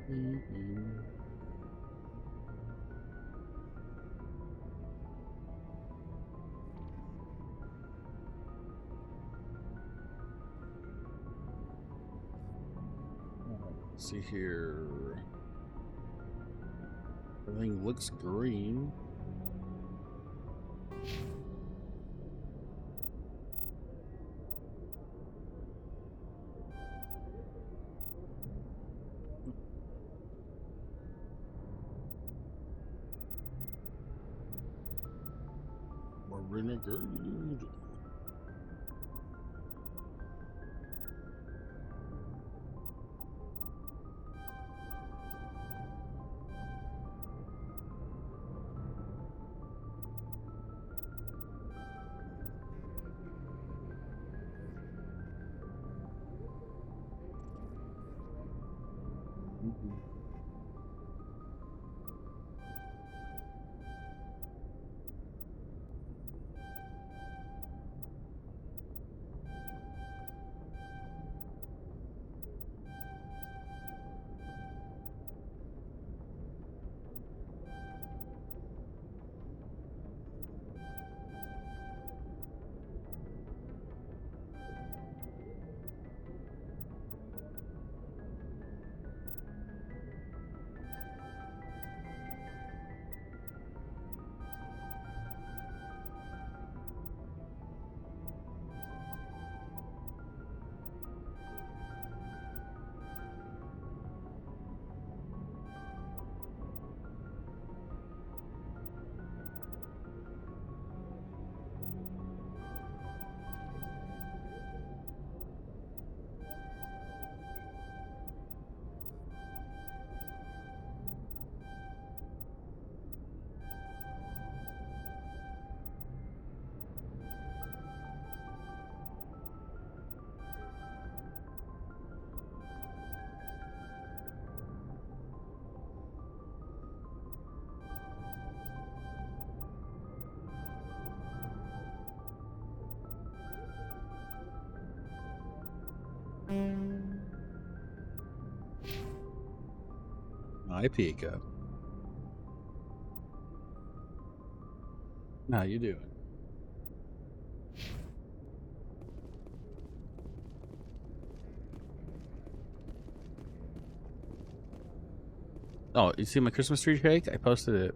Mhm. Let's see here. Everything looks green. More Renegade. Mhm. Hi, Pika. How you doing? Oh, you see my Christmas tree cake? I posted it.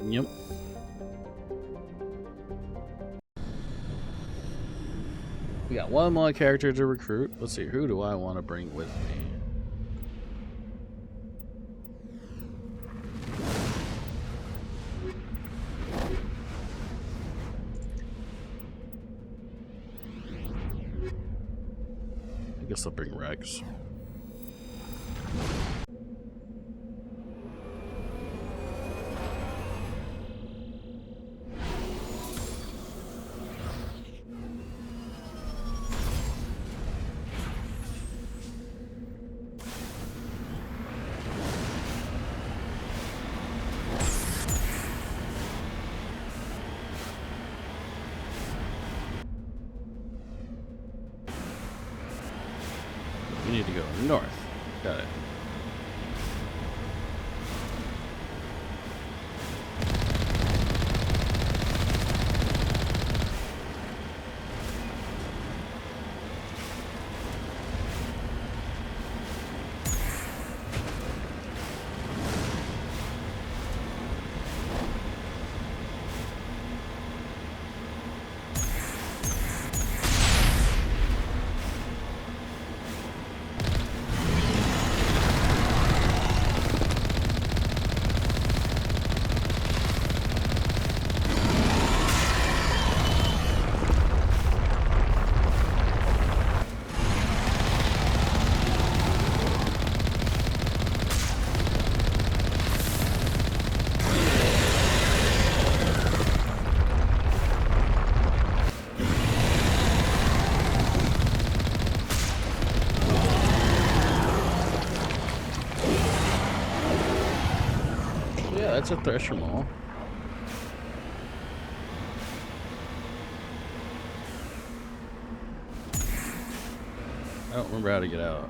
Yep. We got one more character to recruit. Let's see, who do I want to bring with me? I guess I'll bring Rex. We need to go north. Got it. Yeah, that's a Thresher Mall. I don't remember how to get out.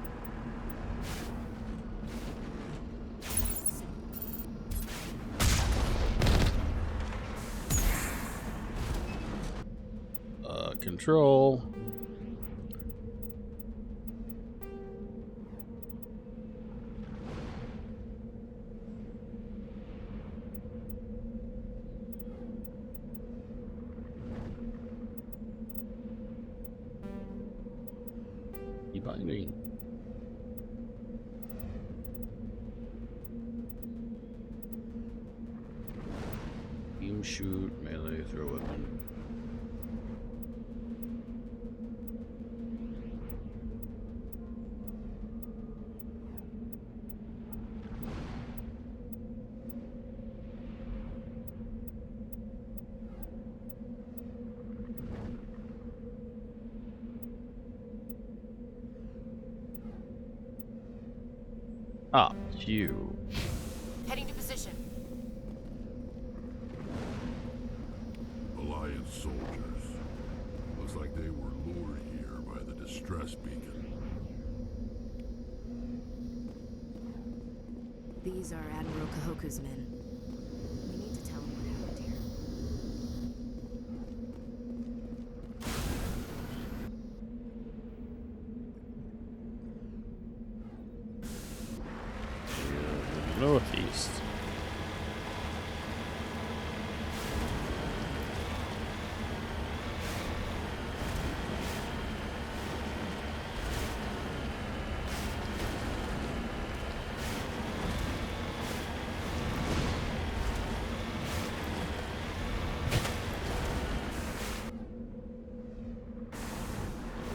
Control. You behind me. Beam shoot, melee, throw weapon. Ah, you. Heading to position. Alliance soldiers. Looks like they were lured here by the distress beacon. These are Admiral Kahoku's men. We need to tell him what happened here. Northeast.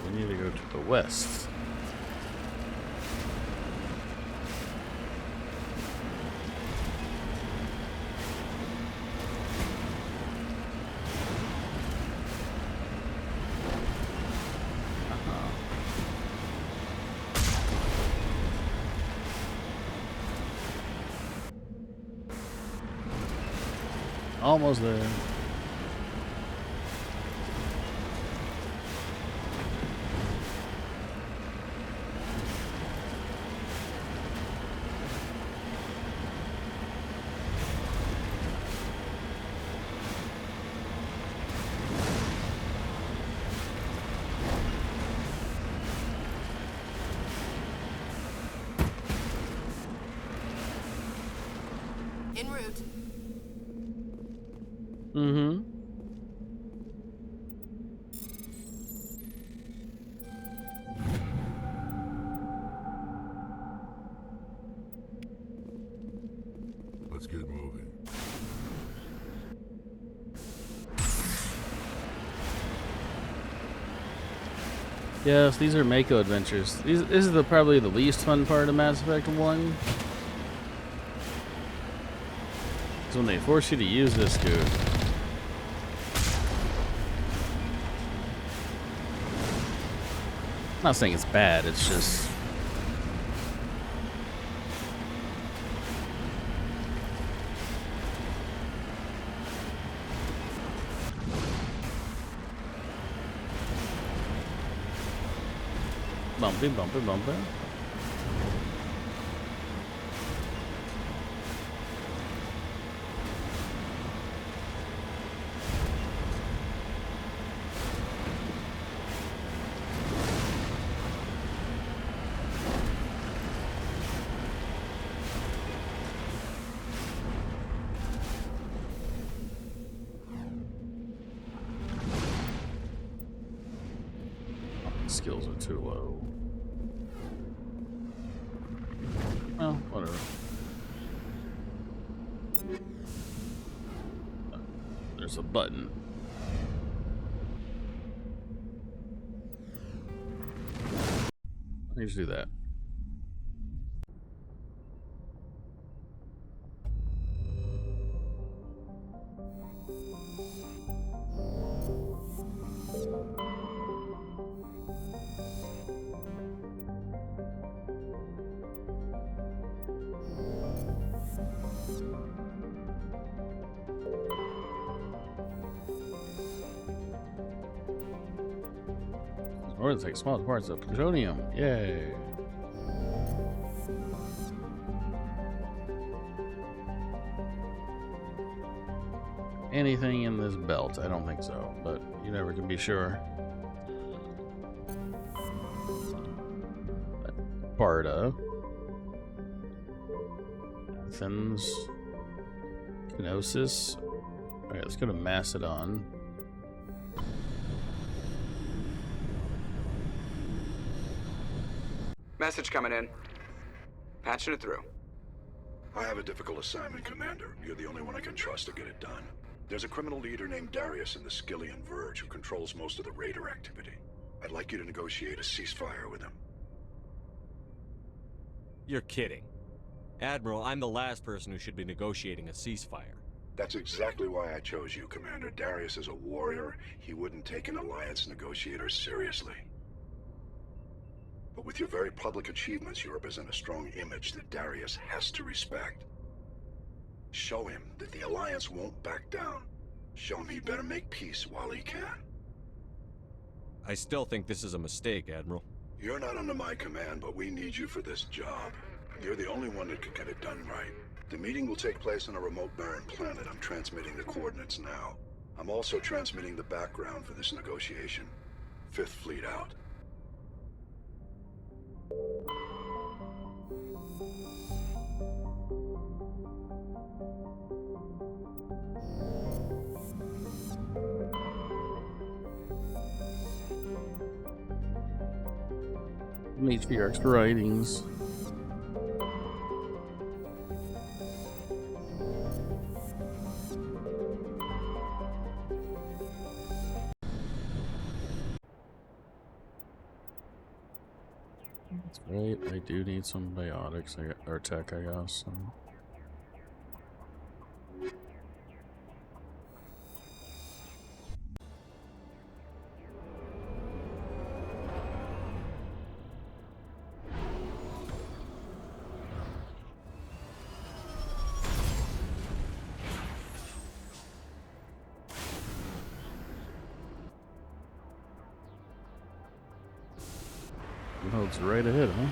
We need to go to the west. Almost there. En route. Mm-hmm. Let's get moving. Yes, these are Mako adventures. This is probably the least fun part of Mass Effect 1. It's when they force you to use this scoot. I'm not saying it's bad, it's just... bumpy, bumpy, bumpy. Skills are too low. Well, whatever. There's a button. I need to do that. order to take small parts of plutonium. Yay. Anything in this belt? I don't think so, but you never can be sure. Sparta. Athens. Kenosis. Alright, let's go to Macedon. Message coming in. Patching it through. I have a difficult assignment, Commander. You're the only one I can trust to get it done. There's a criminal leader named Darius in the Skillian Verge who controls most of the raider activity. I'd like you to negotiate a ceasefire with him. You're kidding. Admiral, I'm the last person who should be negotiating a ceasefire. That's exactly why I chose you, Commander. Darius is a warrior. He wouldn't take an alliance negotiator seriously. But with your very public achievements, you represent a strong image that Darius has to respect. Show him that the Alliance won't back down. Show him he better make peace while he can. I still think this is a mistake, Admiral. You're not under my command, but we need you for this job. You're the only one that can get it done right. The meeting will take place on a remote barren planet. I'm transmitting the coordinates now. I'm also transmitting the background for this negotiation. Fifth Fleet out. Needs for your extra writings. That's right, I do need some biotics or tech, I guess. So. Oh, it's right ahead, huh?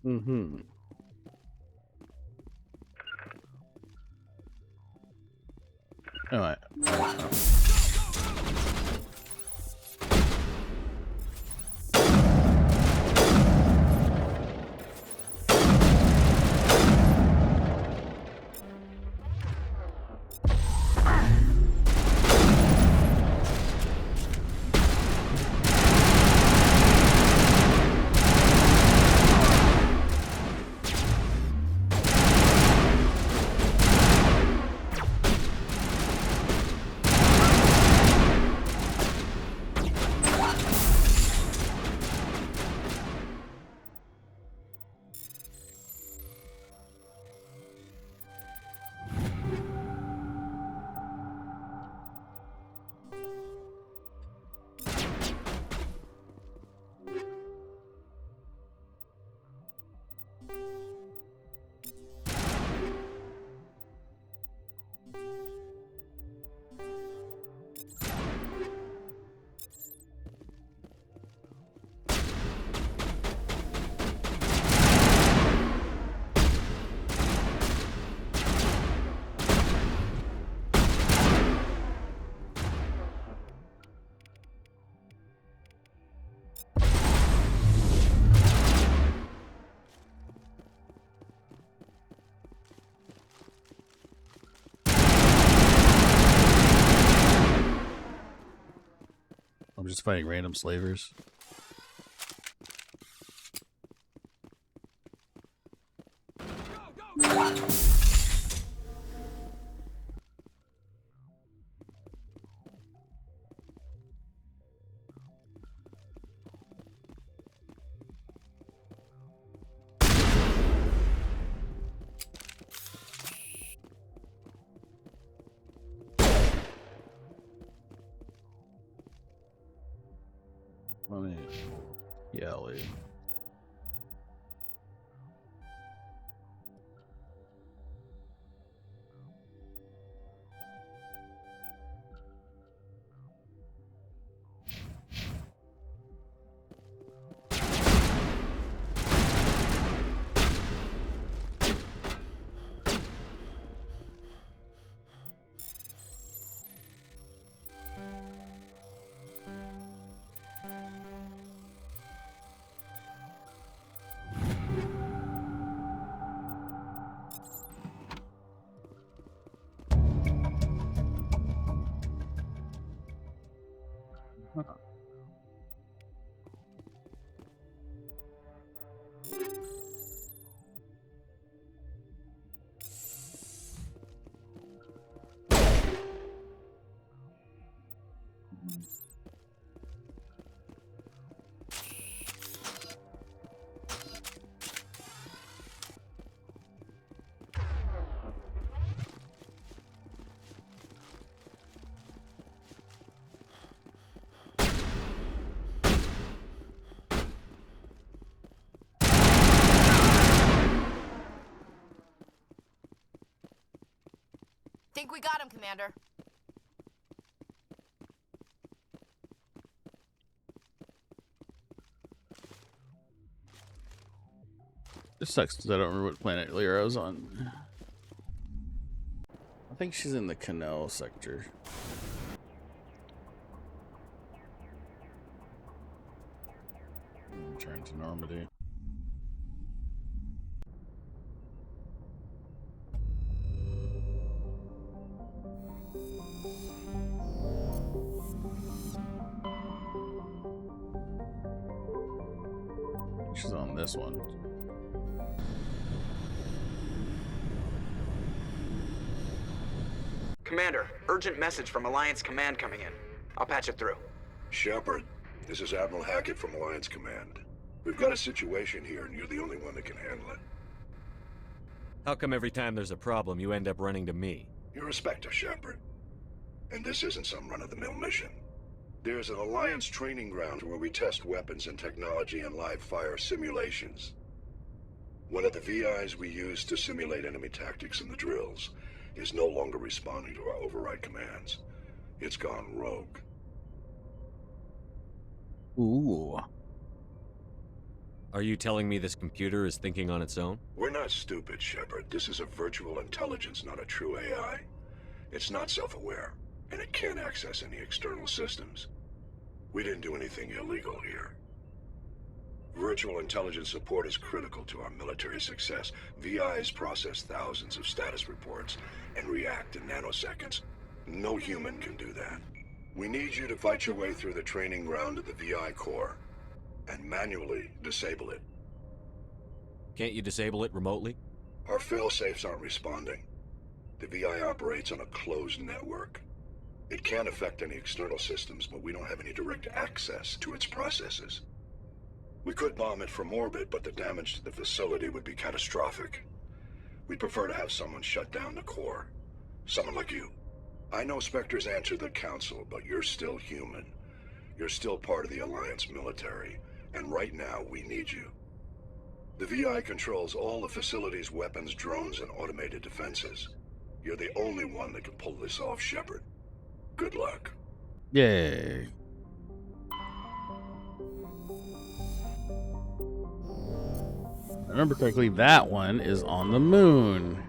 Mm-hmm. All right. Just fighting random slavers. Let me Yelly. Think we got him, Commander. This sucks because I don't remember what planet Lyra was on. I think she's in the Canal sector. Return to Normandy. She's on this one. Commander, urgent message from Alliance Command coming in. I'll patch it through. Shepard, this is Admiral Hackett from Alliance Command. We've got a situation here, and you're the only one that can handle it. How come every time there's a problem, you end up running to me? You're a Spectre, Shepard. And this isn't some run-of-the-mill mission. There's an Alliance training ground where we test weapons and technology in live-fire simulations. One of the VIs we use to simulate enemy tactics in the drills is no longer responding to our override commands. It's gone rogue. Ooh. Are you telling me this computer is thinking on its own? We're not stupid, Shepard. This is a virtual intelligence, not a true AI. It's not self-aware, and it can't access any external systems. We didn't do anything illegal here. Virtual intelligence support is critical to our military success. VIs process thousands of status reports and react in nanoseconds. No human can do that. We need you to fight your way through the training ground of the VI core and manually disable it. Can't you disable it remotely? Our fail-safes aren't responding. The VI operates on a closed network. It can't affect any external systems, but we don't have any direct access to its processes. We could bomb it from orbit, but the damage to the facility would be catastrophic. We'd prefer to have someone shut down the core. Someone like you. I know Spectres answer the Council, but you're still human. You're still part of the Alliance military, and right now we need you. The VI controls all the facility's weapons, drones, and automated defenses. You're the only one that can pull this off, Shepard. Good luck. Yay. If I remember correctly, that one is on the moon.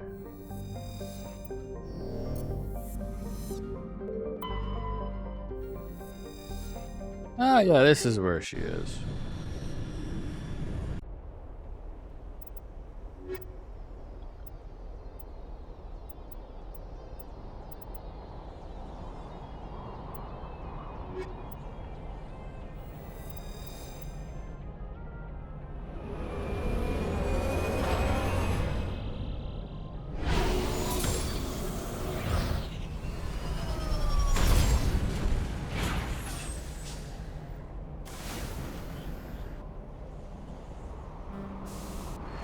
Ah, yeah, this is where she is.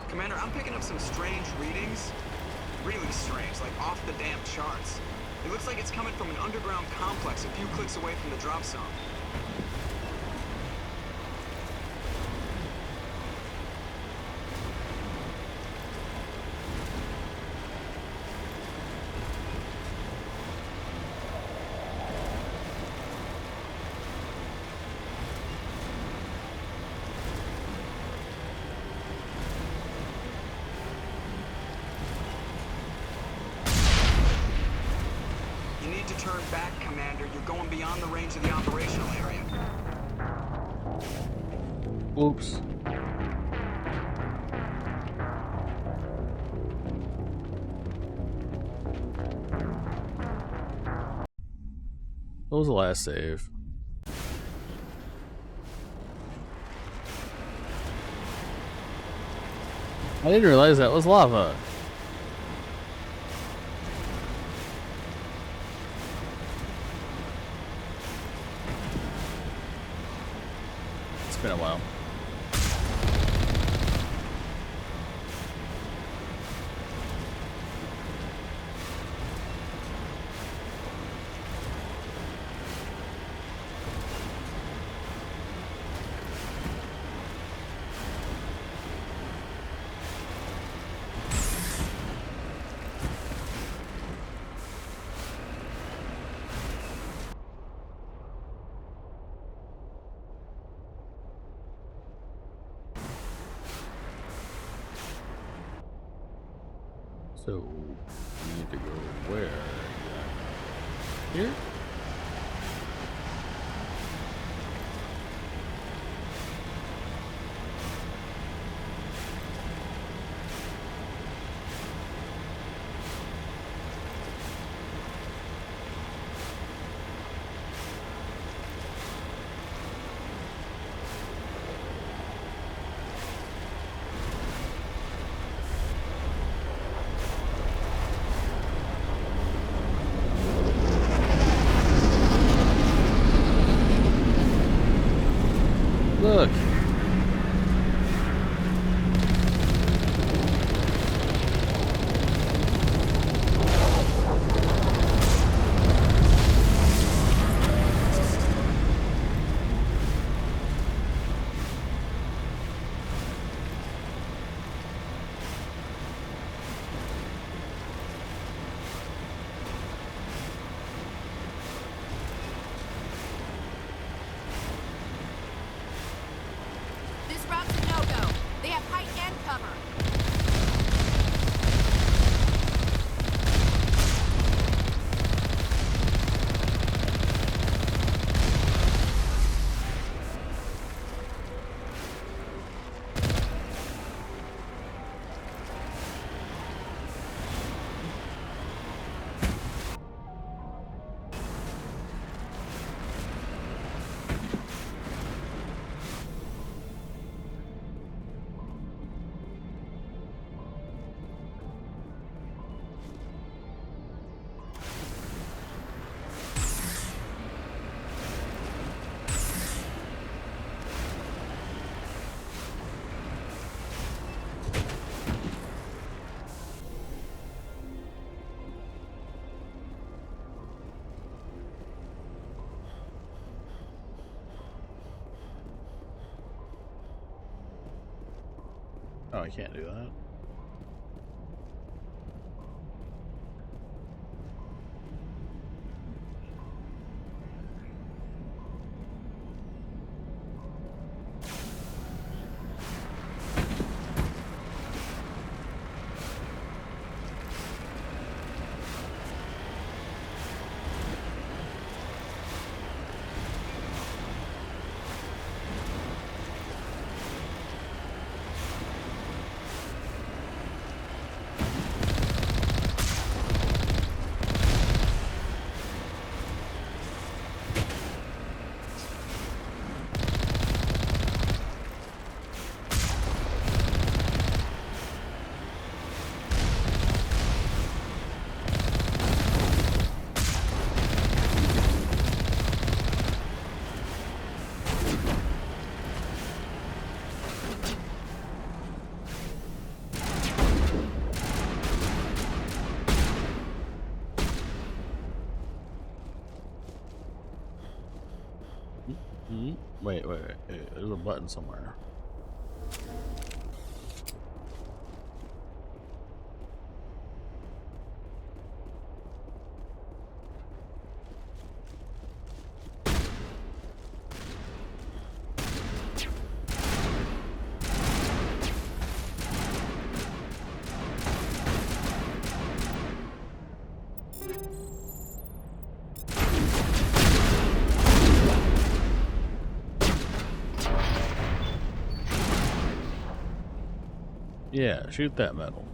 Commander, I'm picking up some strange readings. Really strange, like off the damn charts. It looks like it's coming from an underground complex a few clicks away from the drop zone. You need to turn back, Commander. You're going beyond the range of the operational area. Oops. What was the last save? I didn't realize that was lava. It's been a while. So we need to go where? Here? Look. This route's a no-go. They have height and cover. Oh, I can't do that. Wait. There's a button somewhere. Yeah, shoot that metal.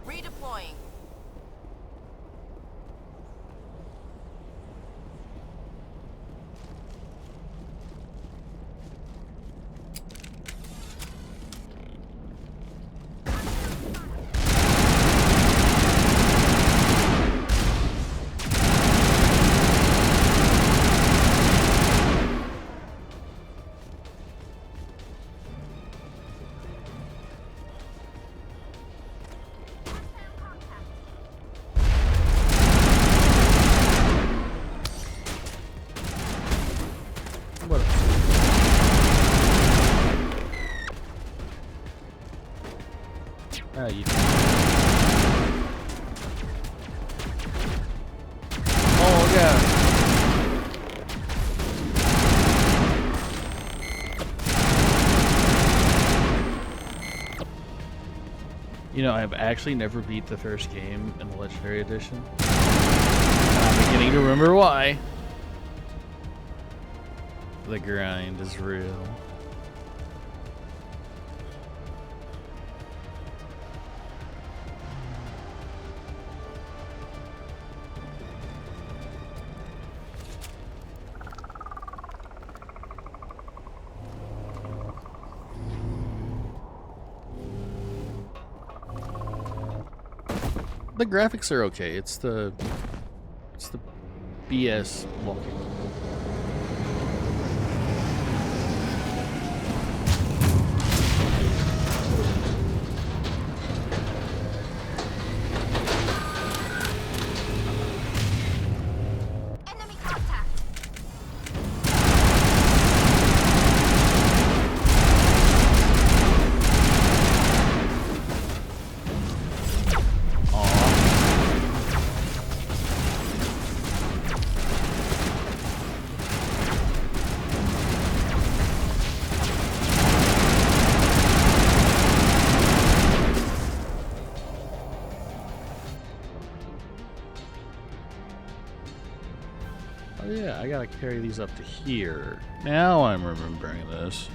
Redeploying. What? Ah, you. Oh god. You know, I've actually never beat the first game in the Legendary Edition. And I'm beginning to remember why. The grind is real. The graphics are okay. It's the BS walking. Enemy contact. Oh yeah, I gotta carry these up to here. Now I'm remembering this.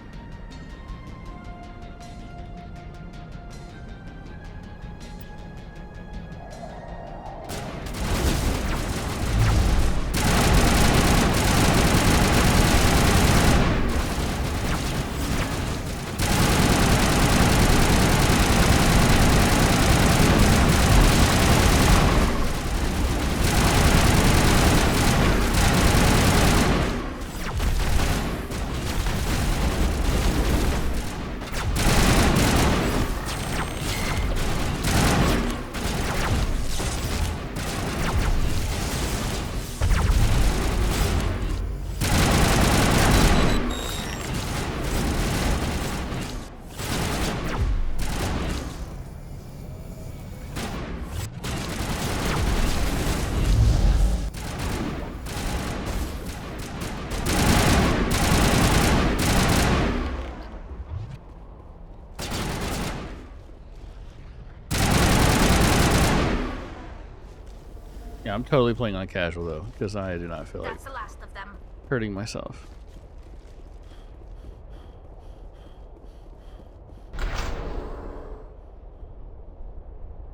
Yeah, I'm totally playing on casual though, because I do not feel like That's the last of them. hurting myself.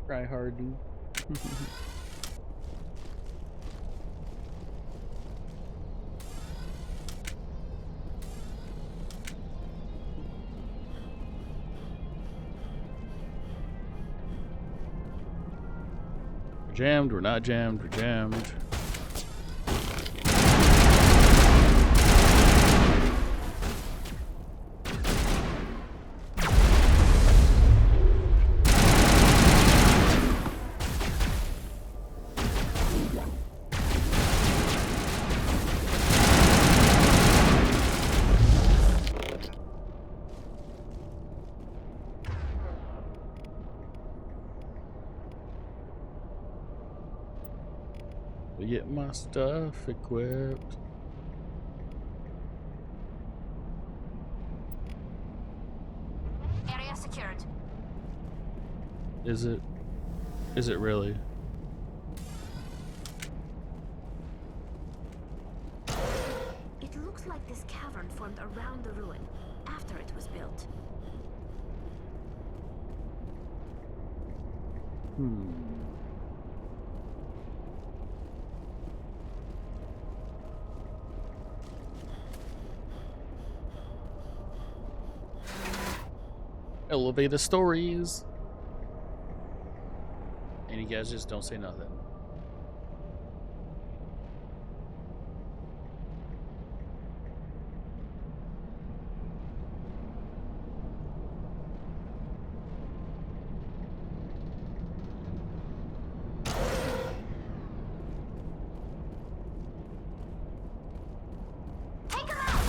Try hard, dude. We're jammed, we're not jammed, we're jammed. To get my stuff equipped. Area secured. Is it? Is it really? It looks like this cavern formed around the ruin after it was built. Elevator stories. And you guys just don't say nothing. Take 'em out!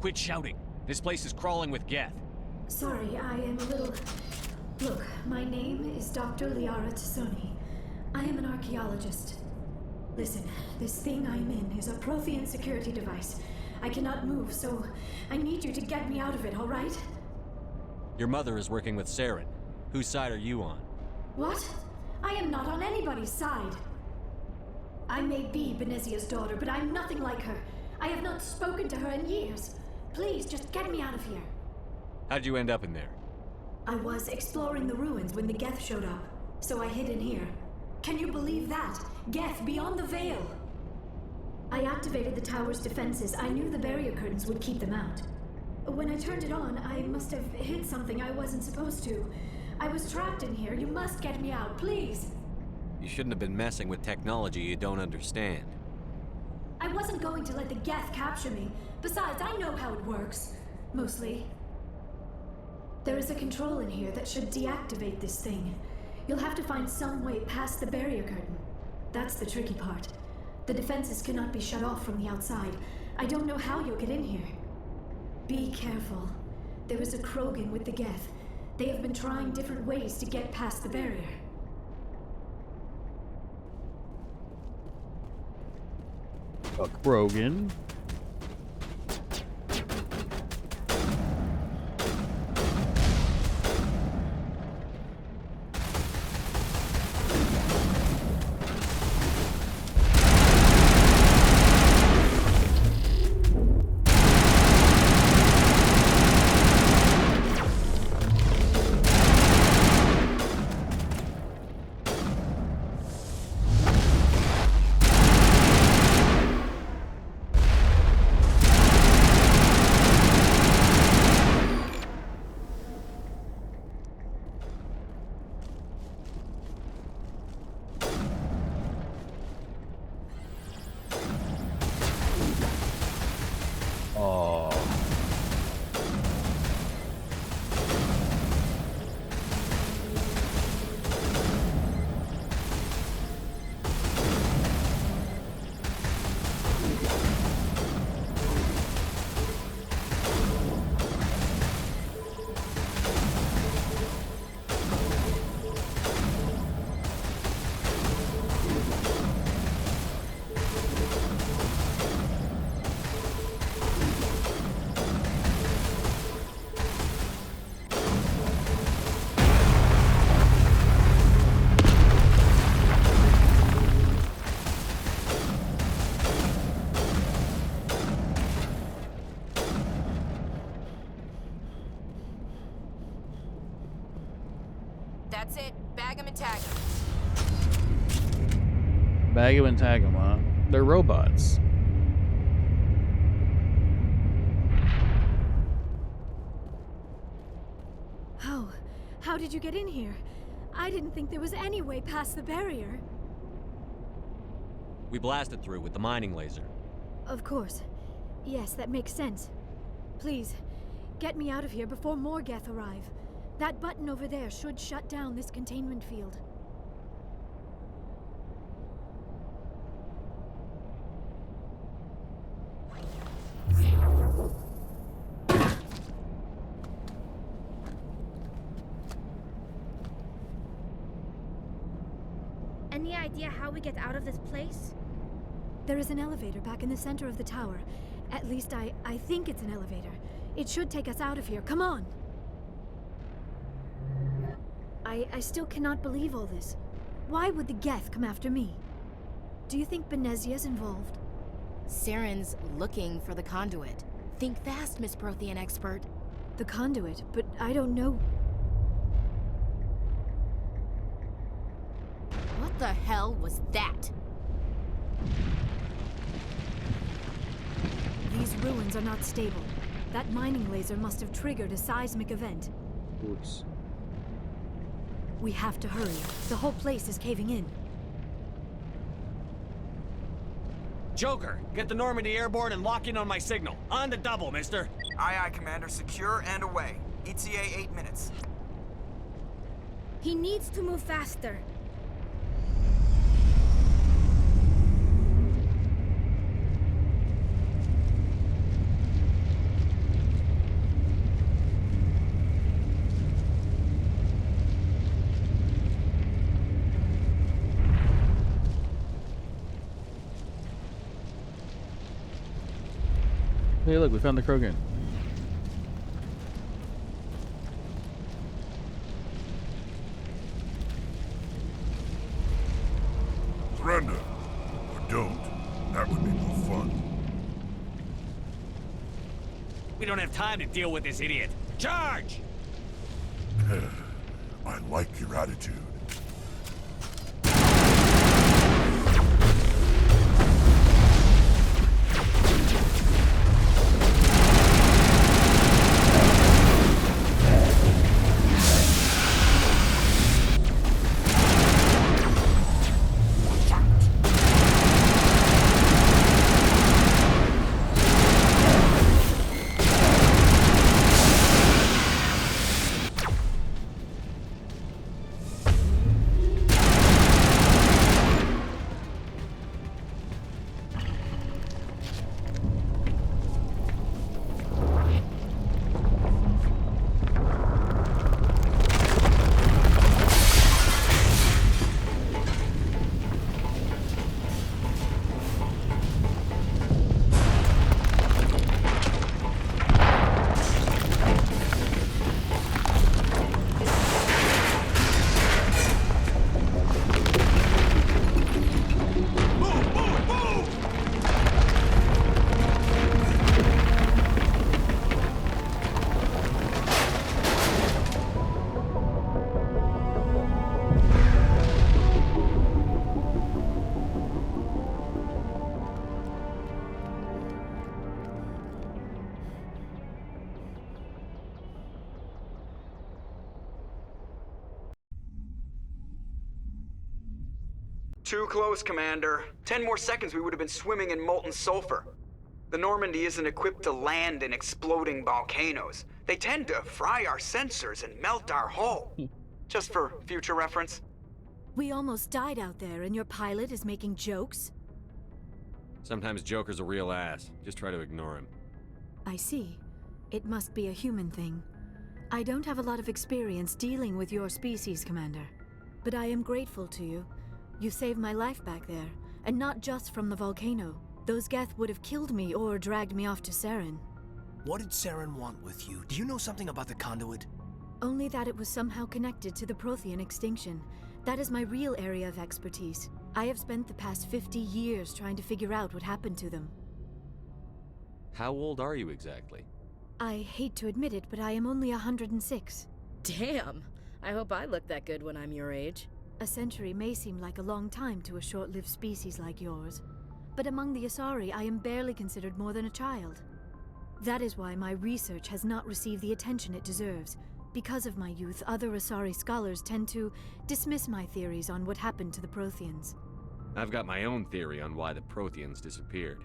Quit shouting. This place is crawling with Geth. Sorry, I am a little... Look, my name is Dr. Liara Tassoni. I am an archaeologist. Listen, this thing I'm in is a Prothean security device. I cannot move, so I need you to get me out of it, all right? Your mother is working with Saren. Whose side are you on? What? I am not on anybody's side. I may be Benezia's daughter, but I'm nothing like her. I have not spoken to her in years. Please, just get me out of here. How'd you end up in there? I was exploring the ruins when the Geth showed up, so I hid in here. Can you believe that? Geth beyond the veil! I activated the tower's defenses. I knew the barrier curtains would keep them out. When I turned it on, I must have hit something I wasn't supposed to. I was trapped in here. You must get me out, please! You shouldn't have been messing with technology you don't understand. I wasn't going to let the Geth capture me. Besides, I know how it works. Mostly. There is a control in here that should deactivate this thing. You'll have to find some way past the barrier curtain. That's the tricky part. The defenses cannot be shut off from the outside. I don't know how you'll get in here. Be careful. There is a Krogan with the Geth. They have been trying different ways to get past the barrier. A Krogan. Oh. That's it. Bag 'em and tag 'em. Bag 'em and tag 'em, huh? They're robots. How did you get in here? I didn't think there was any way past the barrier. We blasted through with the mining laser. Of course. Yes, that makes sense. Please, get me out of here before more Geth arrive. That button over there should shut down this containment field. Any idea how we get out of this place? There is an elevator back in the center of the tower. At least I think it's an elevator. It should take us out of here. Come on! I still cannot believe all this. Why would the Geth come after me? Do you think Benezia's involved? Saren's looking for the conduit. Think fast, Miss Prothean expert. The conduit, but I don't know. What the hell was that? These ruins are not stable. That mining laser must have triggered a seismic event. Oops. We have to hurry. The whole place is caving in. Joker, get the Normandy airborne and lock in on my signal. On the double, mister. Aye, aye, Commander. Secure and away. ETA 8 minutes. He needs to move faster. Hey, look, we found the Krogan. Surrender. Or don't. That would be more fun. We don't have time to deal with this idiot. Charge! I like your attitude. Too close, Commander. 10 more seconds we would have been swimming in molten sulfur. The Normandy isn't equipped to land in exploding volcanoes. They tend to fry our sensors and melt our hull. Just for future reference. We almost died out there, and your pilot is making jokes? Sometimes Joker's a real ass. Just try to ignore him. I see. It must be a human thing. I don't have a lot of experience dealing with your species, Commander. But I am grateful to you. You saved my life back there, and not just from the volcano. Those Geth would have killed me or dragged me off to Saren. What did Saren want with you? Do you know something about the conduit? Only that it was somehow connected to the Prothean extinction. That is my real area of expertise. I have spent the past 50 years trying to figure out what happened to them. How old are you exactly? I hate to admit it, but I am only 106. Damn! I hope I look that good when I'm your age. A century may seem like a long time to a short-lived species like yours, but among the Asari, I am barely considered more than a child. That is why my research has not received the attention it deserves. Because of my youth, other Asari scholars tend to dismiss my theories on what happened to the Protheans. I've got my own theory on why the Protheans disappeared.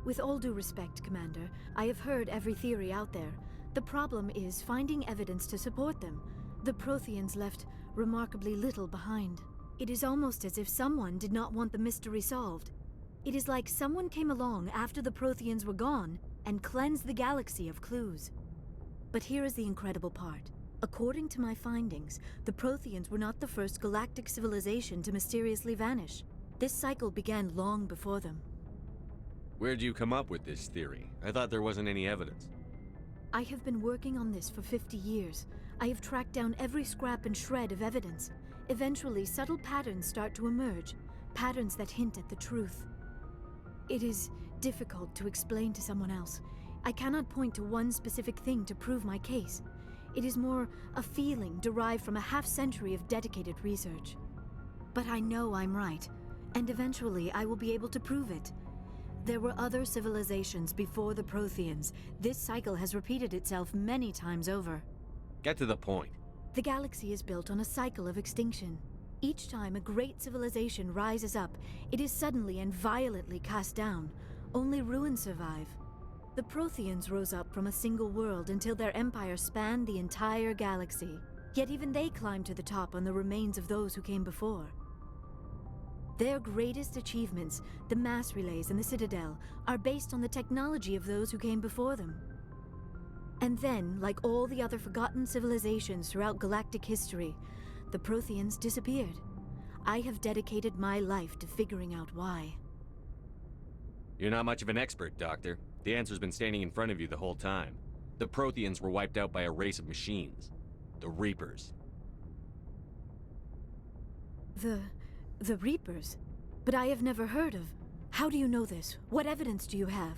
With all due respect, Commander, I have heard every theory out there. The problem is finding evidence to support them. The Protheans left remarkably little behind. It is almost as if someone did not want the mystery solved. It is like someone came along after the Protheans were gone and cleansed the galaxy of clues. But here is the incredible part. According to my findings, the Protheans were not the first galactic civilization to mysteriously vanish. This cycle began long before them. Where'd you come up with this theory? I thought there wasn't any evidence. I have been working on this for 50 years. I have tracked down every scrap and shred of evidence. Eventually, subtle patterns start to emerge, patterns that hint at the truth. It is difficult to explain to someone else. I cannot point to one specific thing to prove my case. It is more a feeling derived from a half-century of dedicated research. But I know I'm right, and eventually I will be able to prove it. There were other civilizations before the Protheans. This cycle has repeated itself many times over. Get to the point. The galaxy is built on a cycle of extinction. Each time a great civilization rises up, it is suddenly and violently cast down. Only ruins survive. The Protheans rose up from a single world until their empire spanned the entire galaxy. Yet even they climbed to the top on the remains of those who came before. Their greatest achievements, the mass relays and the Citadel, are based on the technology of those who came before them. And then, like all the other forgotten civilizations throughout galactic history, the Protheans disappeared. I have dedicated my life to figuring out why. You're not much of an expert, Doctor. The answer's been standing in front of you the whole time. The Protheans were wiped out by a race of machines. The Reapers. The Reapers? But I have never heard of. How do you know this? What evidence do you have?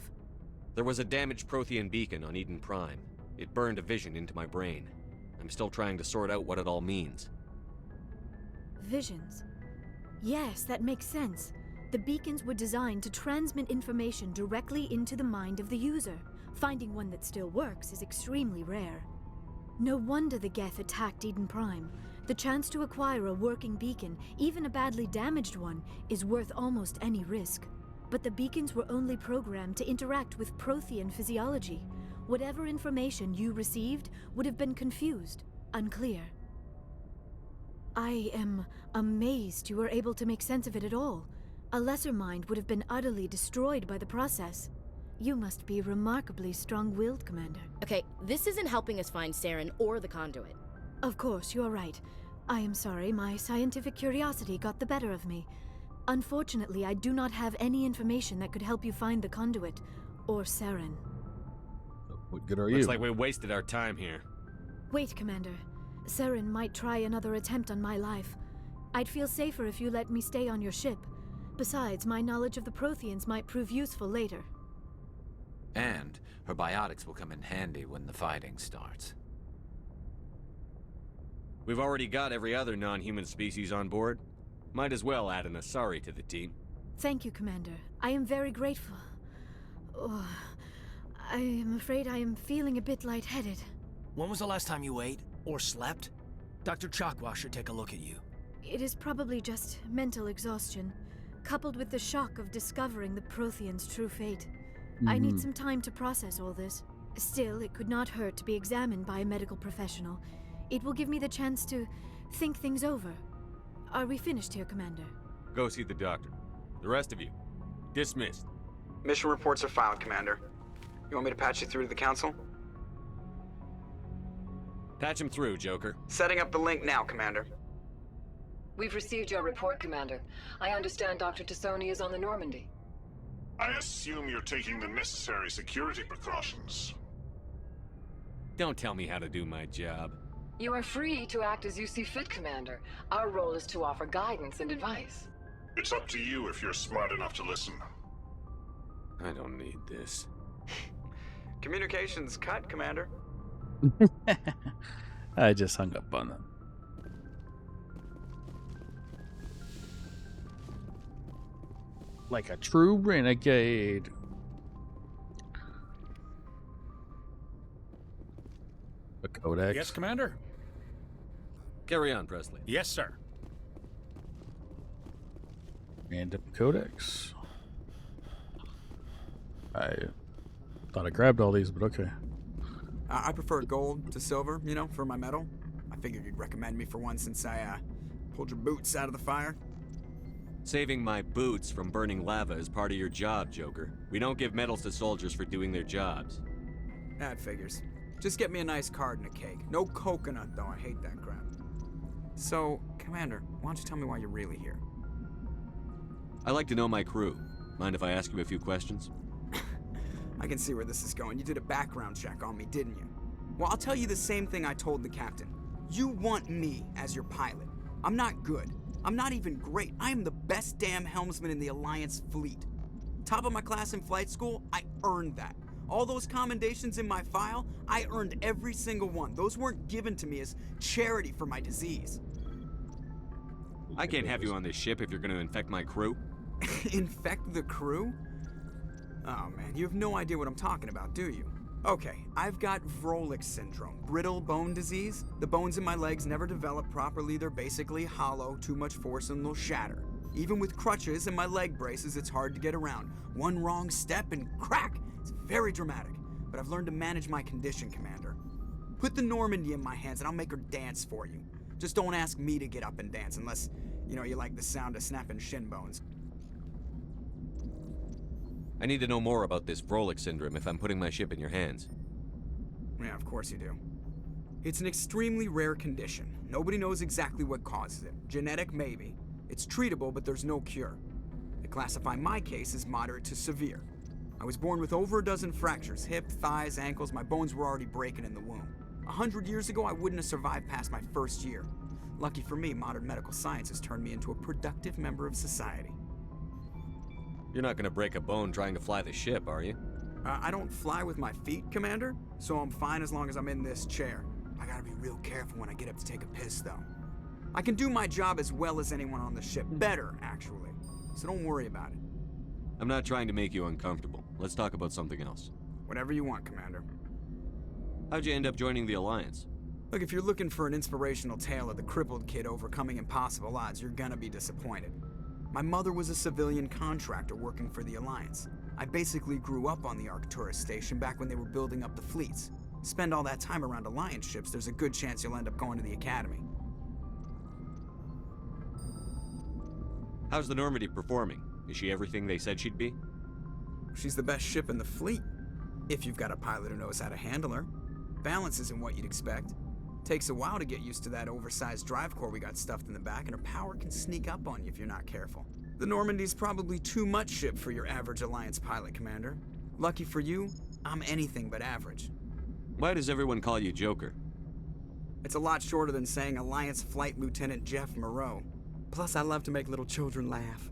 There was a damaged Prothean beacon on Eden Prime. It burned a vision into my brain. I'm still trying to sort out what it all means. Visions. Yes, that makes sense. The beacons were designed to transmit information directly into the mind of the user. Finding one that still works is extremely rare. No wonder the Geth attacked Eden Prime. The chance to acquire a working beacon, even a badly damaged one, is worth almost any risk. But the beacons were only programmed to interact with Prothean physiology. Whatever information you received would have been confused, unclear. I am amazed you were able to make sense of it at all. A lesser mind would have been utterly destroyed by the process. You must be remarkably strong-willed, Commander. Okay, this isn't helping us find Saren or the conduit. Of course, you're right. I am sorry, my scientific curiosity got the better of me. Unfortunately, I do not have any information that could help you find the conduit, or Saren. What good are you? Looks like we wasted our time here. Wait, Commander. Saren might try another attempt on my life. I'd feel safer if you let me stay on your ship. Besides, my knowledge of the Protheans might prove useful later. And her biotics will come in handy when the fighting starts. We've already got every other non-human species on board. Might as well add an Asari to the team. Thank you, Commander. I am very grateful. Oh, I am afraid I am feeling a bit lightheaded. When was the last time you ate? Or slept? Dr. Chakwa should take a look at you. It is probably just mental exhaustion, coupled with the shock of discovering the Protheans' true fate. I need some time to process all this. Still, it could not hurt to be examined by a medical professional. It will give me the chance to think things over. Are we finished here, Commander? Go see the doctor. The rest of you, dismissed. Mission reports are filed, Commander. You want me to patch you through to the Council? Patch him through, Joker. Setting up the link now, Commander. We've received your report, Commander. I understand Dr. Tassoni is on the Normandy. I assume you're taking the necessary security precautions. Don't tell me how to do my job. You are free to act as you see fit, Commander. Our role is to offer guidance and advice. It's up to you if you're smart enough to listen. I don't need this. Communications cut, Commander. I just hung up on them. Like a true renegade. A codex. Yes, Commander? Carry on, Presley. Yes, sir. Random codex. I thought I grabbed all these, but okay. I prefer gold to silver, you know, for my medal. I figured you'd recommend me for one since I pulled your boots out of the fire. Saving my boots from burning lava is part of your job, Joker. We don't give medals to soldiers for doing their jobs. That figures. Just get me a nice card and a cake. No coconut, though. I hate that crap. So, Commander, why don't you tell me why you're really here? I like to know my crew. Mind if I ask you a few questions? I can see where this is going. You did a background check on me, didn't you? Well, I'll tell you the same thing I told the captain. You want me as your pilot. I'm not good. I'm not even great. I am the best damn helmsman in the Alliance fleet. Top of my class in flight school, I earned that. All those commendations in my file, I earned every single one. Those weren't given to me as charity for my disease. I can't have you on this ship if you're going to infect my crew. Infect the crew? Oh man, you have no idea what I'm talking about, do you? Okay, I've got Vrolik syndrome, brittle bone disease. The bones in my legs never develop properly. They're basically hollow, too much force and they'll shatter. Even with crutches and my leg braces, it's hard to get around. One wrong step and crack! It's very dramatic, but I've learned to manage my condition, Commander. Put the Normandy in my hands and I'll make her dance for you. Just don't ask me to get up and dance unless, you know, you like the sound of snapping shin bones. I need to know more about this Vrolik syndrome if I'm putting my ship in your hands. Yeah, of course you do. It's an extremely rare condition. Nobody knows exactly what causes it. Genetic, maybe. It's treatable, but there's no cure. They classify my case as moderate to severe. I was born with over a dozen fractures, hip, thighs, ankles. My bones were already breaking in the womb. 100 years ago, I wouldn't have survived past my first year. Lucky for me, modern medical science has turned me into a productive member of society. You're not gonna break a bone trying to fly the ship, are you? I don't fly with my feet, Commander, so I'm fine as long as I'm in this chair. I gotta be real careful when I get up to take a piss, though. I can do my job as well as anyone on the ship. Better, actually. So don't worry about it. I'm not trying to make you uncomfortable. Let's talk about something else. Whatever you want, Commander. How'd you end up joining the Alliance? Look, if you're looking for an inspirational tale of the crippled kid overcoming impossible odds, you're gonna be disappointed. My mother was a civilian contractor working for the Alliance. I basically grew up on the Arcturus station back when they were building up the fleets. Spend all that time around Alliance ships, there's a good chance you'll end up going to the Academy. How's the Normandy performing? Is she everything they said she'd be? She's the best ship in the fleet, if you've got a pilot who knows how to handle her. Balance isn't what you'd expect. Takes a while to get used to that oversized drive core we got stuffed in the back, and her power can sneak up on you if you're not careful. The Normandy's probably too much ship for your average Alliance pilot, Commander. Lucky for you, I'm anything but average. Why does everyone call you Joker? It's a lot shorter than saying Alliance Flight Lieutenant Jeff Moreau. Plus, I love to make little children laugh.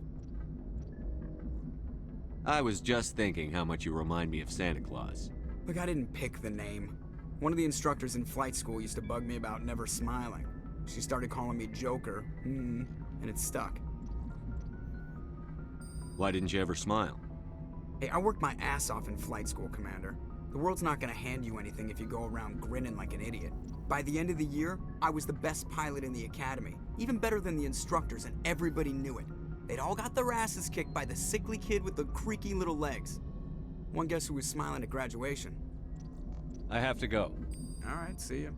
I was just thinking how much you remind me of Santa Claus. Look, I didn't pick the name. One of the instructors in flight school used to bug me about never smiling. She started calling me Joker, and it stuck. Why didn't you ever smile? Hey, I worked my ass off in flight school, Commander. The world's not gonna hand you anything if you go around grinning like an idiot. By the end of the year, I was the best pilot in the Academy, even better than the instructors, and everybody knew it. They'd all got their asses kicked by the sickly kid with the creaky little legs. One guess who was smiling at graduation? I have to go. All right, see ya.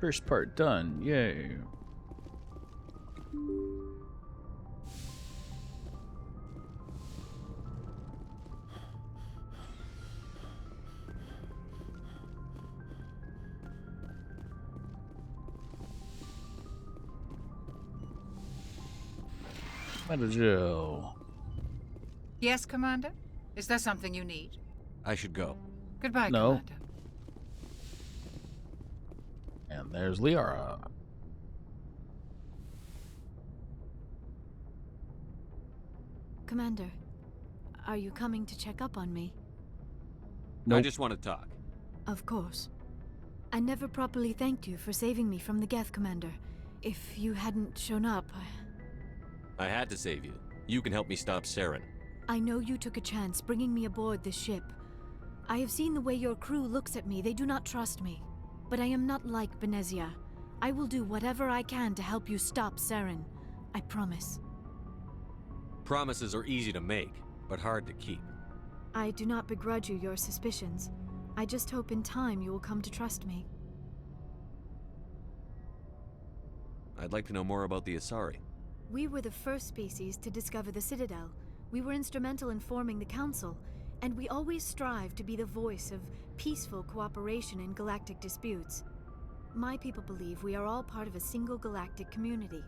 First part done. Yay. Jill. Yes, Commander? Is there something you need? I should go. Goodbye, No. Commander. And there's Liara. Commander, are you coming to check up on me? I just want to talk. Of course. I never properly thanked you for saving me from the Geth, Commander. If you hadn't shown up, I had to save you. You can help me stop Saren. I know you took a chance bringing me aboard this ship. I have seen the way your crew looks at me. They do not trust me. But I am not like Benezia. I will do whatever I can to help you stop Saren. I promise. Promises are easy to make, but hard to keep. I do not begrudge you your suspicions. I just hope in time you will come to trust me. I'd like to know more about the Asari. We were the first species to discover the Citadel. We were instrumental in forming the Council, and we always strive to be the voice of peaceful cooperation in galactic disputes. My people believe we are all part of a single galactic community.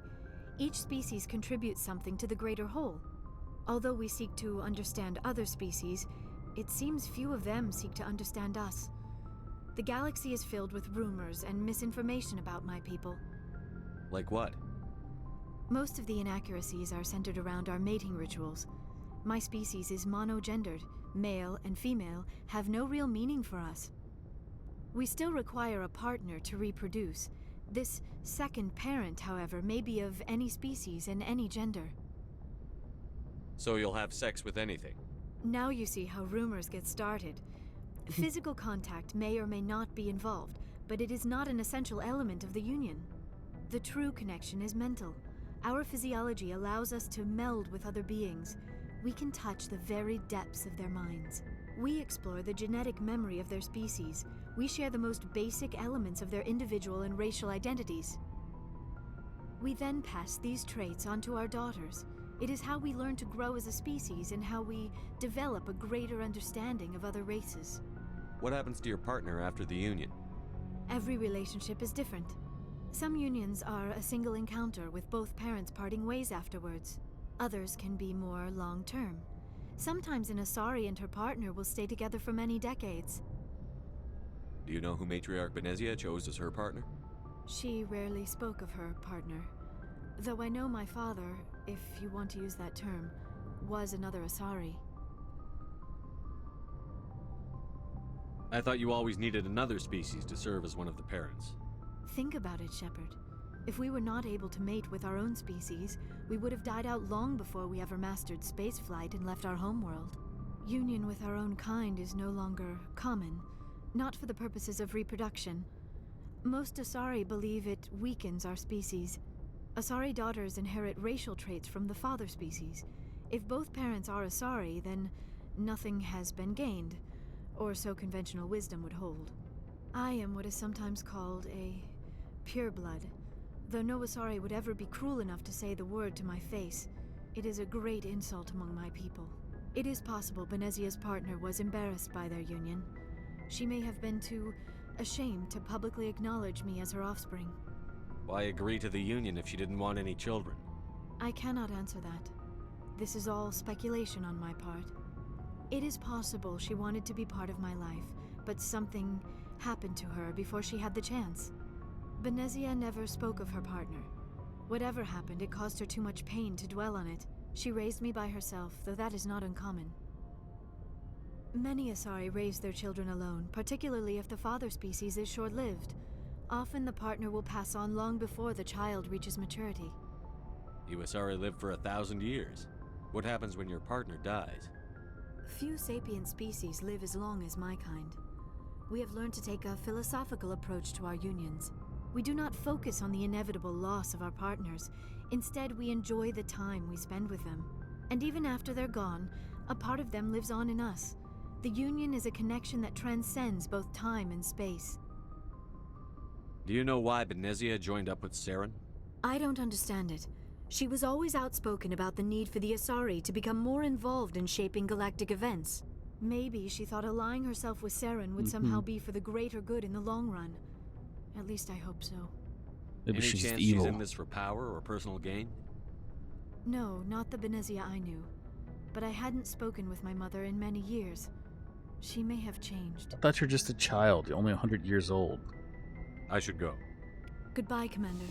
Each species contributes something to the greater whole. Although we seek to understand other species, it seems few of them seek to understand us. The galaxy is filled with rumors and misinformation about my people. Like what? Most of the inaccuracies are centered around our mating rituals. My species is monogendered. Male and female have no real meaning for us. We still require a partner to reproduce. This second parent, however, may be of any species and any gender. So you'll have sex with anything? Now you see how rumors get started. Physical contact may or may not be involved, but it is not an essential element of the union. The true connection is mental. Our physiology allows us to meld with other beings. We can touch the very depths of their minds. We explore the genetic memory of their species. We share the most basic elements of their individual and racial identities. We then pass these traits on to our daughters. It is how we learn to grow as a species and how we develop a greater understanding of other races. What happens to your partner after the union? Every relationship is different. Some unions are a single encounter with both parents parting ways afterwards. Others can be more long-term. Sometimes an Asari and her partner will stay together for many decades. Do you know who Matriarch Benezia chose as her partner? She rarely spoke of her partner. Though I know my father, if you want to use that term, was another Asari. I thought you always needed another species to serve as one of the parents. Think about it, Shepard. If we were not able to mate with our own species, we would have died out long before we ever mastered spaceflight and left our homeworld. Union with our own kind is no longer common, not for the purposes of reproduction. Most Asari believe it weakens our species. Asari daughters inherit racial traits from the father species. If both parents are Asari, then nothing has been gained, or so conventional wisdom would hold. I am what is sometimes called a pureblood. Though no Asari would ever be cruel enough to say the word to my face, it is a great insult among my people. It is possible Benezia's partner was embarrassed by their union. She may have been too ashamed to publicly acknowledge me as her offspring. Why agree to the union if she didn't want any children? I cannot answer that. This is all speculation on my part. It is possible she wanted to be part of my life, but something happened to her before she had the chance. Benezia never spoke of her partner. Whatever happened, it caused her too much pain to dwell on it. She raised me by herself, though that is not uncommon. Many Asari raise their children alone, particularly if the father species is short-lived. Often the partner will pass on long before the child reaches maturity. You Asari live for 1,000 years. What happens when your partner dies? Few sapient species live as long as my kind. We have learned to take a philosophical approach to our unions. We do not focus on the inevitable loss of our partners. Instead, we enjoy the time we spend with them. And even after they're gone, a part of them lives on in us. The union is a connection that transcends both time and space. Do you know why Benezia joined up with Saren? I don't understand it. She was always outspoken about the need for the Asari to become more involved in shaping galactic events. Maybe she thought allying herself with Saren would somehow be for the greater good in the long run. At least I hope so. Maybe Any she's chance evil. she's in this for power or personal gain? No, not the Benezia I knew. But I hadn't spoken with my mother in many years. She may have changed. I thought you're just a child. You're only 100 years old. I should go. Goodbye, Commander.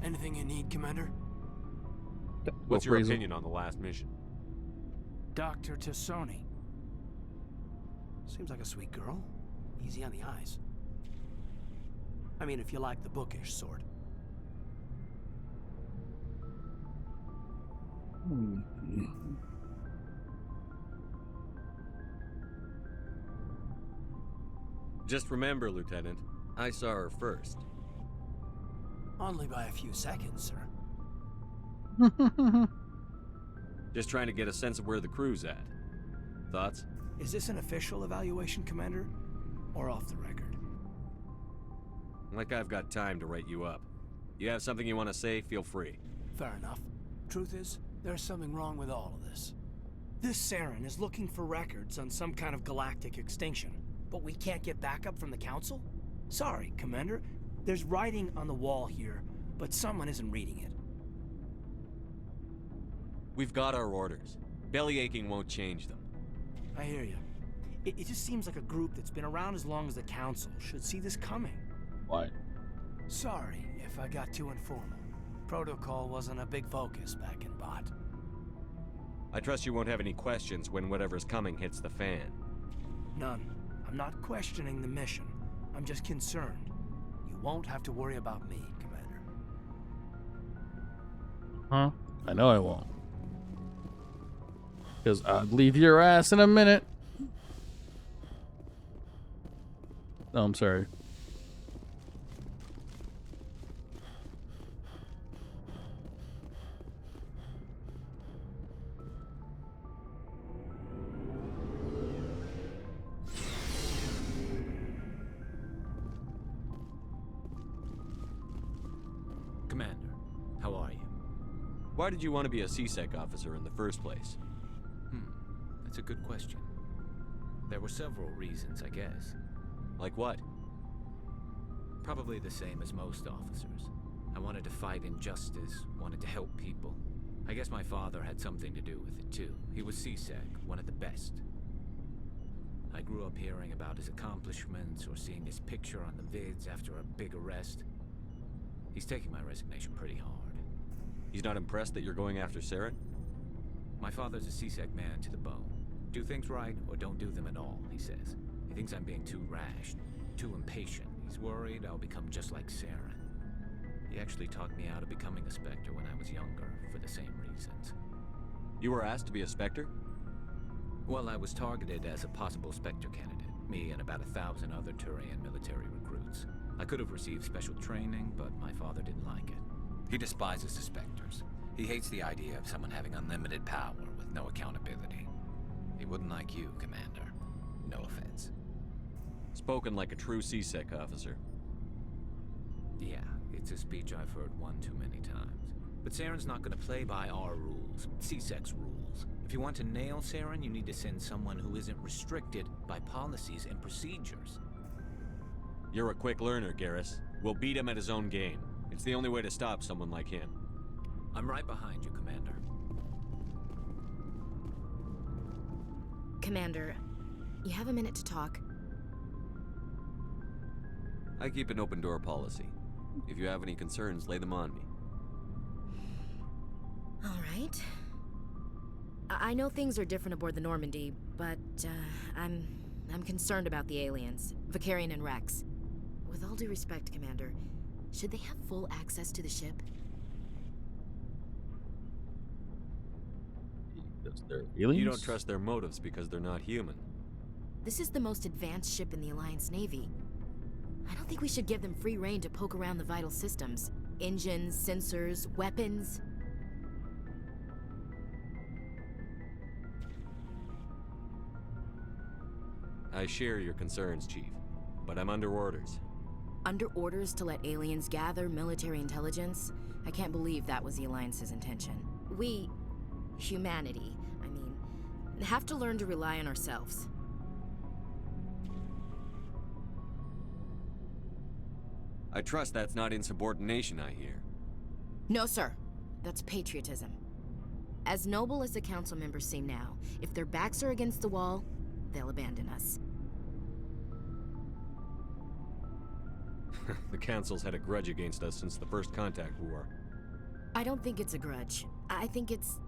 Anything you need, Commander? What's your opinion on the last mission? Dr. Tassoni. Seems like a sweet girl. Easy on the eyes. I mean, if you like the bookish sort. Just remember, Lieutenant, I saw her first. Only by a few seconds, sir. Just trying to get a sense of where the crew's at. Thoughts? Is this an official evaluation, Commander? Or off the record? Like I've got time to write you up. You have something you want to say, feel free. Fair enough. Truth is, there's something wrong with all of this. This Saren is looking for records on some kind of galactic extinction, but we can't get backup from the Council? Sorry, Commander. There's writing on the wall here, but someone isn't reading it. We've got our orders. Belly aching won't change them. I hear you. It just seems like a group that's been around as long as the Council should see this coming. Why? Sorry if I got too informal. Protocol wasn't a big focus back in Bot. I trust you won't have any questions when whatever's coming hits the fan. None. I'm not questioning the mission. I'm just concerned. You won't have to worry about me, Commander. Huh? I know I won't. Because I'll leave your ass in a minute. Oh, I'm sorry. Commander, how are you? Why did you want to be a CSEC officer in the first place? That's a good question. There were several reasons, I guess. Like what? Probably the same as most officers. I wanted to fight injustice, wanted to help people. I guess my father had something to do with it too. He was CSEC, one of the best. I grew up hearing about his accomplishments or seeing his picture on the vids after a big arrest. He's taking my resignation pretty hard. He's not impressed that you're going after Saren? My father's a CSEC man to the bone. Do things right or don't do them at all, he says. He thinks I'm being too rash, too impatient. He's worried I'll become just like Saren. He actually talked me out of becoming a Spectre when I was younger, for the same reasons. You were asked to be a Spectre? Well, I was targeted as a possible Spectre candidate. Me and about 1,000 other Turian military recruits. I could have received special training, but my father didn't like it. He despises the Spectres. He hates the idea of someone having unlimited power with no accountability. He wouldn't like you, Commander. No offense. Spoken like a true CSEC officer. Yeah, it's a speech I've heard one too many times. But Saren's not going to play by our rules, CSEC's rules. If you want to nail Saren, you need to send someone who isn't restricted by policies and procedures. You're a quick learner, Garrus. We'll beat him at his own game. It's the only way to stop someone like him. I'm right behind you, Commander. Commander, you have a minute to talk? I keep an open door policy. If you have any concerns, lay them on me. All right. I know things are different aboard the Normandy, but I'm concerned about the aliens, Vicarian and Rex. With all due respect, Commander, should they have full access to the ship? They're aliens? You don't trust their motives because they're not human. This is the most advanced ship in the Alliance Navy. I don't think we should give them free rein to poke around the vital systems. Engines, sensors, weapons. I share your concerns, Chief, but I'm under orders. Under orders to let aliens gather military intelligence? I can't believe that was the Alliance's intention. We, humanity, have to learn to rely on ourselves. I trust that's not insubordination, I hear. No, sir. That's patriotism. As noble as the council members seem now, if their backs are against the wall, they'll abandon us. The Council's had a grudge against us since the First Contact War. I don't think it's a grudge. I think it's...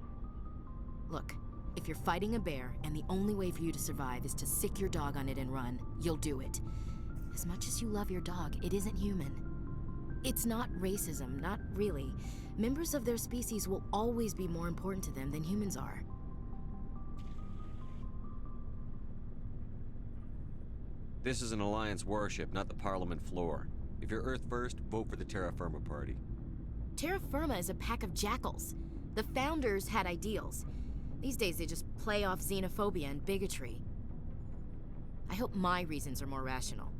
Look, if you're fighting a bear and the only way for you to survive is to sick your dog on it and run, you'll do it. As much as you love your dog, it isn't human. It's not racism, not really. Members of their species will always be more important to them than humans are. This is an Alliance warship, not the Parliament floor. If you're Earth first, vote for the Terra Firma Party. Terra Firma is a pack of jackals. The founders had ideals. These days they just play off xenophobia and bigotry. I hope my reasons are more rational.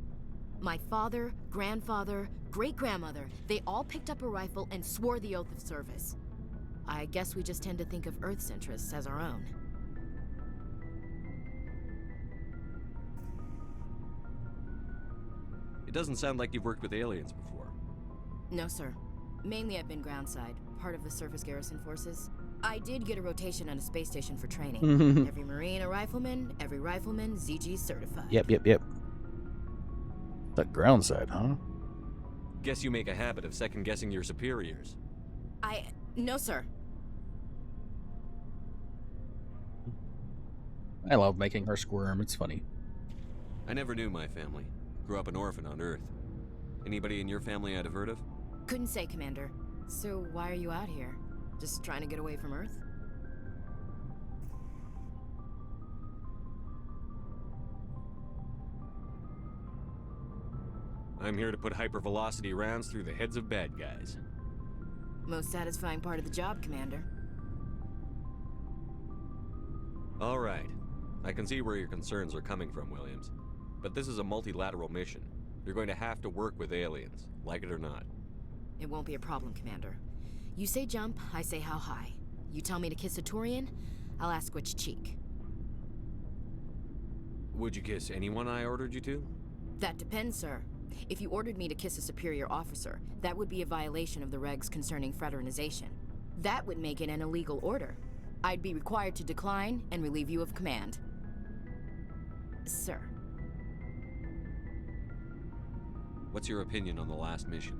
My father, grandfather, great-grandmother, they all picked up a rifle and swore the oath of service. I guess we just tend to think of Earth's interests as our own. It doesn't sound like you've worked with aliens before. No, sir. Mainly I've been groundside, part of the surface garrison forces. I did get a rotation on a space station for training. Every Marine a rifleman, every rifleman ZG certified. Yep. The ground side, huh? Guess you make a habit of second-guessing your superiors. No, sir. I love making her squirm, it's funny. I never knew my family. Grew up an orphan on Earth. Anybody in your family I'd have heard of? Couldn't say, Commander. So why are you out here? Just trying to get away from Earth? I'm here to put hypervelocity rounds through the heads of bad guys. Most satisfying part of the job, Commander. All right. I can see where your concerns are coming from, Williams. But this is a multilateral mission. You're going to have to work with aliens, like it or not. It won't be a problem, Commander. You say jump, I say how high. You tell me to kiss a Turian, I'll ask which cheek. Would you kiss anyone I ordered you to? That depends, sir. If you ordered me to kiss a superior officer, that would be a violation of the regs concerning fraternization. That would make it an illegal order. I'd be required to decline and relieve you of command. Sir. What's your opinion on the last mission?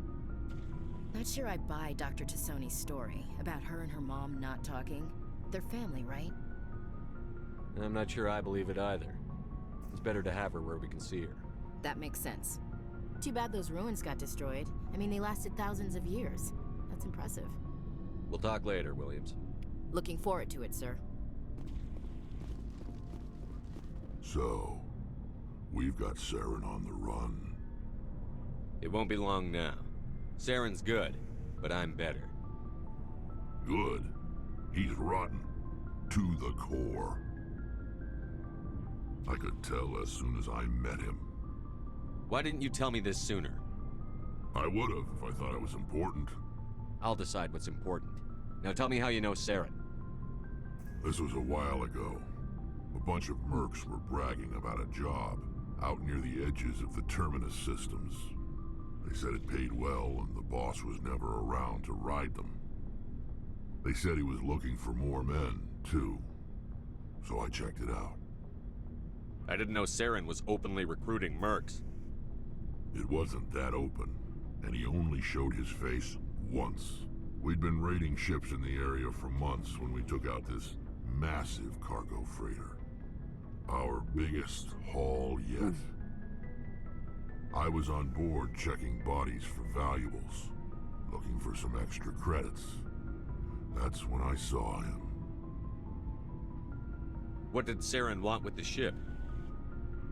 Not sure I buy Dr. Tassoni's story about her and her mom not talking. They're family, right? I'm not sure I believe it either. It's better to have her where we can see her. That makes sense. Too bad those ruins got destroyed. I mean, they lasted thousands of years. That's impressive. We'll talk later, Williams. Looking forward to it, sir. So, we've got Saren on the run. It won't be long now. Saren's good, but I'm better. Good? He's rotten. To the core. I could tell as soon as I met him. Why didn't you tell me this sooner? I would've if I thought it was important. I'll decide what's important. Now tell me how you know Saren. This was a while ago. A bunch of mercs were bragging about a job out near the edges of the Terminus systems. They said it paid well and the boss was never around to ride them. They said he was looking for more men, too. So I checked it out. I didn't know Saren was openly recruiting mercs. It wasn't that open, and he only showed his face once. We'd been raiding ships in the area for months when we took out this massive cargo freighter. Our biggest haul yet. I was on board checking bodies for valuables, looking for some extra credits. That's when I saw him. What did Saren want with the ship?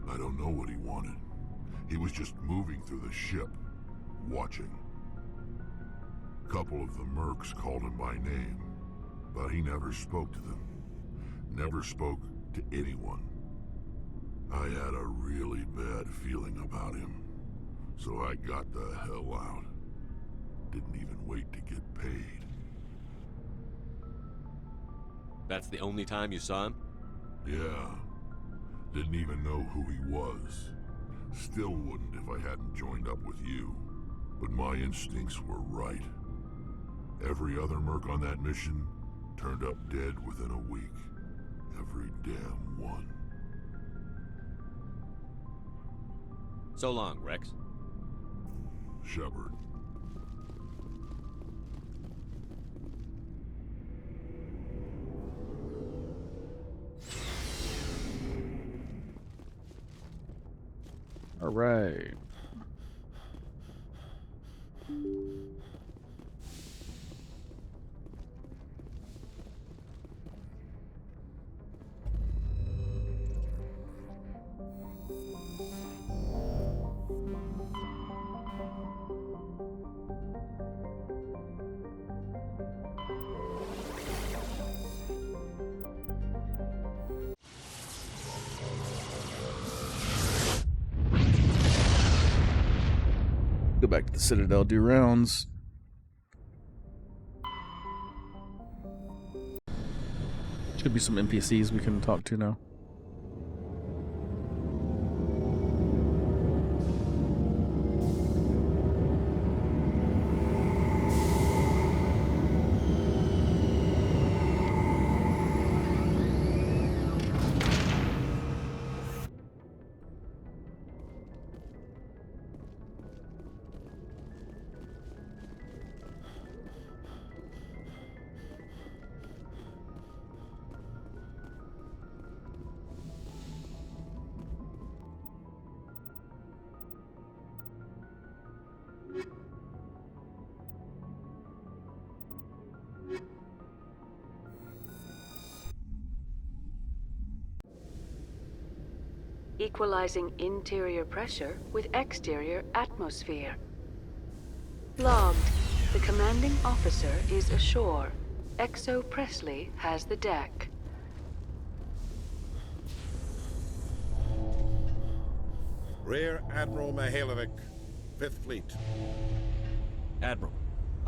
I don't know what he wanted. He was just moving through the ship, watching. A couple of the mercs called him by name, but he never spoke to them. Never spoke to anyone. I had a really bad feeling about him, so I got the hell out. Didn't even wait to get paid. That's the only time you saw him? Yeah. Didn't even know who he was. Still wouldn't if I hadn't joined up with you. But my instincts were right. Every other merc on that mission turned up dead within a week. Every damn one. So long, Rex. Shepard. All right. Go back to the Citadel, do rounds. Should be some NPCs we can talk to now. Equalizing interior pressure with exterior atmosphere. Logged. The commanding officer is ashore. Exo Presley has the deck. Rear Admiral Mihailovic, 5th Fleet. Admiral,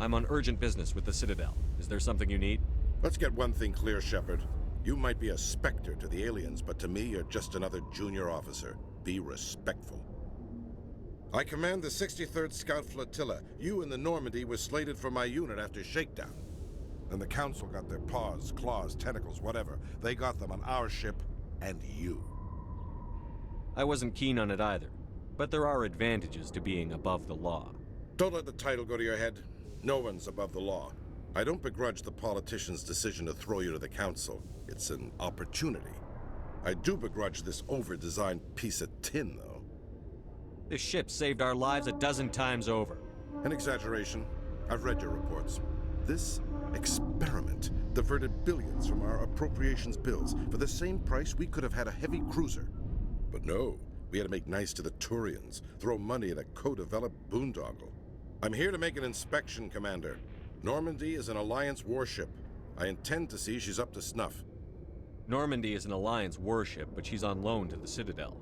I'm on urgent business with the Citadel. Is there something you need? Let's get one thing clear, Shepard. You might be a specter to the aliens, but to me, you're just another junior officer. Be respectful. I command the 63rd Scout Flotilla. You and the Normandy were slated for my unit after shakedown. And the Council got their paws, claws, tentacles, whatever. They got them on our ship, and you. I wasn't keen on it either, but there are advantages to being above the law. Don't let the title go to your head. No one's above the law. I don't begrudge the politician's decision to throw you to the Council. It's an opportunity. I do begrudge this over-designed piece of tin, though. This ship saved our lives a dozen times over. An exaggeration. I've read your reports. This experiment diverted billions from our appropriations bills. For the same price, we could have had a heavy cruiser. But no, we had to make nice to the Turians, throw money at a co-developed boondoggle. I'm here to make an inspection, Commander. Normandy is an Alliance warship. I intend to see she's up to snuff. Normandy is an Alliance warship, but she's on loan to the Citadel.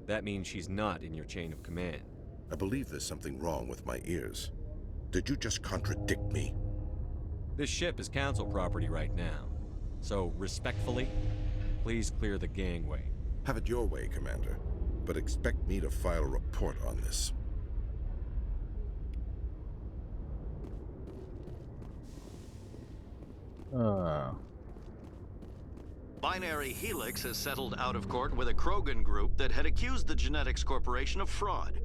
That means she's not in your chain of command. I believe there's something wrong with my ears. Did you just contradict me? This ship is Council property right now. So, respectfully, please clear the gangway. Have it your way, Commander. But expect me to file a report on this. Binary Helix has settled out of court with a Krogan group that had accused the Genetics Corporation of fraud.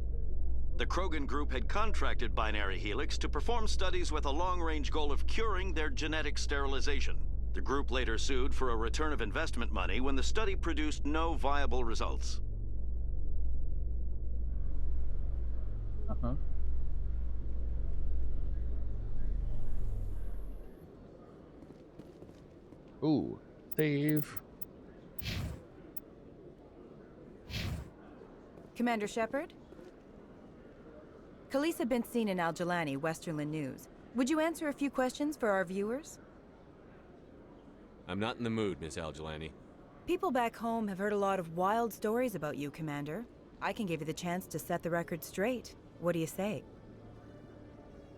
The Krogan group had contracted Binary Helix to perform studies with a long-range goal of curing their genetic sterilization. The group later sued for a return of investment money when the study produced no viable results. Ooh, save. Commander Shepard? Khaleesa been seen in Al-Jalani, Westerland News. Would you answer a few questions for our viewers? I'm not in the mood, Miss Al-Jalani. People back home have heard a lot of wild stories about you, Commander. I can give you the chance to set the record straight. What do you say?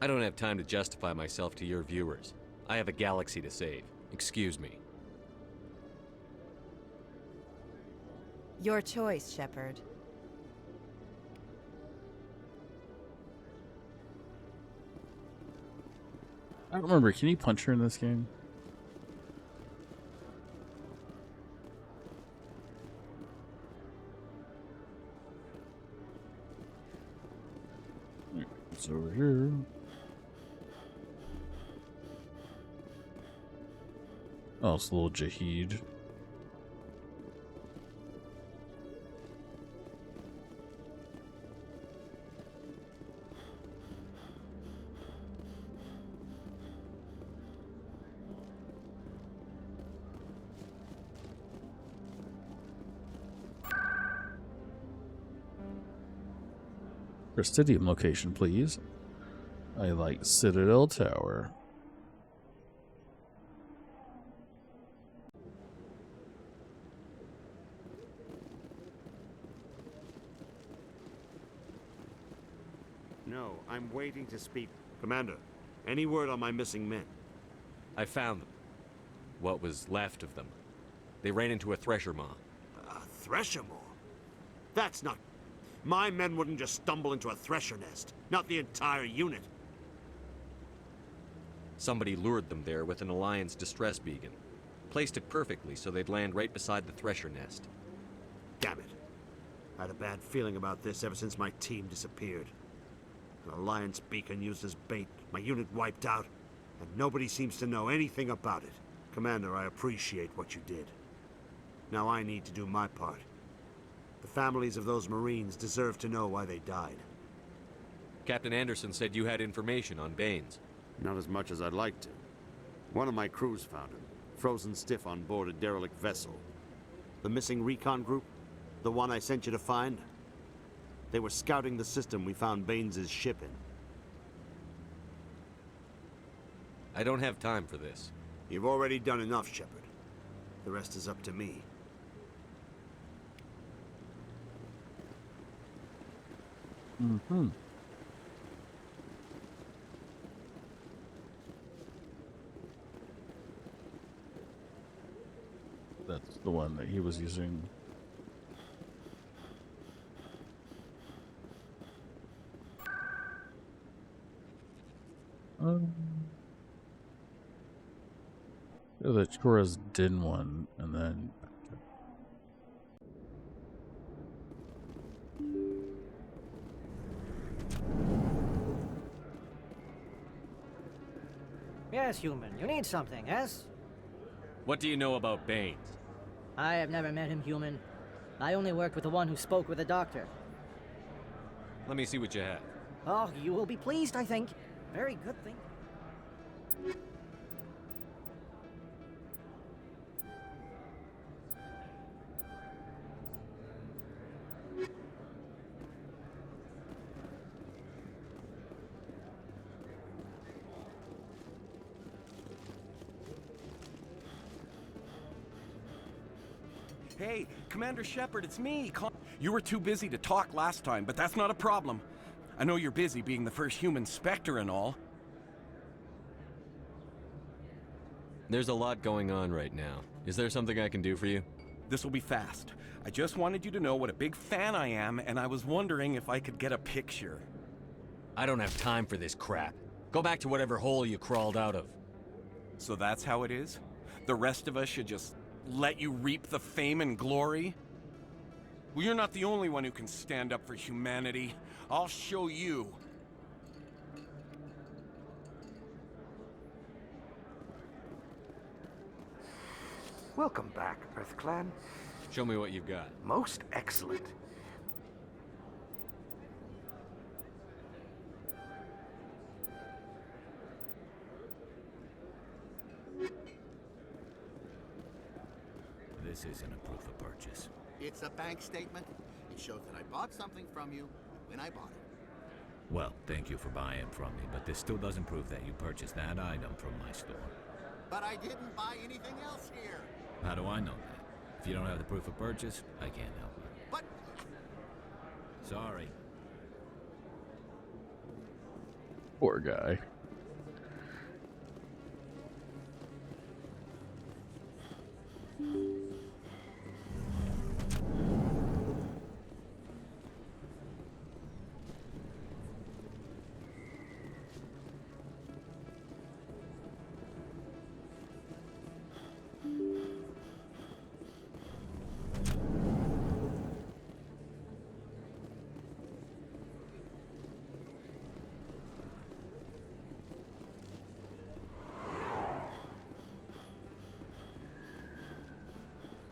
I don't have time to justify myself to your viewers. I have a galaxy to save. Excuse me. Your choice, Shepard. I don't remember. Can you punch her in this game? It's over here. Oh, it's a little Jahid. Presidium location, please. I like Citadel Tower. No, I'm waiting to speak. Commander, any word on my missing men? I found them. What was left of them. They ran into a thresher maw. A thresher maw? That's not... My men wouldn't just stumble into a thresher nest. Not the entire unit. Somebody lured them there with an Alliance distress beacon. Placed it perfectly so they'd land right beside the thresher nest. Damn it. I had a bad feeling about this ever since my team disappeared. An Alliance beacon used as bait, my unit wiped out, and nobody seems to know anything about it. Commander, I appreciate what you did. Now I need to do my part. The families of those Marines deserve to know why they died. Captain Anderson said you had information on Baines. Not as much as I'd like to. One of my crews found him, frozen stiff on board a derelict vessel. The missing recon group? The one I sent you to find? They were scouting the system we found Baines' ship in. I don't have time for this. You've already done enough, Shepard. The rest is up to me. the one that he was using. The Chikora's Din one, and then Yes, human. You need something, yes? What do you know about Baines? I have never met him, human. I only worked with the one who spoke with the doctor. Let me see what you have. Oh, you will be pleased, I think. Very good thing. Hey, Commander Shepard, it's me. You were too busy to talk last time, but that's not a problem. I know you're busy being the first human Spectre and all. There's a lot going on right now. Is there something I can do for you? This will be fast. I just wanted you to know what a big fan I am, and I was wondering if I could get a picture. I don't have time for this crap. Go back to whatever hole you crawled out of. So that's how it is? The rest of us should just let you reap the fame and glory? Well, you're not the only one who can stand up for humanity. I'll show you. Welcome back, EarthClan. Show me what you've got. Most excellent. This isn't a proof of purchase. It's a bank statement. It shows that I bought something from you when I bought it. Well, thank you for buying from me, but this still doesn't prove that you purchased that item from my store. But I didn't buy anything else here. How do I know that? If you don't have the proof of purchase, I can't help you. But... Sorry. Poor guy.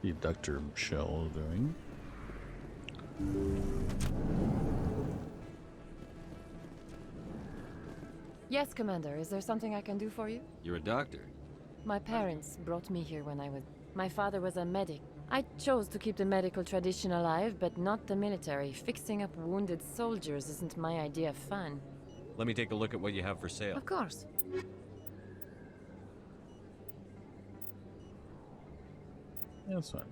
The Dr. Shell doing. Yes, Commander. Is there something I can do for you? You're a doctor. My parents brought me here when I was... My father was a medic. I chose to keep the medical tradition alive, but not the military. Fixing up wounded soldiers isn't my idea of fun. Let me take a look at what you have for sale. Of course. Yeah, that's fine.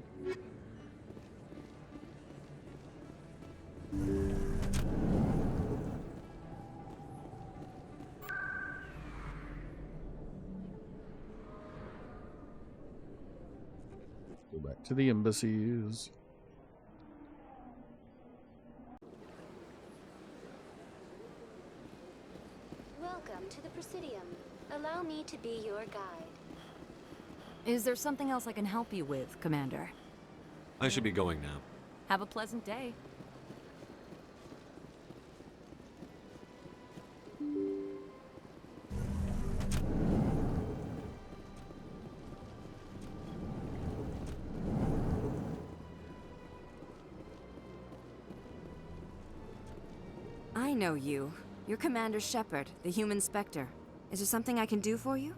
Go back to the embassies. Welcome to the Presidium. Allow me to be your guide. Is there something else I can help you with, Commander? I should be going now. Have a pleasant day. I know you. You're Commander Shepard, the human Spectre. Is there something I can do for you?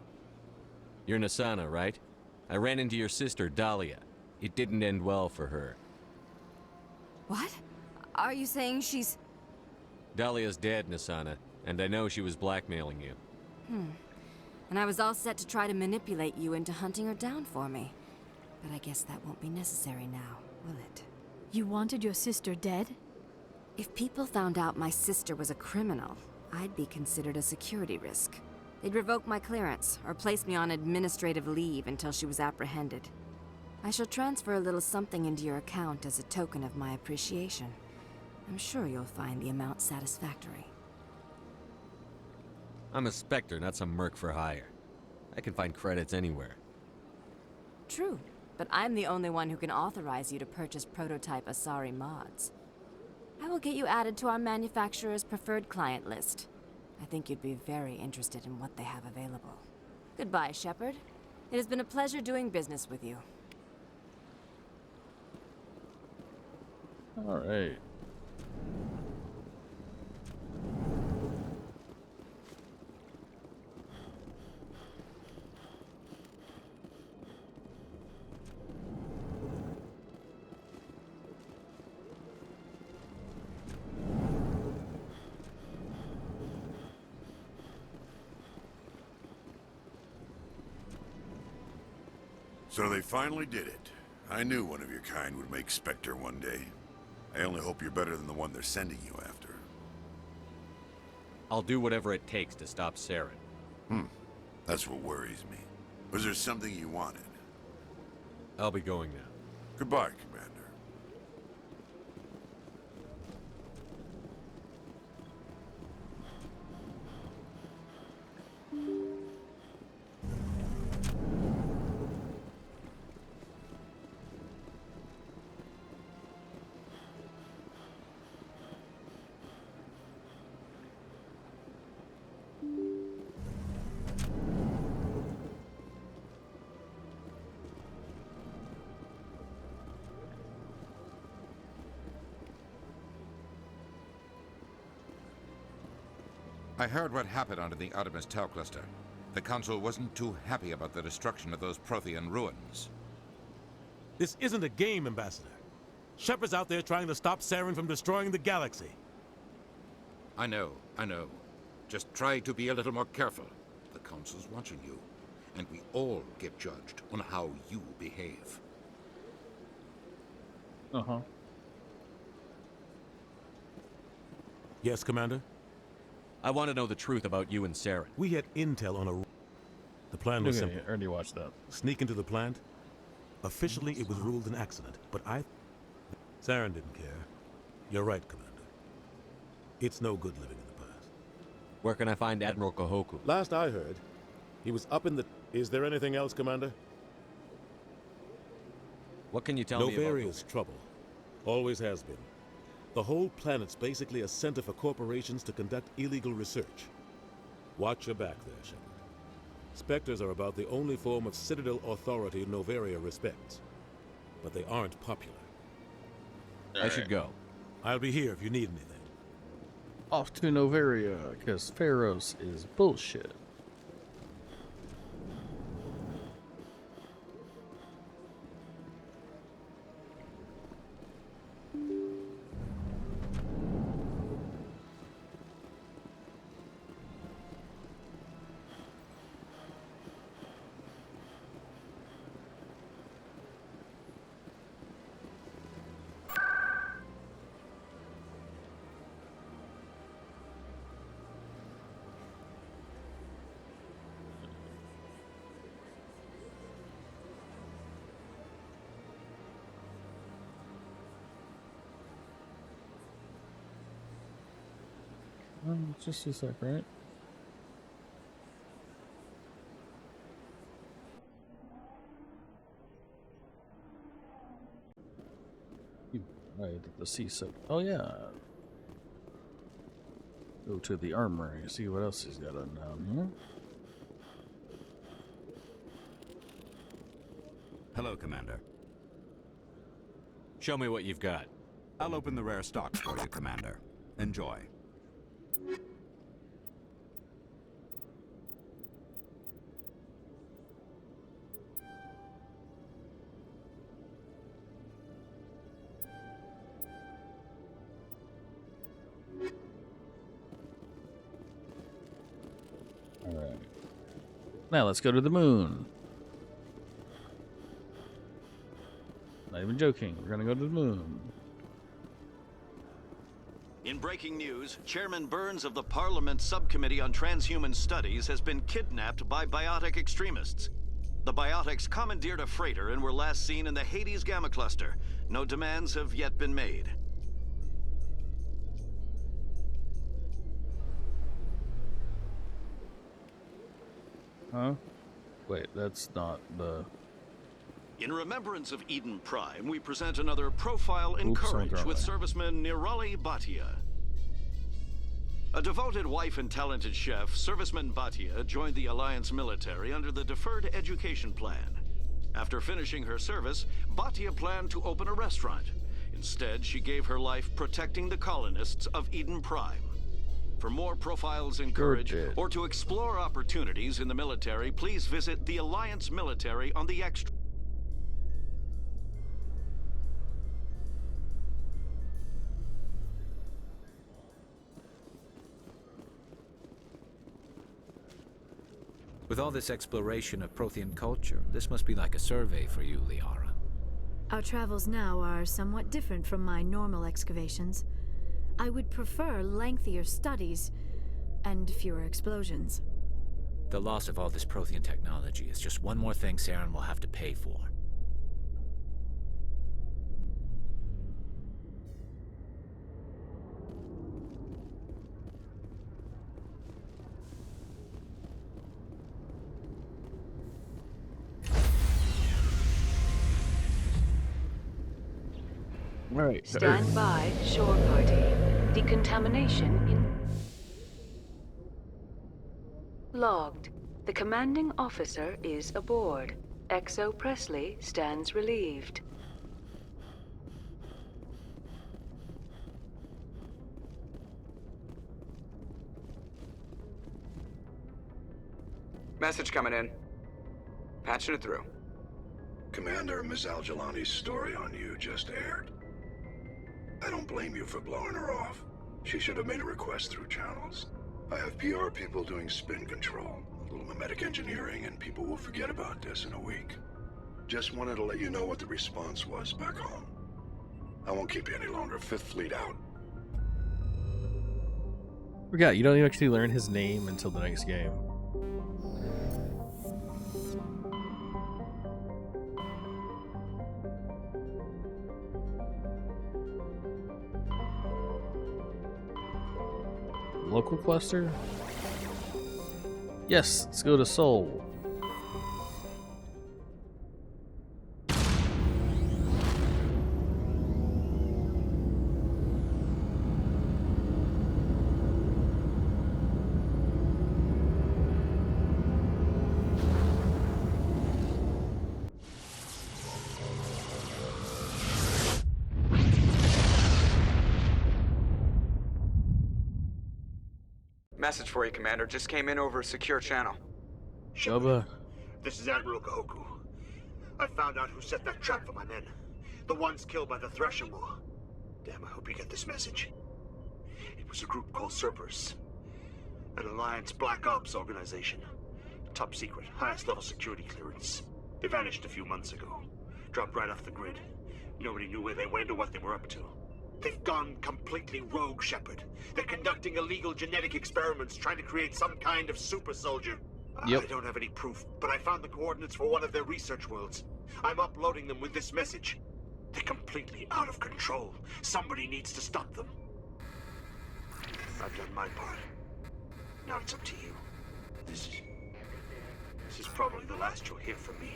You're Nasana, right? I ran into your sister, Dahlia. It didn't end well for her. What? Are you saying she's... Dahlia's dead, Nasana, and I know she was blackmailing you. And I was all set to try to manipulate you into hunting her down for me. But I guess that won't be necessary now, will it? You wanted your sister dead? If people found out my sister was a criminal, I'd be considered a security risk. They'd revoke my clearance, or place me on administrative leave until she was apprehended. I shall transfer a little something into your account as a token of my appreciation. I'm sure you'll find the amount satisfactory. I'm a Spectre, not some merc for hire. I can find credits anywhere. True, but I'm the only one who can authorize you to purchase prototype Asari mods. I will get you added to our manufacturer's preferred client list. I think you'd be very interested in what they have available. Goodbye, Shepard. It has been a pleasure doing business with you. All right. So they finally did it. I knew one of your kind would make Spectre one day. I only hope you're better than the one they're sending you after. I'll do whatever it takes to stop Saren. That's what worries me. Was there something you wanted? I'll be going now. Goodbye, Commander. I heard what happened under the Artemis Tau cluster. The Council wasn't too happy about the destruction of those Prothean ruins. This isn't a game, Ambassador. Shepard's out there trying to stop Saren from destroying the galaxy. I know. Just try to be a little more careful. The Council's watching you, and we all get judged on how you behave. Uh-huh. Yes, Commander? I want to know the truth about you and Saren. We had intel on a... The plan was Okay, simple. I already watched that. Sneak into the plant. Officially, it was ruled an accident, but Saren didn't care. You're right, Commander. It's no good living in the past. Where can I find Admiral Kahoku? Last I heard, he was up in the... Is there anything else, Commander? What can you tell me about... Novaria's trouble. Always has been. The whole planet's basically a center for corporations to conduct illegal research. Watch your back there, Shepard. Spectres are about the only form of Citadel authority Novaria respects. But they aren't popular. I should go. I'll be here if you need anything. Off to Novaria, because Pharaohs is bullshit. Just a sec, right? Right, the C-sec. Oh yeah. Go to the armory, see what else he's got on down here. Hello, Commander. Show me what you've got. I'll open the rare stock for you, Commander. Enjoy. Alright. Now let's go to the moon. Not even joking. We're gonna go to the moon. In breaking news, Chairman Burns of the Parliament Subcommittee on Transhuman Studies has been kidnapped by biotic extremists. The biotics commandeered a freighter and were last seen in the Hades Gamma Cluster. No demands have yet been made. Huh? Wait, that's not the... In remembrance of Eden Prime, we present another profile in Oops, courage I'm with drunk. serviceman Nirali Bhatia. A devoted wife and talented chef, serviceman Bhatia joined the Alliance military under the Deferred Education Plan. After finishing her service, Bhatia planned to open a restaurant. Instead, she gave her life protecting the colonists of Eden Prime. For more profiles in courage, or to explore opportunities in the military, please visit the Alliance military on the Extra. With all this exploration of Prothean culture, this must be like a survey for you, Liara. Our travels now are somewhat different from my normal excavations. I would prefer lengthier studies and fewer explosions. The loss of all this Prothean technology is just one more thing Saren will have to pay for. Right. Stand by, shore party. Decontamination in... Logged. The commanding officer is aboard. Exo Presley stands relieved. Message coming in. Patching it through. Commander, Miss Al-Jalani's story on you just aired. I don't blame you for blowing her off. She should have made a request through channels. I have PR people doing spin control, a little mimetic engineering, and people will forget about this in a week. Just wanted to let you know what the response was back home. I won't keep you any longer. Fifth Fleet out. Forgot, you don't even actually learn his name until the next game. Local cluster? Yes, let's go to Seoul. Message for you, Commander. Just came in over a secure channel. Shubba. This is Admiral Kahoku. I found out who set that trap for my men. The ones killed by the Thresher War. Damn, I hope you get this message. It was a group called Cerberus. An Alliance Black Ops organization. Top secret, highest level security clearance. They vanished a few months ago. Dropped right off the grid. Nobody knew where they went or what they were up to. They've gone completely rogue, Shepard. They're conducting illegal genetic experiments, trying to create some kind of super soldier. Yep. I don't have any proof, but I found the coordinates for one of their research worlds. I'm uploading them with this message. They're completely out of control. Somebody needs to stop them. I've done my part. Now it's up to you. This is probably the last you'll hear from me.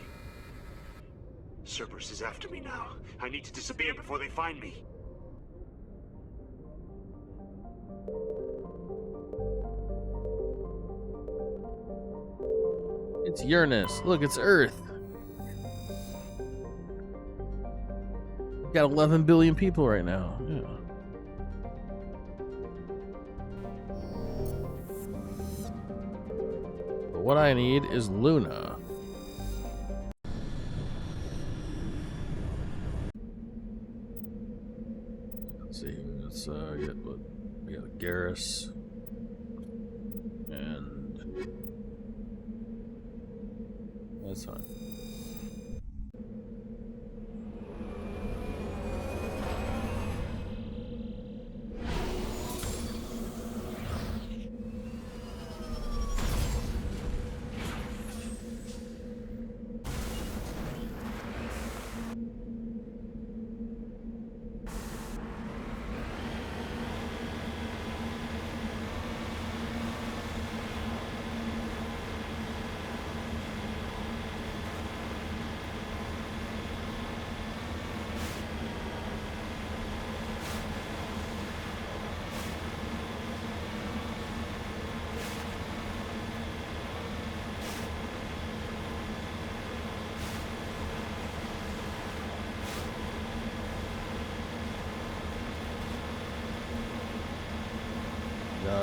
Cerberus is after me now. I need to disappear before they find me. It's Uranus. Look, it's Earth. We've got 11 billion people right now. Yeah. But what I need is Luna. Let's see. Let's get what we got. Garrus. And that's fine.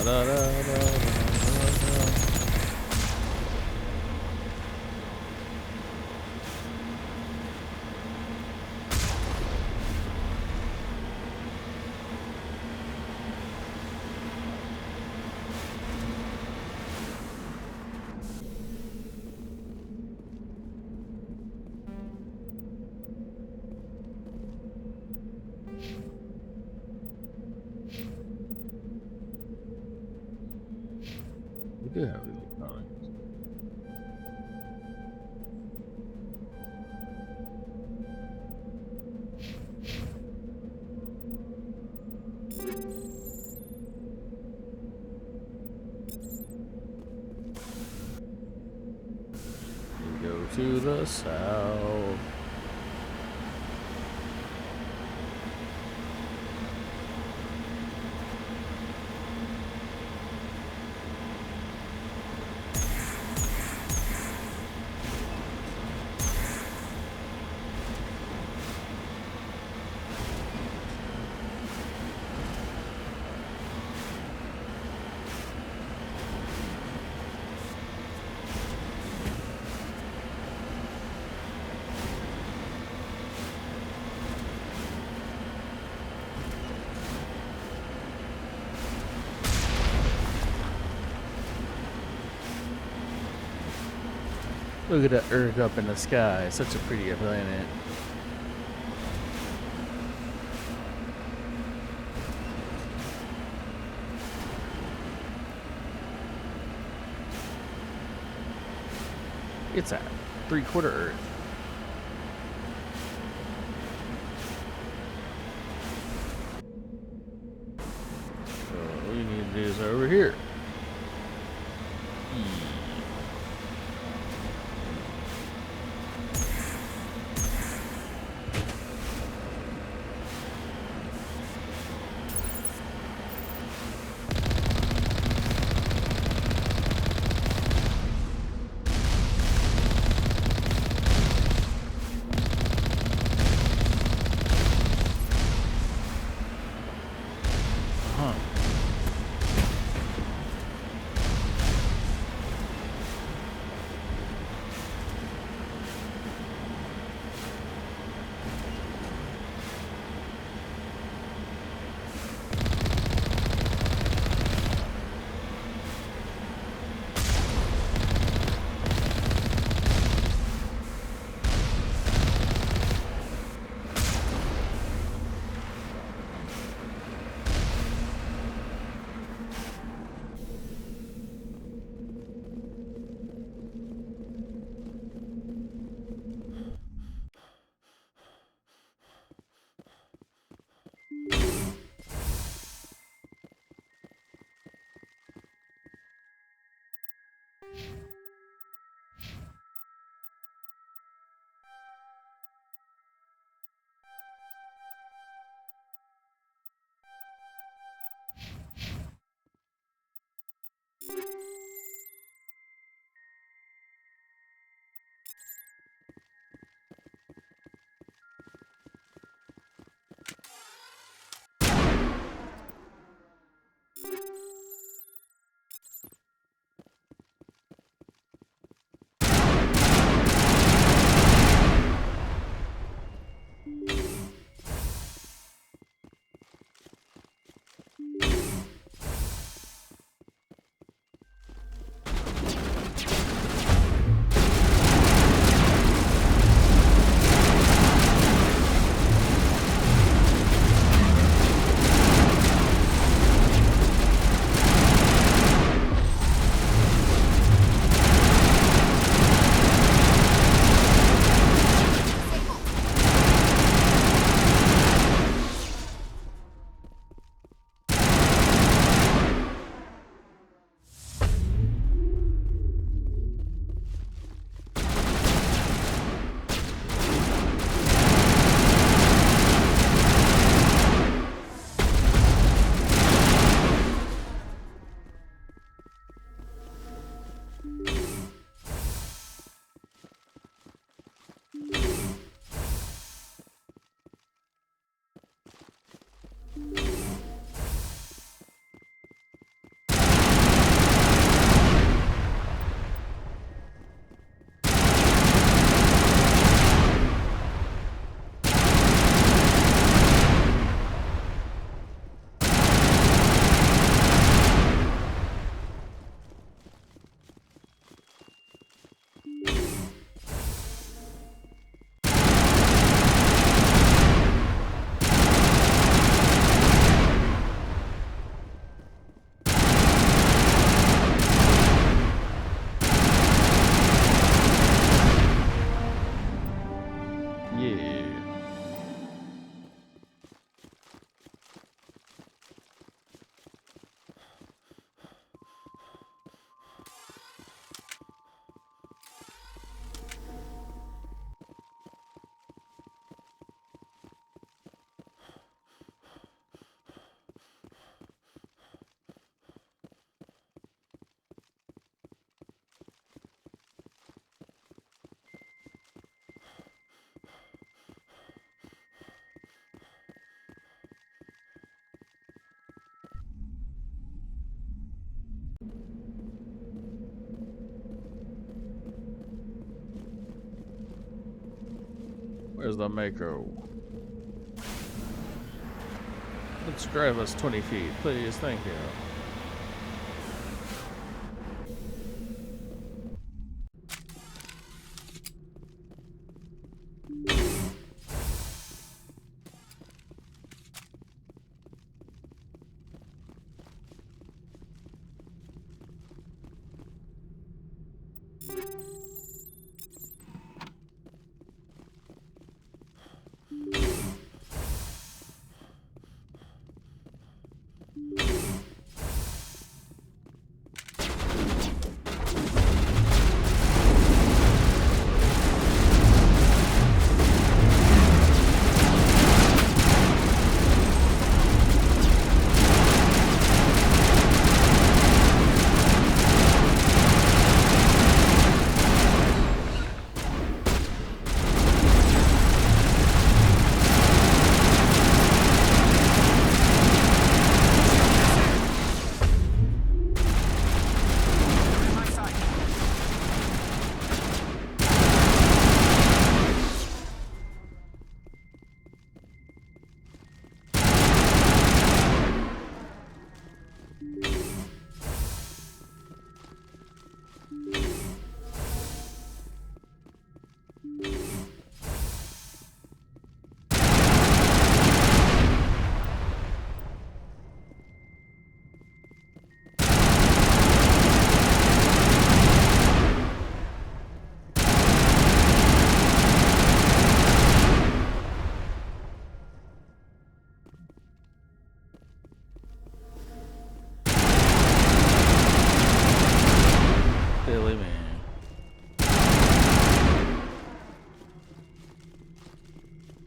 We do have electronics. We go to the south. Look at that Earth up in the sky. Such a pretty planet. It's a 3/4 Earth. So all we need to do is over here. Where's the Mako? Let's drive us 20 feet, please. Thank you.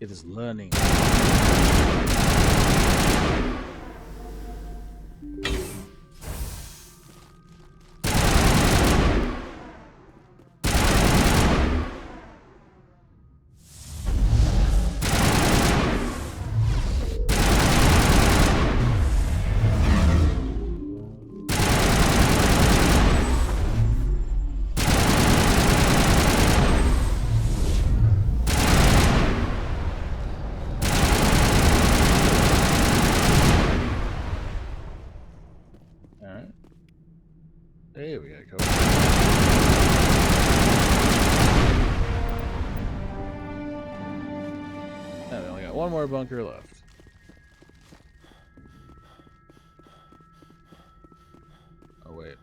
It is learning. There we go. Now we only got one more bunker left. Oh wait.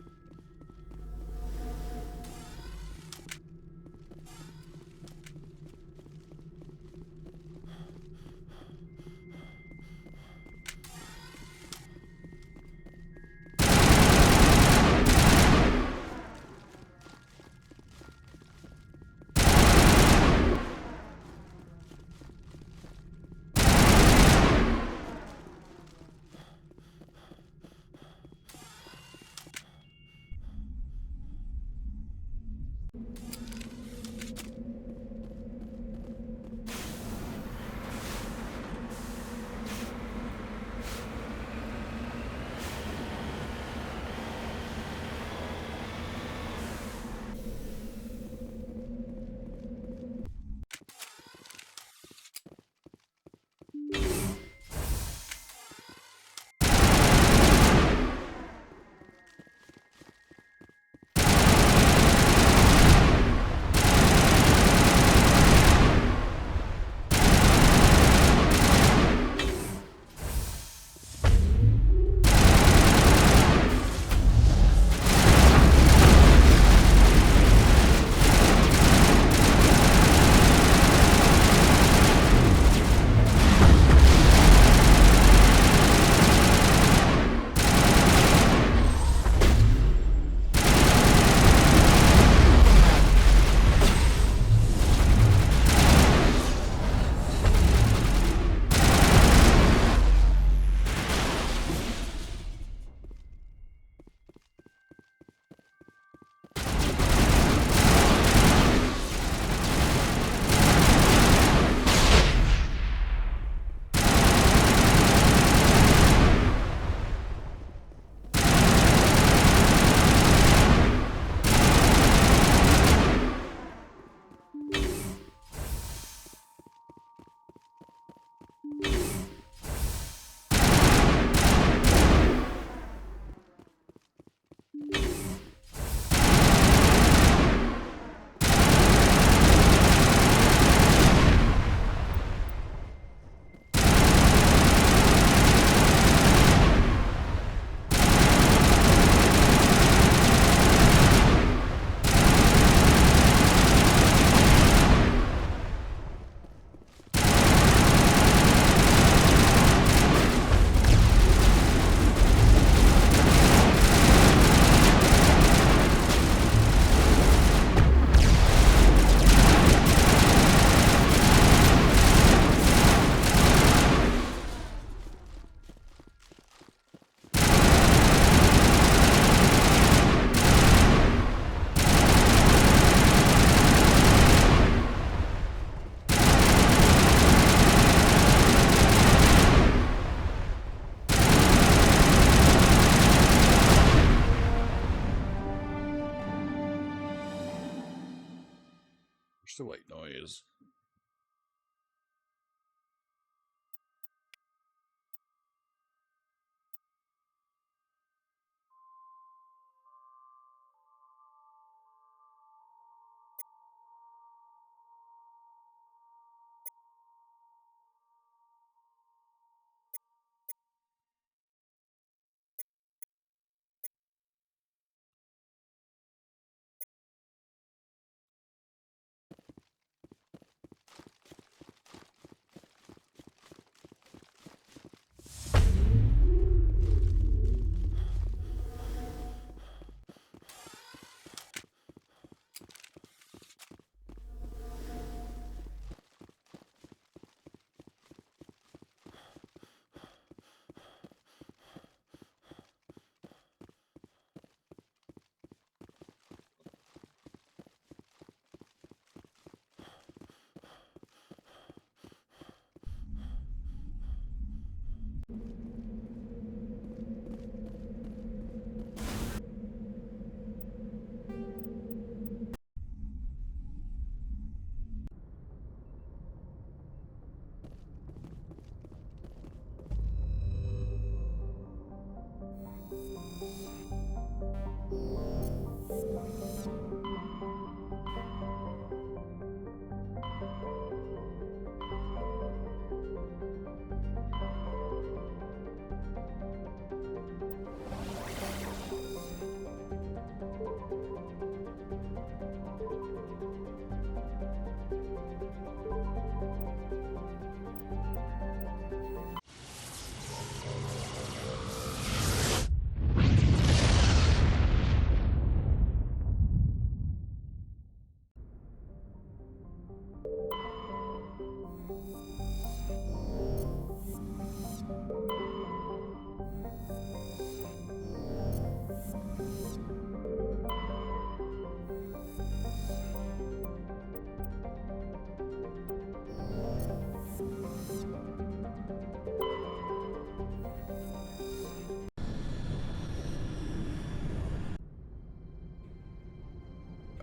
the white noise.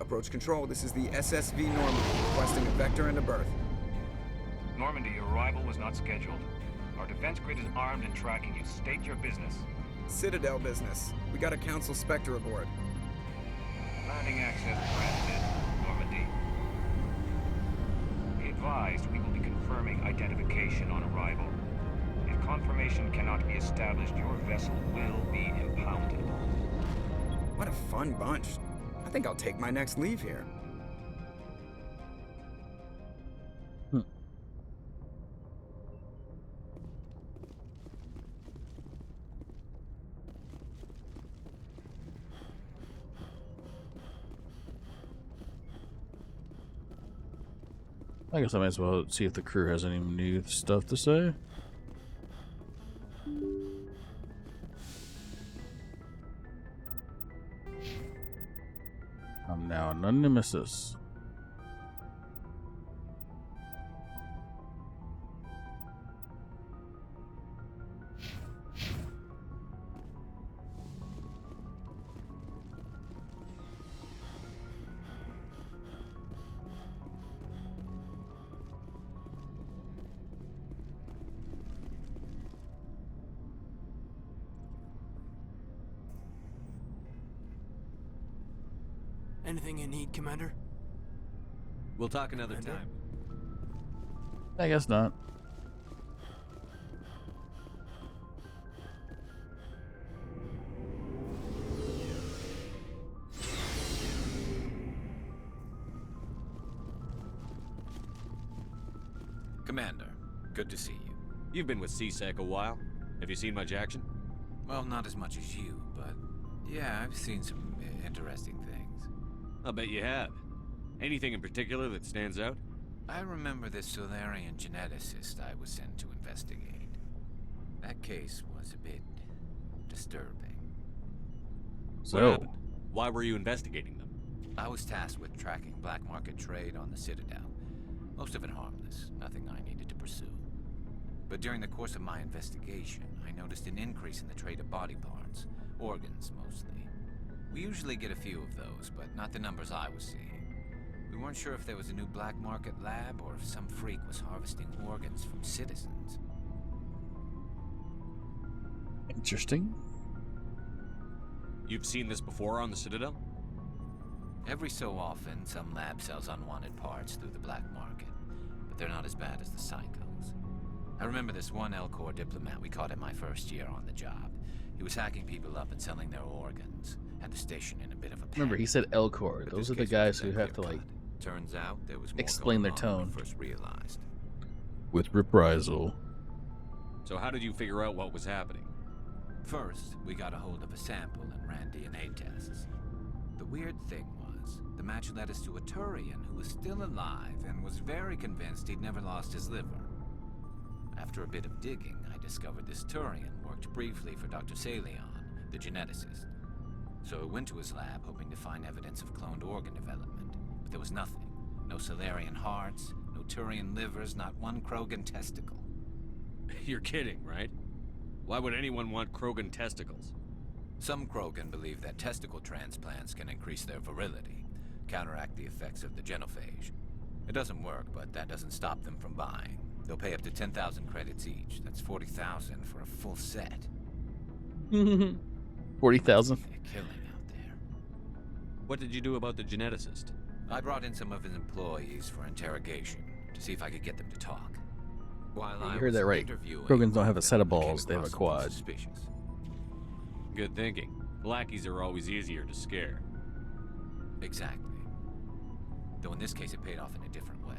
Approach control, this is the SSV Normandy, requesting a vector and a berth. Normandy, your arrival was not scheduled. Our defense grid is armed and tracking you. State your business. Citadel business. We got a Council Spectre aboard. Landing access granted, Normandy. Be advised, we will be confirming identification on arrival. If confirmation cannot be established, your vessel will be impounded. What a fun bunch. I think I'll take my next leave here. I guess I might as well see if the crew has any new stuff to say. I'm now an nemesis. Anything you need, Commander? We'll talk another time. I guess not. Commander, good to see you. You've been with CSEC a while. Have you seen much action? Well, not as much as you, but yeah, I've seen some interesting things. I'll bet you have. Anything in particular that stands out? I remember this Solarian geneticist I was sent to investigate. That case was a bit disturbing. So, what happened? Why were you investigating them? I was tasked with tracking black market trade on the Citadel. Most of it harmless, nothing I needed to pursue. But during the course of my investigation, I noticed an increase in the trade of body parts, organs mostly. We usually get a few of those, but not the numbers I was seeing. We weren't sure if there was a new black market lab or if some freak was harvesting organs from citizens. Interesting. You've seen this before on the Citadel? Every so often, some lab sells unwanted parts through the black market, but they're not as bad as the psychos. I remember this one Elcor diplomat we caught in my first year on the job. He was hacking people up and selling their organs. Had the station in a bit of a panic. Remember, he said Elcor. Those are the guys who have to, like, Turns out there was more explain their going on than tone. we first realized. With reprisal. So how did you figure out what was happening? First, we got a hold of a sample and ran DNA tests. The weird thing was, the match led us to a Turian who was still alive and was very convinced he'd never lost his liver. After a bit of digging, I discovered this Turian worked briefly for Dr. Salion, the geneticist. So I went to his lab hoping to find evidence of cloned organ development, but there was nothing. No Salarian hearts, no Turian livers, not one Krogan testicle. You're kidding, right? Why would anyone want Krogan testicles? Some Krogan believe that testicle transplants can increase their virility, counteract the effects of the genophage. It doesn't work, but that doesn't stop them from buying. They'll pay up to 10,000 credits each. That's 40,000 for a full set. 40,000? Killing out there. What did you do about the geneticist? I brought in some of his employees for interrogation to see if I could get them to talk. While You I heard was that right. interviewing Krogans don't have a Krogan, set of I came balls, they have a across quad. something suspicious. Good thinking. Lackeys are always easier to scare. Exactly. Though in this case it paid off in a different way.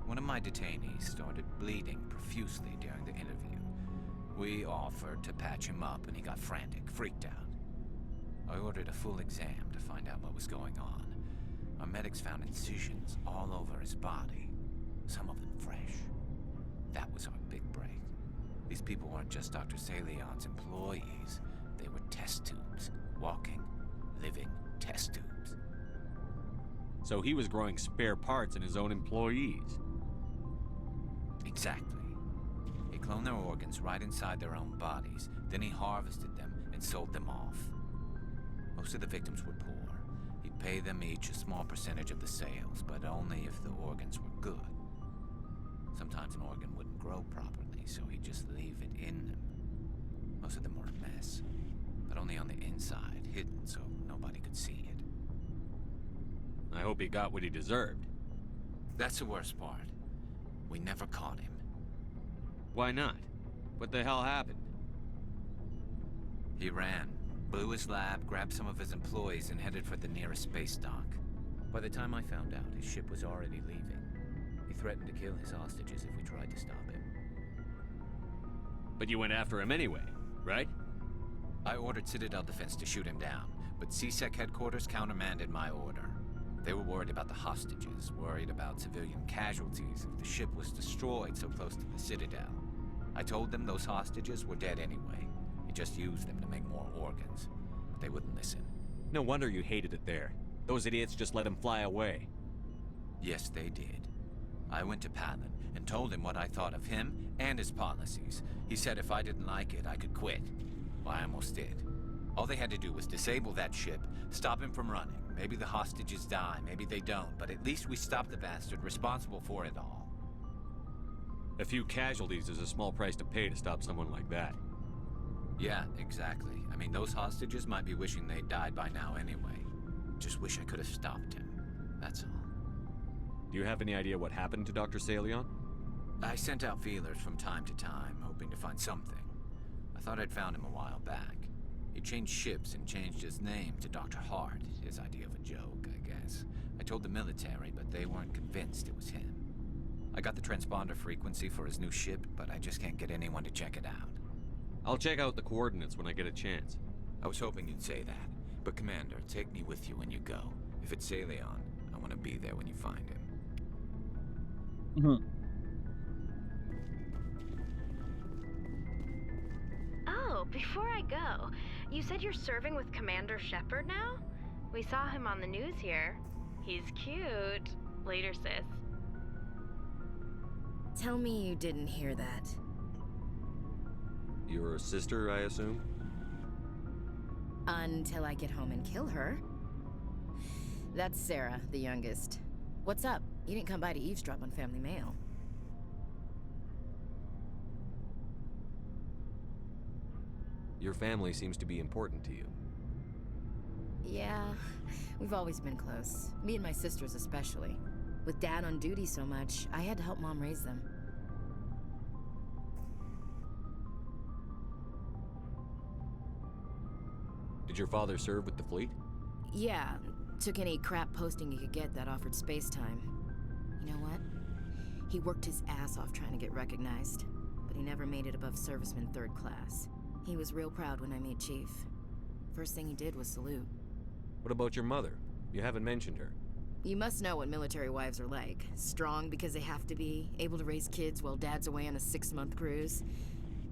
One of my detainees started bleeding profusely during the interview. We offered to patch him up and he got frantic, freaked out. I ordered a full exam to find out what was going on. Our medics found incisions all over his body, some of them fresh. That was our big break. These people weren't just Dr. Salion's employees. They were test tubes. Walking, living test tubes. So he was growing spare parts in his own employees. Exactly. He cloned their organs right inside their own bodies. Then he harvested them and sold them off. Most of the victims were poor. He'd pay them each a small percentage of the sales, but only if the organs were good. Sometimes an organ wouldn't grow properly, so he'd just leave it in them. Most of them were a mess, but only on the inside, hidden so nobody could see it. I hope he got what he deserved. That's the worst part. We never caught him. Why not? What the hell happened? He ran, blew his lab, grabbed some of his employees, and headed for the nearest space dock. By the time I found out, his ship was already leaving. He threatened to kill his hostages if we tried to stop him. But you went after him anyway, right? I ordered Citadel Defense to shoot him down, but CSEC headquarters countermanded my order. They were worried about the hostages, worried about civilian casualties if the ship was destroyed so close to the Citadel. I told them those hostages were dead anyway. He just used them to make more organs. But they wouldn't listen. No wonder you hated it there. Those idiots just let him fly away. Yes, they did. I went to Palin and told him what I thought of him and his policies. He said if I didn't like it, I could quit. Well, I almost did. All they had to do was disable that ship, stop him from running. Maybe the hostages die, maybe they don't, but at least we stopped the bastard responsible for it all. A few casualties is a small price to pay to stop someone like that. Yeah, exactly. I mean, those hostages might be wishing they'd died by now anyway. Just wish I could have stopped him. That's all. Do you have any idea what happened to Dr. Salion? I sent out feelers from time to time, hoping to find something. I thought I'd found him a while back. He changed ships and changed his name to Dr. Hart, his idea of a joke, I guess. I told the military, but they weren't convinced it was him. I got the transponder frequency for his new ship, but I just can't get anyone to check it out. I'll check out the coordinates when I get a chance. I was hoping you'd say that. But Commander, take me with you when you go. If it's Salion, I want to be there when you find him. Oh, before I go, you said you're serving with Commander Shepard now? We saw him on the news here. He's cute. Later, sis. Tell me you didn't hear that. Your sister, I assume? Until I get home and kill her. That's Sarah, the youngest. What's up? You didn't come by to eavesdrop on family mail. Your family seems to be important to you. Yeah, we've always been close. Me and my sisters especially. With Dad on duty so much, I had to help Mom raise them. Did your father serve with the fleet? Yeah, took any crap posting he could get that offered space time. You know what? He worked his ass off trying to get recognized, but he never made it above serviceman 3rd class. He was real proud when I made Chief. First thing he did was salute. What about your mother? You haven't mentioned her. You must know what military wives are like. Strong because they have to be, able to raise kids while Dad's away on a 6-month cruise.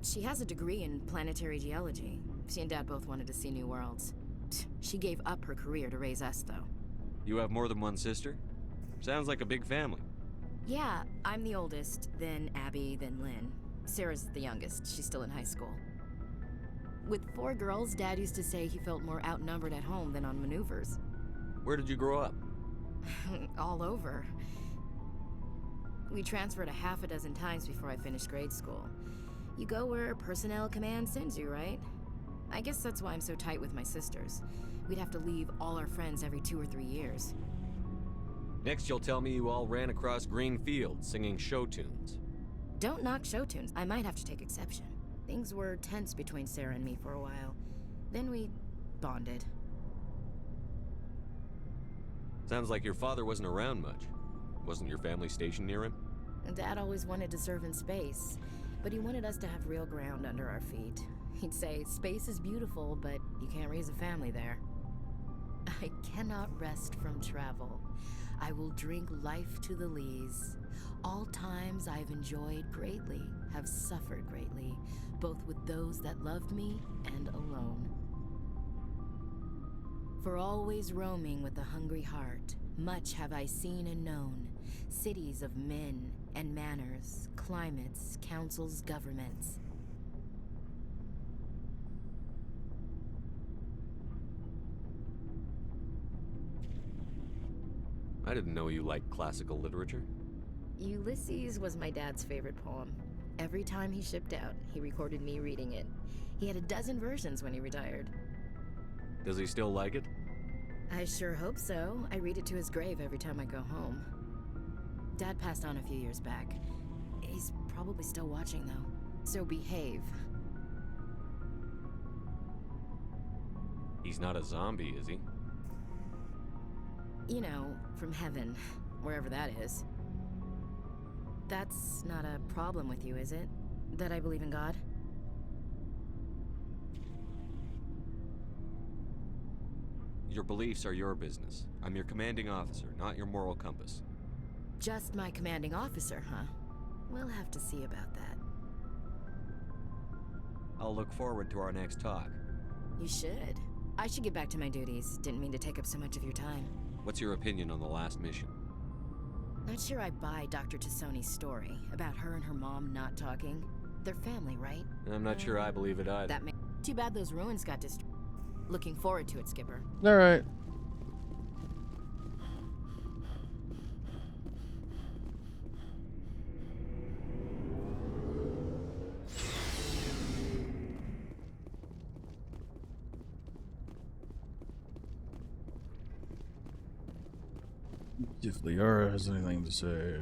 She has a degree in planetary geology. She and Dad both wanted to see new worlds. She gave up her career to raise us, though. You have more than one sister? Sounds like a big family. Yeah, I'm the oldest, then Abby, then Lynn. Sarah's the youngest. She's still in high school. With 4 girls, Dad used to say he felt more outnumbered at home than on maneuvers. Where did you grow up? All over. We transferred a half a dozen times before I finished grade school. You go where personnel command sends you, right? I guess that's why I'm so tight with my sisters. We'd have to leave all our friends every 2 or 3 years. Next you'll tell me you all ran across green fields singing show tunes. Don't knock show tunes. I might have to take exception. Things were tense between Sarah and me for a while. Then we bonded. Sounds like your father wasn't around much. Wasn't your family stationed near him? Dad always wanted to serve in space, but he wanted us to have real ground under our feet. He'd say, space is beautiful, but you can't raise a family there. I cannot rest from travel. I will drink life to the lees. All times I've enjoyed greatly, have suffered greatly, both with those that loved me and alone. For always roaming with a hungry heart, much have I seen and known, cities of men and manners, climates, councils, governments. I didn't know you liked classical literature. Ulysses was my dad's favorite poem. Every time he shipped out, he recorded me reading it. He had a dozen versions when he retired. Does he still like it? I sure hope so. I read it to his grave every time I go home. Dad passed on a few years back. He's probably still watching, though. So behave. He's not a zombie, is he? You know, from heaven, wherever that is. That's not a problem with you, is it? That I believe in God? Your beliefs are your business. I'm your commanding officer, not your moral compass. Just my commanding officer, huh? We'll have to see about that. I'll look forward to our next talk. You should. I should get back to my duties. Didn't mean to take up so much of your time. What's your opinion on the last mission? Not sure I buy Dr. Tassoni's story about her and her mom not talking. They're family, right? I'm not sure I believe it either. That makes too bad those ruins got destroyed. Looking forward to it, Skipper. All right. If Liara has anything to say.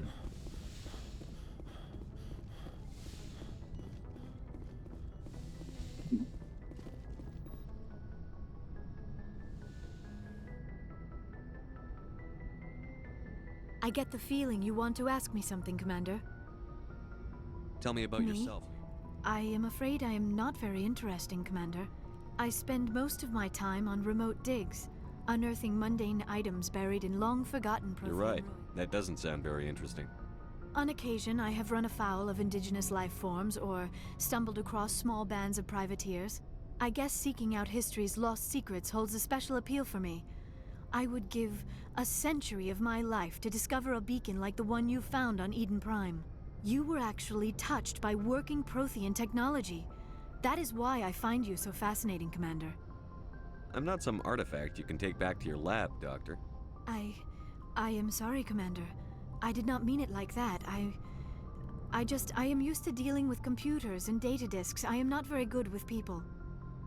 I get the feeling you want to ask me something, Commander. Tell me about Me? yourself. I am afraid I am not very interesting, Commander. I spend most of my time on remote digs, unearthing mundane items buried in long-forgotten You're right. That doesn't sound very interesting. On occasion, I have run afoul of indigenous life forms or stumbled across small bands of privateers. I guess seeking out history's lost secrets holds a special appeal for me. I would give a century of my life to discover a beacon like the one you found on Eden Prime. You were actually touched by working Prothean technology. That is why I find you so fascinating, Commander. I'm not some artifact you can take back to your lab, Doctor. I am sorry, Commander. I did not mean it like that. I am used to dealing with computers and data disks. I am not very good with people.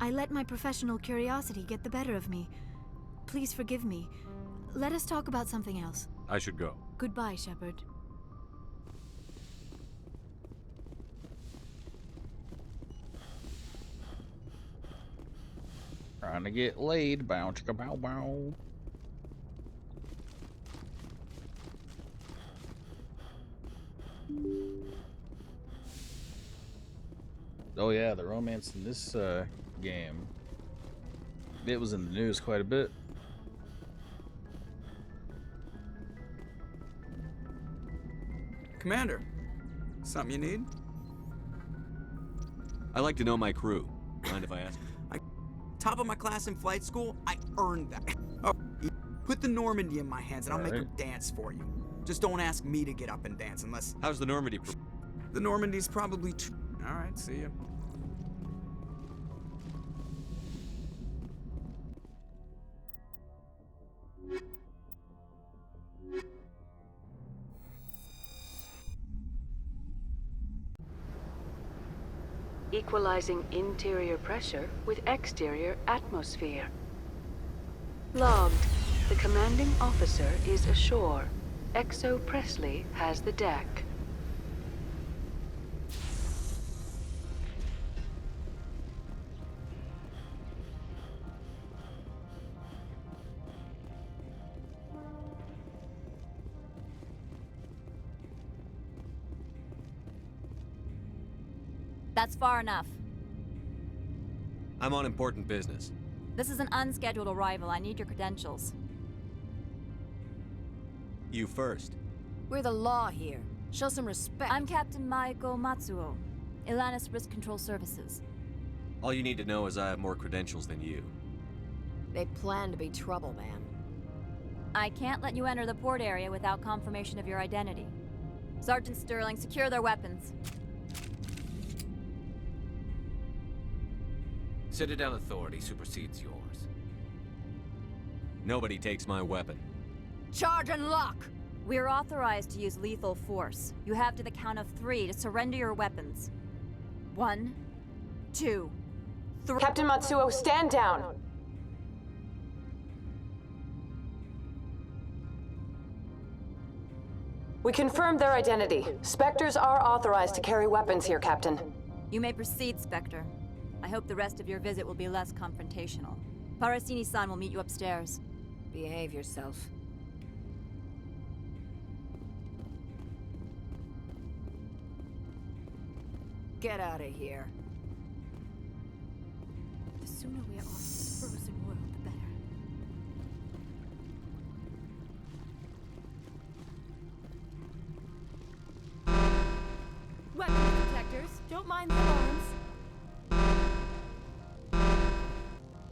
I let my professional curiosity get the better of me. Please forgive me. Let us talk about something else. I should go. Goodbye, Shepard. Trying to get laid. Bow chicka bow bow. Oh yeah, the romance in this game. It was in the news quite a bit. Commander, something you need? I like to know my crew. Mind if I ask? Top of my class in flight school, I earned that. Oh, put the Normandy in my hands and I'll make her dance for you. Just don't ask me to get up and dance unless... How's the Normandy? The Normandy's probably too... Alright, see ya. Equalizing interior pressure with exterior atmosphere. Logged. The commanding officer is ashore. Exo Presley has the deck. That's far enough. I'm on important business. This is an unscheduled arrival. I need your credentials. You first. We're the law here. Show some respect. I'm Captain Maiko Matsuo, Ilanis Risk Control Services. All you need to know is I have more credentials than you. They plan to be trouble, man. I can't let you enter the port area without confirmation of your identity. Sergeant Sterling, secure their weapons. Citadel authority supersedes yours. Nobody takes my weapon. Charge and lock! We're authorized to use lethal force. You have to the count of 3 to surrender your weapons. 1, 2, 3. Captain Matsuo, stand down! We confirmed their identity. Spectres are authorized to carry weapons here, Captain. You may proceed, Spectre. I hope the rest of your visit will be less confrontational. Parasini-san will meet you upstairs. Behave yourself. Get out of here. The sooner we are off this frozen world, the better. Weapons detectors. Don't mind the alarms.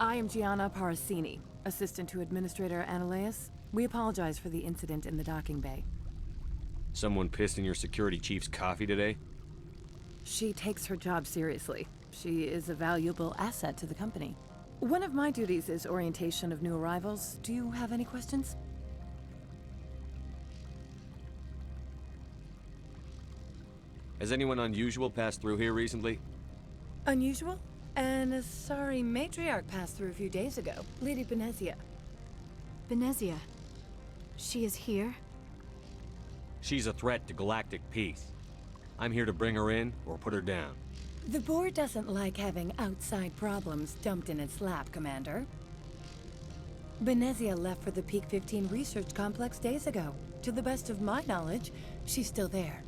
I am Gianna Parasini, assistant to Administrator Ananias. We apologize for the incident in the docking bay. Someone pissed in your security chief's coffee today? She takes her job seriously. She is a valuable asset to the company. One of my duties is orientation of new arrivals. Do you have any questions? Has anyone unusual passed through here recently? Unusual? An Asari matriarch passed through a few days ago. Lady Benezia. Benezia? She is here? She's a threat to galactic peace. I'm here to bring her in or put her down. The board doesn't like having outside problems dumped in its lap, Commander. Benezia left for the Peak 15 research complex days ago. To the best of my knowledge, she's still there.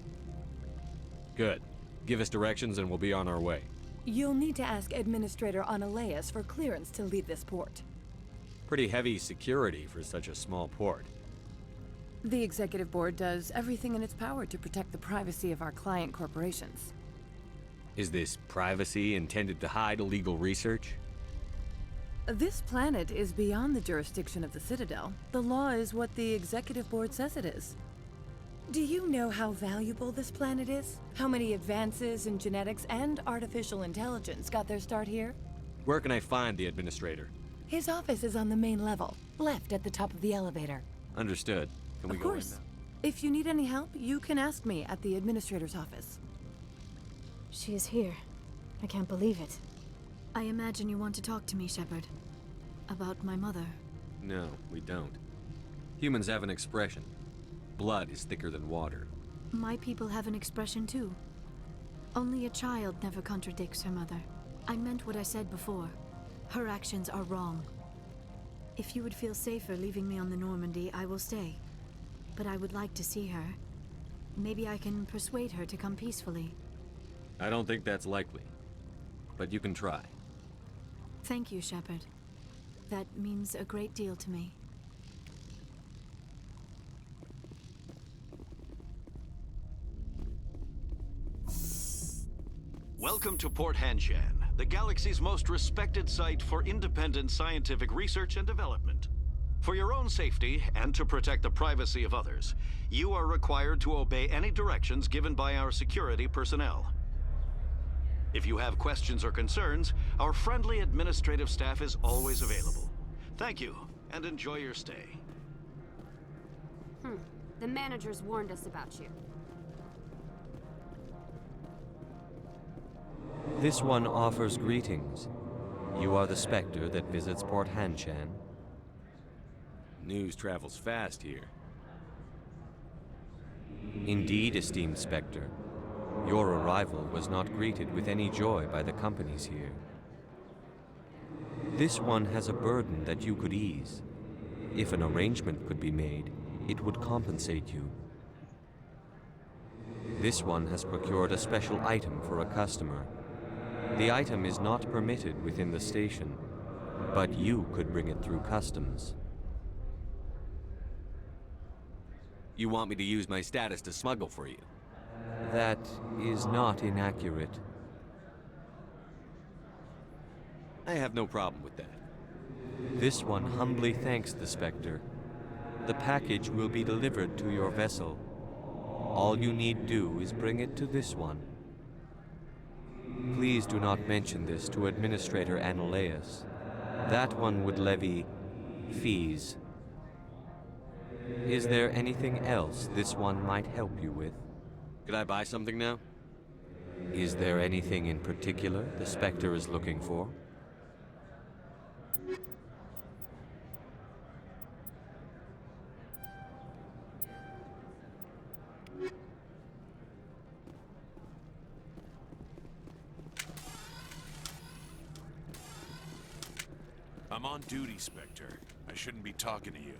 Good. Give us directions and we'll be on our way. You'll need to ask Administrator Ananias for clearance to leave this port. Pretty heavy security for such a small port. The Executive Board does everything in its power to protect the privacy of our client corporations. Is this privacy intended to hide illegal research? This planet is beyond the jurisdiction of the Citadel. The law is what the Executive Board says it is. Do you know how valuable this planet is? How many advances in genetics and artificial intelligence got their start here? Where can I find the Administrator? His office is on the main level, left at the top of the elevator. Understood. Can we Of go course. in now? If you need any help, you can ask me at the administrator's office. She is here. I can't believe it. I imagine you want to talk to me, Shepard. About my mother. No, we don't. Humans have an expression. Blood is thicker than water. My people have an expression too. Only a child never contradicts her mother. I meant what I said before. Her actions are wrong. If you would feel safer leaving me on the Normandy, I will stay. But I would like to see her. Maybe I can persuade her to come peacefully. I don't think that's likely. But you can try. Thank you, Shepard. That means a great deal to me. Welcome to Port Hanshan, the galaxy's most respected site for independent scientific research and development. For your own safety and to protect the privacy of others, you are required to obey any directions given by our security personnel. If you have questions or concerns, our friendly administrative staff is always available. Thank you, and enjoy your stay. The managers warned us about you. This one offers greetings. You are the Spectre that visits Port Hanshan. News travels fast here. Indeed, esteemed Spectre. Your arrival was not greeted with any joy by the companies here. This one has a burden that you could ease. If an arrangement could be made, it would compensate you. This one has procured a special item for a customer. The item is not permitted within the station, but you could bring it through customs. You want me to use my status to smuggle for you? That is not inaccurate. I have no problem with that. This one humbly thanks the Spectre. The package will be delivered to your vessel. All you need do is bring it to this one. Please do not mention this to Administrator Annaleus. That one would levy fees. Is there anything else this one might help you with? Could I buy something now? Is there anything in particular the Spectre is looking for? I'm on duty, Spectre. I shouldn't be talking to you.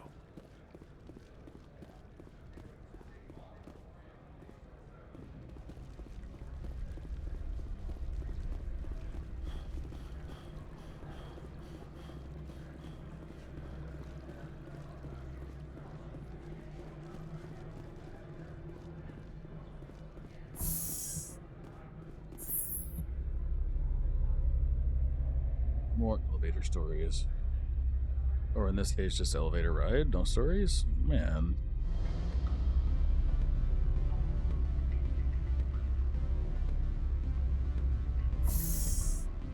More elevator stories. Or in this case, just elevator ride, no stories? Man.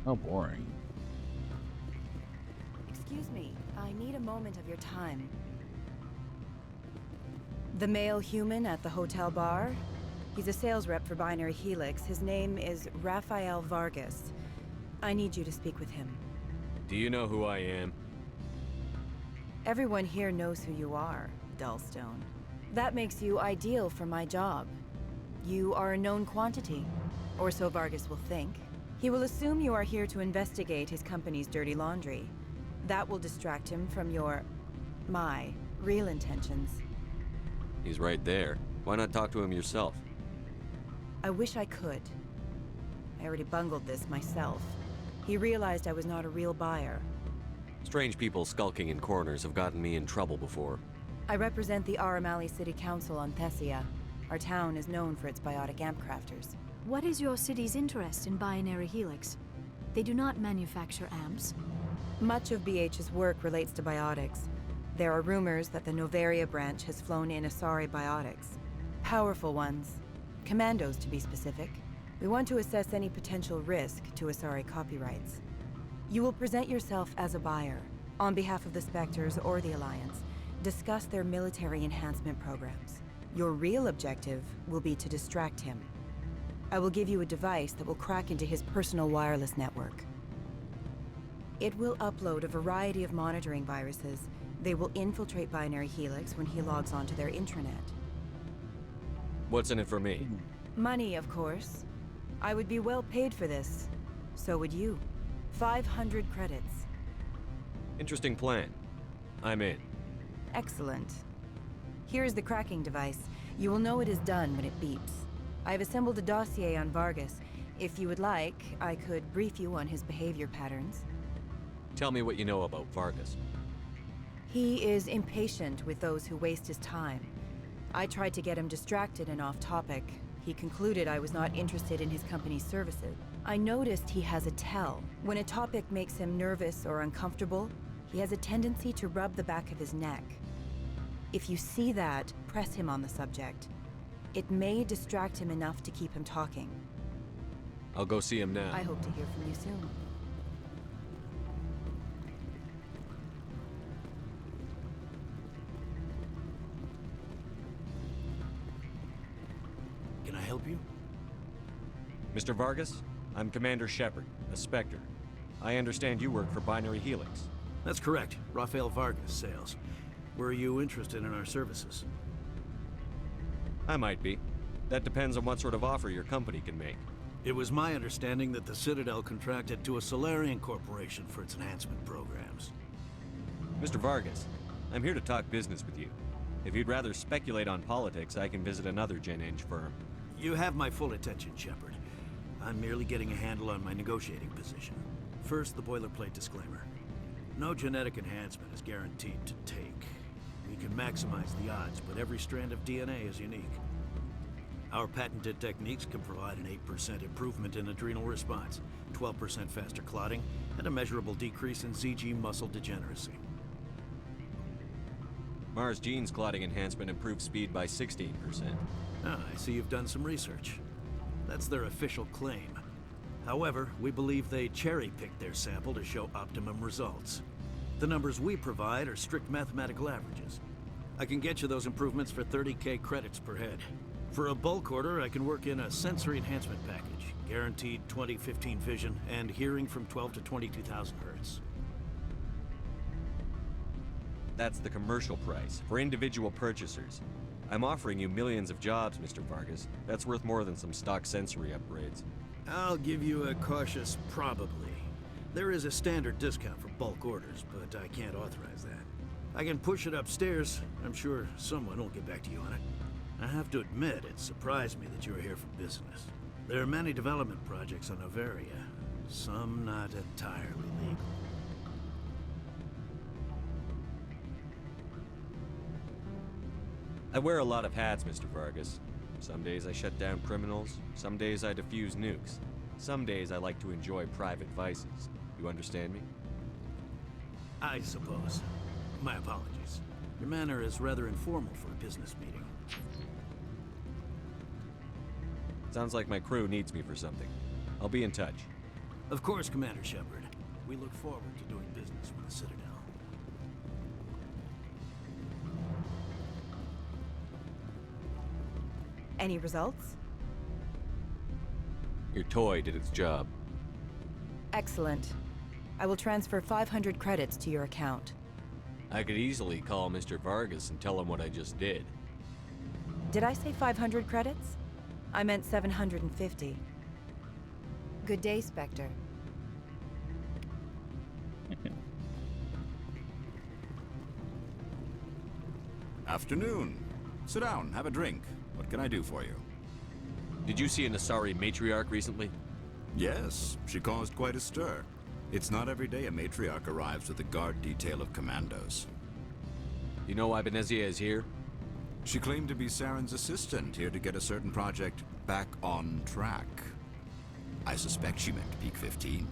How boring. Excuse me, I need a moment of your time. The male human at the hotel bar? He's a sales rep for Binary Helix. His name is Rafael Vargas. I need you to speak with him. Do you know who I am? Everyone here knows who you are, Dullstone. That makes you ideal for my job. You are a known quantity, or so Vargas will think. He will assume you are here to investigate his company's dirty laundry. That will distract him from my real intentions. He's right there. Why not talk to him yourself? I wish I could. I already bungled this myself. He realized I was not a real buyer. Strange people skulking in corners have gotten me in trouble before. I represent the Aramali City Council on Thessia. Our town is known for its biotic amp crafters. What is your city's interest in Binary Helix? They do not manufacture amps. Much of BH's work relates to biotics. There are rumors that the Novaria branch has flown in Asari biotics. Powerful ones. Commandos, to be specific. We want to assess any potential risk to Asari copyrights. You will present yourself as a buyer, on behalf of the Spectres or the Alliance, discuss their military enhancement programs. Your real objective will be to distract him. I will give you a device that will crack into his personal wireless network. It will upload a variety of monitoring viruses. They will infiltrate Binary Helix when he logs onto their intranet. What's in it for me? Money, of course. I would be well paid for this. So would you. 500 credits. Interesting plan. I'm in. Excellent. Here's the cracking device. You will know it is done when it beeps. I've assembled a dossier on Vargas. If you would like, I could brief you on his behavior patterns. Tell me what you know about Vargas. He is impatient with those who waste his time. I tried to get him distracted and off topic. He concluded I was not interested in his company's services. I noticed he has a tell. When a topic makes him nervous or uncomfortable, he has a tendency to rub the back of his neck. If you see that, press him on the subject. It may distract him enough to keep him talking. I'll go see him now. I hope to hear from you soon. Can I help you? Mr. Vargas, I'm Commander Shepard, a Spectre. I understand you work for Binary Helix. That's correct. Rafael Vargas, sales. Were you interested in our services? I might be. That depends on what sort of offer your company can make. It was my understanding that the Citadel contracted to a Solarian corporation for its enhancement programs. Mr. Vargas, I'm here to talk business with you. If you'd rather speculate on politics, I can visit another Gen Eng firm. You have my full attention, Shepard. I'm merely getting a handle on my negotiating position. First, the boilerplate disclaimer. No genetic enhancement is guaranteed to take. We can maximize the odds, but every strand of DNA is unique. Our patented techniques can provide an 8% improvement in adrenal response, 12% faster clotting, and a measurable decrease in ZG muscle degeneracy. Mars Gene's clotting enhancement improves speed by 16%. Ah, I see you've done some research. That's their official claim. However, we believe they cherry-picked their sample to show optimum results. The numbers we provide are strict mathematical averages. I can get you those improvements for 30K credits per head. For a bulk order, I can work in a sensory enhancement package, guaranteed 20/15 vision, and hearing from 12 to 22,000 hertz. That's the commercial price, for individual purchasers. I'm offering you millions of jobs, Mr. Vargas. That's worth more than some stock sensory upgrades. I'll give you a cautious probably. There is a standard discount for bulk orders, but I can't authorize that. I can push it upstairs. I'm sure someone will get back to you on it. I have to admit, it surprised me that you were here for business. There are many development projects on Noveria, some not entirely legal. I wear a lot of hats, Mr. Vargas. Some days I shut down criminals, some days I defuse nukes. Some days I like to enjoy private vices. You understand me? I suppose. My apologies. Your manner is rather informal for a business meeting. Sounds like my crew needs me for something. I'll be in touch. Of course, Commander Shepard. We look forward to doing business with the Citadel. Any results? Your toy did its job. Excellent. I will transfer 500 credits to your account. I could easily call Mr. Vargas and tell him what I just did. Did I say 500 credits? I meant 750. Good day, Spectre. Afternoon. Sit down, have a drink. What can I do for you? Did you see an Asari matriarch recently? Yes, she caused quite a stir. It's not every day a matriarch arrives with a guard detail of commandos. You know why Benezia is here? She claimed to be Saren's assistant, here to get a certain project back on track. I suspect she meant Peak 15.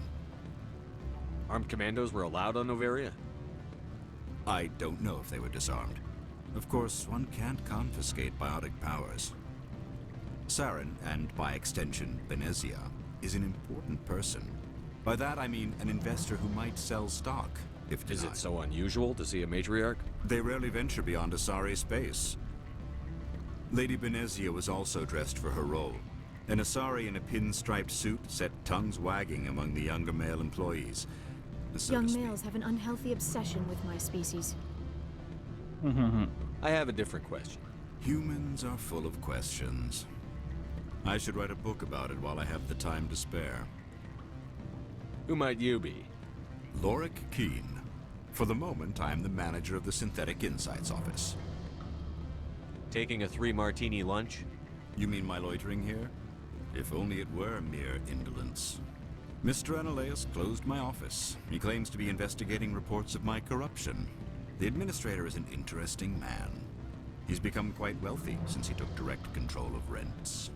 Armed commandos were allowed on Noveria? I don't know if they were disarmed. Of course, one can't confiscate biotic powers. Saren, and by extension, Benezia, is an important person. By that I mean an investor who might sell stock, if denied. Is it so unusual to see a matriarch? They rarely venture beyond Asari space. Lady Benezia was also dressed for her role. An Asari in a pinstriped suit set tongues wagging among the younger male employees. So Young males have an unhealthy obsession with my species. I have a different question. Humans are full of questions. I should write a book about it while I have the time to spare. Who might you be? Lorik Keene. For the moment, I am the manager of the Synthetic Insights Office. Taking a 3-martini lunch? You mean my loitering here? If only it were mere indolence. Mr. Analeus closed my office. He claims to be investigating reports of my corruption. The administrator is an interesting man. He's become quite wealthy since he took direct control of rents.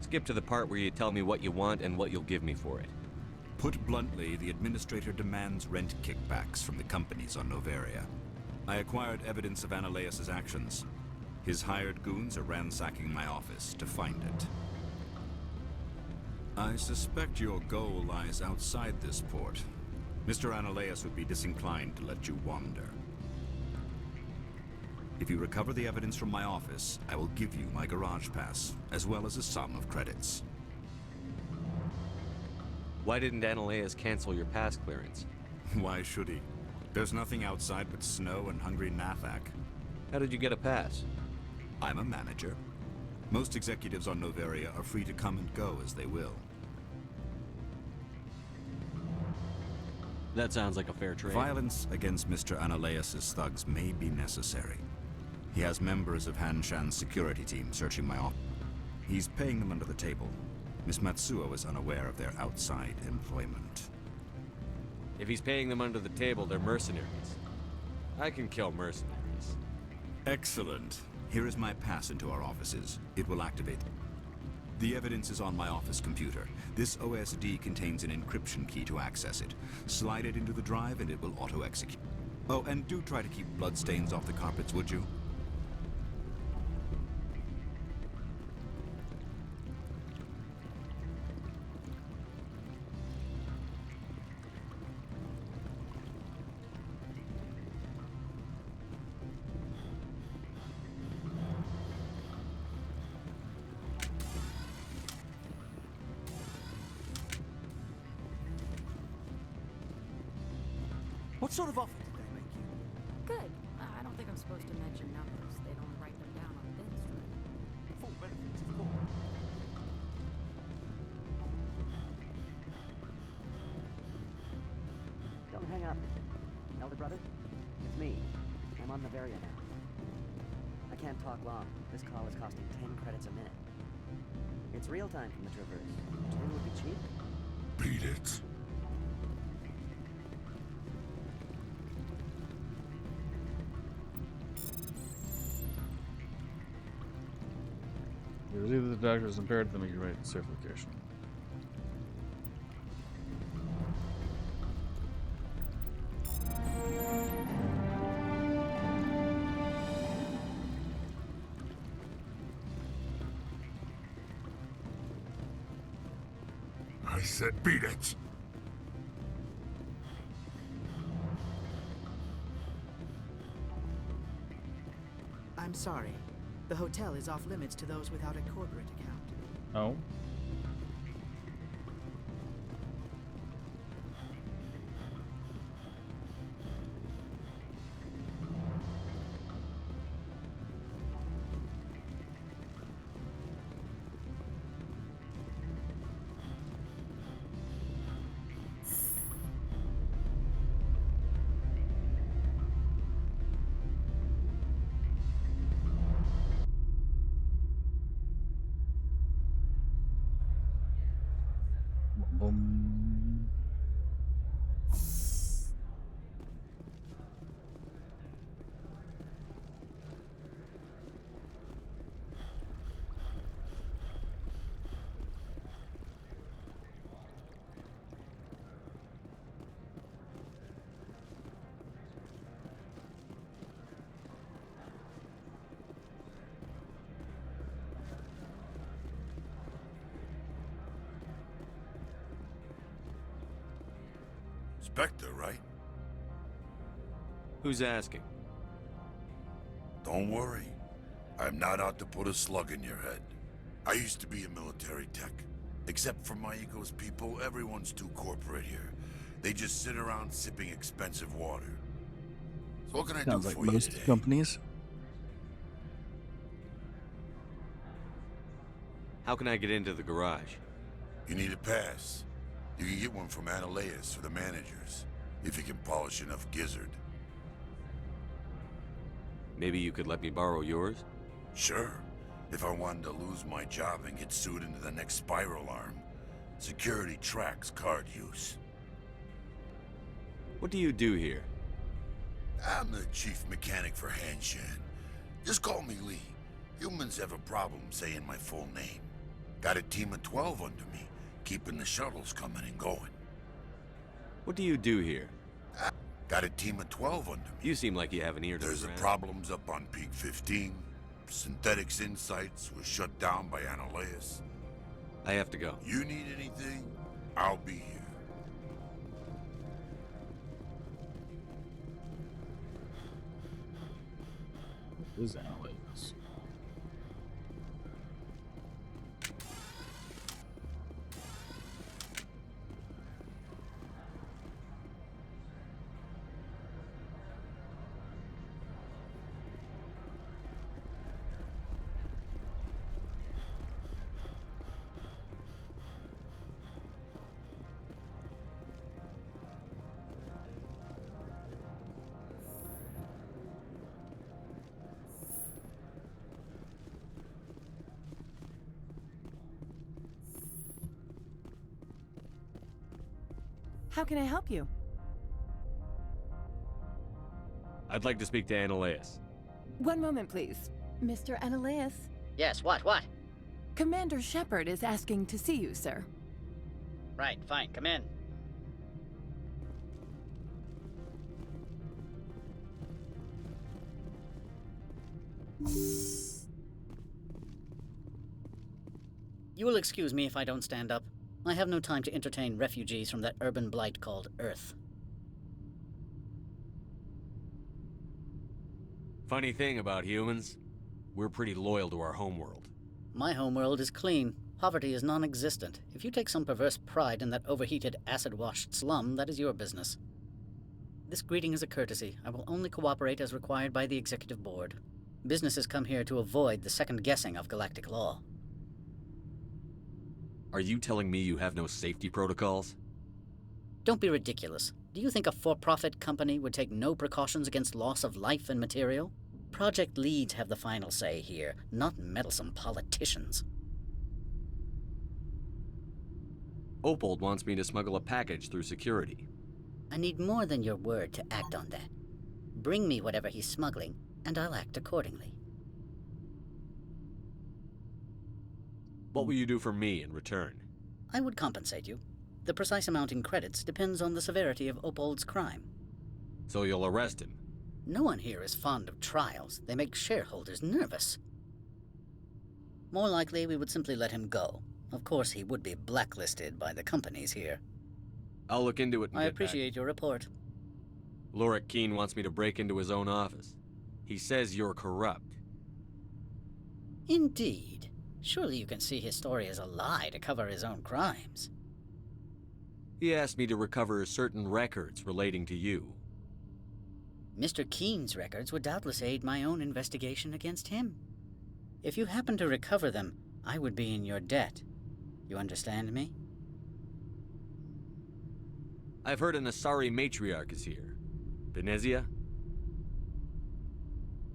Skip to the part where you tell me what you want and what you'll give me for it. Put bluntly, the administrator demands rent kickbacks from the companies on Noveria. I acquired evidence of Analeus's actions. His hired goons are ransacking my office to find it. I suspect your goal lies outside this port. Mr. Analeus would be disinclined to let you wander. If you recover the evidence from my office, I will give you my garage pass, as well as a sum of credits. Why didn't Analeus cancel your pass clearance? Why should he? There's nothing outside but snow and hungry Nathak. How did you get a pass? I'm a manager. Most executives on Noveria are free to come and go as they will. That sounds like a fair trade. Violence against Mr. Analeus's thugs may be necessary. He has members of Han-Shan's security team searching my office. He's paying them under the table. Miss Matsuo is unaware of their outside employment. If he's paying them under the table, they're mercenaries. I can kill mercenaries. Excellent. Here is my pass into our offices. It will activate. The evidence is on my office computer. This OSD contains an encryption key to access it. Slide it into the drive and it will auto-execute. Oh, and do try to keep bloodstains off the carpets, would you? What sort of offer did they make you? Good. I don't think I'm supposed to mention numbers. They'd only write them down on bins, right? Full benefits, of course. Don't hang up. Elder brother, it's me. I'm on Noveria now. I can't talk long. This call is costing 10 credits a minute. It's real time from the Traverse. Do you think it would be cheap? Beat it. It was either the doctor's impaired to the meteorite certification. I said beat it. I'm sorry. The hotel is off limits to those without a corporate account. Oh. Boom. Spectre, right? Who's asking? Don't worry. I'm not out to put a slug in your head. I used to be a military tech. Except for my ego's people, everyone's too corporate here. They just sit around sipping expensive water. So what can I do Sounds like for you most today? companies. How can I get into the garage? You need a pass. You can get one from Ananias or the managers, if you can polish enough gizzard. Maybe you could let me borrow yours? Sure. If I wanted to lose my job and get sued into the next spiral arm. Security tracks card use. What do you do here? I'm the chief mechanic for Hanshan. Just call me Lee. Humans have a problem saying my full name. Got a team of 12 under me, keeping the shuttles coming and going. What do you do here? Got a team of 12 under me. You seem like you have an ear to There's the the ground. problems up on Peak 15. Synthetics Insights was shut down by Ananias. I have to go. You need anything, I'll be here. What is Alex? How can I help you? I'd like to speak to Ananias. One moment, please. Mr. Ananias? Yes, what? Commander Shepard is asking to see you, sir. Right, fine, come in. You will excuse me if I don't stand up. I have no time to entertain refugees from that urban blight called Earth. Funny thing about humans, we're pretty loyal to our homeworld. My homeworld is clean. Poverty is non-existent. If you take some perverse pride in that overheated, acid-washed slum, that is your business. This greeting is a courtesy. I will only cooperate as required by the Executive Board. Businesses come here to avoid the second-guessing of galactic law. Are you telling me you have no safety protocols? Don't be ridiculous. Do you think a for-profit company would take no precautions against loss of life and material? Project leads have the final say here, not meddlesome politicians. Opold wants me to smuggle a package through security. I need more than your word to act on that. Bring me whatever he's smuggling, and I'll act accordingly. What will you do for me in return? I would compensate you. The precise amount in credits depends on the severity of Opold's crime. So you'll arrest him? No one here is fond of trials. They make shareholders nervous. More likely, we would simply let him go. Of course, he would be blacklisted by the companies here. I'll look into it and I get appreciate your report. back. Lorik Keene wants me to break into his own office. He says you're corrupt. Indeed. Surely you can see his story as a lie to cover his own crimes. He asked me to recover certain records relating to you. Mr. Keene's records would doubtless aid my own investigation against him. If you happen to recover them, I would be in your debt. You understand me? I've heard an Asari matriarch is here. Venezia?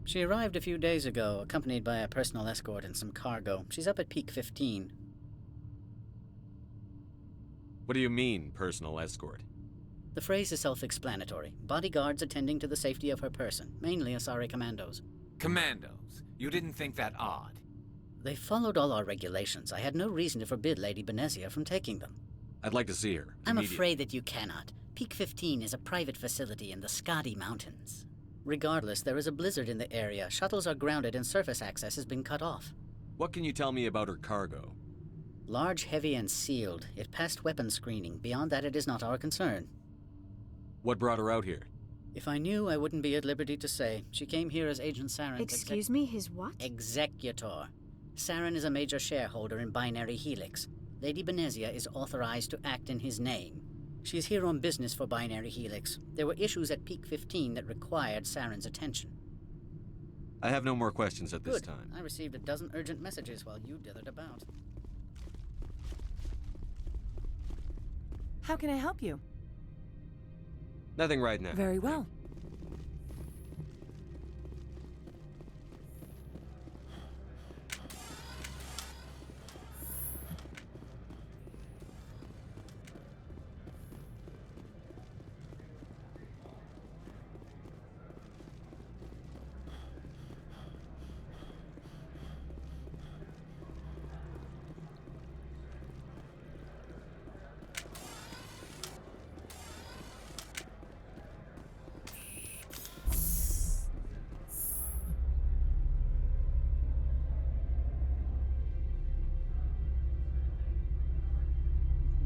She arrived a few days ago, accompanied by a personal escort and some cargo. She's up at Peak 15. What do you mean, personal escort? The phrase is self-explanatory. Bodyguards attending to the safety of her person, mainly Asari commandos. Commandos? You didn't think that odd? They followed all our regulations. I had no reason to forbid Lady Benezia from taking them. I'd like to see her. I'm afraid that you cannot. Peak 15 is a private facility in the Skadi Mountains. Regardless, there is a blizzard in the area. Shuttles are grounded and surface access has been cut off. What can you tell me about her cargo? Large, heavy, and sealed. It passed weapons screening. Beyond that, it is not our concern. What brought her out here? If I knew, I wouldn't be at liberty to say. She came here as Agent Saren's Excuse me, his what? Executor. Saren is a major shareholder in Binary Helix. Lady Benezia is authorized to act in his name. She's here on business for Binary Helix. There were issues at Peak 15 that required Saren's attention. I have no more questions at this Good. time. I received a dozen urgent messages while you dithered about. How can I help you? Nothing right now. Very well.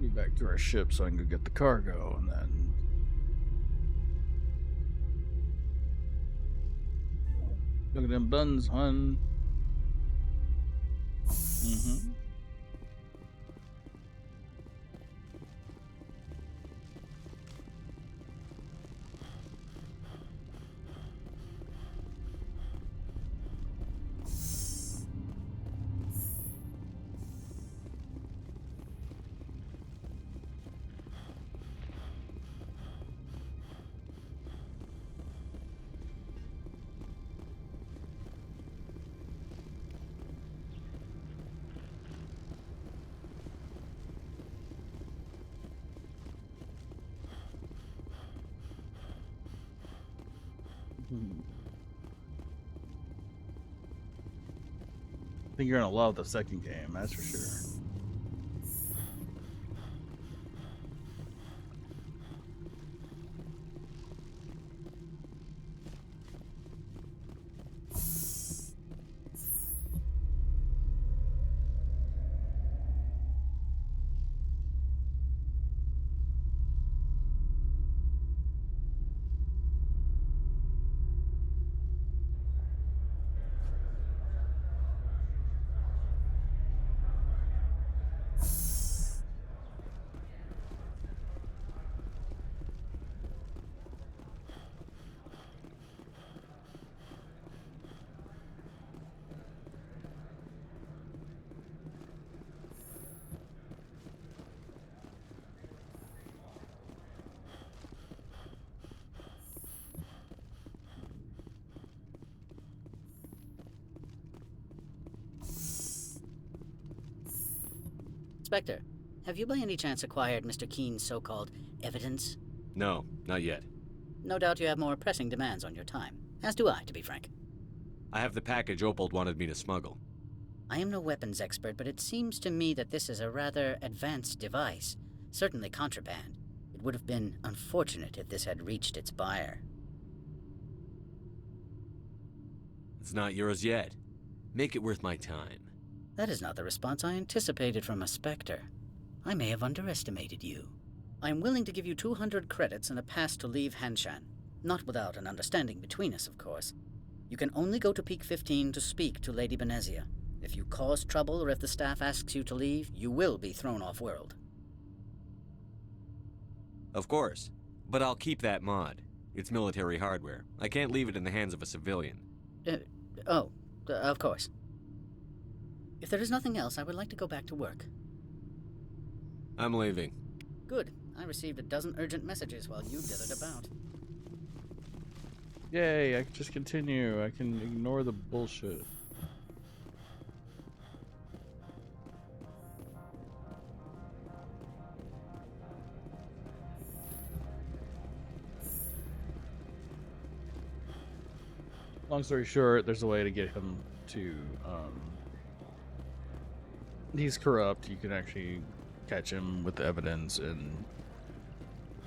Be back to our ship so I can go get the cargo, and then look at them buns, hun. I think you're gonna love the second game, that's for sure. Spectre, have you by any chance acquired Mr. Keen's so-called evidence? No, not yet. No doubt you have more pressing demands on your time. As do I, to be frank. I have the package Opold wanted me to smuggle. I am no weapons expert, but it seems to me that this is a rather advanced device. Certainly contraband. It would have been unfortunate if this had reached its buyer. It's not yours yet. Make it worth my time. That is not the response I anticipated from a Spectre. I may have underestimated you. I am willing to give you 200 credits and a pass to leave Hanshan. Not without an understanding between us, of course. You can only go to Peak 15 to speak to Lady Benezia. If you cause trouble or if the staff asks you to leave, you will be thrown off-world. Of course. But I'll keep that mod. It's military hardware. I can't leave it in the hands of a civilian. Of course. If there is nothing else, I would like to go back to work. I'm leaving. Good. I received a dozen urgent messages while you dithered about. Yay, I can just continue. I can ignore the bullshit. Long story short, there's a way to get him to, he's corrupt. You can actually catch him with the evidence, and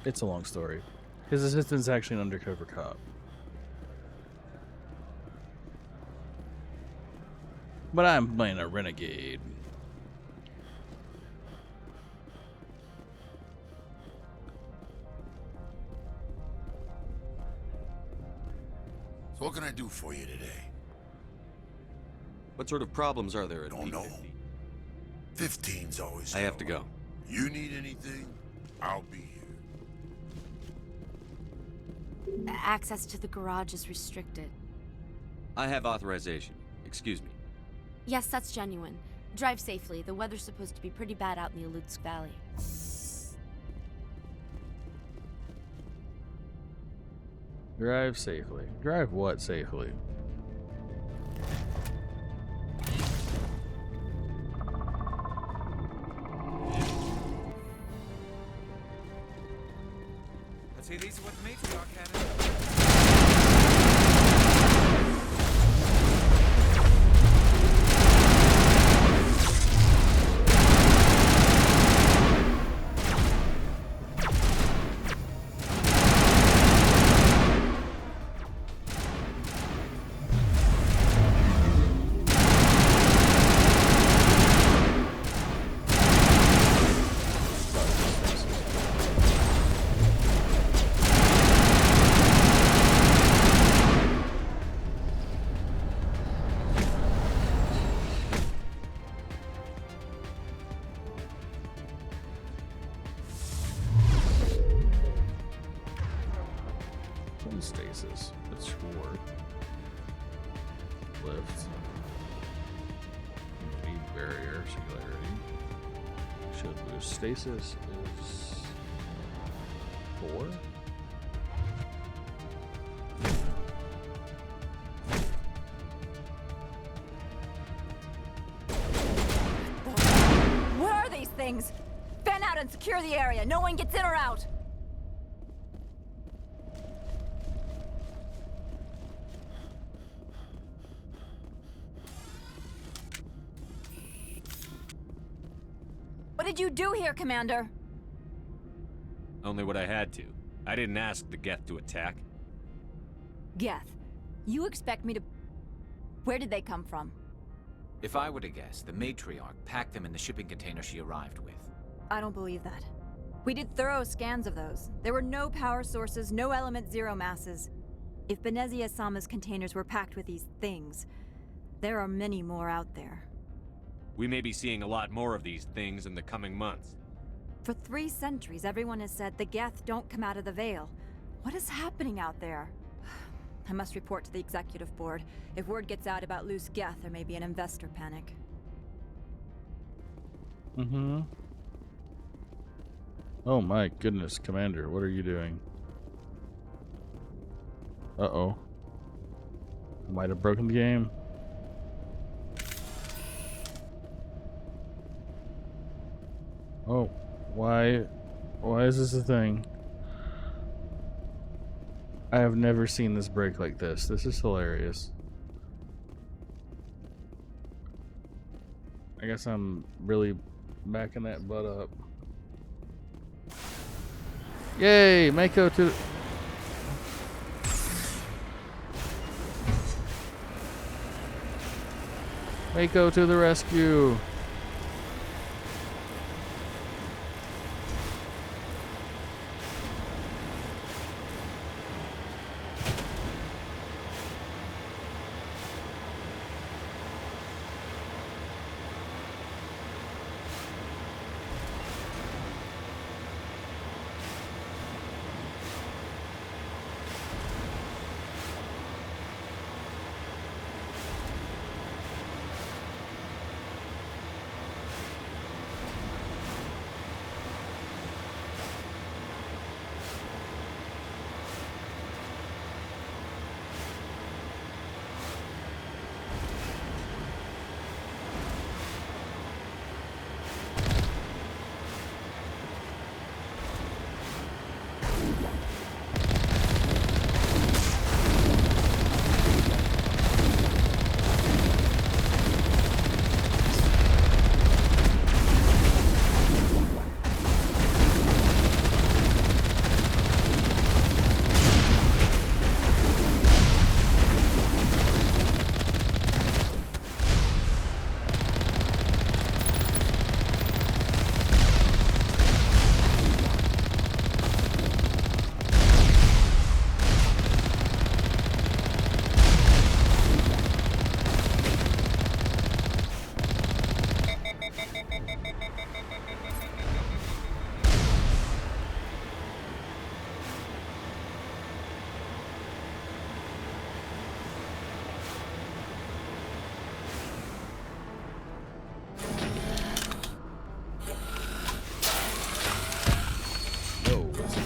it's a long story. His assistant's actually an undercover cop. But I'm playing a Renegade. What can I do for you today? What sort of problems are there at Don't know. 15's always. I have to go. You need anything? I'll be here. Access to the garage is restricted. I have authorization. Excuse me. Yes, that's genuine. Drive safely. The weather's supposed to be pretty bad out in the Alutsk Valley. Drive safely. Drive what safely? Let's see, these are what the matriarch had in. Stasis. It's sword. Lift. Lead barrier. Singularity. Should boost. Stasis is 4. What are these things? Fan out and secure the area. No one gets in or out. What did you do here, Commander? Only what I had to. I didn't ask the Geth to attack. Geth, you expect me to... Where did they come from? If I were to guess, the matriarch packed them in the shipping container she arrived with. I don't believe that. We did thorough scans of those. There were no power sources, no element zero masses. If Benezia Sama's containers were packed with these things, there are many more out there. We may be seeing a lot more of these things in the coming months. For 3 centuries, everyone has said the Geth don't come out of the Veil. What is happening out there? I must report to the executive board. If word gets out about loose Geth, there may be an investor panic. Mm-hmm. Oh my goodness, Commander, what are you doing? Uh-oh. Might have broken the game. Oh, why is this a thing? I have never seen this break like this. This is hilarious. I guess I'm really backing that butt up. Yay, Mako to... Mako to the rescue.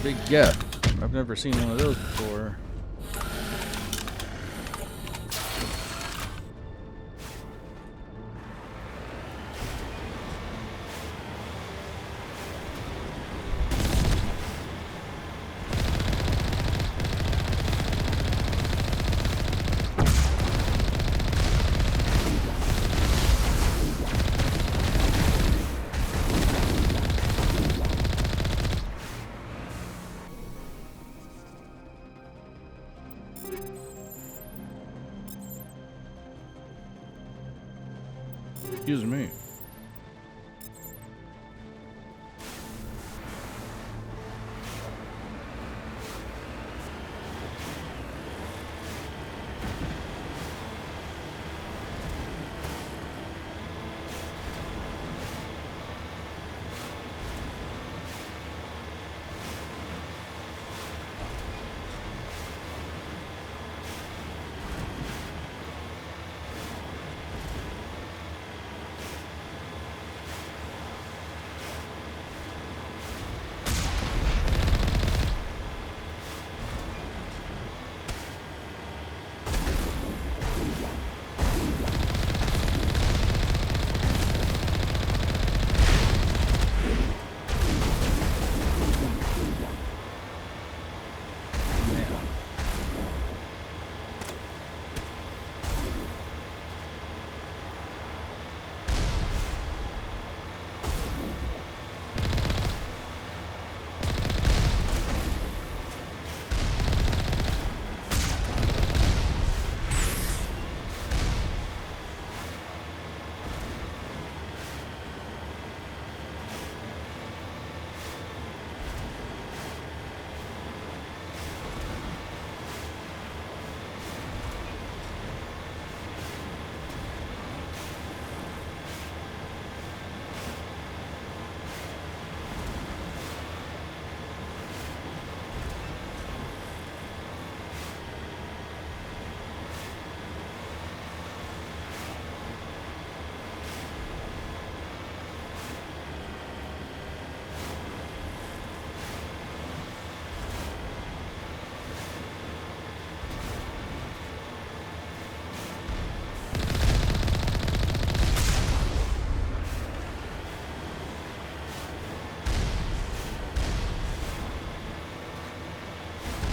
big geth. I've never seen one of those before. Excuse me.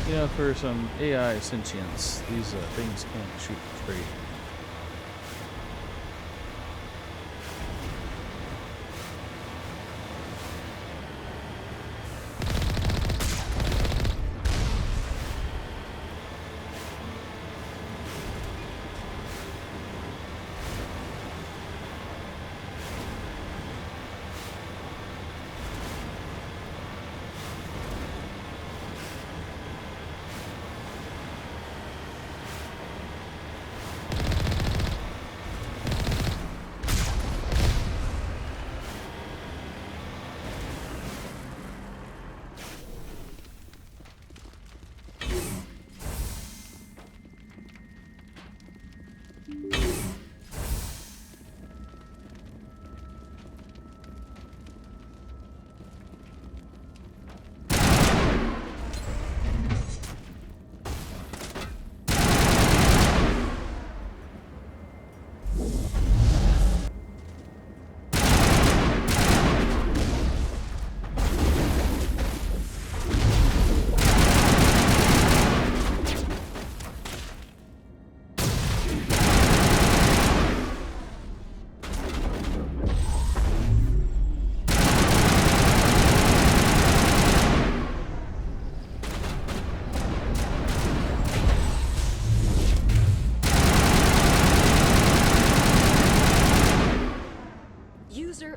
You know, for some AI sentience, these things can't shoot straight.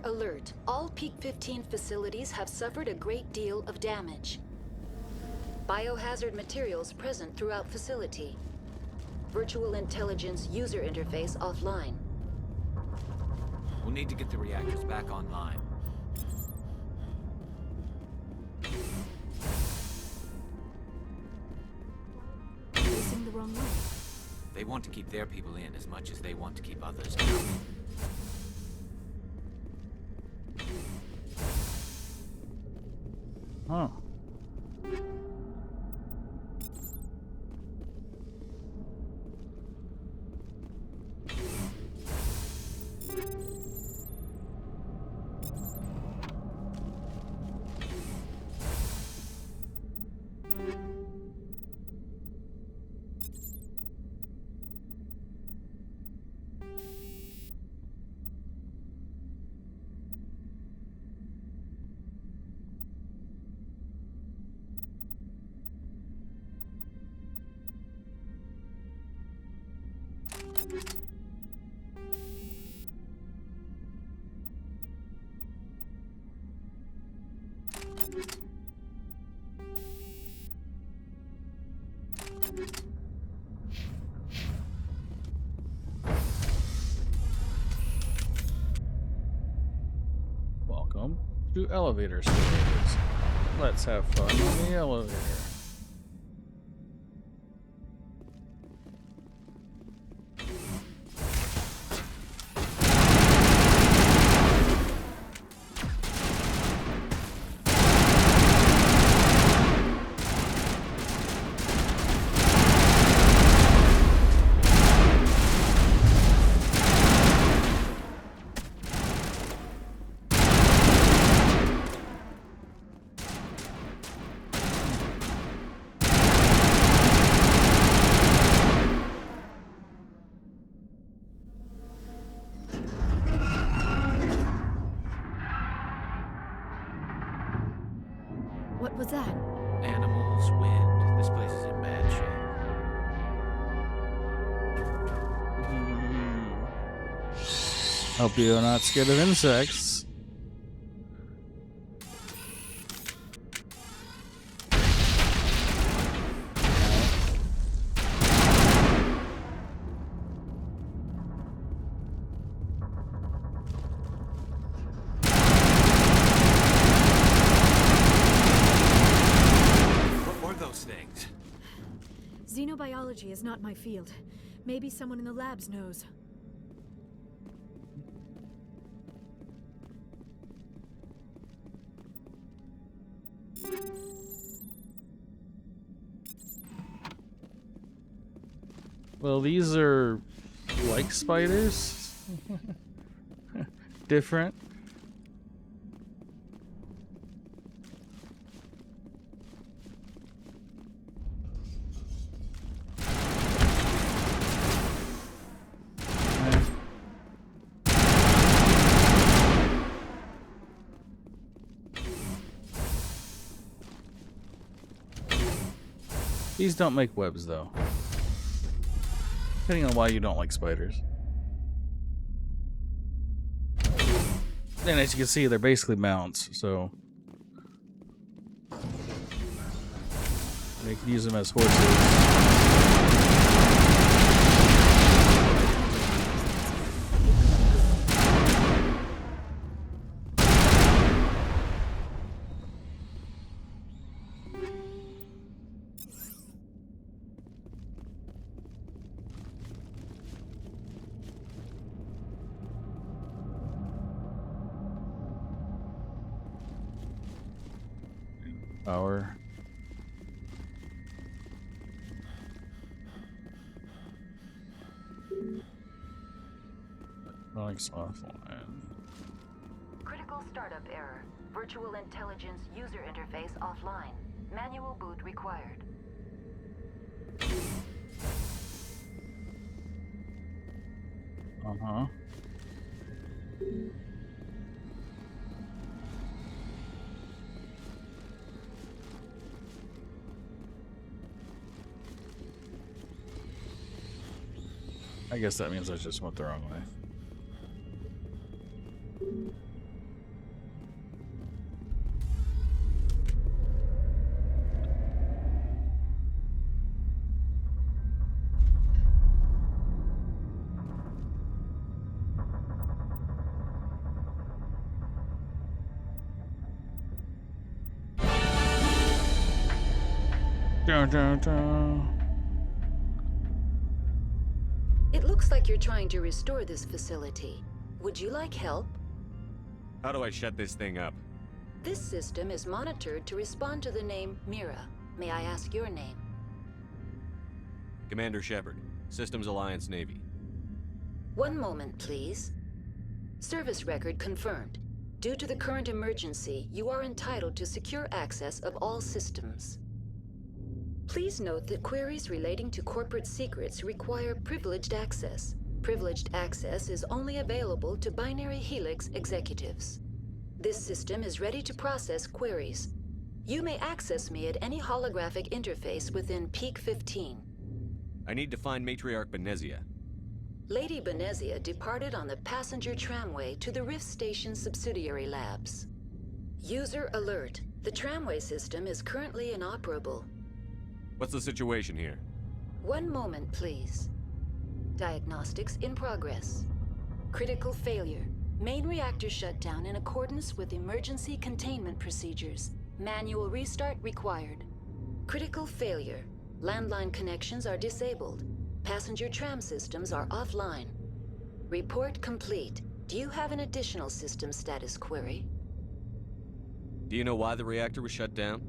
Alert. All Peak 15 facilities have suffered a great deal of damage. Biohazard materials present throughout facility. Virtual intelligence user interface offline. We'll need to get the reactors back online. Facing the wrong way. They want to keep their people in as much as they want to keep others out. Huh. To elevator stories. Let's have fun on the elevator. What was that? Animals, wind. This place is in bad shape. Hope you're not scared of insects. Xenobiology is not my field. Maybe someone in the labs knows. Well, these are like spiders. Different. These don't make webs, though. Depending on why you don't like spiders. And as you can see, they're basically mounts, so they can use them as horses. Power. Electronics offline. Critical startup error. Virtual intelligence user interface offline. Manual boot required. Uh-huh. I guess that means I just went the wrong way. Dun, dun, dun. It looks like you're trying to restore this facility. Would you like help? How do I shut this thing up? This system is monitored to respond to the name Mira. May I ask your name? Commander Shepard, Systems Alliance Navy. One moment, please. Service record confirmed. Due to the current emergency, you are entitled to secure access of all systems. Please note that queries relating to corporate secrets require privileged access. Privileged access is only available to Binary Helix executives. This system is ready to process queries. You may access me at any holographic interface within Peak 15. I need to find Matriarch Benezia. Lady Benezia departed on the passenger tramway to the Rift Station subsidiary labs. User alert. The tramway system is currently inoperable. What's the situation here? One moment, please. Diagnostics in progress. Critical failure. Main reactor shut down in accordance with emergency containment procedures. Manual restart required. Critical failure. Landline connections are disabled. Passenger tram systems are offline. Report complete. Do you have an additional system status query? Do you know why the reactor was shut down?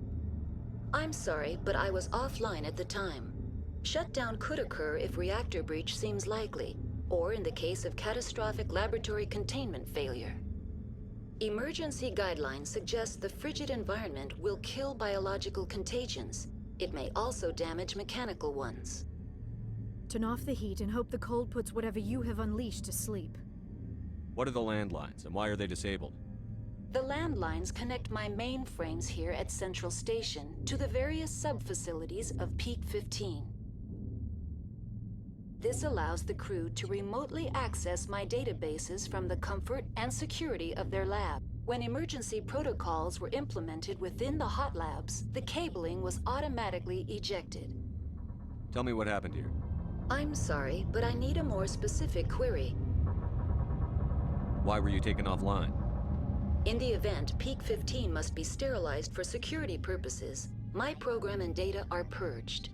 I'm sorry, but I was offline at the time. Shutdown could occur if reactor breach seems likely, or in the case of catastrophic laboratory containment failure. Emergency guidelines suggest the frigid environment will kill biological contagions. It may also damage mechanical ones. Turn off the heat and hope the cold puts whatever you have unleashed to sleep. What are the landlines, and why are they disabled? The landlines connect my mainframes here at Central Station to the various sub-facilities of Peak 15. This allows the crew to remotely access my databases from the comfort and security of their lab. When emergency protocols were implemented within the hot labs, the cabling was automatically ejected. Tell me what happened here. I'm sorry, but I need a more specific query. Why were you taken offline? In the event, Peak 15 must be sterilized for security purposes. My program and data are purged.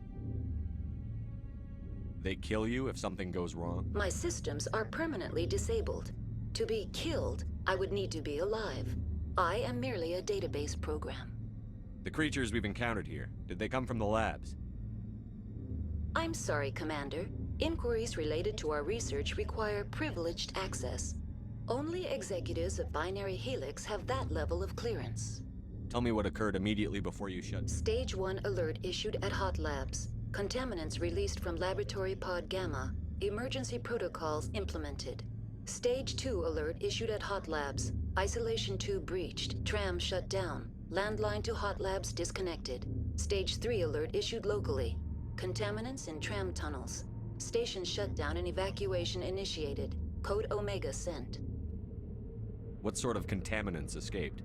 They kill you if something goes wrong? My systems are permanently disabled. To be killed, I would need to be alive. I am merely a database program. The creatures we've encountered here, did they come from the labs? I'm sorry, Commander. Inquiries related to our research require privileged access. Only executives of Binary Helix have that level of clearance. Tell me what occurred immediately before you shut. Stage 1 alert issued at Hot Labs. Contaminants released from Laboratory Pod Gamma. Emergency protocols implemented. Stage 2 alert issued at Hot Labs. Isolation tube breached. Tram shut down. Landline to Hot Labs disconnected. Stage 3 alert issued locally. Contaminants in tram tunnels. Station shutdown and evacuation initiated. Code Omega sent. What sort of contaminants escaped?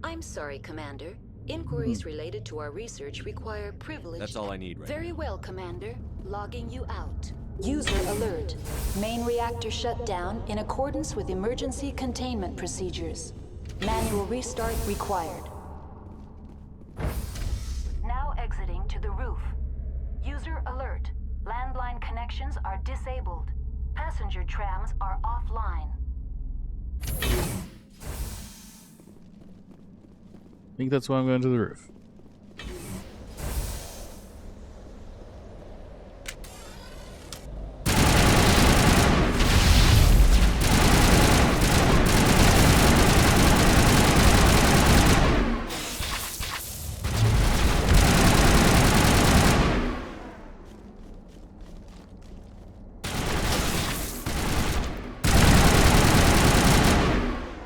I'm sorry, Commander. Inquiries related to our research require privilege. That's all I need right Very now. well, Commander. Logging you out. User alert. Main reactor shut down in accordance with emergency containment procedures. Manual restart required. Now exiting to the roof. User alert. Landline connections are disabled. Passenger trams are offline. I think that's why I'm going to the roof.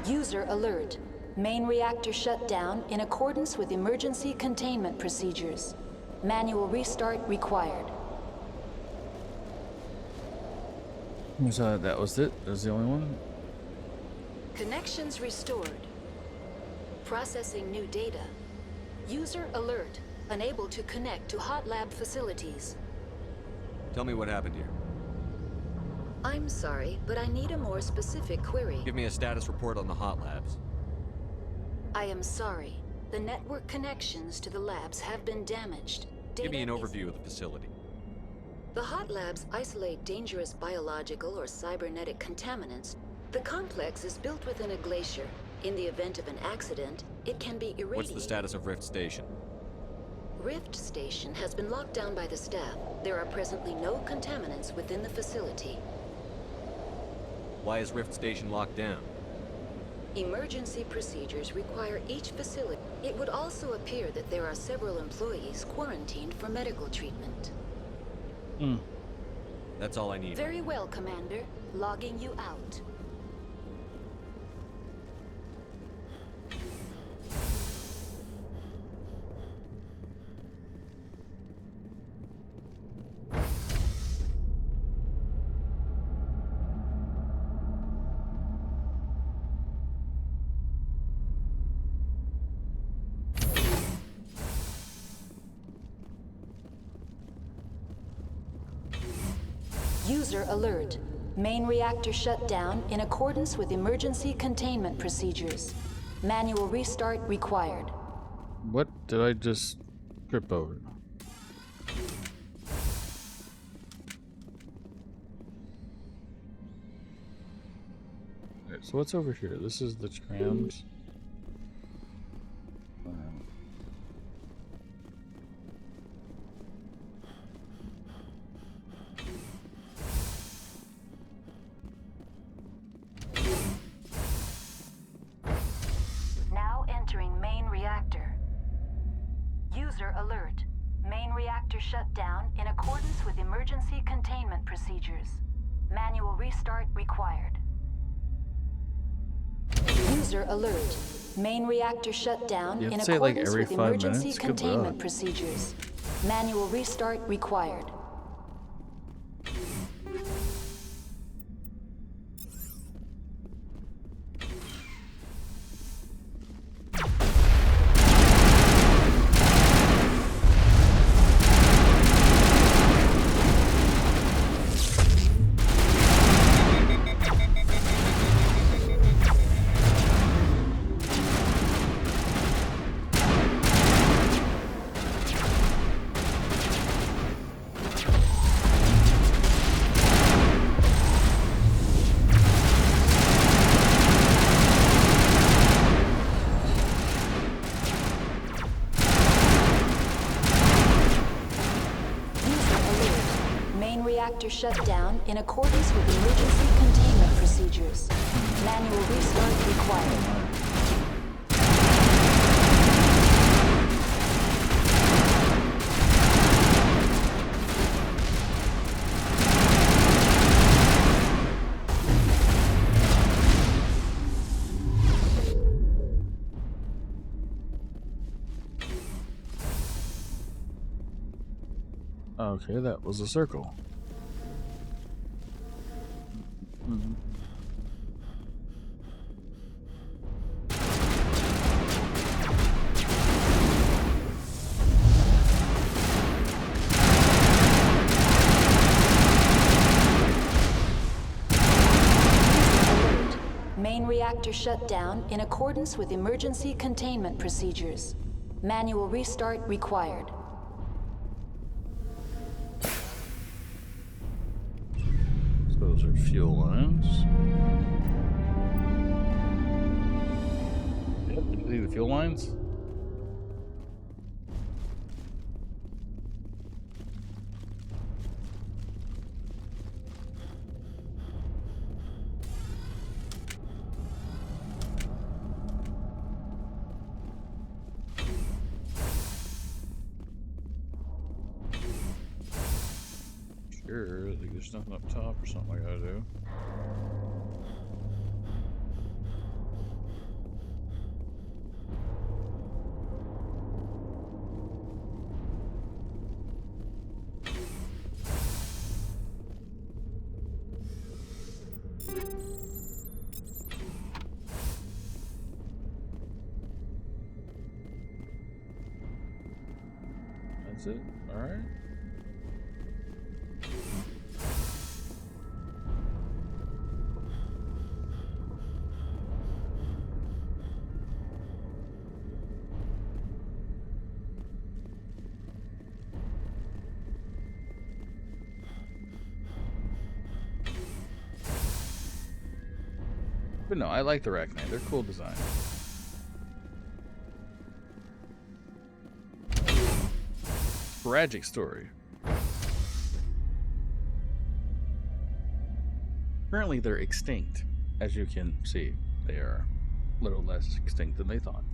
User alert. Main reactor shut down in accordance with emergency containment procedures. Manual restart required. So that was it? That was the only one? Connections restored. Processing new data. User alert. Unable to connect to hot lab facilities. Tell me what happened here. I'm sorry, but I need a more specific query. Give me a status report on the hot labs. I am sorry. The network connections to the labs have been damaged. Give me an overview of the facility. The hot labs isolate dangerous biological or cybernetic contaminants. The complex is built within a glacier. In the event of an accident, it can be irradiated. What's the status of Rift Station? Rift Station has been locked down by the staff. There are presently no contaminants within the facility. Why is Rift Station locked down? Emergency procedures require each facility. It would also appear that there are several employees quarantined for medical treatment. That's all I need. Very well, Commander. Logging you out. User alert. Main reactor shut down in accordance with emergency containment procedures. Manual restart required. What did I just trip over? Alright, so what's over here? This is the trams. Now entering main reactor. User alert. Main reactor shut down in accordance with emergency containment procedures. Manual restart required. User alert. Main reactor shut down in accordance with emergency containment procedures. Manual restart required. Reactor shut down in accordance with emergency containment procedures. Manual restart required. Okay, that was a circle. Main reactor shut down in accordance with emergency containment procedures. Manual restart required. Those are fuel lines. Yep, did you see the fuel lines? Sure, I think there's nothing up top or something I gotta do. That's it? Alright. But no, I like the Arachnite. They're cool design. Tragic story. Currently, they're extinct. As you can see, they are a little less extinct than they thought.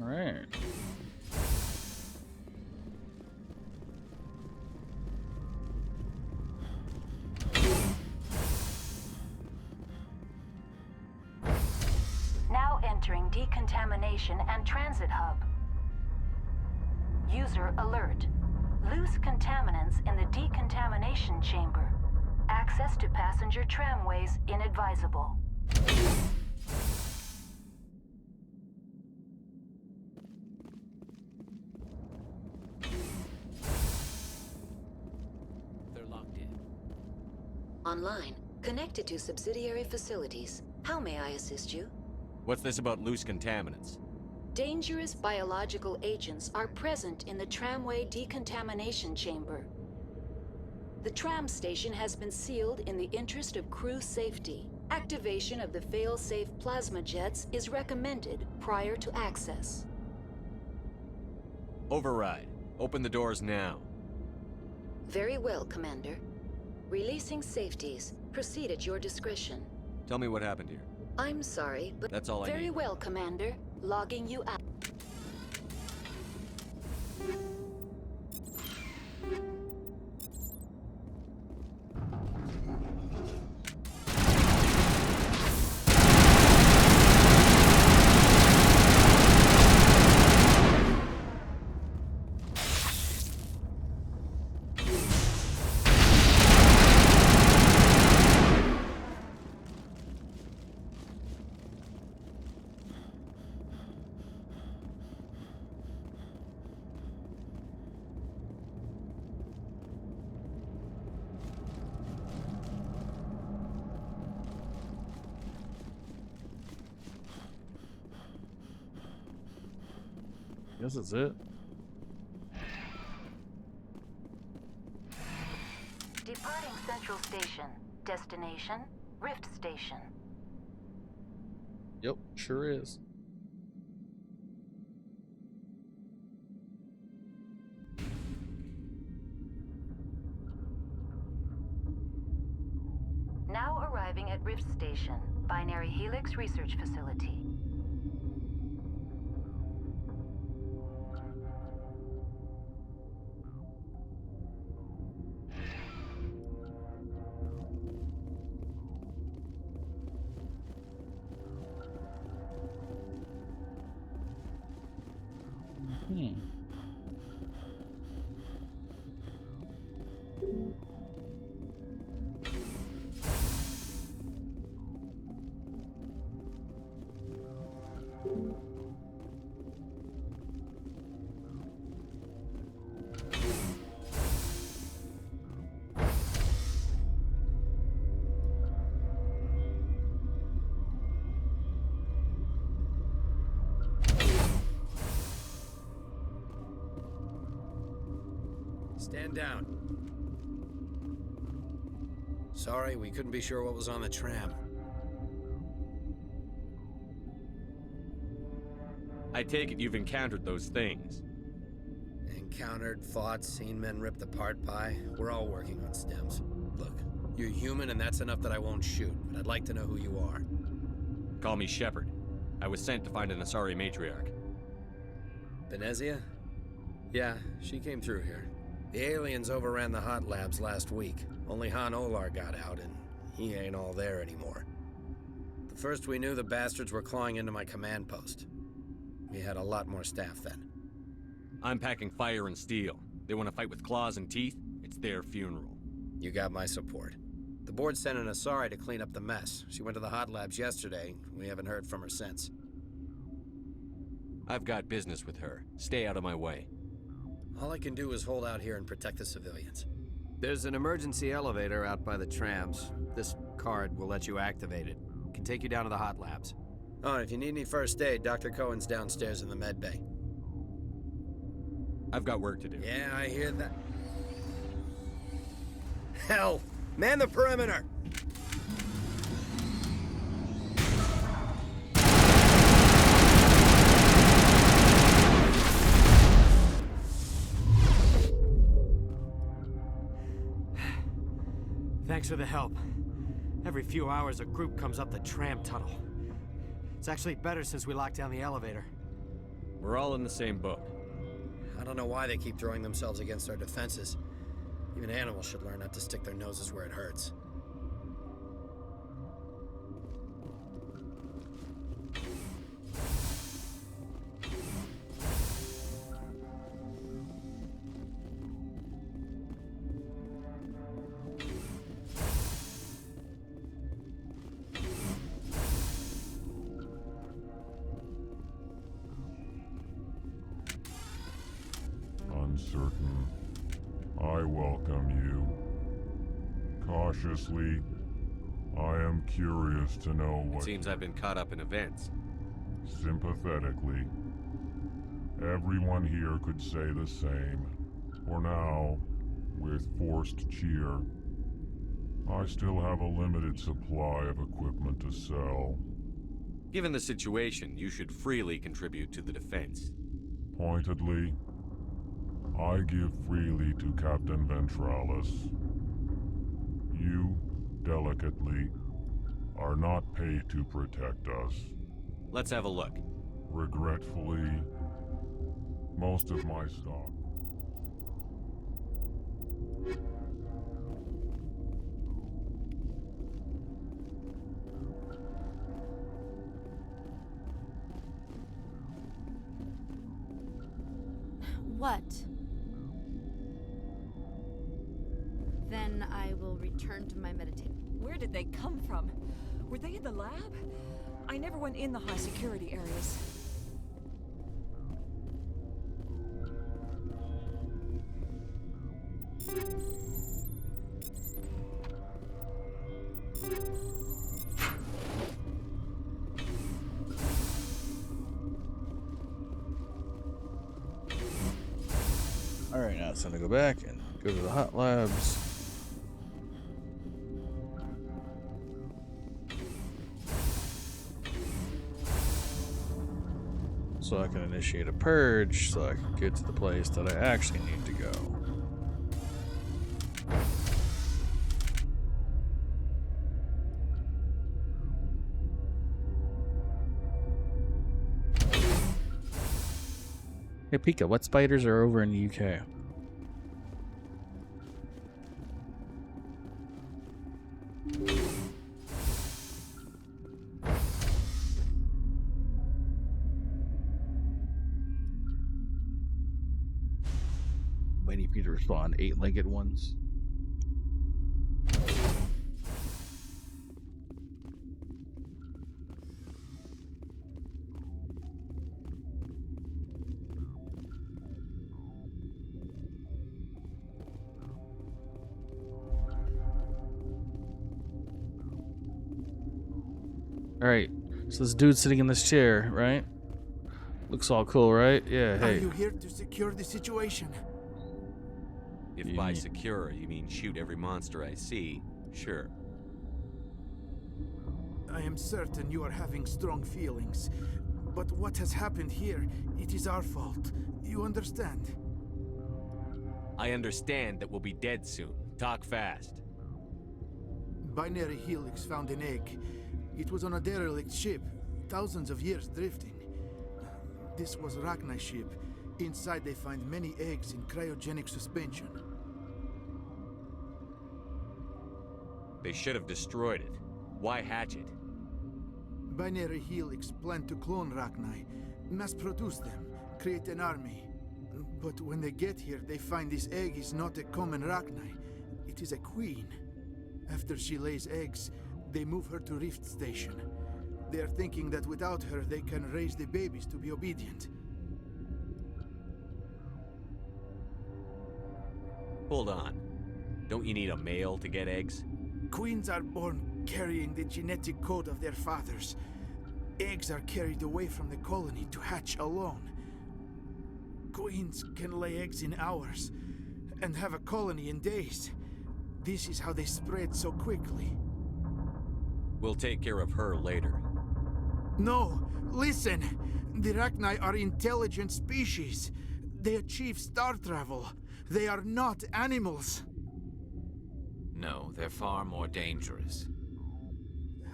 Alright. Now entering decontamination and transit hub. User alert. Loose contaminants in the decontamination Access to passenger tramways inadvisable. They're locked in. Online, connected to subsidiary facilities. How may I assist you? What's this about loose contaminants? Dangerous biological agents are present in the tramway decontamination chamber. The tram station has been sealed in the interest of crew safety. Activation of the fail-safe plasma jets is recommended prior to access. Override. Open the doors now. Very well, Commander. Releasing safeties. Proceed at your discretion. Tell me what happened here. I'm sorry, but That's all I very need. well, Commander. Logging you out. Guess that's it. Departing Central Station. Destination, Rift Station. Yep, sure is. Now arriving at Rift Station, Binary Helix Research Facility. Stand down. Sorry, we couldn't be sure what was on the tram. I take it you've encountered those things. Encountered, fought, seen men ripped apart by. We're all working on stems. Look, you're human and that's enough that I won't shoot, but I'd like to know who you are. Call me Shepard. I was sent to find an Asari matriarch. Venezia? Yeah, she came through here. The aliens overran the hot labs last week. Only Han Olar got out, and he ain't all there anymore. The first we knew, the bastards were clawing into my command post. We had a lot more staff then. I'm packing fire and steel. They want to fight with claws and teeth? It's their funeral. You got my support. The board sent an Asari to clean up the mess. She went to the hot labs yesterday. We haven't heard from her since. I've got business with her. Stay out of my way. All I can do is hold out here and protect the civilians. There's an emergency elevator out by the trams. This card will let you activate it. Can take you down to the hot labs. Oh, and if you need any first aid, Dr. Cohen's downstairs in the med bay. I've got work to do. Yeah, I hear that. Hell! Man the perimeter! Thanks for the help. Every few hours, a group comes up the tram tunnel. It's actually better since we locked down the elevator. We're all in the same boat. I don't know why they keep throwing themselves against our defenses. Even animals should learn not to stick their noses where it hurts. certain. I welcome you. Cautiously, I am curious to know It what... seems I've been caught up in events. Sympathetically. Everyone here could say the same. For now, with forced cheer, I still have a limited supply of equipment to sell. Given the situation, you should freely contribute to the defense. Pointedly, I give freely to Captain Ventralis. You, delicately, are not paid to protect us. Let's have a look. Regretfully, most of my stock. What? Then I will return to my meditation. Where did they come from? Were they in the lab? I never went in the high security areas. Alright, now it's time to go back and go to the hot labs. So I can initiate a purge so I can get to the place that I actually need to go. Hey Pika, what spiders are over in the UK? Waiting for you to respond. 8-legged ones. Alright, so this dude sitting in this chair, right? Looks all cool, right? Yeah, hey. Are you here to secure the situation? If by secure you mean shoot every monster I see, sure. I am certain you are having strong feelings. But what has happened here, it is our fault. You understand? I understand that we'll be dead soon. Talk fast. Binary Helix found an egg. It was on a derelict ship, thousands of years drifting. This was Rachni's ship. Inside they find many eggs in cryogenic suspension. They should have destroyed it. Why hatch it? Binary Helix planned to clone Rachni, mass-produce them, create an army. But when they get here, they find this egg is not a common Rachni. It is a queen. After she lays eggs, they move her to Rift Station. They are thinking that without her, they can raise the babies to be obedient. Hold on. Don't you need a male to get eggs? Queens are born carrying the genetic code of their fathers. Eggs are carried away from the colony to hatch alone. Queens can lay eggs in hours and have a colony in days. This is how they spread so quickly. We'll take care of her later. No, listen! The Rachni are intelligent species. They achieve star travel. They are not animals. No, they're far more dangerous.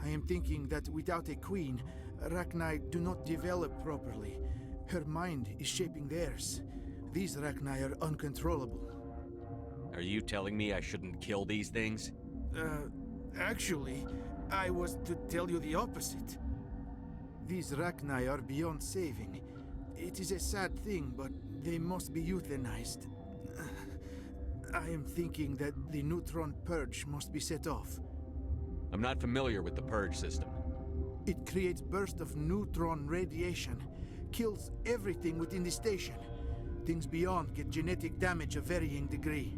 I am thinking that without a queen, Rachni do not develop properly. Her mind is shaping theirs. These Rachni are uncontrollable. Are you telling me I shouldn't kill these things? Actually, I was to tell you the opposite. These Rachni are beyond saving. It is a sad thing, but they must be euthanized. I am thinking that the neutron purge must be set off. I'm not familiar with the purge system. It creates bursts of neutron radiation, kills everything within the station. Things beyond get genetic damage of varying degree.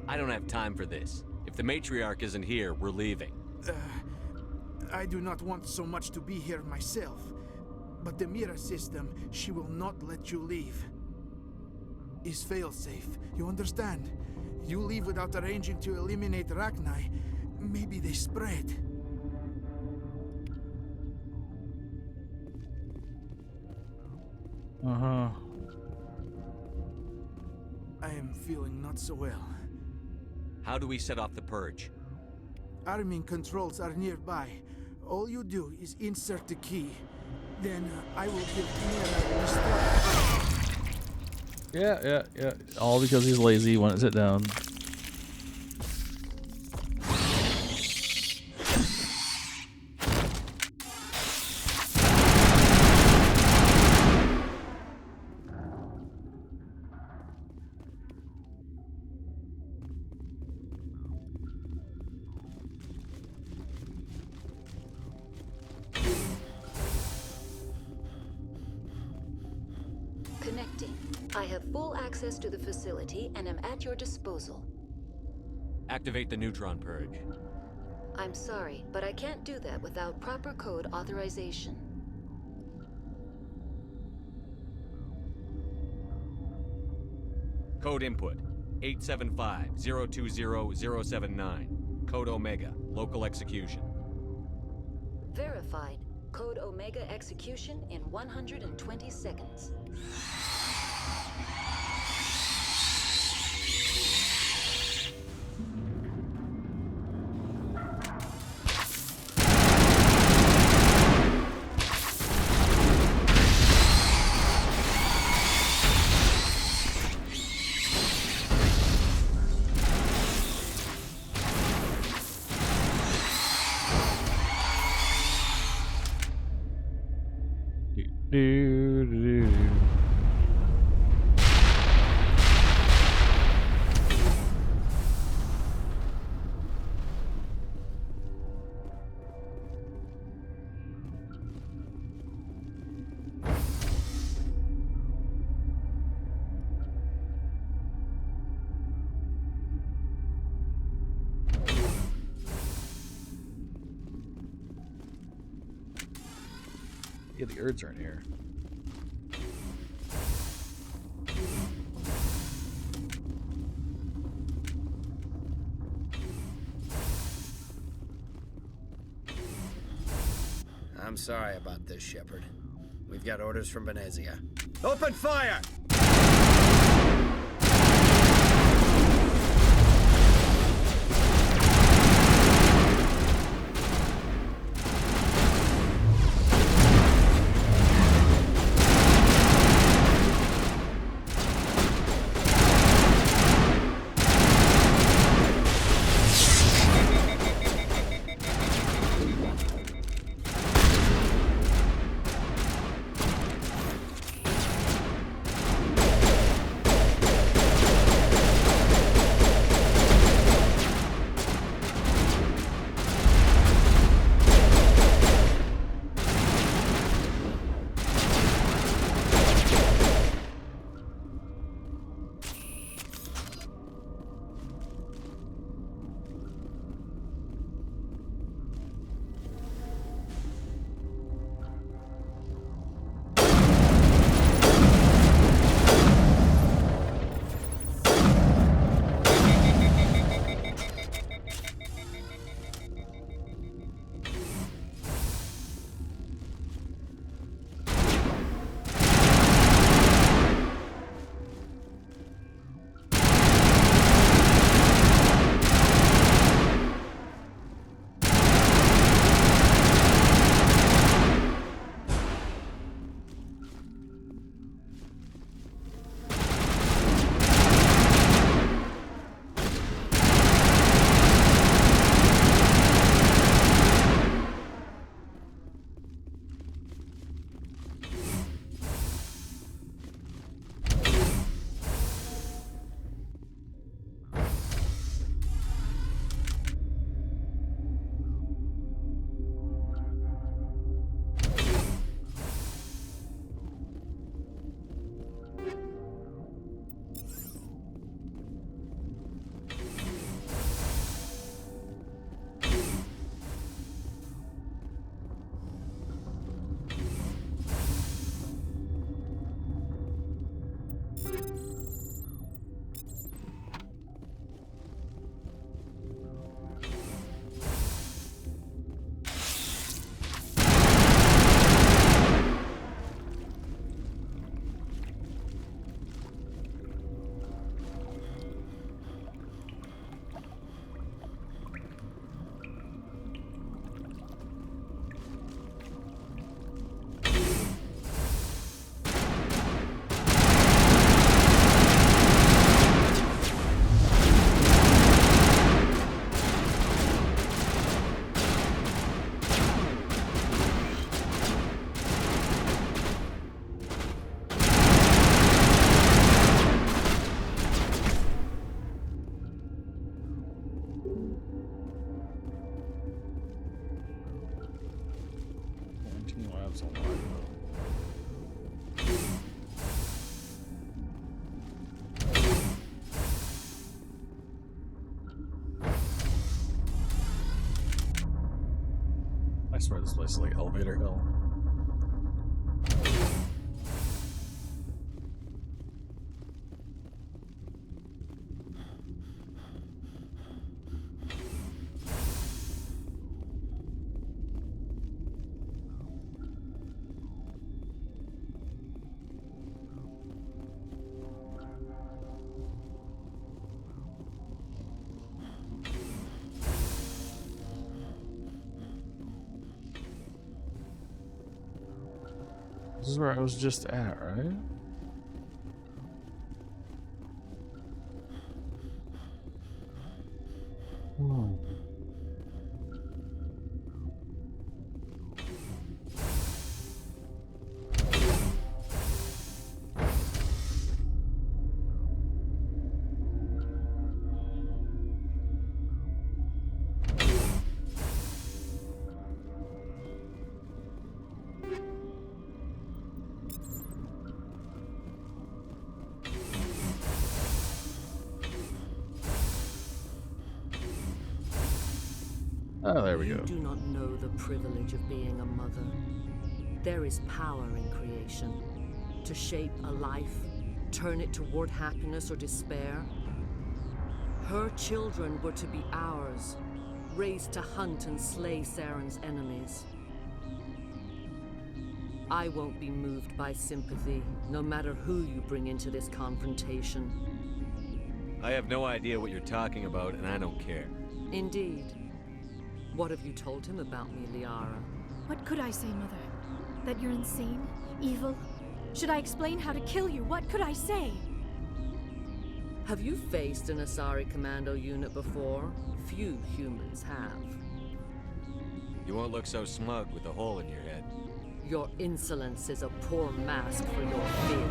I don't have time for this. If the matriarch isn't here, we're leaving. I do not want so much to be here myself. But the Mira system, she will not let you leave. Is failsafe, you understand? You leave without arranging to eliminate Rachni, maybe they spread. Uh-huh. I am feeling not so well. How do we set off the purge? Arming controls are nearby. All you do is insert the key. Then I will give Mira a Yeah. All because he's lazy, won't sit down. Connecting. I have full access to the facility and am at your disposal. Activate the neutron purge. I'm sorry, but I can't do that without proper code authorization. Code input 875-020-079. Code Omega. Local execution. Verified. Code Omega execution in 120 seconds. Yeah, the Urds are in here. I'm sorry about this, Shepard. We've got orders from Venezia. Open fire! I swear this place is like elevator hill. This is where I was just at, right? Hmm. Oh, there we go. You do not know the privilege of being a mother. There is power in creation. To shape a life, turn it toward happiness or despair. Her children were to be ours, raised to hunt and slay Saren's enemies. I won't be moved by sympathy, no matter who you bring into this confrontation. I have no idea what you're talking about, and I don't care. Indeed. What have you told him about me, Liara? What could I say, Mother? That you're insane? Evil? Should I explain how to kill you? What could I say? Have you faced an Asari commando unit before? Few humans have. You won't look so smug with a hole in your head. Your insolence is a poor mask for your fear.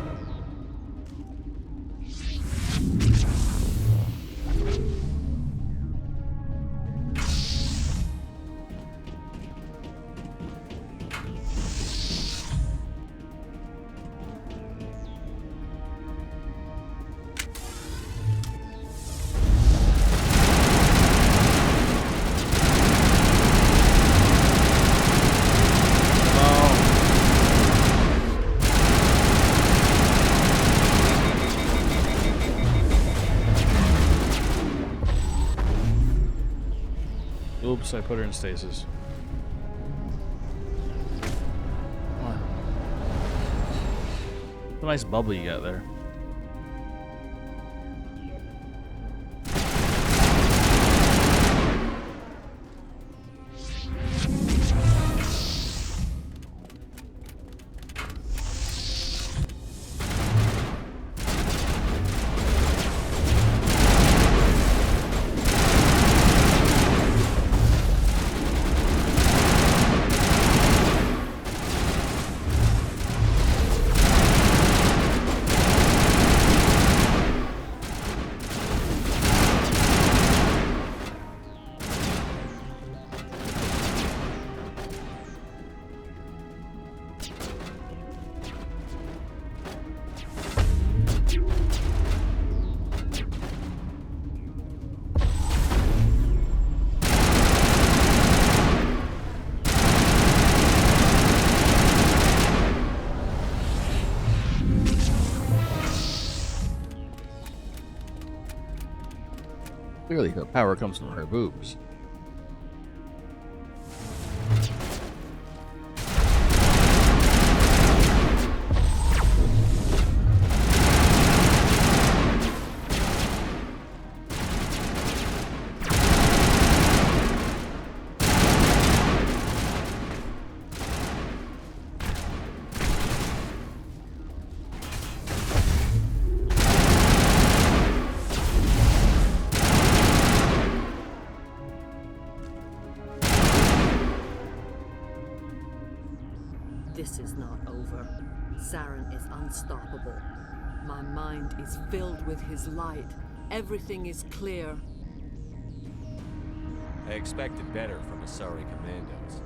Oops, I put her in stasis. Wow. What a nice bubble you got there. Clearly, her power comes from her boobs. This is not over. Saren is unstoppable. My mind is filled with his light. Everything is clear. I expected better from Asari commandos.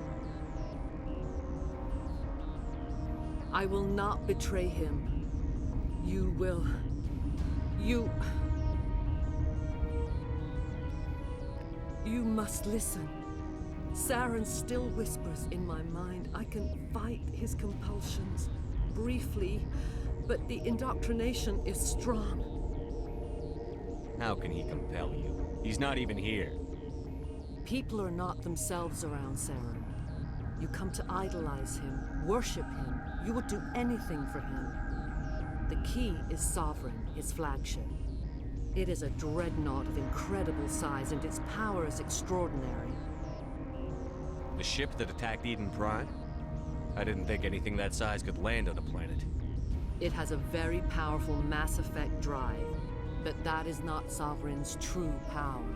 I will not betray him. You will. You must listen. Saren still whispers in my mind. I can fight his compulsions, briefly, but the indoctrination is strong. How can he compel you? He's not even here. People are not themselves around Saren. You come to idolize him, worship him. You would do anything for him. The key is Sovereign, his flagship. It is a dreadnought of incredible size, and its power is extraordinary. The ship that attacked Eden Prime? I didn't think anything that size could land on a planet. It has a very powerful mass effect drive, but that is not Sovereign's true power.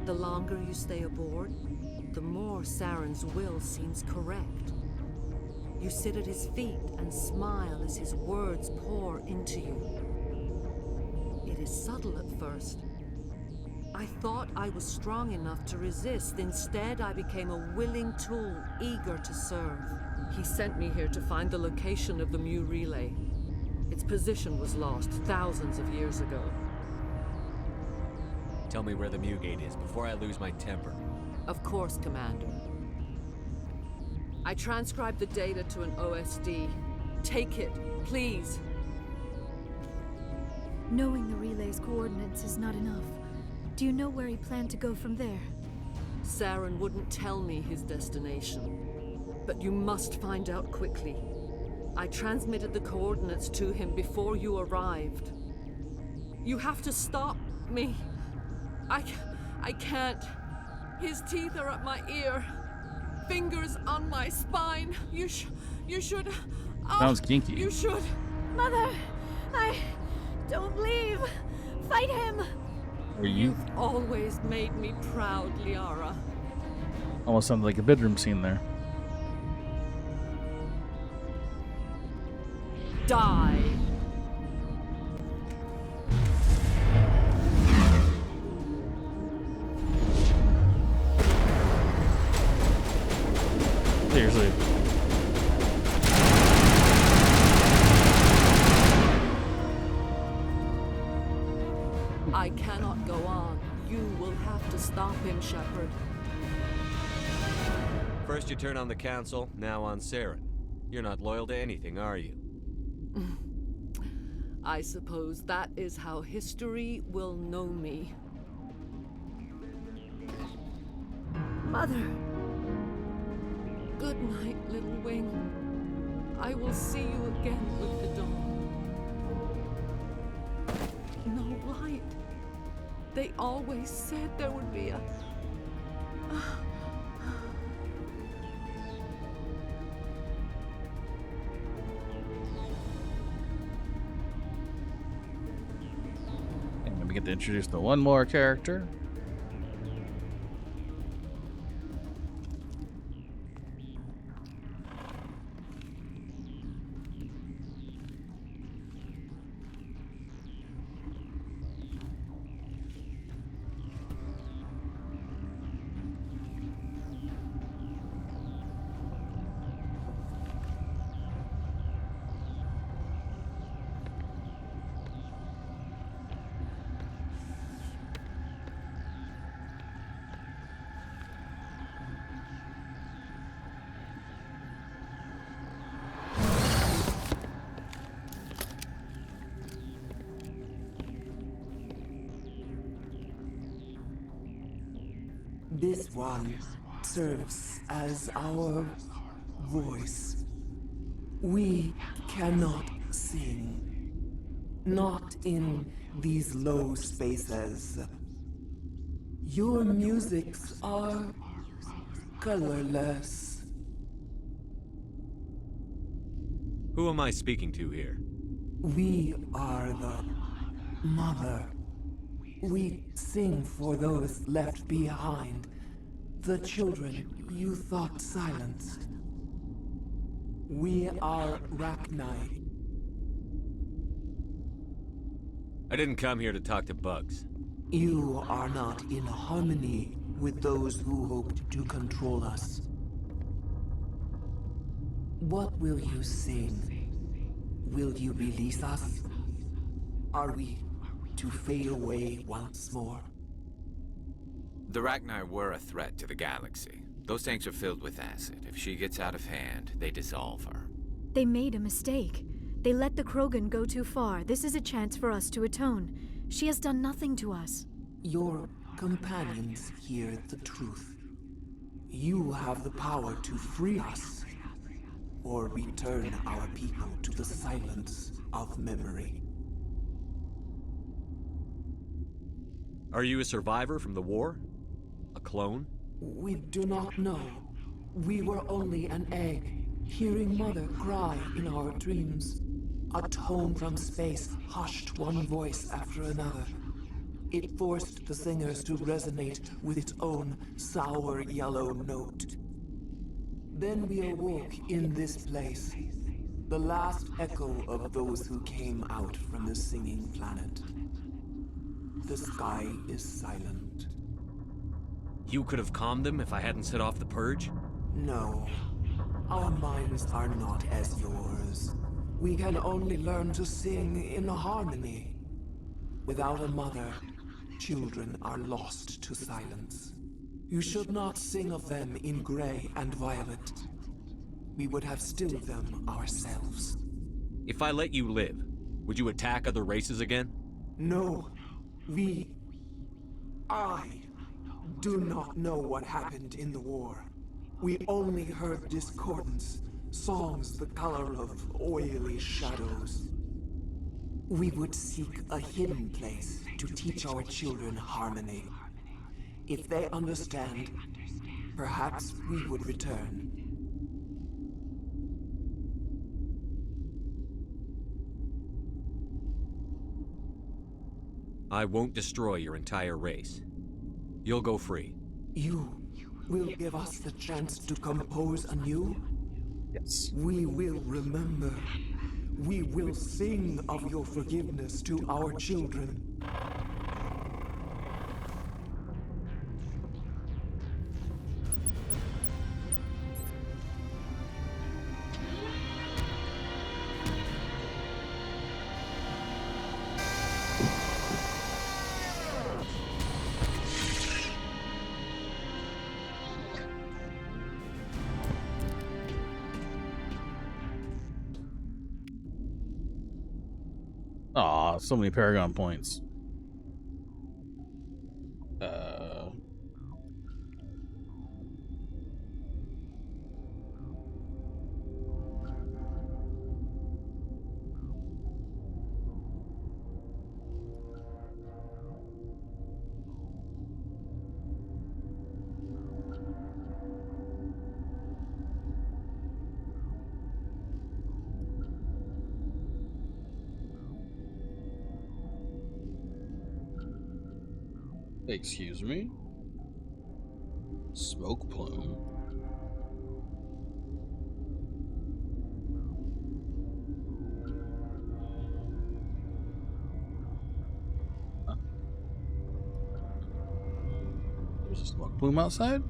The longer you stay aboard, the more Saren's will seems correct. You sit at his feet and smile as his words pour into you. It is subtle at first. I thought I was strong enough to resist. Instead, I became a willing tool, eager to serve. He sent me here to find the location of the Mu relay. Its position was lost thousands of years ago. Tell me where the Mu gate is before I lose my temper. Of course, Commander. I transcribed the data to an OSD. Take it, please. Knowing the relay's coordinates is not enough. Do you know where he planned to go from there? Saren wouldn't tell me his destination. But you must find out quickly. I transmitted the coordinates to him before you arrived. You have to stop me. I can't. His teeth are at my ear. Fingers on my spine. You should... Oh, Sounds kinky. You should... Mother! Don't leave! Fight him! Are you? You've always made me proud, Liara. Almost sounded like a bedroom scene there. Die! Seriously. I cannot go on. You will have to stop him, Shepard. First you turn on the Council, now on Saren. You're not loyal to anything, are you? I suppose that is how history will know me. Mother! Good night, little wing. I will see you again with the dawn. No light. They always said there would be a... And we get to introduce the one more character. This one serves as our voice. We cannot sing. Not in these low spaces. Your musics are colorless. Who am I speaking to here? We are the Mother. We sing for those left behind, the children you thought silenced. We are Rachni. I didn't come here to talk to bugs. You are not in harmony with those who hoped to control us. What will you sing? Will you release us? Are we to fade away once more? The Rachni were a threat to the galaxy. Those tanks are filled with acid. If she gets out of hand, they dissolve her. They made a mistake. They let the Krogan go too far. This is a chance for us to atone. She has done nothing to us. Your companions hear the truth. You have the power to free us, or return our people to the silence of memory. Are you a survivor from the war? A clone? We do not know. We were only an egg, hearing Mother cry in our dreams. A tone from space hushed one voice after another. It forced the singers to resonate with its own sour yellow note. Then we awoke in this place, the last echo of those who came out from the singing planet. The sky is silent. You could have calmed them if I hadn't set off the purge? No. Our minds are not as yours. We can only learn to sing in harmony. Without a mother, children are lost to silence. You should not sing of them in gray and violet. We would have stilled them ourselves. If I let you live, would you attack other races again? No. I do not know what happened in the war. We only heard discordance, songs the color of oily shadows. We would seek a hidden place to teach our children harmony. If they understand, perhaps we would return. I won't destroy your entire race. You'll go free. You will give us the chance to compose anew? Yes. We will remember. We will sing of your forgiveness to our children. Aw, so many Paragon points. Excuse me? Smoke plume. Huh? There's a smoke plume outside?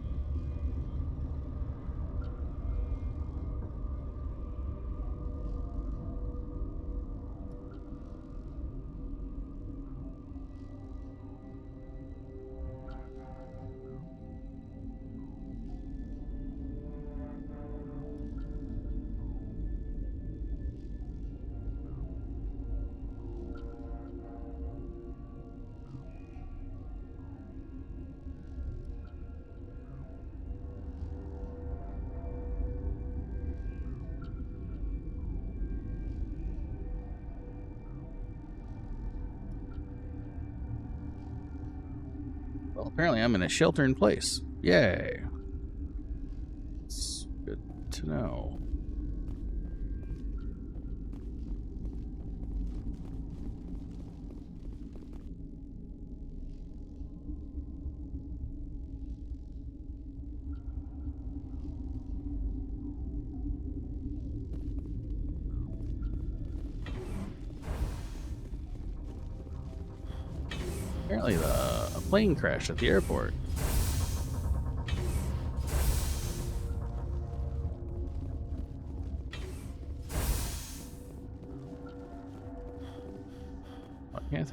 Well, apparently I'm in a sheltered place. Yay. It's good to know. Apparently a plane crashed at the airport.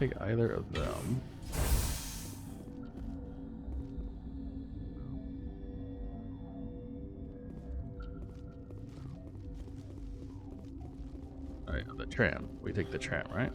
take either of them. Alright, the tram. We take the tram, right?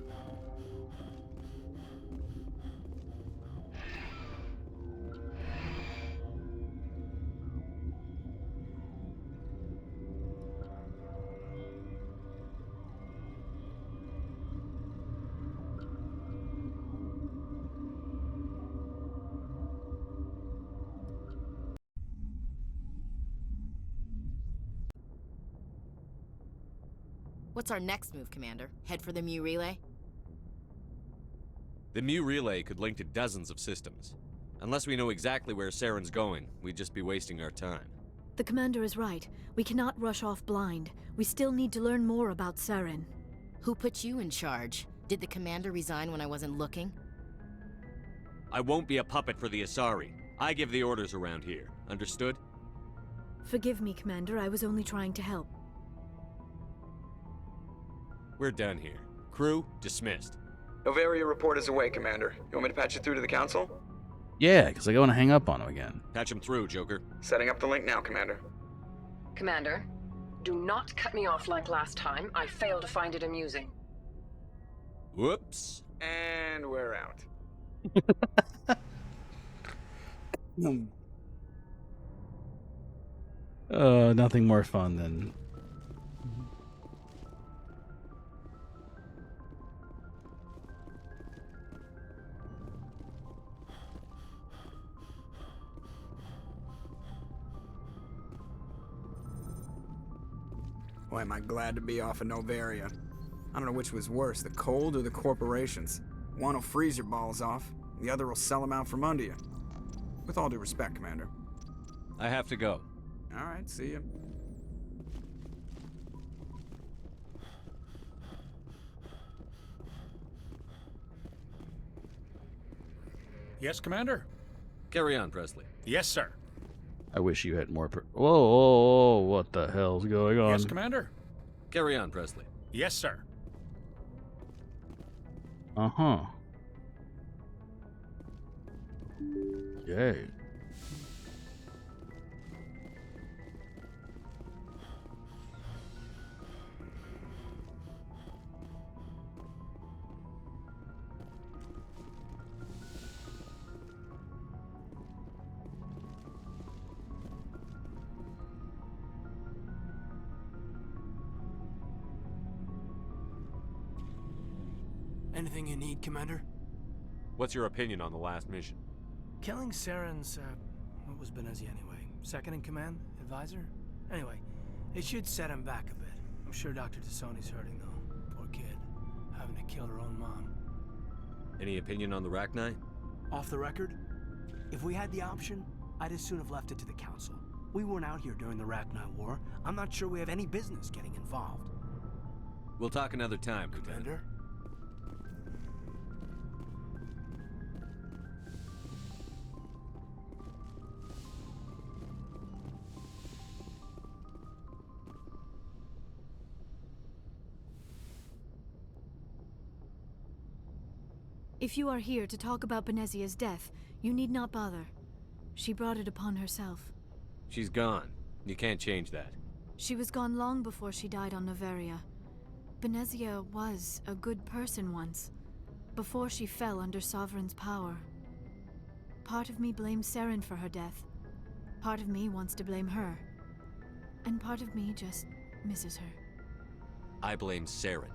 What's our next move, Commander? Head for the Mu Relay? The Mu Relay could link to dozens of systems. Unless we know exactly where Saren's going, we'd just be wasting our time. The commander is right. We cannot rush off blind. We still need to learn more about Saren. Who put you in charge? Did the commander resign when I wasn't looking? I won't be a puppet for the Asari. I give the orders around here. Understood? Forgive me, Commander. I was only trying to help. We're done here. Crew, dismissed. Novaria report is away, Commander. You want me to patch it through to the Council? Yeah, because I want to hang up on him again. Patch him through, Joker. Setting up the link now, Commander. Commander, do not cut me off like last time. I failed to find it amusing. Whoops. And we're out. Nothing more fun than... Boy, am I glad to be off of Novaria. I don't know which was worse, the cold or the corporations. One will freeze your balls off, the other will sell them out from under you. With all due respect, Commander. I have to go. All right, see you. Yes, Commander? Carry on, Presley. Yes, sir. I wish you had more... Whoa, what the hell's going on? Yes, Commander? Carry on, Presley. Yes, sir. Uh-huh. Yay. Anything you need, Commander? What's your opinion on the last mission? Killing Saren's, what was Benezia anyway? Second in command? Advisor? Anyway, it should set him back a bit. I'm sure Dr. Tassoni's hurting, though. Poor kid. Having to kill her own mom. Any opinion on the Rachni? Off the record? If we had the option, I'd as soon have left it to the Council. We weren't out here during the Rachni War. I'm not sure we have any business getting involved. We'll talk another time, Lieutenant. Commander? If you are here to talk about Benezia's death, you need not bother. She brought it upon herself. She's gone. You can't change that. She was gone long before she died on Novaria. Benezia was a good person once, before she fell under Sovereign's power. Part of me blames Saren for her death. Part of me wants to blame her. And part of me just misses her. I blame Saren.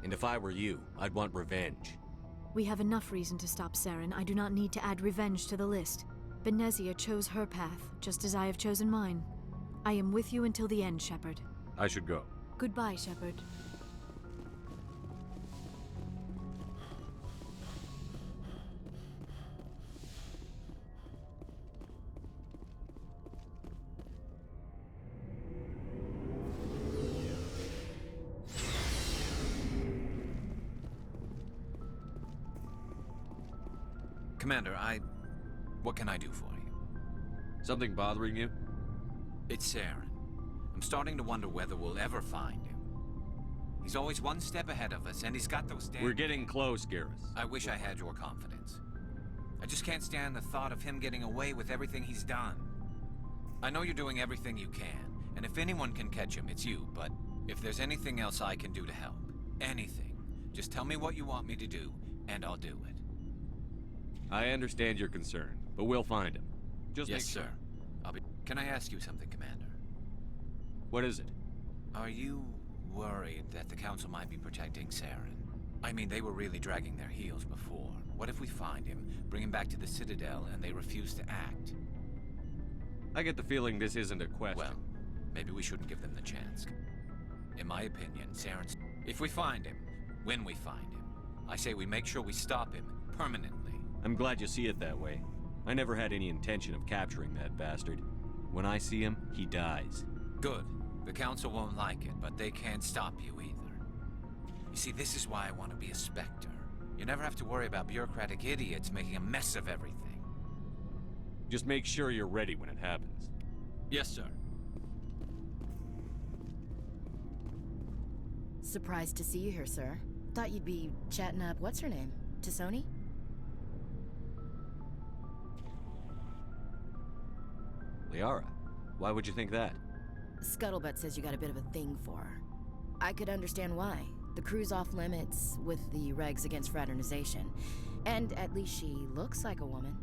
And if I were you, I'd want revenge. We have enough reason to stop Saren. I do not need to add revenge to the list. Benezia chose her path, just as I have chosen mine. I am with you until the end, Shepard. I should go. Goodbye, Shepard. Commander, what can I do for you? Something bothering you? It's Saren. I'm starting to wonder whether we'll ever find him. He's always one step ahead of us, and he's got those damn... We're getting close, Garrus. I wish I had your confidence. I just can't stand the thought of him getting away with everything he's done. I know you're doing everything you can, and if anyone can catch him, it's you, but if there's anything else I can do to help, anything, just tell me what you want me to do, and I'll do it. I understand your concern, but we'll find him. Just yes, make sure. sir. I'll be... Can I ask you something, Commander? What is it? Are you worried that the Council might be protecting Saren? I mean, they were really dragging their heels before. What if we find him, bring him back to the Citadel, and they refuse to act? I get the feeling this isn't a question. Well, maybe we shouldn't give them the chance. In my opinion, Saren's... If we find him, when we find him, I say we make sure we stop him permanently. I'm glad you see it that way. I never had any intention of capturing that bastard. When I see him, he dies. Good. The Council won't like it, but they can't stop you either. You see, this is why I want to be a Spectre. You never have to worry about bureaucratic idiots making a mess of everything. Just make sure you're ready when it happens. Yes, sir. Surprised to see you here, sir. Thought you'd be chatting up what's her name? T'Soni? Liara, why would you think that? Scuttlebutt says you got a bit of a thing for her. I could understand why. The crew's off limits with the regs against fraternization. And at least she looks like a woman.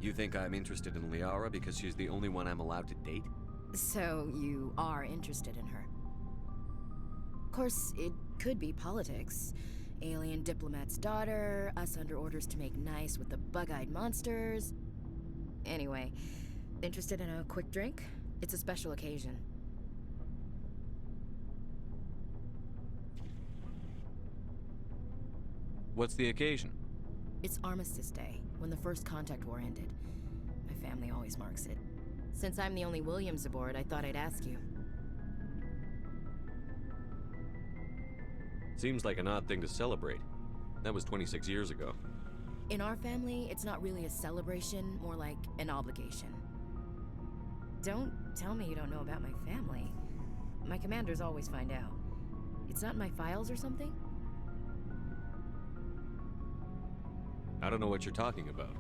You think I'm interested in Liara because she's the only one I'm allowed to date? So you are interested in her. Of course, it could be politics. Alien diplomat's daughter, us under orders to make nice with the bug-eyed monsters. Anyway, interested in a quick drink? It's a special occasion. What's the occasion? It's Armistice Day, when the First Contact War ended. My family always marks it. Since I'm the only Williams aboard, I thought I'd ask you. Seems like an odd thing to celebrate. That was 26 years ago. In our family, it's not really a celebration, more like an obligation. Don't tell me you don't know about my family. My commanders always find out. It's not in my files or something? I don't know what you're talking about.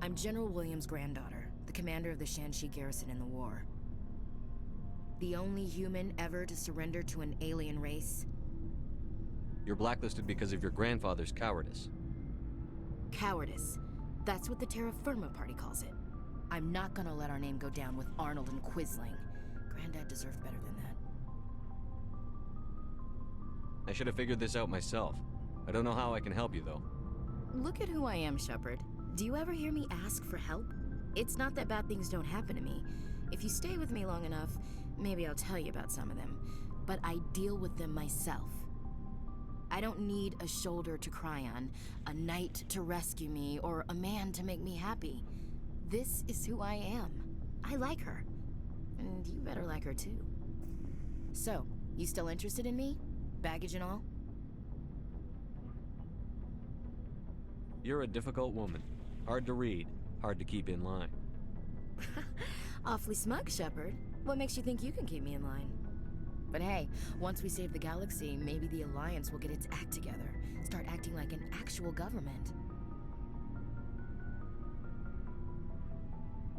I'm General Williams' granddaughter, the commander of the Shanxi garrison in the war. The only human ever to surrender to an alien race. You're blacklisted because of your grandfather's cowardice. Cowardice. That's what the Terra Firma Party calls it. I'm not gonna let our name go down with Arnold and Quisling. Granddad deserved better than that. I should have figured this out myself. I don't know how I can help you, though. Look at who I am, Shepard. Do you ever hear me ask for help? It's not that bad things don't happen to me. If you stay with me long enough, maybe I'll tell you about some of them. But I deal with them myself. I don't need a shoulder to cry on, a knight to rescue me, or a man to make me happy. This is who I am. I like her. And you better like her too. So, you still interested in me? Baggage and all? You're a difficult woman. Hard to read, hard to keep in line. Awfully smug, Shepard. What makes you think you can keep me in line? But hey, once we save the galaxy, maybe the Alliance will get its act together. Start acting like an actual government.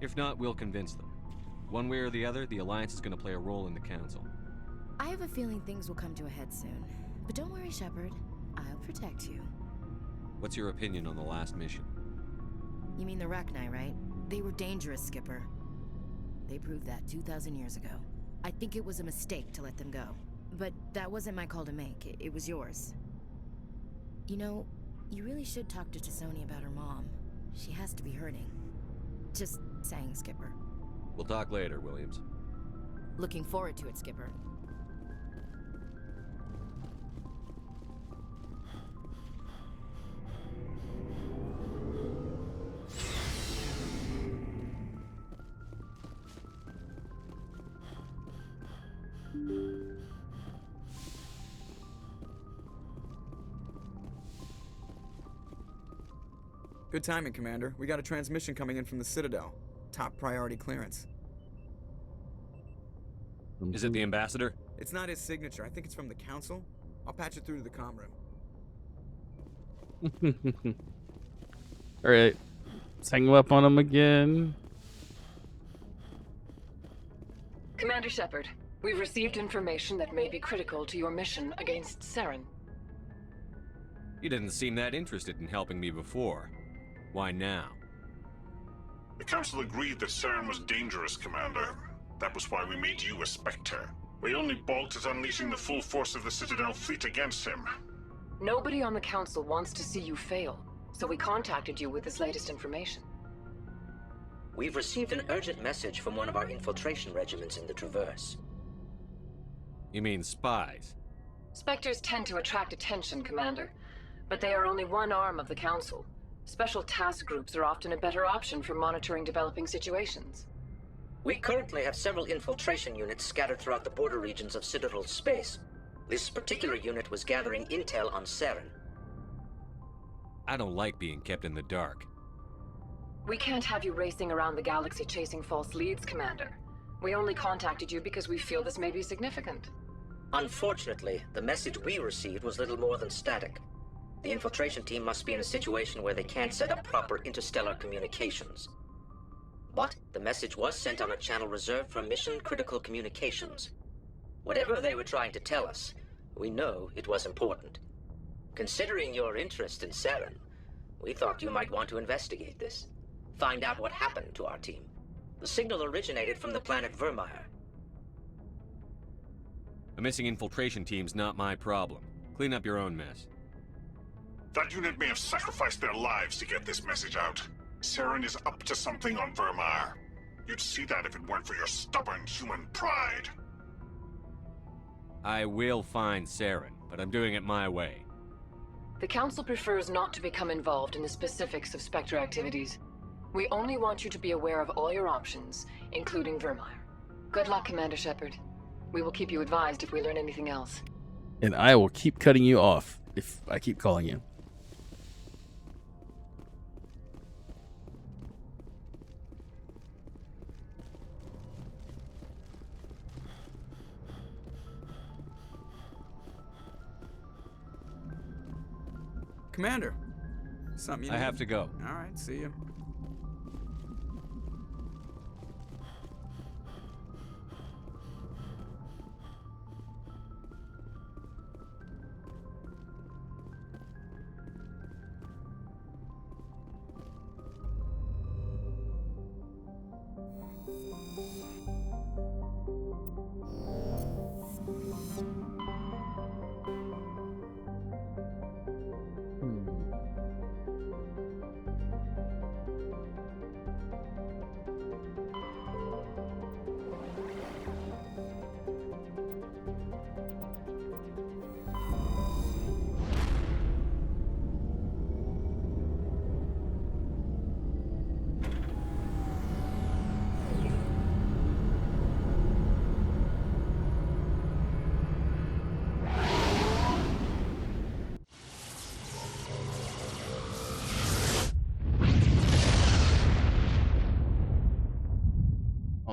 If not, we'll convince them. One way or the other, the Alliance is going to play a role in the Council. I have a feeling things will come to a head soon. But don't worry, Shepard. I'll protect you. What's your opinion on the last mission? You mean the Rachni, right? They were dangerous, Skipper. They proved that 2,000 years ago. I think it was a mistake to let them go. But that wasn't my call to make. It was yours. You know, you really should talk to T'Soni about her mom. She has to be hurting. Just saying, Skipper. We'll talk later, Williams. Looking forward to it, Skipper. Good timing, Commander. We got a transmission coming in from the Citadel. Top priority clearance. Is it the ambassador? It's not his signature. I think it's from the council. I'll patch it through to the comm room. All right, let's hang up on him again. Commander Shepard, we've received information that may be critical to your mission against Saren. You didn't seem that interested in helping me before. Why now? The Council agreed that Saren was dangerous, Commander. That was why we made you a Spectre. We only balked at unleashing the full force of the Citadel fleet against him. Nobody on the Council wants to see you fail, so we contacted you with this latest information. We've received an urgent message from one of our infiltration regiments in the Traverse. You mean spies? Spectres tend to attract attention, Commander, but they are only one arm of the Council. Special task groups are often a better option for monitoring developing situations. We currently have several infiltration units scattered throughout the border regions of Citadel space. This particular unit was gathering intel on Saren. I don't like being kept in the dark. We can't have you racing around the galaxy chasing false leads, Commander. We only contacted you because we feel this may be significant. Unfortunately, the message we received was little more than static. The infiltration team must be in a situation where they can't set up proper interstellar communications. But the message was sent on a channel reserved for mission-critical communications. Whatever they were trying to tell us, we know it was important. Considering your interest in Saren, we thought you might want to investigate this. Find out what happened to our team. The signal originated from the planet Vermeer. A missing infiltration team's not my problem. Clean up your own mess. That unit may have sacrificed their lives to get this message out. Saren is up to something on Vermeer. You'd see that if it weren't for your stubborn human pride. I will find Saren, but I'm doing it my way. The Council prefers not to become involved in the specifics of Spectre activities. We only want you to be aware of all your options, including Vermeer. Good luck, Commander Shepard. We will keep you advised if we learn anything else. And I will keep cutting you off if I keep calling you. Commander, something you I need? have to go. All right, see you.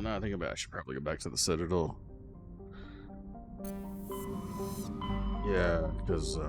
Now I think about it, I should probably go back to the Citadel. Yeah, because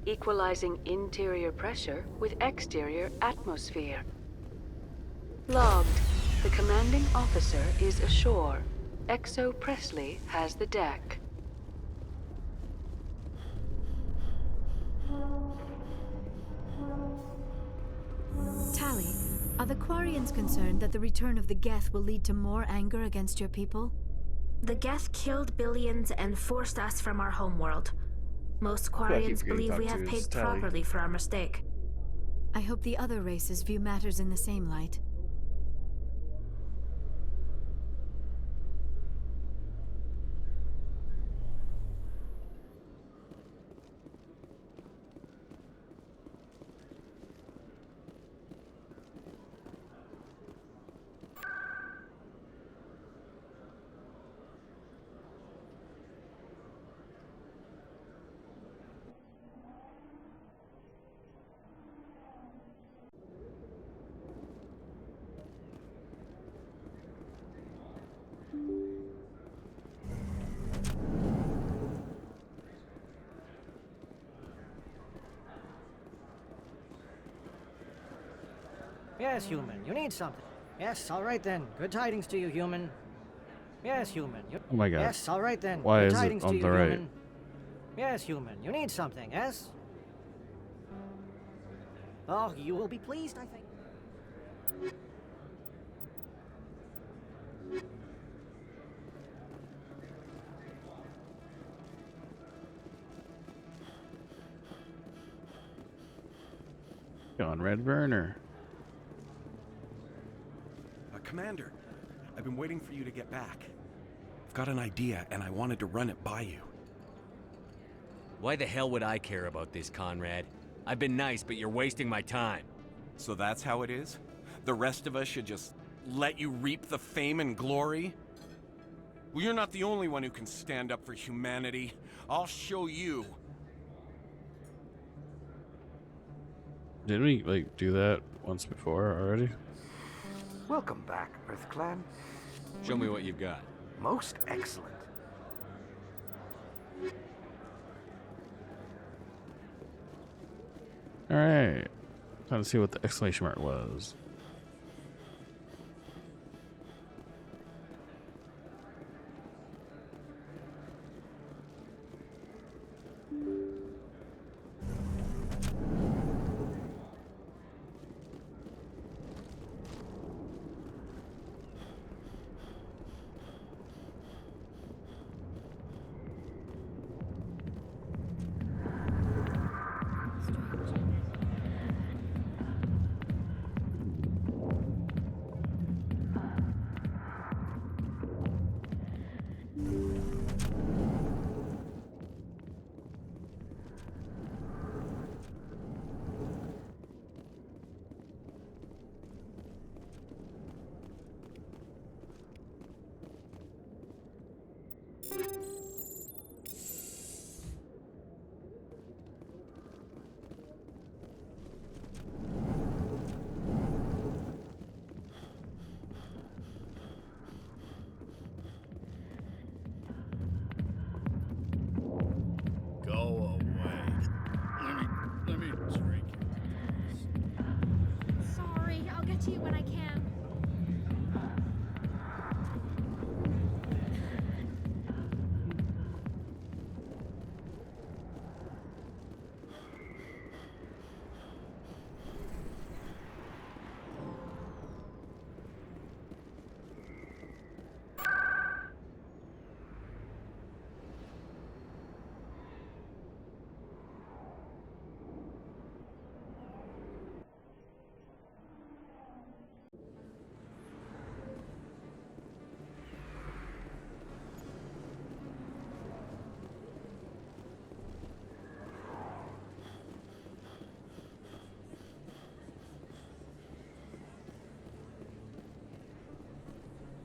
equalizing interior pressure with exterior atmosphere. Logged. The commanding officer is ashore. Exo Presley has the deck. Tally, are the Quarians concerned that the return of the Geth will lead to more anger against your people? The Geth killed billions and forced us from our homeworld. Most Quarians believe we have paid properly for our mistake. I hope the other races view matters in the same light. Yes, human. You need something. Yes, all right then. Good tidings to you, human. Yes, human. Oh my god. Yes, all right then. Why Good is it tidings on to you, the right? human. Yes, human. You need something, yes? Oh, you will be pleased, I think. Conrad Werner. Commander, I've been waiting for you to get back. I've got an idea, and I wanted to run it by you. Why the hell would I care about this, Conrad? I've been nice, but you're wasting my time. So that's how it is? The rest of us should just let you reap the fame and glory? Well, you're not the only one who can stand up for humanity. I'll show you. Didn't we, like, do that once before already? Welcome back, Earth Clan. Show me what you've got. Most excellent. Alright. Time to see what the exclamation mark was. Go away. Let me drink. Sorry, I'll get to you when I can.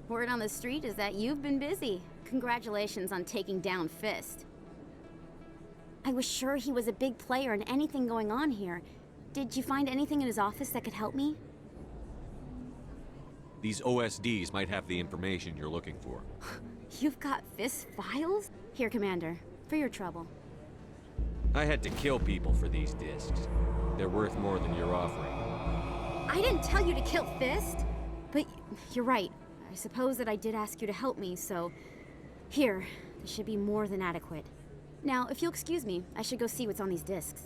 Word on the street is that you've been busy. Congratulations on taking down Fist. I was sure he was a big player in anything going on here. Did you find anything in his office that could help me? These OSDs might have the information you're looking for. You've got Fist files? Here, Commander, for your trouble. I had to kill people for these discs. They're worth more than you're offering. I didn't tell you to kill Fist! But you're right. I suppose that I did ask you to help me, so... Here, this should be more than adequate. Now, if you'll excuse me, I should go see what's on these discs.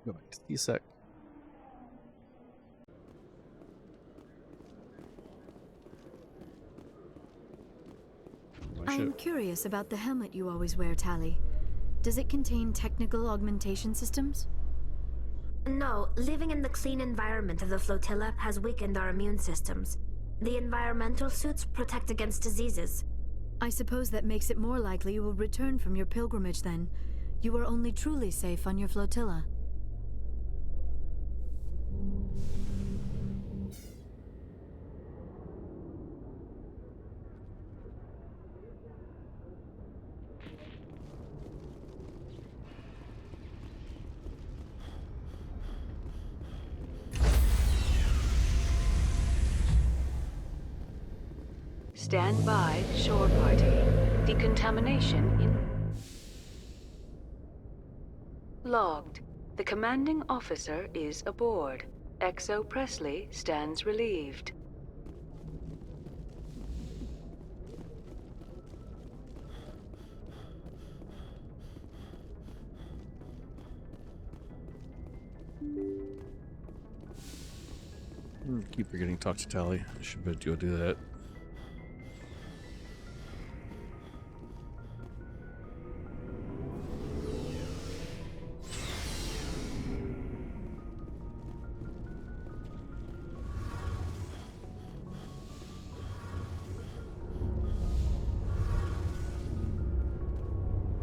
Go back to C-Sec. I'm curious about the helmet you always wear, Tally. Does it contain technical augmentation systems? No, living in the clean environment of the flotilla has weakened our immune systems. The environmental suits protect against diseases. I suppose that makes it more likely you will return from your pilgrimage then. You are only truly safe on your flotilla. Stand by, shore party. Decontamination in... Logged. The commanding officer is aboard. XO Presley stands relieved. Keep forgetting to talk to Tally. I should bet you'll do that.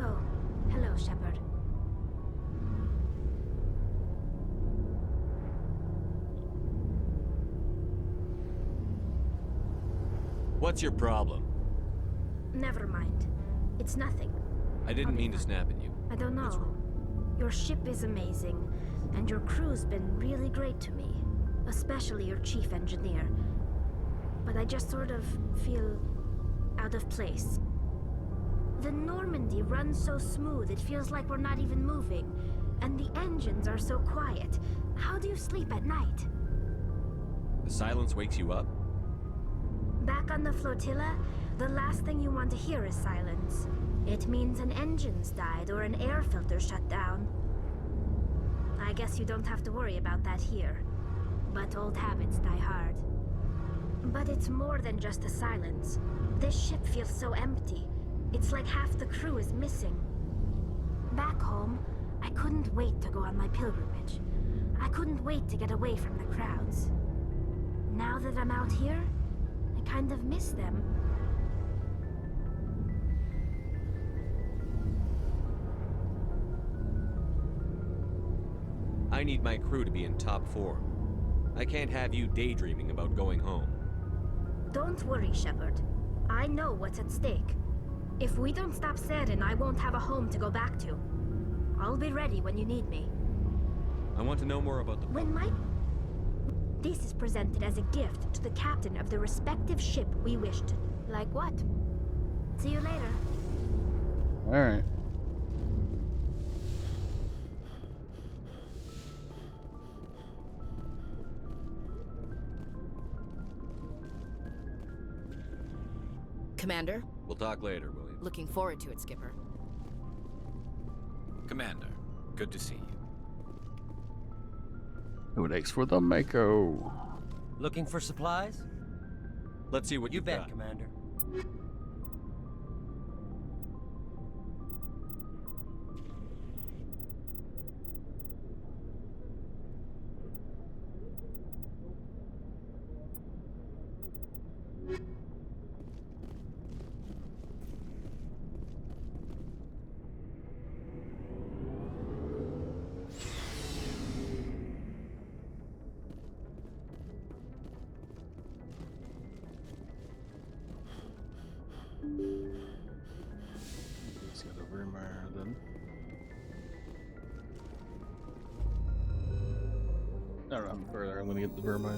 Oh, hello, Shepard. What's your problem? Never mind. It's nothing. I didn't mean to snap at you. I don't know. Your ship is amazing, and your crew's been really great to me. Especially your chief engineer. But I just sort of feel out of place. The Normandy runs so smooth it feels like we're not even moving. And the engines are so quiet. How do you sleep at night? The silence wakes you up? Back on the flotilla, the last thing you want to hear is silence. It means an engine's died or an air filter shut down. I guess you don't have to worry about that here. But old habits die hard. But it's more than just the silence. This ship feels so empty. It's like half the crew is missing. Back home, I couldn't wait to go on my pilgrimage. I couldn't wait to get away from the crowds. Now that I'm out here, I kind of miss them. I need my crew to be in top form. I can't have you daydreaming about going home. Don't worry, Shepard. I know what's at stake. If we don't stop Seren, I won't have a home to go back to. I'll be ready when you need me. I want to know more about the... When my... This is presented as a gift to the captain of the respective ship we wish to... Like what? See you later. Alright. Commander? We'll talk later, William. Looking forward to it, Skipper. Commander, good to see you. Who takes for the Mako? Looking for supplies? Let's see what You you've bet, got. Commander. Let's get the Vermeer then. No, no, further. I'm gonna get the Vermeer.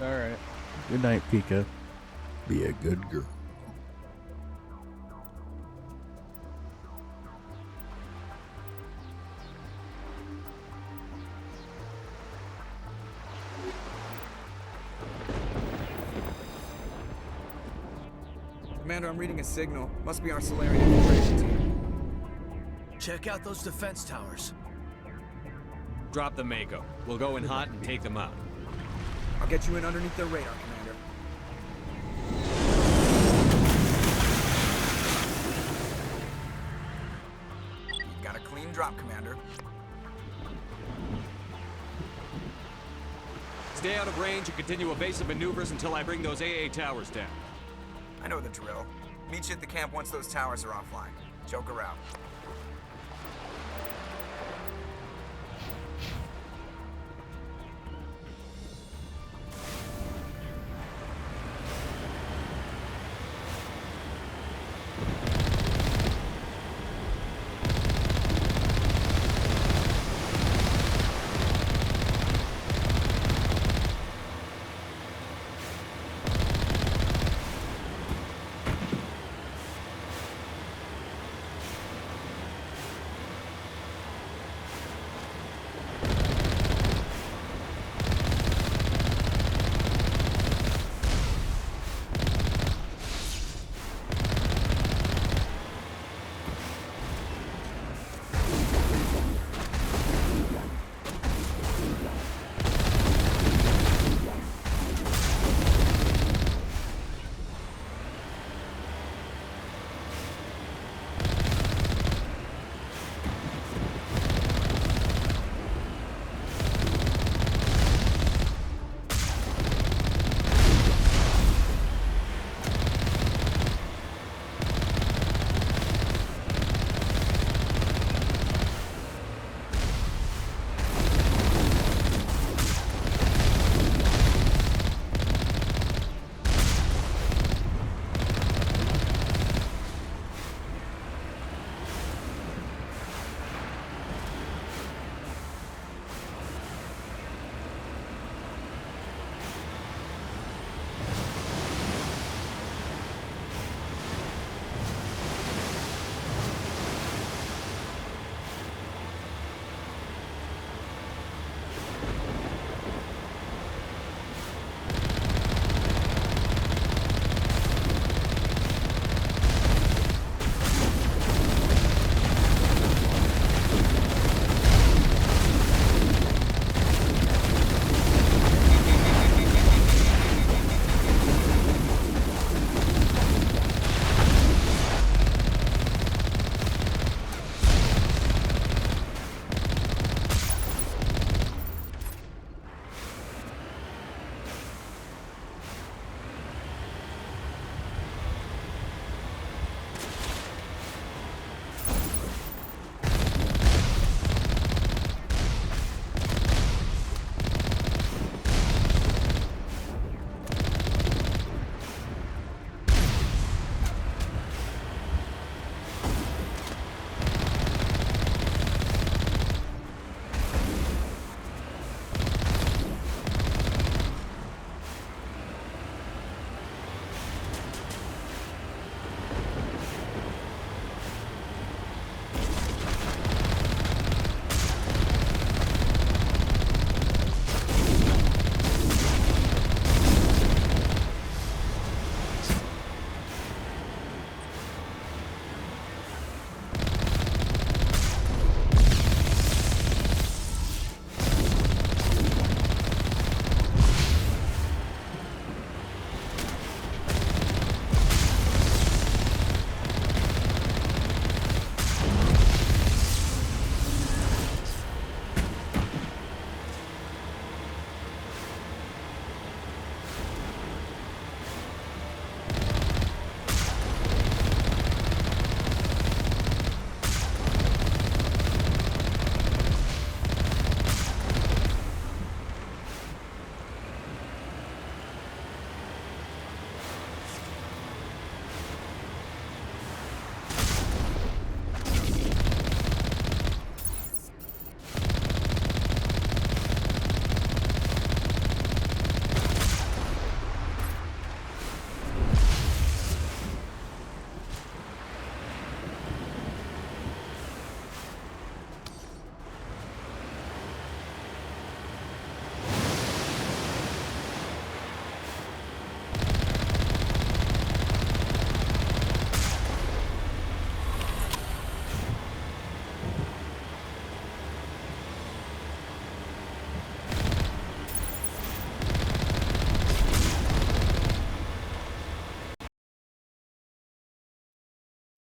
Alright. Good night, Pika. Be a good girl. Commander, I'm reading a signal. Must be our Solarian infiltration team. Check out those defense towers. Drop the Mako. We'll go in hot and take them out. I'll get you in underneath their radar, Commander. You've got a clean drop, Commander. Stay out of range and continue evasive maneuvers until I bring those AA towers down. I know the drill. Meet you at the camp once those towers are offline. Joker out.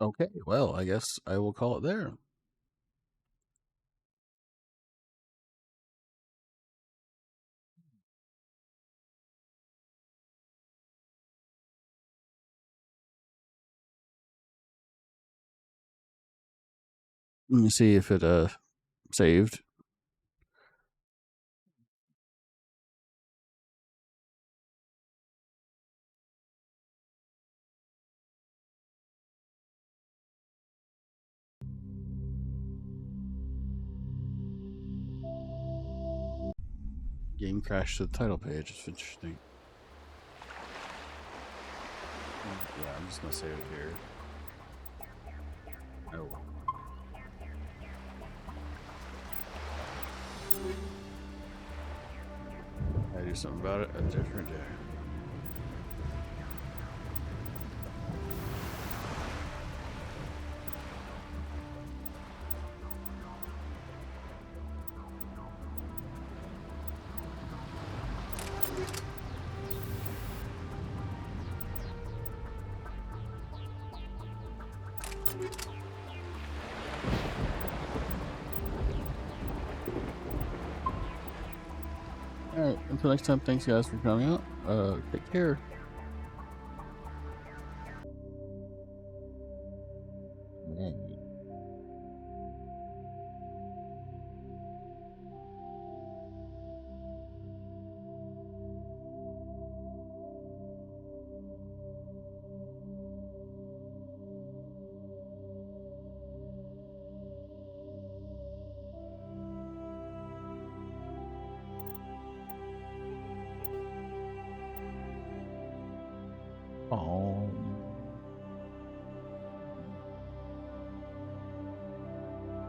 Okay, well, I guess I will call it there. Let me see if it saved. Game crashed to the title page. It's interesting. Yeah, I'm just gonna save it here. Oh. I do something about it a different day. Alright, until next time, thanks guys for coming out. Take care.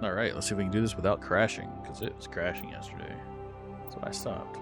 Alright, let's see if we can do this without crashing, because it was crashing yesterday. So I stopped.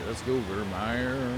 Let's go, Vermeer.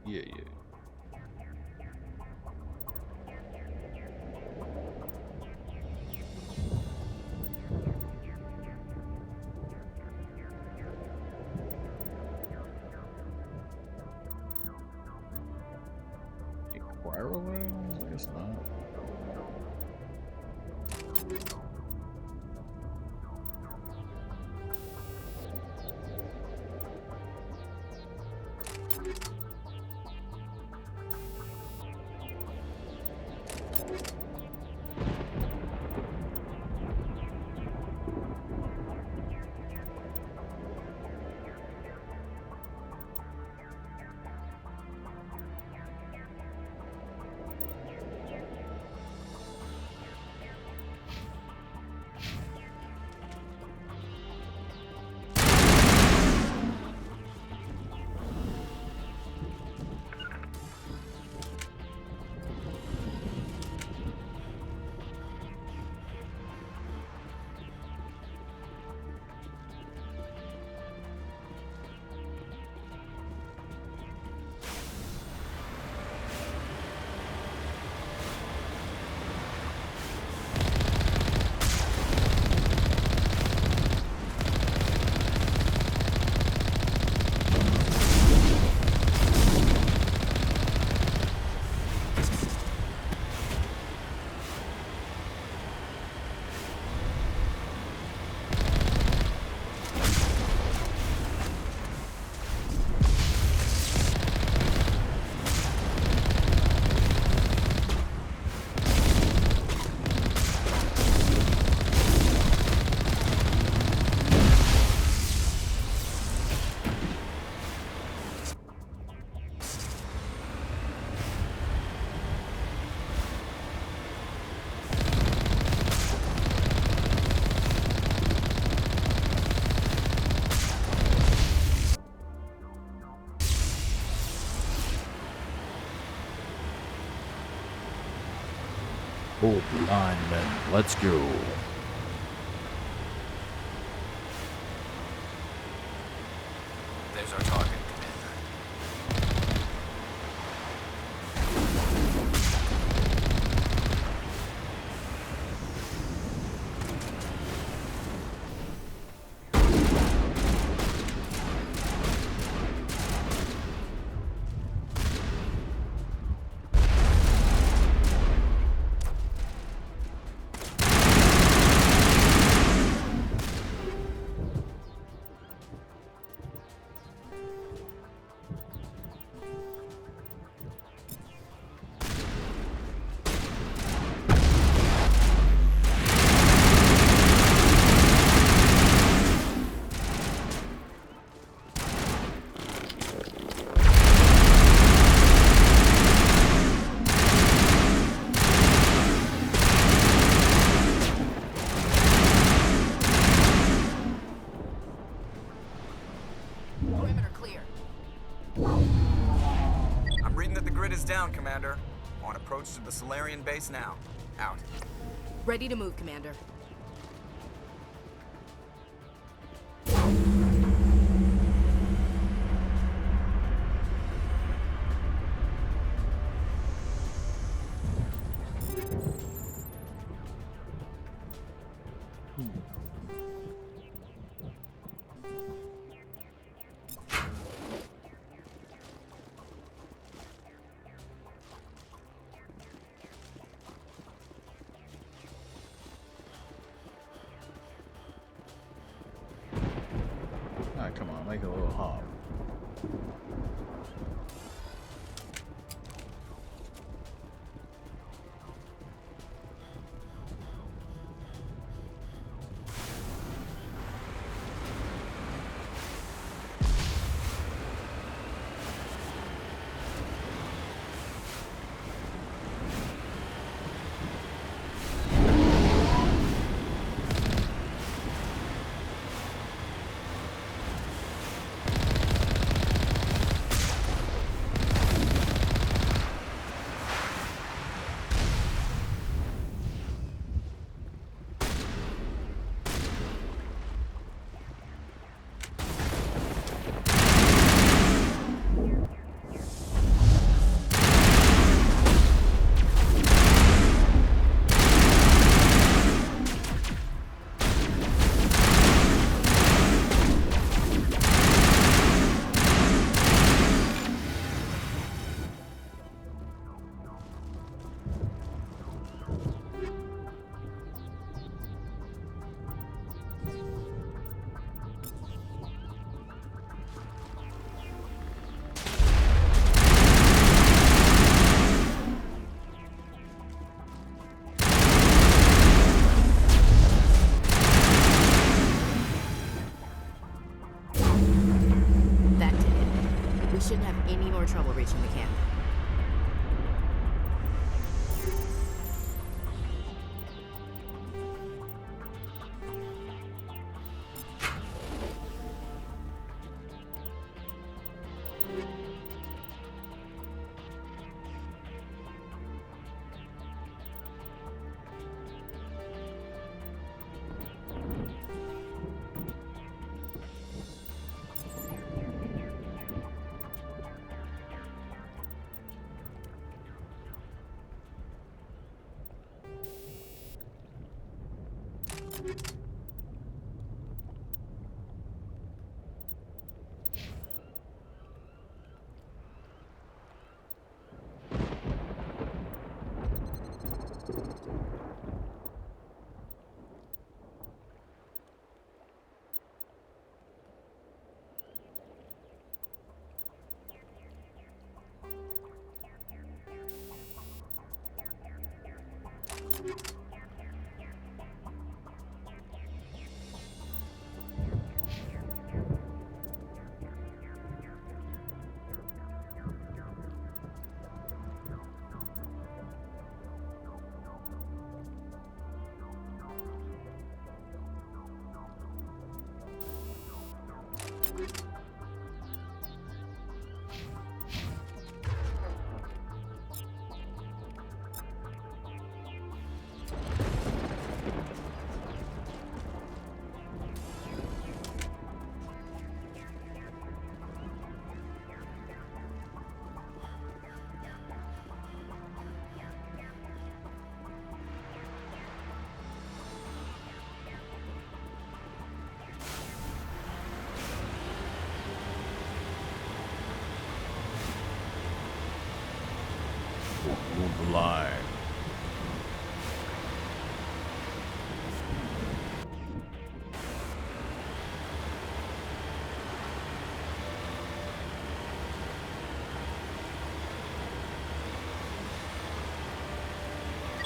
Yeah. Acquirable? I guess not. Hold the line, men. Let's go. There's our target, Commander. Perimeter clear. I'm reading that the grid is down, Commander. On approach to the Solarian base now. Out. Ready to move, Commander. Ah, come on, make a little hop. Won't lie.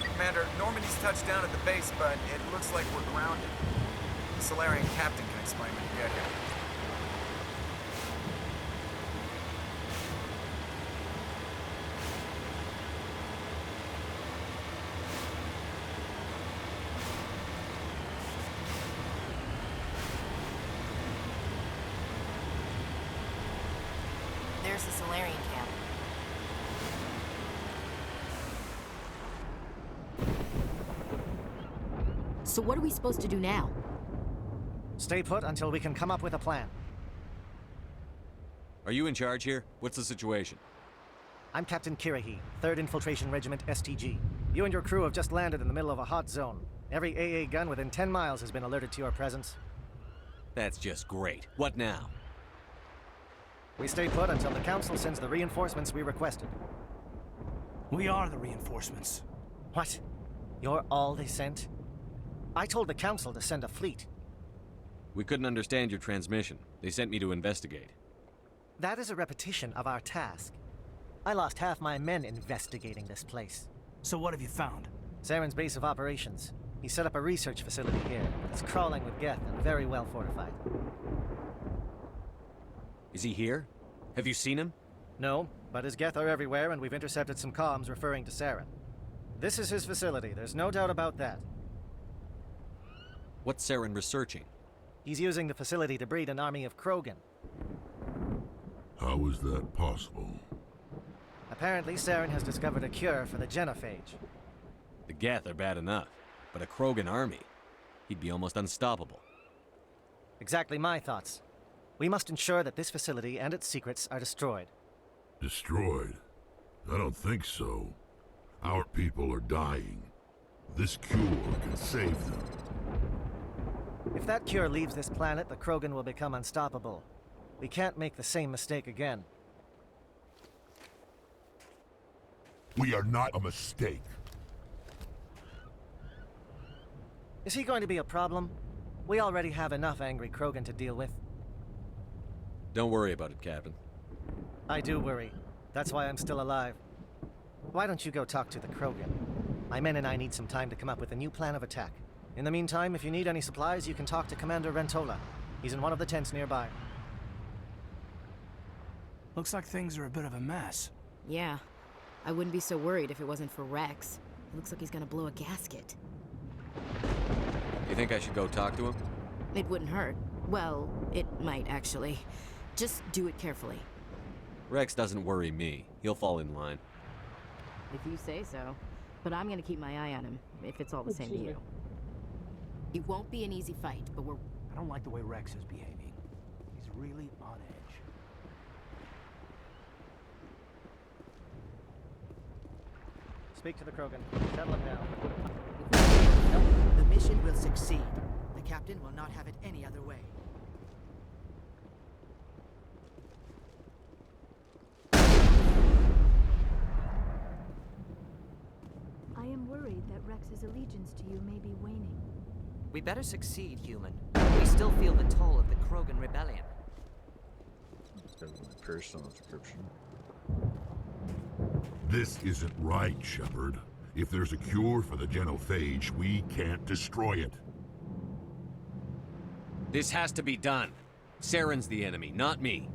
Commander, Normandy's touched down at the base, but it looks like we're grounded. The Solarian captain can explain when you get here. There's the Solarian camp. So what are we supposed to do now? Stay put until we can come up with a plan. Are you in charge here? What's the situation? I'm Captain Kirahi, 3rd Infiltration Regiment STG. You and your crew have just landed in the middle of a hot zone. Every AA gun within 10 miles has been alerted to your presence. That's just great. What now? We stay put until the Council sends the reinforcements we requested. We are the reinforcements. What? You're all they sent? I told the Council to send a fleet. We couldn't understand your transmission. They sent me to investigate. That is a repetition of our task. I lost half my men investigating this place. So what have you found? Saren's base of operations. He set up a research facility here. It's crawling with Geth and very well fortified. Is he here? Have you seen him? No, but his Geth are everywhere and we've intercepted some comms referring to Saren. This is his facility, there's no doubt about that. What's Saren researching? He's using the facility to breed an army of Krogan. How is that possible? Apparently, Saren has discovered a cure for the genophage. The Geth are bad enough, but a Krogan army? He'd be almost unstoppable. Exactly my thoughts. We must ensure that this facility and its secrets are destroyed. Destroyed? I don't think so. Our people are dying. This cure can save them. If that cure leaves this planet, the Krogan will become unstoppable. We can't make the same mistake again. We are not a mistake. Is he going to be a problem? We already have enough angry Krogan to deal with. Don't worry about it, Captain. I do worry. That's why I'm still alive. Why don't you go talk to the Krogan? My men and I need some time to come up with a new plan of attack. In the meantime, if you need any supplies, you can talk to Commander Rentola. He's in one of the tents nearby. Looks like things are a bit of a mess. Yeah. I wouldn't be so worried if it wasn't for Rex. It looks like he's gonna blow a gasket. You think I should go talk to him? It wouldn't hurt. Well, it might actually. Just do it carefully. Rex doesn't worry me. He'll fall in line. If you say so. But I'm gonna keep my eye on him, if it's all the same to you. It won't be an easy fight, but we're... I don't like the way Rex is behaving. He's really on edge. Speak to the Krogan. Settle him down. The mission will succeed. The captain will not have it any other way. I am worried that Rex's allegiance to you may be waning. We better succeed, human. We still feel the toll of the Krogan rebellion. My personal description. This isn't right, Shepard. If there's a cure for the genophage, we can't destroy it. This has to be done. Saren's the enemy, not me.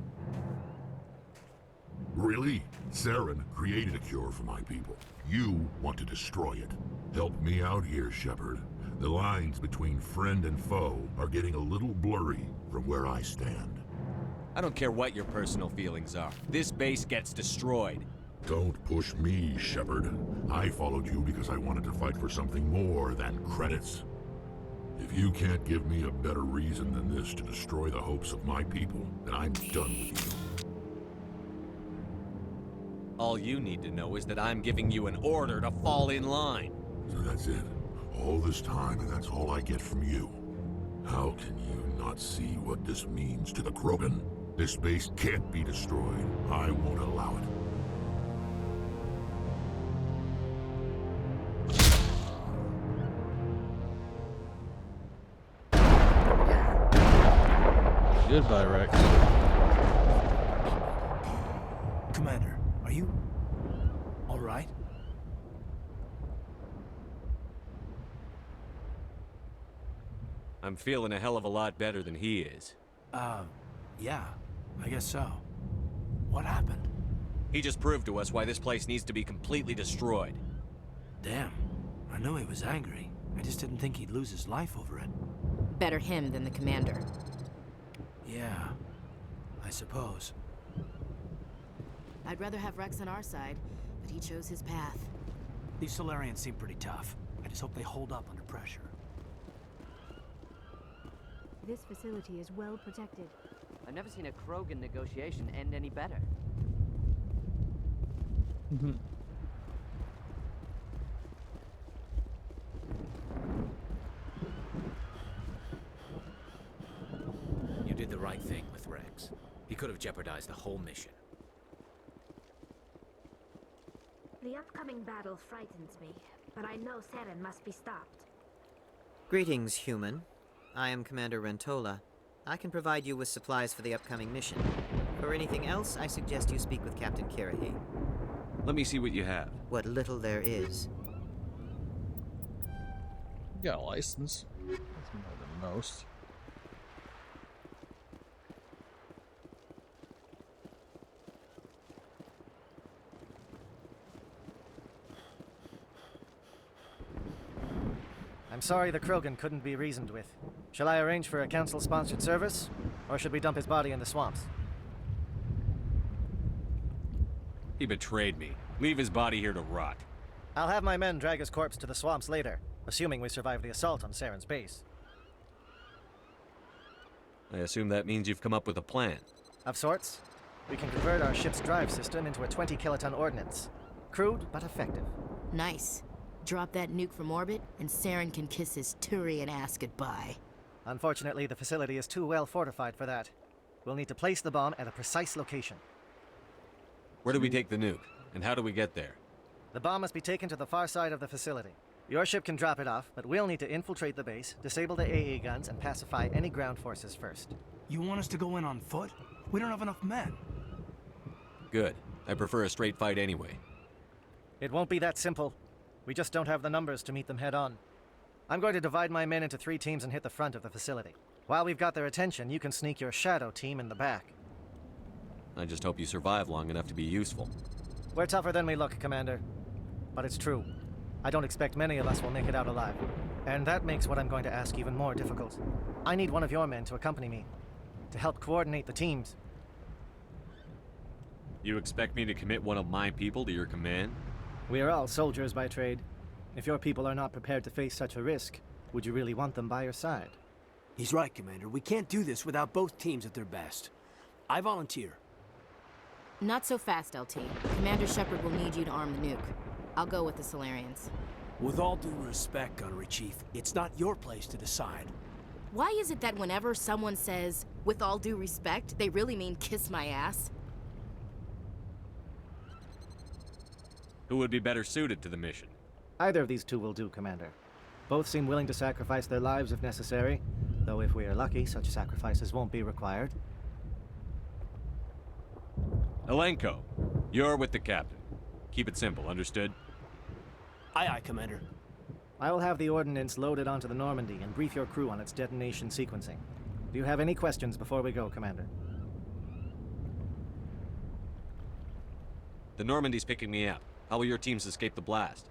Really? Saren created a cure for my people. You want to destroy it. Help me out here, Shepard. The lines between friend and foe are getting a little blurry from where I stand. I don't care what your personal feelings are. This base gets destroyed. Don't push me, Shepard. I followed you because I wanted to fight for something more than credits. If you can't give me a better reason than this to destroy the hopes of my people, then I'm done with you. All you need to know is that I'm giving you an order to fall in line. So that's it. All this time, and that's all I get from you. How can you not see what this means to the Krogan? This base can't be destroyed. I won't allow it. Goodbye, Rex. Commander, are you all right? I'm feeling a hell of a lot better than he is. Yeah, I guess so. What happened? He just proved to us why this place needs to be completely destroyed. Damn, I knew he was angry. I just didn't think he'd lose his life over it. Better him than the commander. Yeah, I suppose. I'd rather have Rex on our side, but he chose his path. These Solarians seem pretty tough. I just hope they hold up under pressure. This facility is well protected. I've never seen a Krogan negotiation end any better. You did the right thing with Rex. He could have jeopardized the whole mission. The upcoming battle frightens me, but I know Seren must be stopped. Greetings, human. I am Commander Rentola. I can provide you with supplies for the upcoming mission. For anything else, I suggest you speak with Captain Kirahi. Let me see what you have. What little there is. You got a license. That's more than most. I'm sorry the Krogan couldn't be reasoned with. Shall I arrange for a council-sponsored service? Or should we dump his body in the swamps? He betrayed me. Leave his body here to rot. I'll have my men drag his corpse to the swamps later, assuming we survive the assault on Saren's base. I assume that means you've come up with a plan. Of sorts. We can convert our ship's drive system into a 20-kiloton ordnance. Crude, but effective. Nice. Drop that nuke from orbit, and Saren can kiss his Turian ass goodbye. Unfortunately, the facility is too well fortified for that. We'll need to place the bomb at a precise location. Where do we take the nuke? And how do we get there? The bomb must be taken to the far side of the facility. Your ship can drop it off, but we'll need to infiltrate the base, disable the AA guns, and pacify any ground forces first. You want us to go in on foot? We don't have enough men. Good. I prefer a straight fight anyway. It won't be that simple. We just don't have the numbers to meet them head-on. I'm going to divide my men into 3 teams and hit the front of the facility. While we've got their attention, you can sneak your shadow team in the back. I just hope you survive long enough to be useful. We're tougher than we look, Commander. But it's true. I don't expect many of us will make it out alive. And that makes what I'm going to ask even more difficult. I need one of your men to accompany me, to help coordinate the teams. You expect me to commit one of my people to your command? We are all soldiers by trade. If your people are not prepared to face such a risk, would you really want them by your side? He's right, Commander. We can't do this without both teams at their best. I volunteer. Not so fast, LT. Commander Shepard will need you to arm the nuke. I'll go with the Solarians. With all due respect, Gunnery Chief, it's not your place to decide. Why is it that whenever someone says, with all due respect, they really mean kiss my ass? Who would be better suited to the mission? Either of these two will do, Commander. Both seem willing to sacrifice their lives if necessary, though if we are lucky, such sacrifices won't be required. Elenko, you're with the captain. Keep it simple, understood? Aye, aye, Commander. I will have the ordnance loaded onto the Normandy and brief your crew on its detonation sequencing. Do you have any questions before we go, Commander? The Normandy's picking me up. How will your teams escape the blast?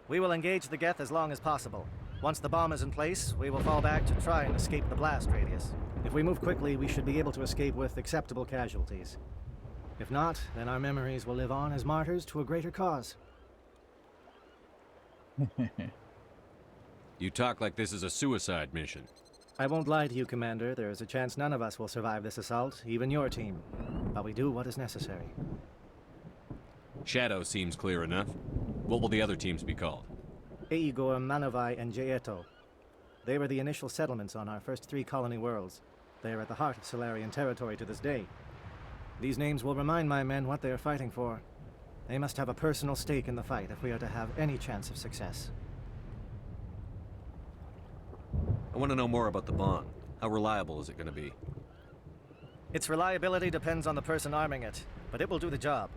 We will engage the Geth as long as possible. Once the bomb is in place, we will fall back to try and escape the blast radius. If we move quickly, we should be able to escape with acceptable casualties. If not, then our memories will live on as martyrs to a greater cause. You talk like this is a suicide mission. I won't lie to you, Commander. There is a chance none of us will survive this assault, even your team. But we do what is necessary. Shadow seems clear enough. What will the other teams be called? Eigor, Manavai, and Jaeto. They were the initial settlements on our first 3 colony worlds. They are at the heart of Solarian territory to this day. These names will remind my men what they are fighting for. They must have a personal stake in the fight if we are to have any chance of success. I want to know more about the bomb. How reliable is it going to be? Its reliability depends on the person arming it, but it will do the job.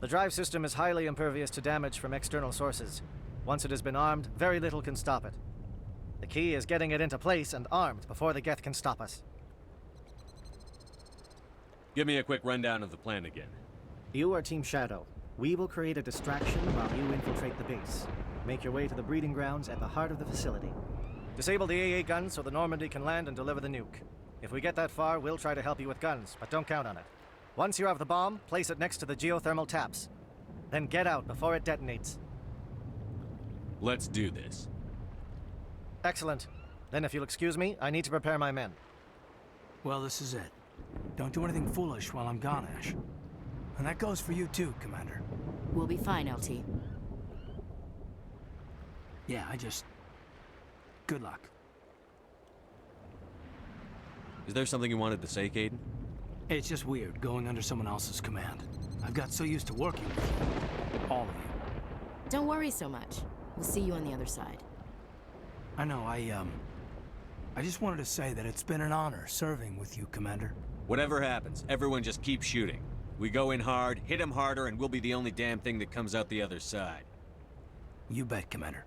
The drive system is highly impervious to damage from external sources. Once it has been armed, very little can stop it. The key is getting it into place and armed before the Geth can stop us. Give me a quick rundown of the plan again. You are Team Shadow. We will create a distraction while you infiltrate the base. Make your way to the breeding grounds at the heart of the facility. Disable the AA guns so the Normandy can land and deliver the nuke. If we get that far, we'll try to help you with guns, but don't count on it. Once you have the bomb, place it next to the geothermal taps. Then get out before it detonates. Let's do this. Excellent. Then if you'll excuse me, I need to prepare my men. Well, this is it. Don't do anything foolish while I'm gone, Ash. And that goes for you too, Commander. We'll be fine, LT. Yeah, good luck. Is there something you wanted to say, Caden? It's just weird going under someone else's command. I've got so used to working with you. All of you. Don't worry so much. We'll see you on the other side. I know, I just wanted to say that it's been an honor serving with you, Commander. Whatever happens, everyone just keep shooting. We go in hard, hit them harder, and we'll be the only damn thing that comes out the other side. You bet, Commander.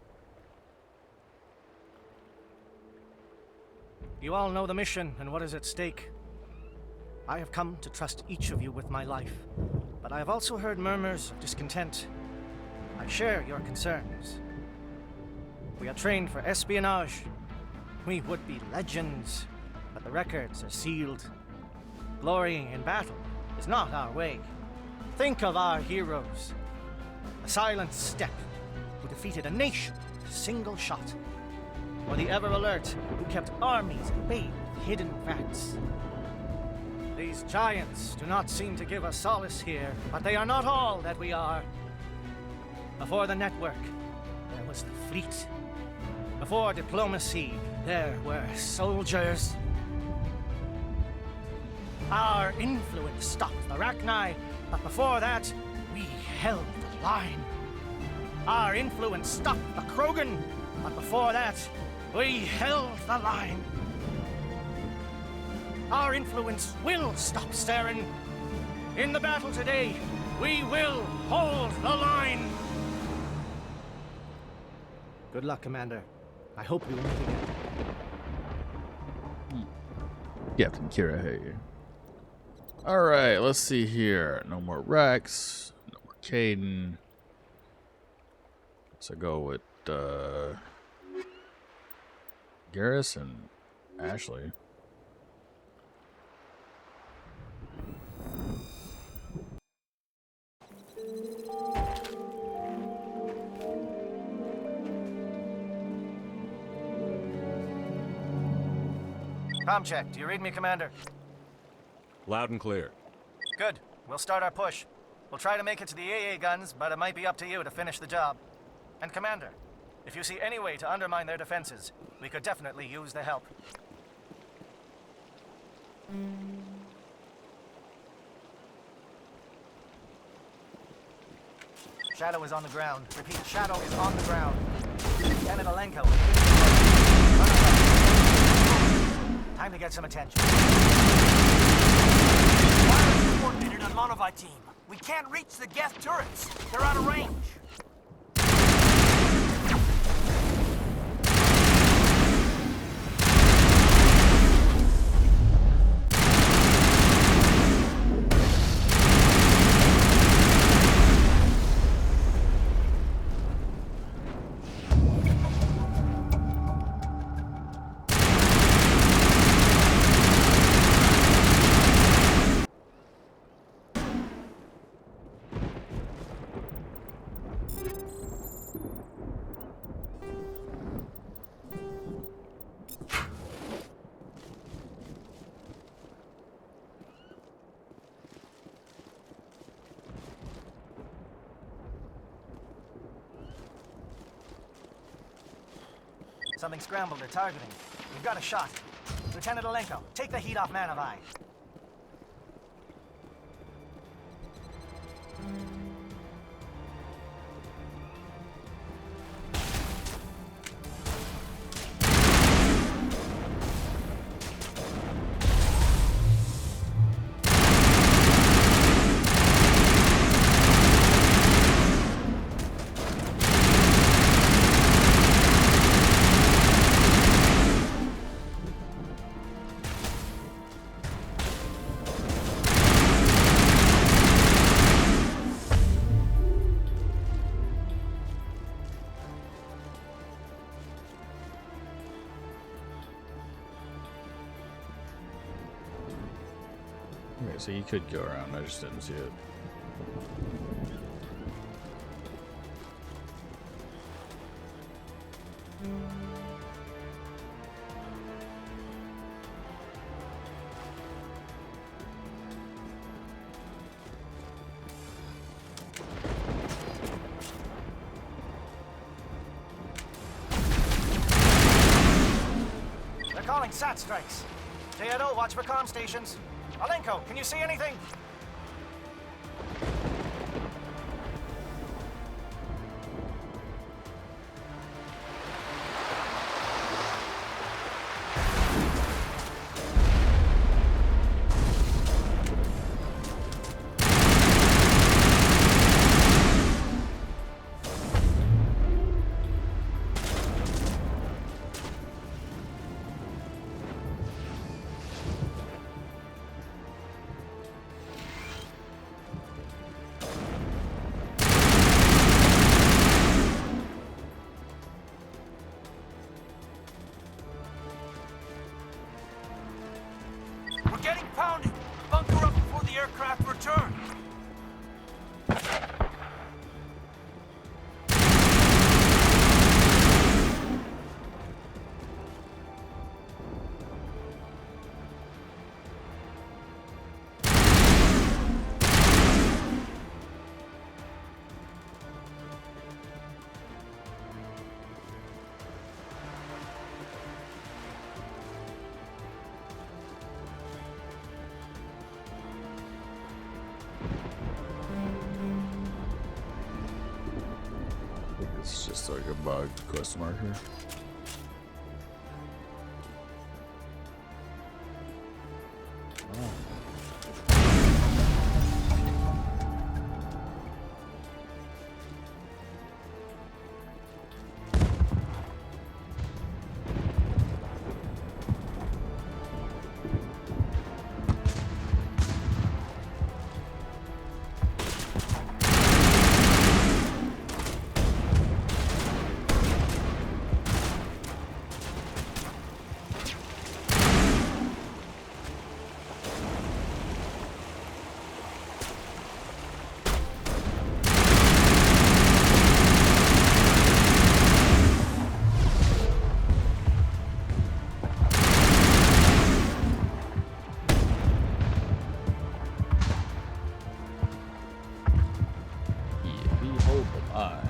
You all know the mission and what is at stake. I have come to trust each of you with my life, but I have also heard murmurs of discontent. I share your concerns. We are trained for espionage. We would be legends, but the records are sealed. Glorying in battle is not our way. Think of our heroes. The silent step who defeated a nation with a single shot. Or the ever-alert who kept armies at bay with hidden facts. These giants do not seem to give us solace here, but they are not all that we are. Before the network, there was the fleet. Before diplomacy, there were soldiers. Our influence stopped the Rachni, but before that, we held the line. Our influence stopped the Krogan, but before that, we held the line. Our influence will stop Saren. In the battle today, we will hold the line. Good luck, Commander. I hope we will meet again. Captain Kira. Alright, let's see here. No more Rex. No more Caden. So go with Garrus and Ashley. Comm check. Do you read me, Commander? Loud and clear. Good. We'll start our push. We'll try to make it to the AA guns, but it might be up to you to finish the job. And Commander, if you see any way to undermine their defenses, we could definitely use the help. Shadow is on the ground. Repeat, Shadow is on the ground. Canadalenko. Time to get some attention. Wireless coordinated on Monovite team. We can't reach the Geth turrets. They're out of range. Something scrambled. They're targeting. We've got a shot. Lieutenant Alenko, take the heat off Man of Eye. Okay, so you could go around. I just didn't see it. They're calling SAT strikes. J.Edo, watch for comm stations. Alenko, can you see anything? We're getting pounded! Bunker up before the aircraft return! I think it's just like a bug quest marker. Behold the eye.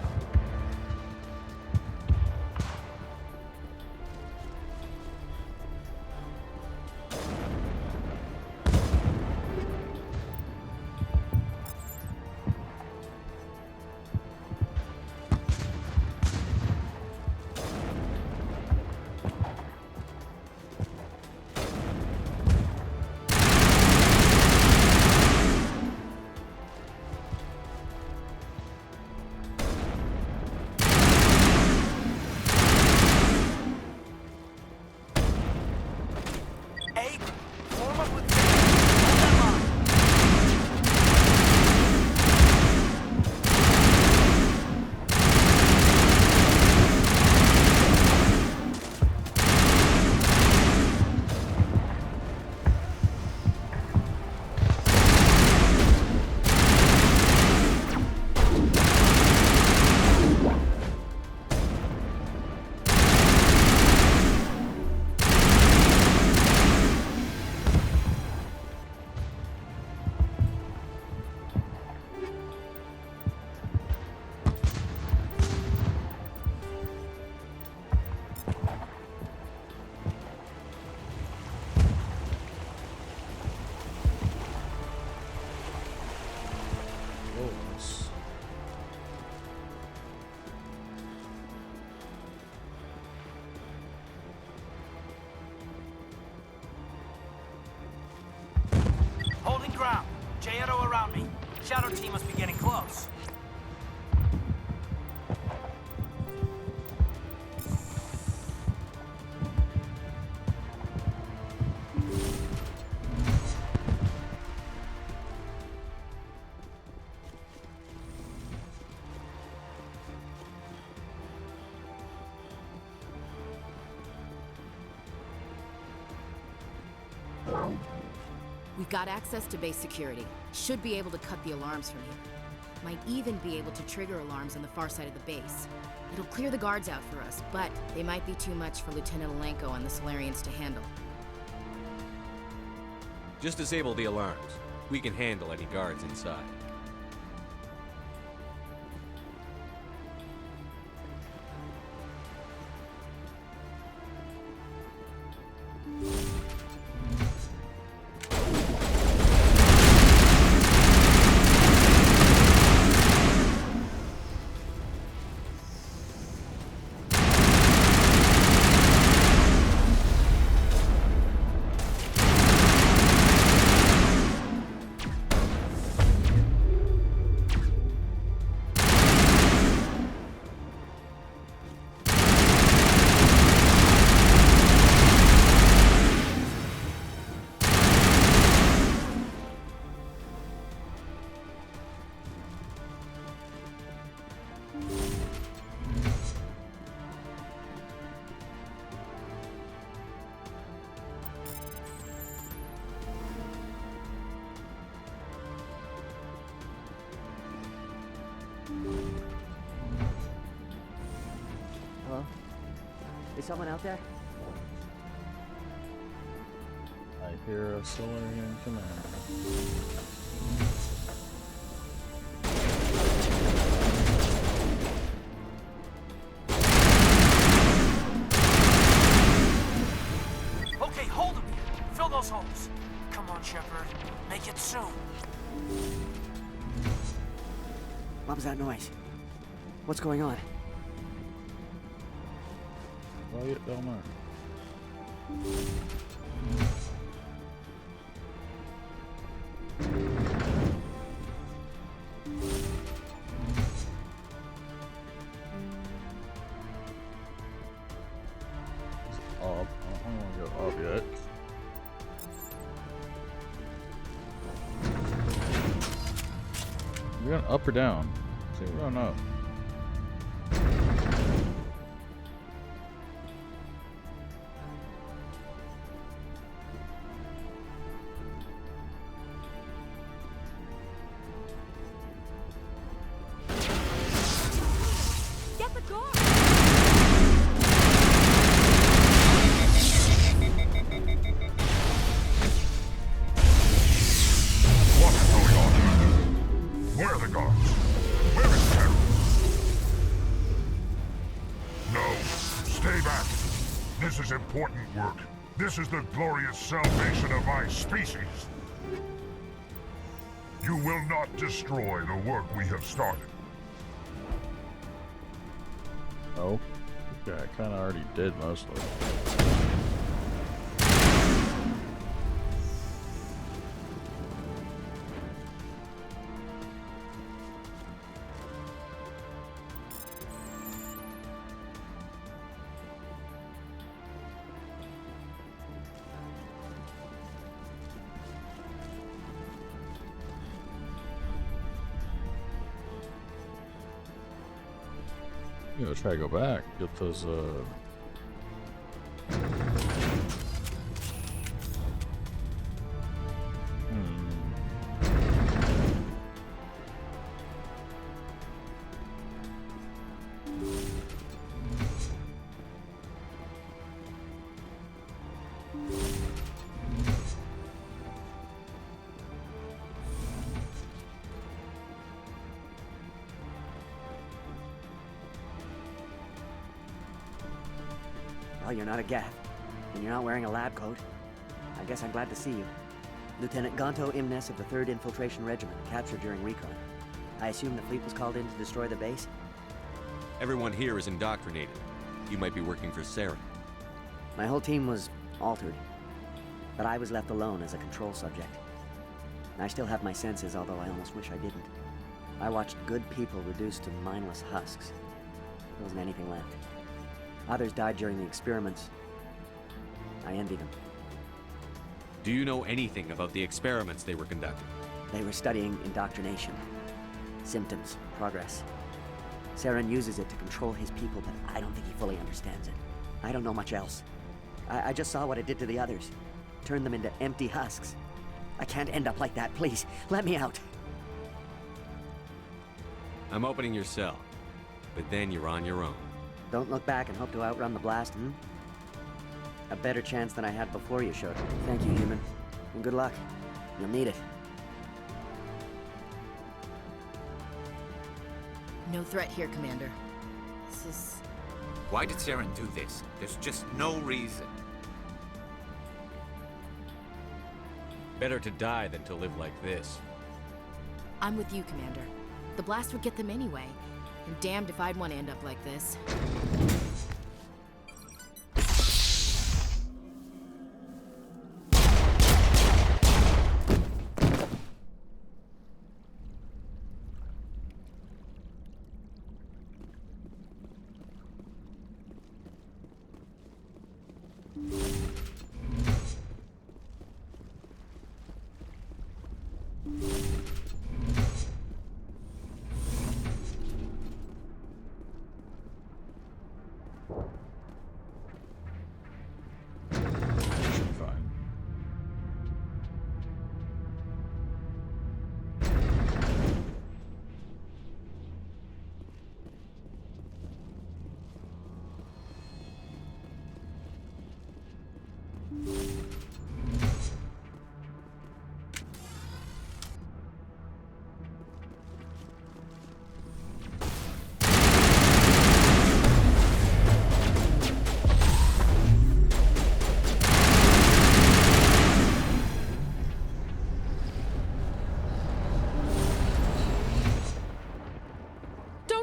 Holding ground. J.Edo around me. Shadow team must be getting close. We've got access to base security. Should be able to cut the alarms from here. Might even be able to trigger alarms on the far side of the base. It'll clear the guards out for us, but they might be too much for Lieutenant Alenko and the Solarians to handle. Just disable the alarms. We can handle any guards inside. Hello? Is someone out there? I hear a Solarian commander. Okay, hold him here. Fill those holes. Come on, Shepard. Make it soon. What was that noise? What's going on? Quiet, Belmar. Up. I don't want to go up yet. We're going up or down? See, we're going up. Get the door! What is going on here? Where are the guards? Where is Terra? No, stay back. This is important work. This is the glorious salvation of my species. You will not destroy the work we have started. Oh, yeah, I kind of already did mostly. You know, try to go back, get those, Well, you're not a Geth, and you're not wearing a lab coat. I guess I'm glad to see you. Lieutenant Gonto Imnes of the 3rd Infiltration Regiment, captured during recon. I assume the fleet was called in to destroy the base? Everyone here is indoctrinated. You might be working for Saren. My whole team was altered, but I was left alone as a control subject. I still have my senses, although I almost wish I didn't. I watched good people reduced to mindless husks. There wasn't anything left. Others died during the experiments. I envy them. Do you know anything about the experiments they were conducting? They were studying indoctrination. Symptoms, progress. Saren uses it to control his people, but I don't think he fully understands it. I don't know much else. I just saw what it did to the others. Turned them into empty husks. I can't end up like that. Please, let me out. I'm opening your cell, but then you're on your own. Don't look back and hope to outrun the blast, hmm? A better chance than I had before you showed up. Thank you, human. And good luck. You'll need it. No threat here, Commander. This is... Why did Saren do this? There's just no reason. Better to die than to live like this. I'm with you, Commander. The blast would get them anyway. And damned if I'd want to end up like this.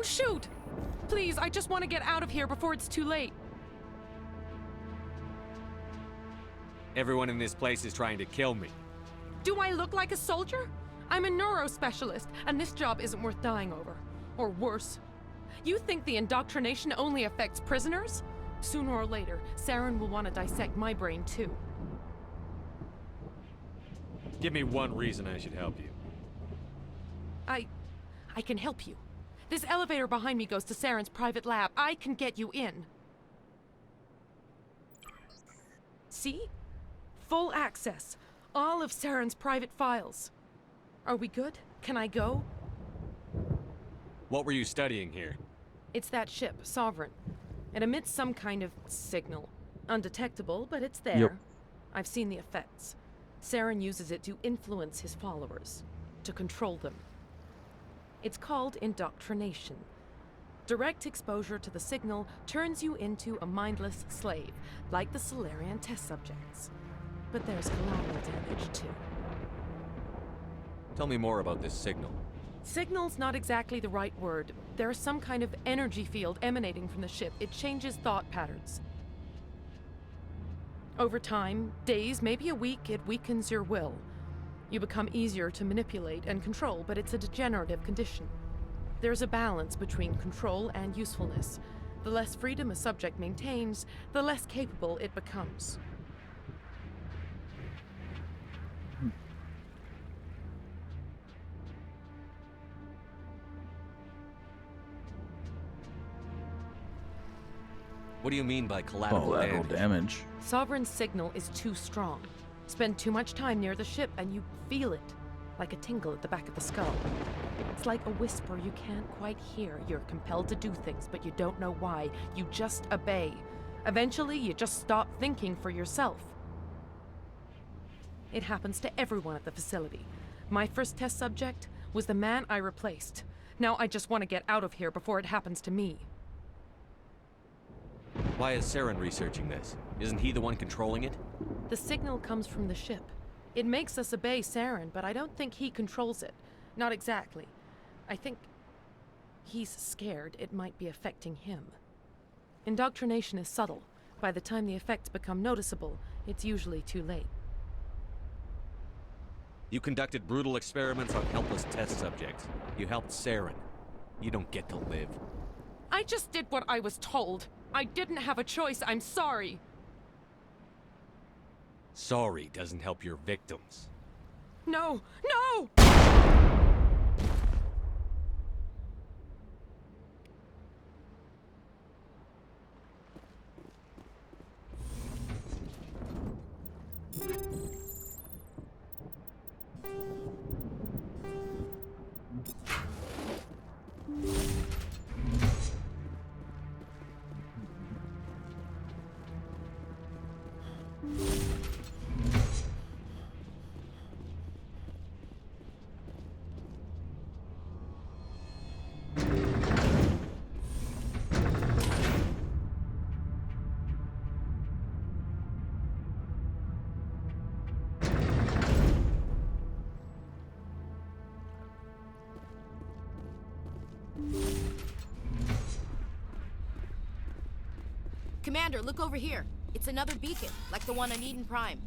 Shoot! Please, I just want to get out of here before it's too late. Everyone in this place is trying to kill me. Do I look like a soldier? I'm a neurospecialist, and this job isn't worth dying over. Or worse. You think the indoctrination only affects prisoners? Sooner or later, Saren will want to dissect my brain too. Give me one reason I should help you. I can help you. This elevator behind me goes to Saren's private lab. I can get you in. See? Full access. All of Saren's private files. Are we good? Can I go? What were you studying here? It's that ship, Sovereign. It emits some kind of signal. Undetectable, but it's there. Yep. I've seen the effects. Saren uses it to influence his followers, to control them. It's called indoctrination. Direct exposure to the signal turns you into a mindless slave, like the Solarian test subjects. But there's collateral damage, too. Tell me more about this signal. Signal's not exactly the right word. There's some kind of energy field emanating from the ship. It changes thought patterns. Over time, days, maybe a week, it weakens your will. You become easier to manipulate and control, but it's a degenerative condition. There's a balance between control and usefulness. The less freedom a subject maintains, the less capable it becomes. What do you mean by collateral damage? Sovereign's signal is too strong. Spend too much time near the ship and you feel it, like a tingle at the back of the skull. It's like a whisper you can't quite hear. You're compelled to do things, but you don't know why. You just obey. Eventually, you just stop thinking for yourself. It happens to everyone at the facility. My first test subject was the man I replaced. Now I just want to get out of here before it happens to me. Why is Saren researching this? Isn't he the one controlling it? The signal comes from the ship. It makes us obey Saren, but I don't think he controls it. Not exactly. I think he's scared it might be affecting him. Indoctrination is subtle. By the time the effects become noticeable, it's usually too late. You conducted brutal experiments on helpless test subjects. You helped Saren. You don't get to live. I just did what I was told. I didn't have a choice. I'm sorry. Sorry doesn't help your victims. No! No! Commander, look over here. It's another beacon, like the one on Eden Prime.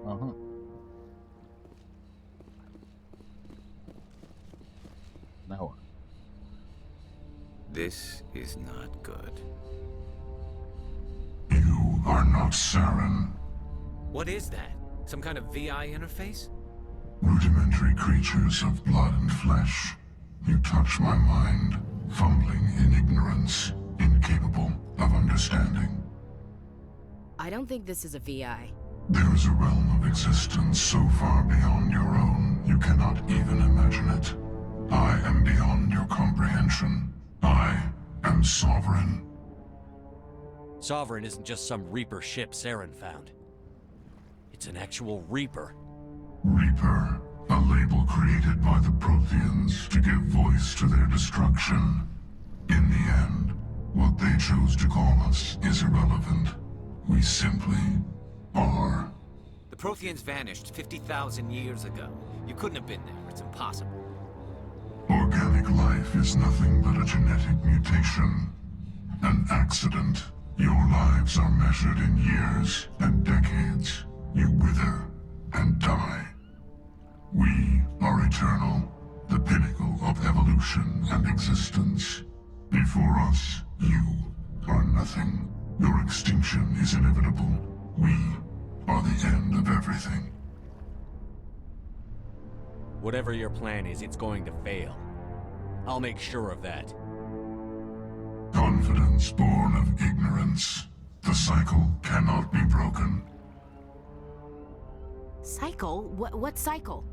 Uh-huh. Now what? This is not good. You are not Saren. What is that? Some kind of VI interface? Rudimentary creatures of blood and flesh. You touch my mind, fumbling in ignorance, incapable of understanding. I don't think this is a VI. There is a realm of existence so far beyond your own, you cannot even imagine it. I am beyond your comprehension. I am Sovereign. Sovereign isn't just some Reaper ship Saren found. It's an actual Reaper. Reaper, a label created by the Protheans to give voice to their destruction. In the end, what they chose to call us is irrelevant. We simply are. The Protheans vanished 50,000 years ago. You couldn't have been there. It's impossible. Organic life is nothing but a genetic mutation. An accident. Your lives are measured in years and decades. You wither and die. We are eternal, the pinnacle of evolution and existence. Before us, you are nothing. Your extinction is inevitable. We are the end of everything. Whatever your plan is, it's going to fail. I'll make sure of that. Confidence born of ignorance. The cycle cannot be broken. Cycle? What cycle?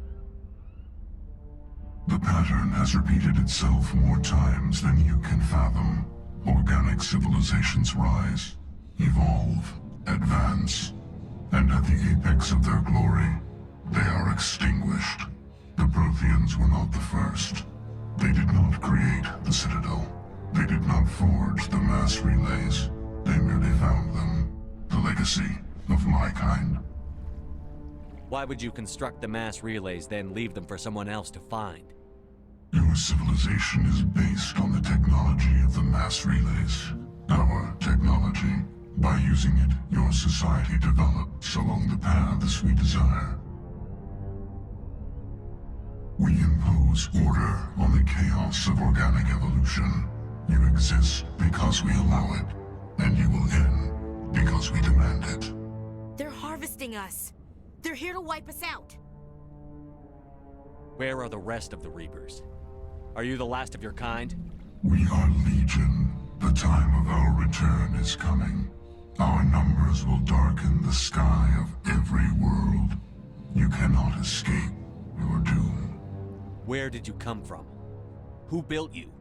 The pattern has repeated itself more times than you can fathom. Organic civilizations rise, evolve, advance, and at the apex of their glory, they are extinguished. The Protheans were not the first. They did not create the Citadel. They did not forge the mass relays. They merely found them. The legacy of my kind. Why would you construct the mass relays, then leave them for someone else to find? Your civilization is based on the technology of the mass relays. Our technology. By using it, your society develops along the paths we desire. We impose order on the chaos of organic evolution. You exist because we allow it, and you will end because we demand it. They're harvesting us. They're here to wipe us out. Where are the rest of the Reapers? Are you the last of your kind? We are Legion. The time of our return is coming. Our numbers will darken the sky of every world. You cannot escape your doom. Where did you come from? Who built you?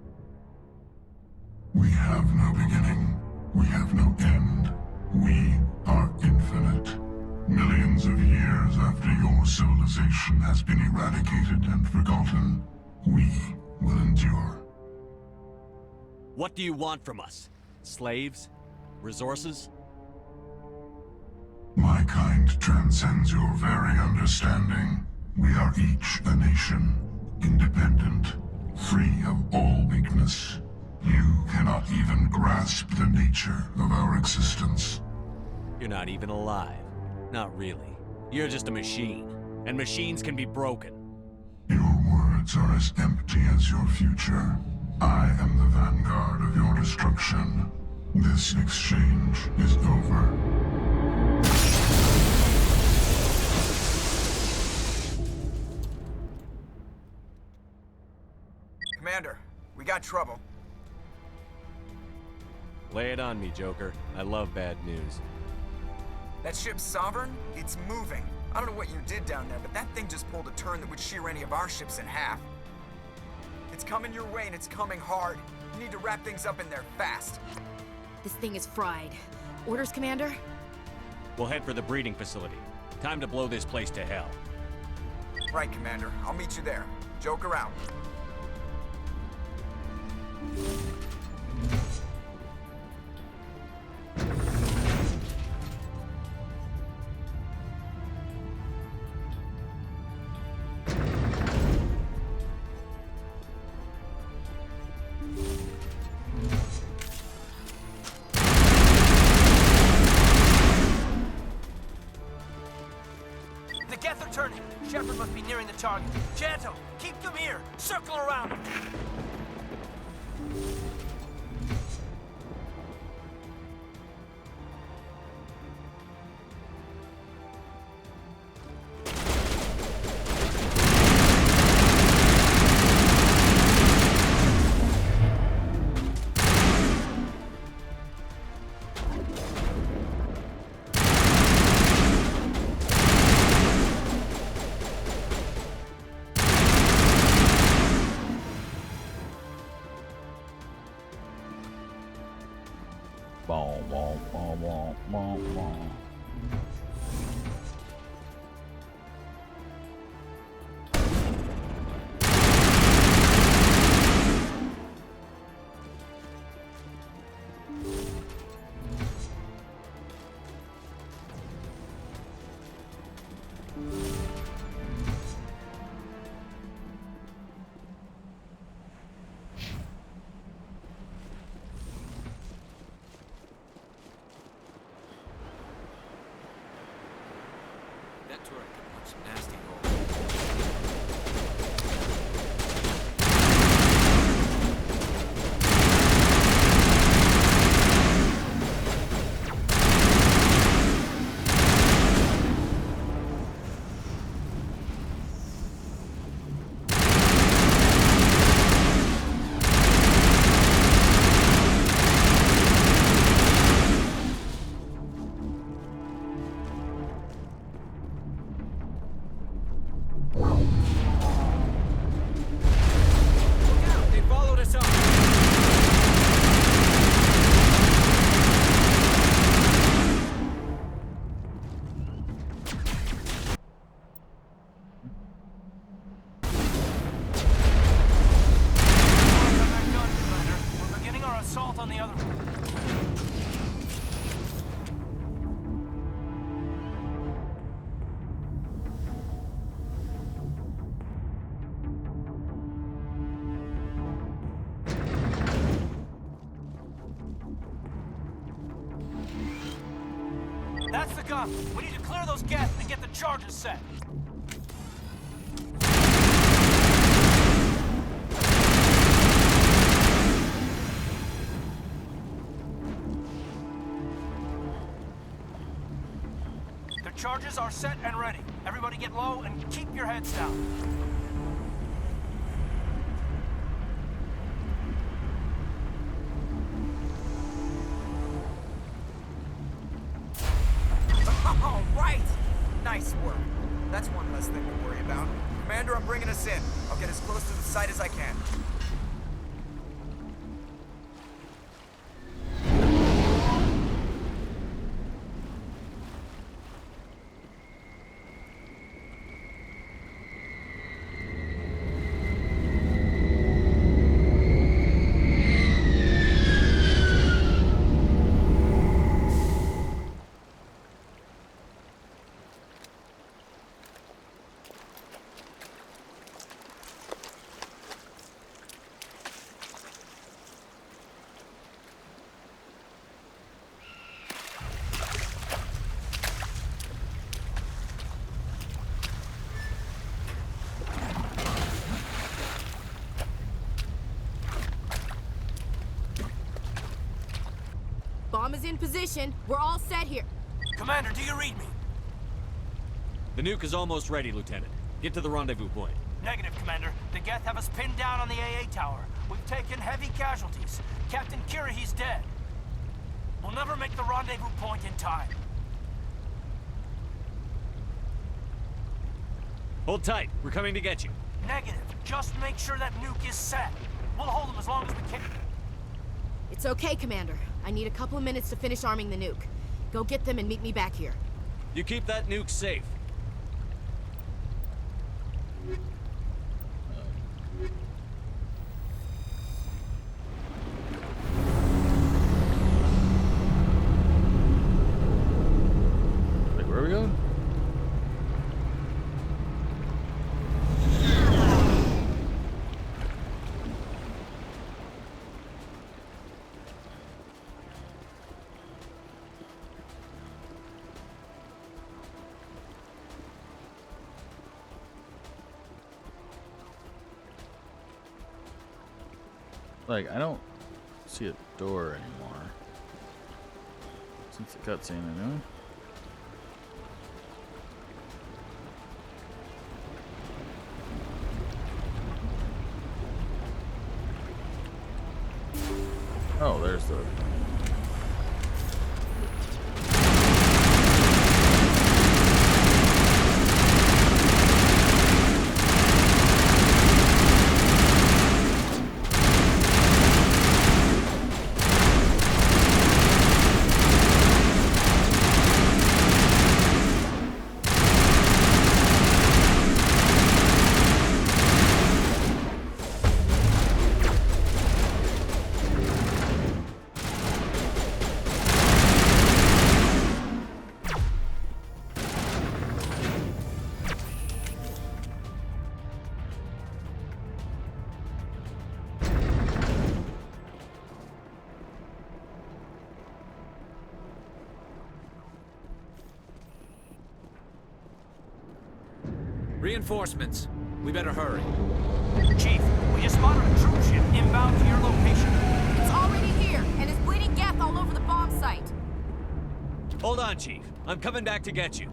We have no beginning. We have no end. We are infinite. Millions of years after your civilization has been eradicated and forgotten, we will endure. What do you want from us? Slaves? Resources? My kind transcends your very understanding. We are each a nation, independent, free of all weakness. You cannot even grasp the nature of our existence. You're not even alive. Not really. You're just a machine. And machines can be broken. Your words are as empty as your future. I am the vanguard of your destruction. This exchange is over. Commander, we got trouble. Lay it on me, Joker. I love bad news. That ship Sovereign? It's moving. I don't know what you did down there, but that thing just pulled a turn that would shear any of our ships in half. It's coming your way, and it's coming hard. You need to wrap things up in there fast. This thing is fried. Orders, Commander? We'll head for the breeding facility. Time to blow this place to hell. Right, Commander. I'll meet you there. Joker out. The Geth are turning. Shepard must be nearing the target. Janto, keep them here. Circle around him. That turret could punch some nasty holes. On the other one. That's the gun. We need to clear those Geth and get the charges set. Charges are set and ready. Everybody get low and keep your heads down. All right! Nice work. That's one less thing to worry about. Commander, I'm bringing us in. I'll get as close to the site as I can. Bomb is in position. We're all set here. Commander, do you read me? The nuke is almost ready, Lieutenant. Get to the rendezvous point. Negative, Commander. The Geth have us pinned down on the AA tower. We've taken heavy casualties. Captain Kirahi's dead. We'll never make the rendezvous point in time. Hold tight. We're coming to get you. Negative. Just make sure that nuke is set. We'll hold them as long as we can. It's okay, Commander. I need a couple of minutes to finish arming the nuke. Go get them and meet me back here. You keep that nuke safe. Wait, where are we going? Like, I don't see a door anymore. Since the cutscene, anyway. Oh, there's the... Reinforcements. We better hurry. Chief, we just spotted a troop ship inbound to your location. It's already here, and is bleeding gas all over the bomb site. Hold on, Chief. I'm coming back to get you.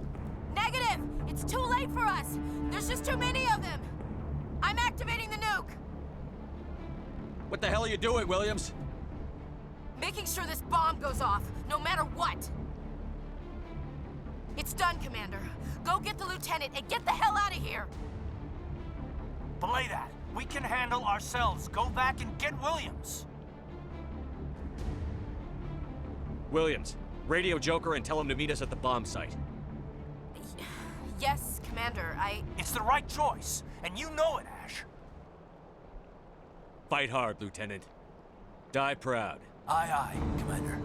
Negative! It's too late for us! There's just too many of them! I'm activating the nuke! What the hell are you doing, Williams? Making sure this bomb goes off, no matter what! It's done, Commander. Go get the lieutenant and get the hell out of here! Belay that. We can handle ourselves. Go back and get Williams. Williams, radio Joker and tell him to meet us at the bomb site. Yes, Commander, It's the right choice, and you know it, Ash. Fight hard, Lieutenant. Die proud. Aye, aye, Commander.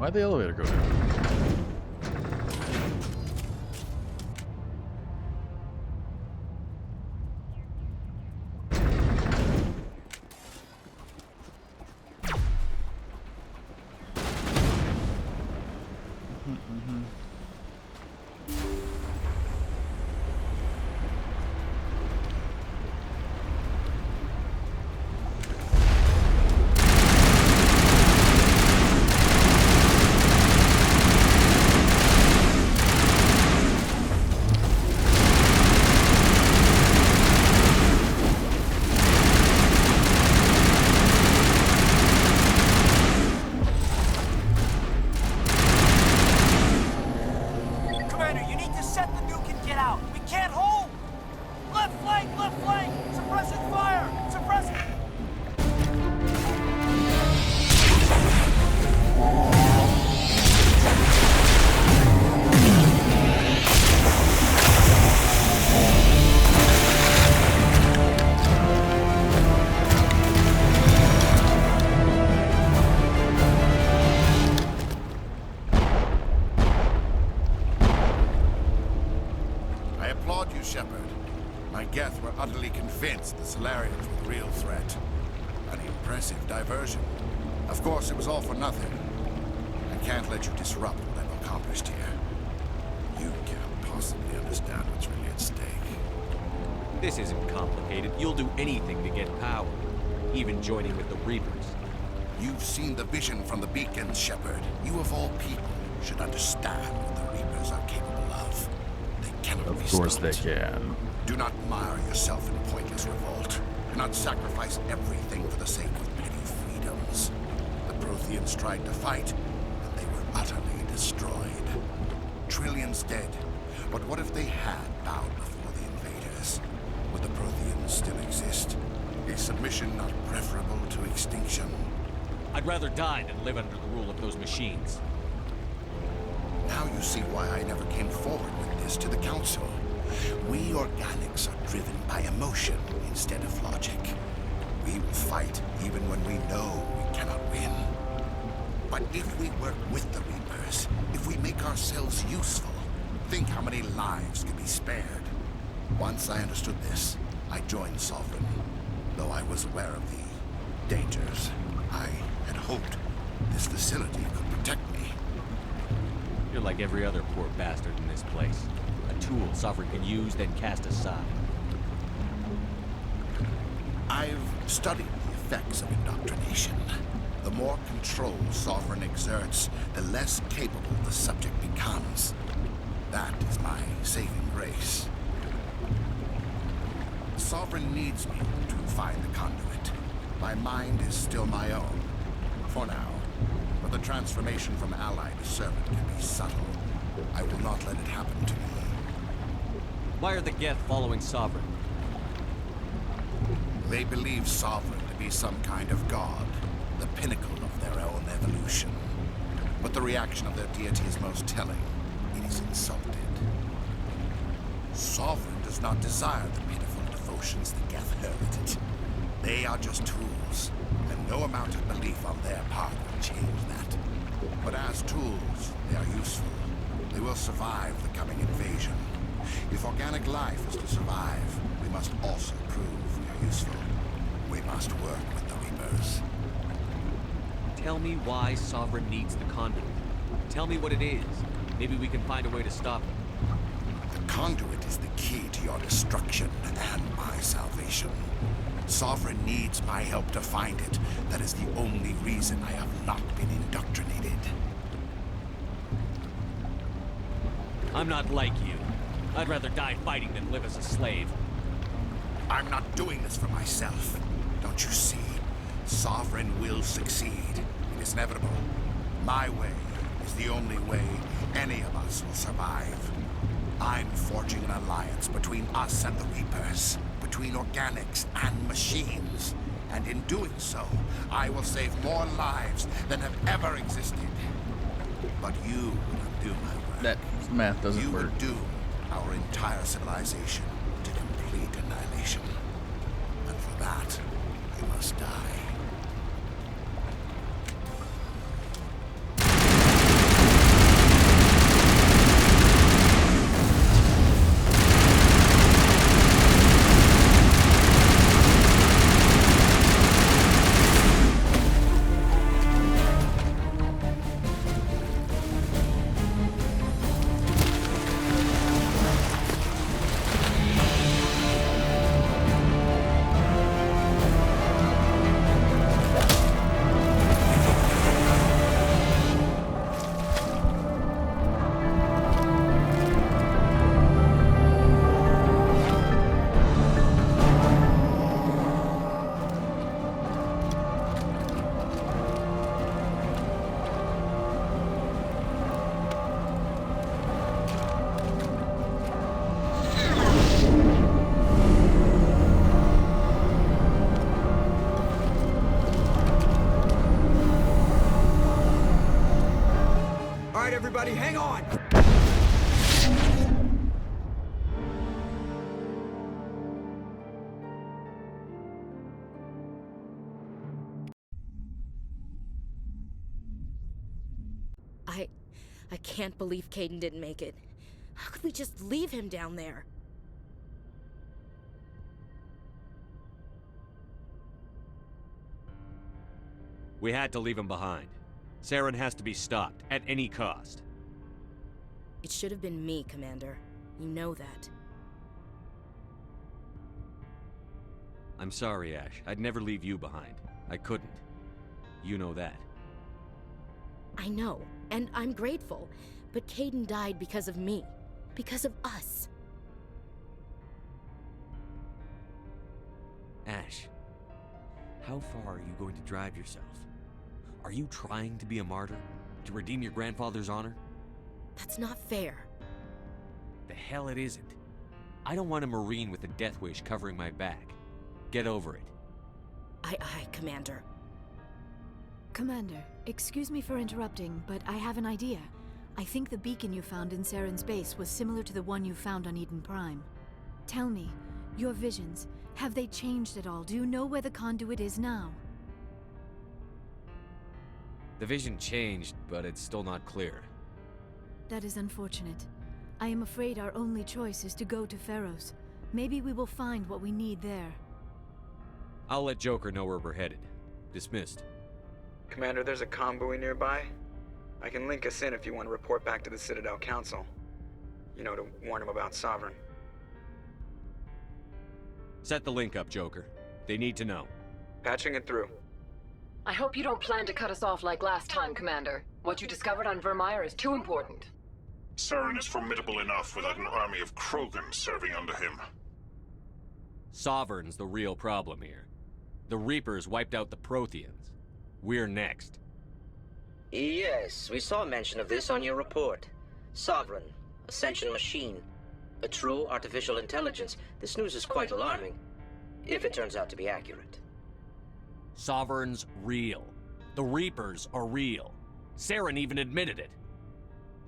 Why'd the elevator go down? convinced the Solarians were the real threat. An impressive diversion. Of course, it was all for nothing. I can't let you disrupt what I've accomplished here. You can't possibly understand what's really at stake. This isn't complicated. You'll do anything to get power, even joining with the Reapers. You've seen the vision from the beacons, Shepard. You of all people should understand what the Reapers are capable of. They cannot be stopped. Of course they can. Do not mire yourself in pointless revolt. Do not sacrifice everything for the sake of petty freedoms. The Protheans tried to fight, and they were utterly destroyed. Trillions dead. But what if they had bowed before the invaders? Would the Protheans still exist? Is submission not preferable to extinction? I'd rather die than live under the rule of those machines. Now you see why I never came forward with this to the Council. We organics are driven by emotion instead of logic. We will fight even when we know we cannot win. But if we work with the Reapers, if we make ourselves useful, think how many lives could be spared. Once I understood this, I joined Sovereign. Though I was aware of the dangers, I had hoped this facility could protect me. You're like every other poor bastard in this place. A tool Sovereign can use, then cast aside. I've studied the effects of indoctrination. The more control Sovereign exerts, the less capable the subject becomes. That is my saving grace. Sovereign needs me to find the conduit. My mind is still my own, for now. But the transformation from ally to servant can be subtle. I will not let it happen to me. Why are the Geth following Sovereign? They believe Sovereign to be some kind of god, the pinnacle of their own evolution. But the reaction of their deity is most telling. It is insulted. Sovereign does not desire the pitiful devotions the Geth hurl at it. They are just tools, and no amount of belief on their part will change that. But as tools, they are useful. They will survive the coming invasion. If organic life is to survive, we must also prove we are useful. We must work with the Reapers. Tell me why Sovereign needs the conduit. Tell me what it is. Maybe we can find a way to stop it. The conduit is the key to your destruction and my salvation. Sovereign needs my help to find it. That is the only reason I have not been indoctrinated. I'm not like you. I'd rather die fighting than live as a slave. I'm not doing this for myself. Don't you see? Sovereign will succeed. It is inevitable. My way is the only way any of us will survive. I'm forging an alliance between us and the Reapers, between organics and machines. And in doing so, I will save more lives than have ever existed. But you would undo my work. That math doesn't You work. would doom our entire civilization to complete annihilation. And for that, you must die. Everybody, hang on! I can't believe Caden didn't make it. How could we just leave him down there? We had to leave him behind. Saren has to be stopped, at any cost. It should have been me, Commander. You know that. I'm sorry, Ash. I'd never leave you behind. I couldn't. You know that. I know, and I'm grateful, but Caden died because of me. Because of us. Ash, how far are you going to drive yourself? Are you trying to be a martyr? To redeem your grandfather's honor? That's not fair. The hell it isn't. I don't want a Marine with a death wish covering my back. Get over it. Aye, Commander. Commander, excuse me for interrupting, but I have an idea. I think the beacon you found in Saren's base was similar to the one you found on Eden Prime. Tell me, your visions, have they changed at all? Do you know where the conduit is now? The vision changed, but it's still not clear. That is unfortunate. I am afraid our only choice is to go to Pharaoh's. Maybe we will find what we need there. I'll let Joker know where we're headed. Dismissed. Commander, there's a comm buoy nearby. I can link us in if you want to report back to the Citadel Council. You know, to warn them about Sovereign. Set the link up, Joker. They need to know. Patching it through. I hope you don't plan to cut us off like last time, Commander. What you discovered on Vermeer is too important. Saren is formidable enough without an army of Krogan serving under him. Sovereign's the real problem here. The Reapers wiped out the Protheans. We're next. Yes, we saw mention of this on your report. Sovereign, Ascension machine, a true artificial intelligence. This news is quite alarming, if it turns out to be accurate. Sovereign's real. The Reapers are real. Saren even admitted it.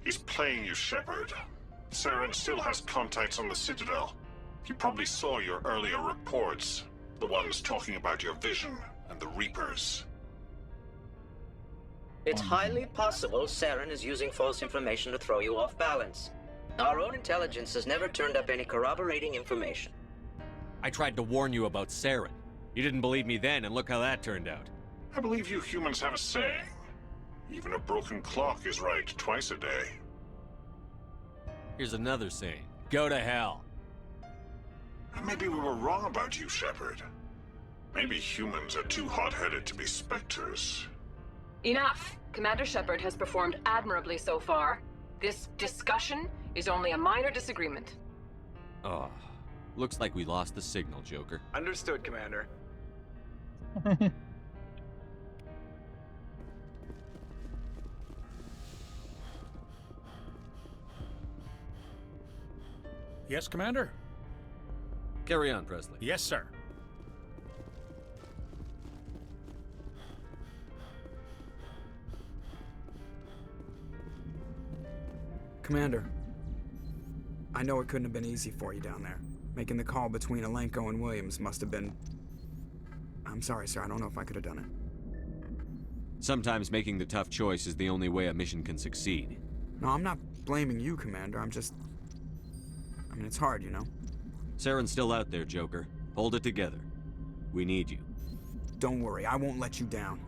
He's playing you, Shepard. Saren still has contacts on the Citadel. He probably saw your earlier reports. The ones talking about your vision and the Reapers. It's highly possible Saren is using false information to throw you off balance. Our own intelligence has never turned up any corroborating information. I tried to warn you about Saren. You didn't believe me then, and look how that turned out. I believe you humans have a saying. Even a broken clock is right twice a day. Here's another saying. Go to hell. Maybe we were wrong about you, Shepard. Maybe humans are too hot-headed to be specters. Enough! Commander Shepard has performed admirably so far. This discussion is only a minor disagreement. Oh, looks like we lost the signal, Joker. Understood, Commander. Yes, Commander? Carry on, Presley. Yes, sir. Commander, I know it couldn't have been easy for you down there. Making the call between Alenko and Williams must have been... I'm sorry, sir. I don't know if I could have done it. Sometimes making the tough choice is the only way a mission can succeed. No, I'm not blaming you, Commander. I'm just... I mean, it's hard, you know? Saren's still out there, Joker. Hold it together. We need you. Don't worry, I won't let you down.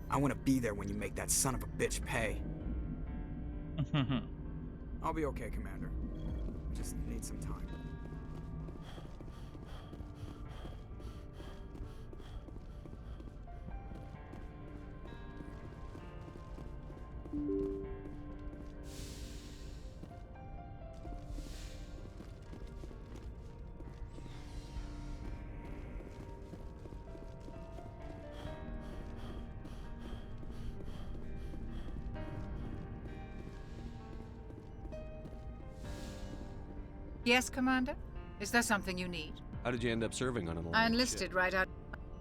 I want to be there when you make that son of a bitch pay. I'll be okay, Commander. Just need some time. Yes, Commander? Is there something you need? How did you end up serving on an I Alliance enlisted ship? right out.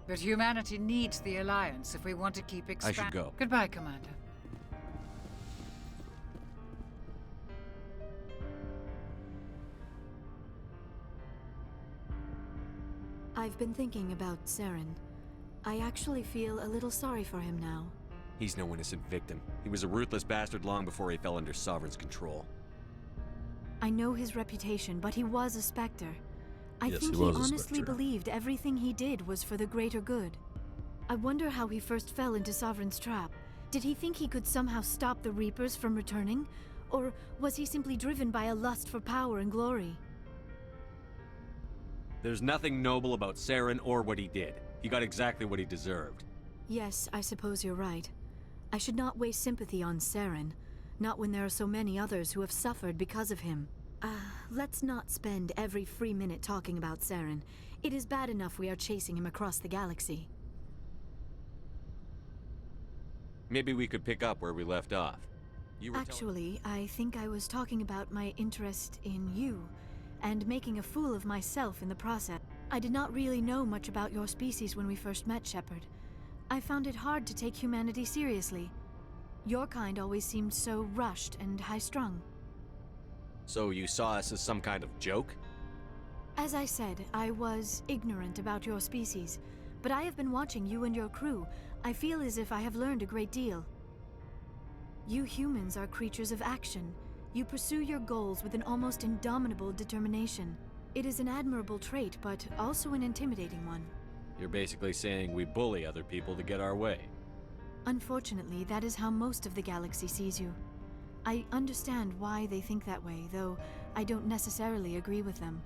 But humanity needs the Alliance if we want to keep expanding. I should go. Goodbye, Commander. I've been thinking about Saren. I actually feel a little sorry for him now. He's no innocent victim. He was a ruthless bastard long before he fell under Sovereign's control. I know his reputation, but he was a Spectre. I Yes, think he he was a honestly Spectre. believed everything he did was for the greater good. I wonder how he first fell into Sovereign's trap. Did he think he could somehow stop the Reapers from returning? Or was he simply driven by a lust for power and glory? There's nothing noble about Saren or what he did. He got exactly what he deserved. Yes, I suppose you're right. I should not waste sympathy on Saren, not when there are so many others who have suffered because of him. Let's not spend every free minute talking about Saren. It is bad enough we are chasing him across the galaxy. Maybe we could pick up where we left off. Actually, I think I was talking about my interest in you, and making a fool of myself in the process. I did not really know much about your species when we first met, Shepard. I found it hard to take humanity seriously. Your kind always seemed so rushed and high-strung. So you saw us as some kind of joke? As I said, I was ignorant about your species, but I have been watching you and your crew. I feel as if I have learned a great deal. You humans are creatures of action. You pursue your goals with an almost indomitable determination. It is an admirable trait, but also an intimidating one. You're basically saying we bully other people to get our way. Unfortunately, that is how most of the galaxy sees you. I understand why they think that way, though I don't necessarily agree with them.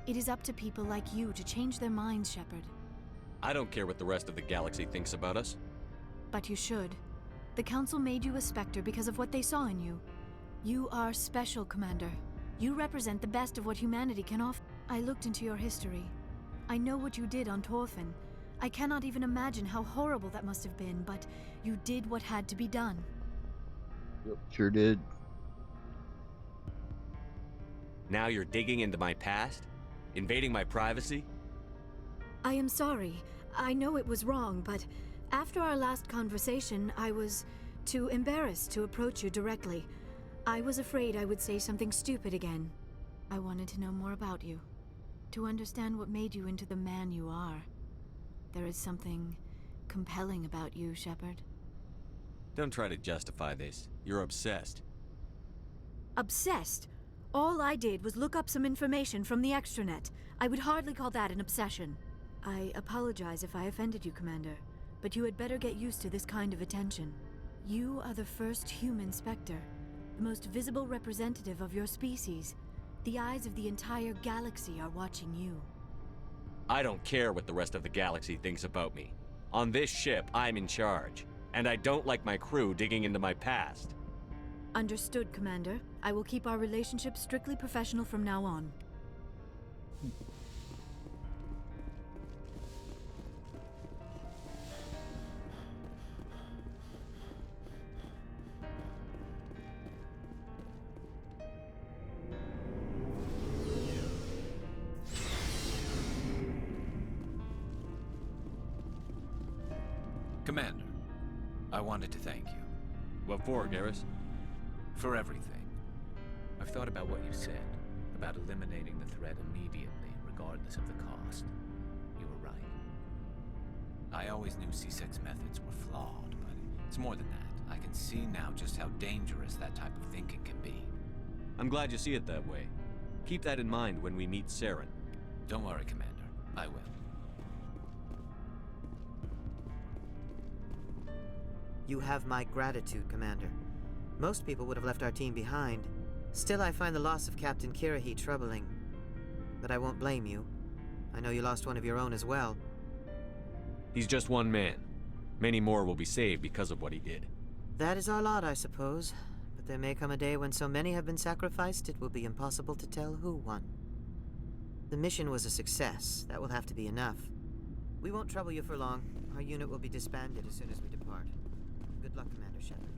It is up to people like you to change their minds, Shepard. I don't care what the rest of the galaxy thinks about us. But you should. The Council made you a Spectre because of what they saw in you. You are special, Commander. You represent the best of what humanity can offer. I looked into your history. I know what you did on Torfin. I cannot even imagine how horrible that must have been, but you did what had to be done. Yep, sure did. Now you're digging into my past? Invading my privacy? I am sorry. I know it was wrong, but after our last conversation, I was too embarrassed to approach you directly. I was afraid I would say something stupid again. I wanted to know more about you, to understand what made you into the man you are. There is something compelling about you, Shepard. Don't try to justify this. You're obsessed. Obsessed? All I did was look up some information from the extranet. I would hardly call that an obsession. I apologize if I offended you, Commander, but you had better get used to this kind of attention. You are the first human Spectre, the most visible representative of your species. The eyes of the entire galaxy are watching you. I don't care what the rest of the galaxy thinks about me. On this ship, I'm in charge, and I don't like my crew digging into my past. Understood, Commander. I will keep our relationship strictly professional from now on. Commander, I wanted to thank you. What for, Garrus? For everything. I've thought about what you said, about eliminating the threat immediately, regardless of the cost. You were right. I always knew C-Sec's methods were flawed, but it's more than that. I can see now just how dangerous that type of thinking can be. I'm glad you see it that way. Keep that in mind when we meet Saren. Don't worry, Commander. I will. You have my gratitude, Commander. Most people would have left our team behind. Still, I find the loss of Captain Kirahi troubling. But I won't blame you. I know you lost one of your own as well. He's just one man. Many more will be saved because of what he did. That is our lot, I suppose. But there may come a day when so many have been sacrificed, it will be impossible to tell who won. The mission was a success. That will have to be enough. We won't trouble you for long. Our unit will be disbanded as soon as we depart. Good luck, Commander Shepard.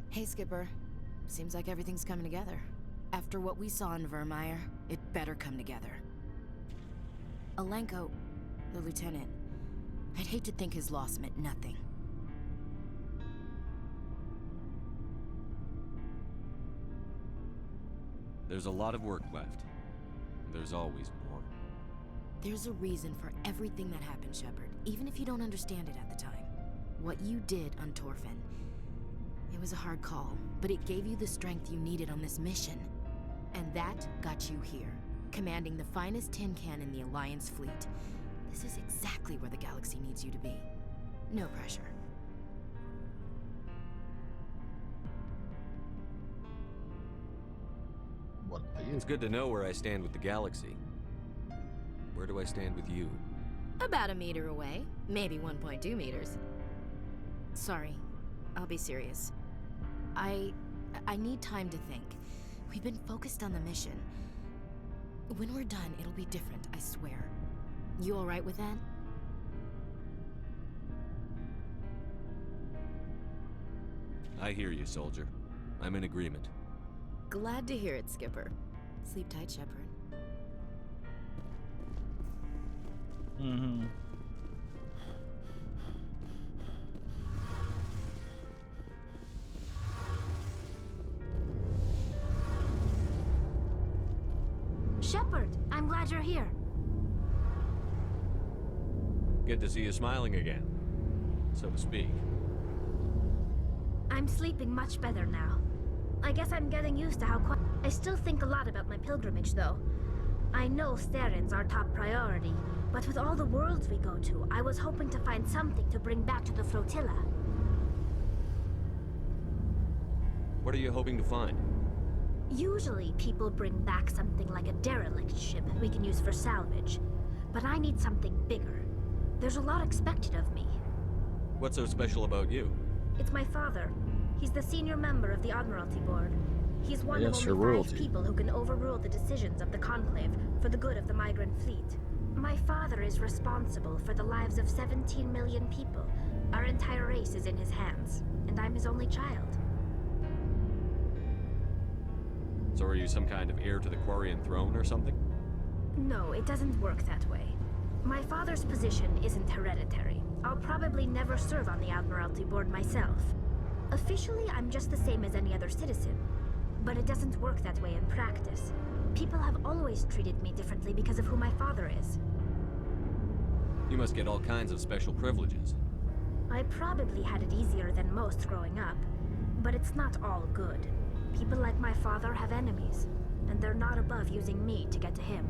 Hey, Skipper. Seems like everything's coming together. After what we saw in Vermeer, it better come together. Alenko, the lieutenant, I'd hate to think his loss meant nothing. There's a lot of work left. There's always more. There's a reason for everything that happened, Shepard, even if you don't understand it at the time. What you did on Torfin, it was a hard call, but it gave you the strength you needed on this mission. And that got you here, commanding the finest tin can in the Alliance fleet. This is exactly where the galaxy needs you to be. No pressure. It's good to know where I stand with the galaxy. Where do I stand with you? About a meter away, maybe 1.2 meters. Sorry. I'll be serious. I need time to think. We've been focused on the mission. When we're done, it'll be different, I swear. You alright with that? I hear you, soldier. I'm in agreement. Glad to hear it, Skipper. Sleep tight, Shepard. Mm-hmm. Shepard, I'm glad you're here. Good to see you smiling again, so to speak. I'm sleeping much better now. I guess I'm getting used to how quiet. I still think a lot about my pilgrimage, though. I know Theron's our top priority, but with all the worlds we go to, I was hoping to find something to bring back to the flotilla. What are you hoping to find? Usually, people bring back something like a derelict ship we can use for salvage. But I need something bigger. There's a lot expected of me. What's so special about you? It's my father. He's the senior member of the Admiralty Board. He's one of only 5 people who can overrule the decisions of the Conclave for the good of the migrant fleet. My father is responsible for the lives of 17 million people. Our entire race is in his hands, and I'm his only child. So are you some kind of heir to the Quarian throne or something? No, it doesn't work that way. My father's position isn't hereditary. I'll probably never serve on the Admiralty Board myself. Officially, I'm just the same as any other citizen. But it doesn't work that way in practice. People have always treated me differently because of who my father is. You must get all kinds of special privileges. I probably had it easier than most growing up, but it's not all good. People like my father have enemies, and they're not above using me to get to him.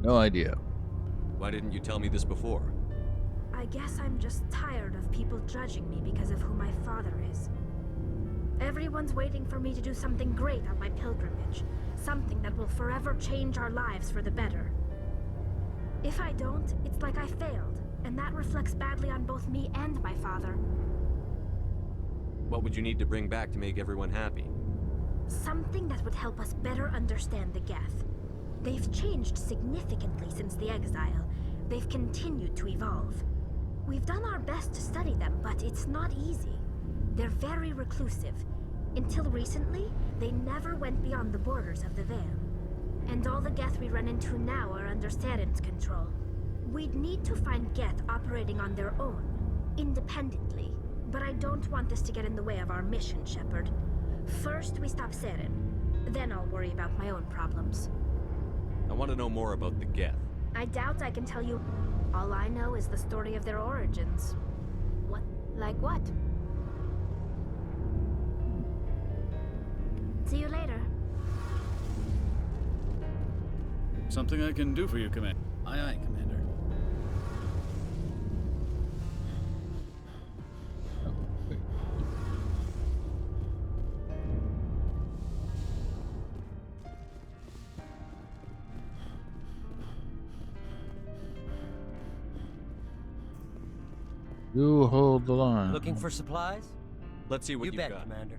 No idea. Why didn't you tell me this before? I guess I'm just tired of people judging me because of who my father is. Everyone's waiting for me to do something great on my pilgrimage. Something that will forever change our lives for the better. If I don't, it's like I failed, and that reflects badly on both me and my father. What would you need to bring back to make everyone happy? Something that would help us better understand the Geth. They've changed significantly since the exile. They've continued to evolve. We've done our best to study them, but it's not easy. They're very reclusive. Until recently, they never went beyond the borders of the Veil. And all the Geth we run into now are under Saren's control. We'd need to find Geth operating on their own, independently. But I don't want this to get in the way of our mission, Shepard. First, we stop Saren. Then I'll worry about my own problems. I want to know more about the Geth. I doubt I can tell you. All I know is the story of their origins. What? Like what? See you later. Something I can do for you, Commander. Aye, aye, Commander. You hold the line. Looking for supplies? Let's see what you you've bet, got. Commander.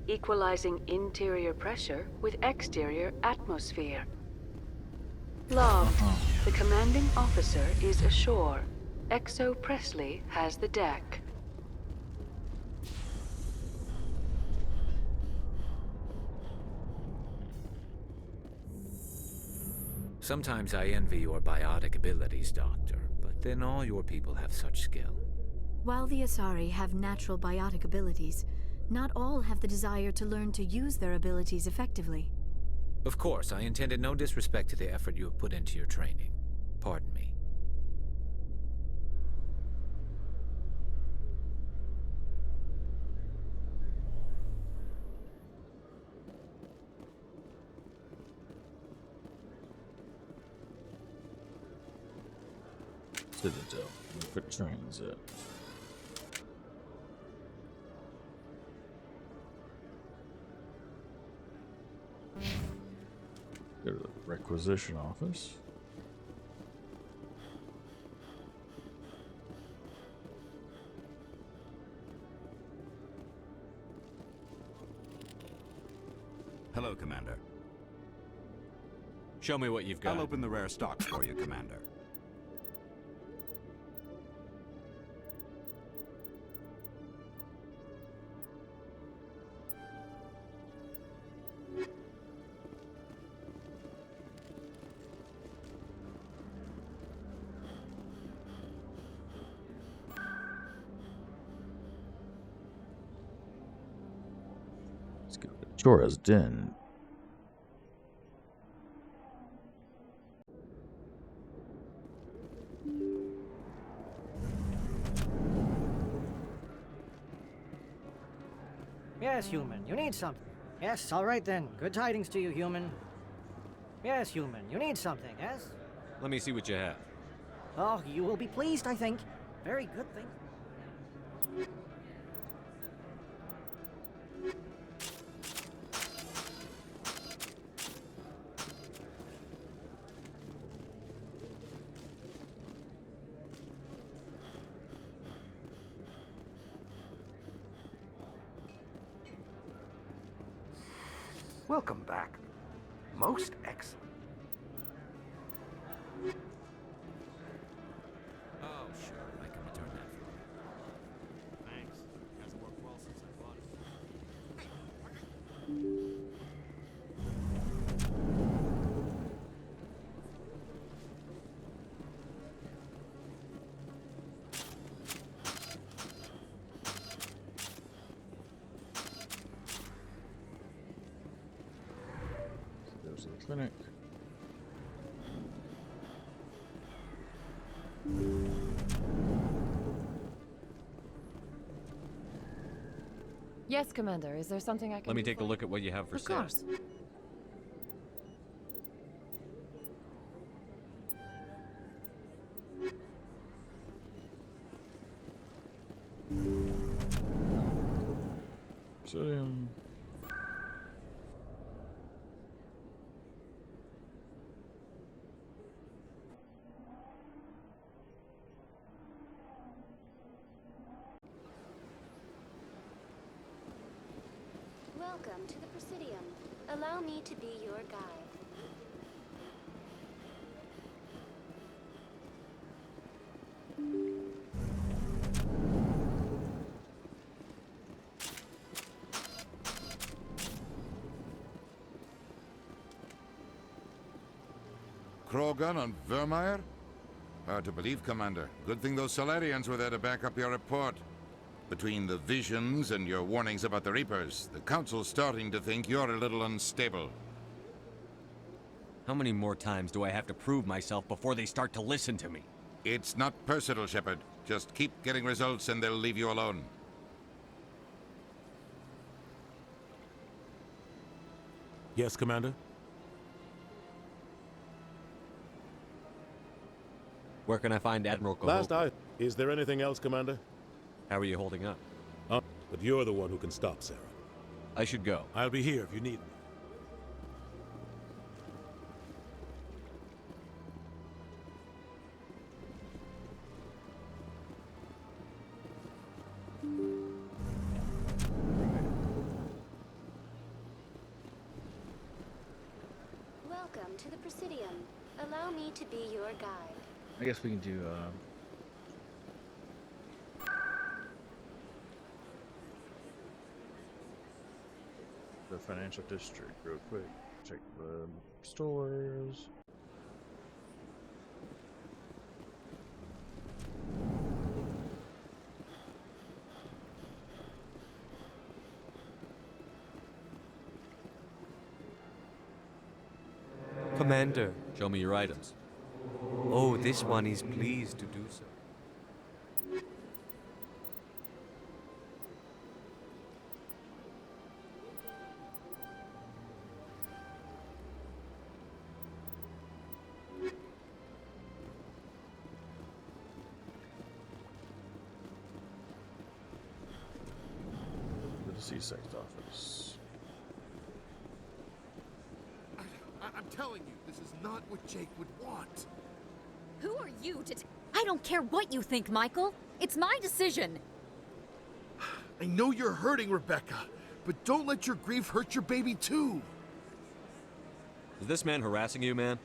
equalizing interior pressure with exterior atmosphere. Log. The commanding officer is ashore. Exo Presley has the deck. Sometimes I envy your biotic abilities, Doctor, but then all your people have such skill. While the Asari have natural biotic abilities, not all have the desire to learn to use their abilities effectively. Of course, I intended no disrespect to the effort you have put into your training. Pardon me. Citadel. For transit. Go to the requisition office. Hello, Commander. Show me what you've got. I'll open the rare stocks for you, Commander. Let's go to Jorah's Den. Yes, human, you need something. Yes, all right then. Good tidings to you, human. Yes, human, you need something, yes? Let me see what you have. Oh, you will be pleased, I think. Very good thing. Welcome back. Most excellent. Oh, sure. I can return that for you. Thanks. Hasn't worked well since I bought Go to the clinic. Yes, Commander. Is there something I can Let me do take a for look you? at what you have for Of sale. course. Sodium. Welcome to the Presidium. Allow me to be your guide. Krogan and Vermeer? Hard to believe, Commander. Good thing those Solarians were there to back up your report. Between the visions and your warnings about the Reapers, the Council's starting to think you're a little unstable. How many more times do I have to prove myself before they start to listen to me? It's not personal, Shepard. Just keep getting results and they'll leave you alone. Yes, Commander? Where can I find Admiral Cahoon? Last I... Is there anything else, Commander? How are you holding up? But you're the one who can stop Sarah. I should go. I'll be here if you need me. to the Presidium. Allow me to be your guide. I guess we can do the financial district real quick. Check the stores. Commander. Show me your items. Oh, this one is pleased to do so. To the C-Sect office. I'm telling you, this is not what Jake would want. Who are you to I don't care what you think, Michael. It's my decision. I know you're hurting, Rebecca, but don't let your grief hurt your baby too. Is this man harassing you, man?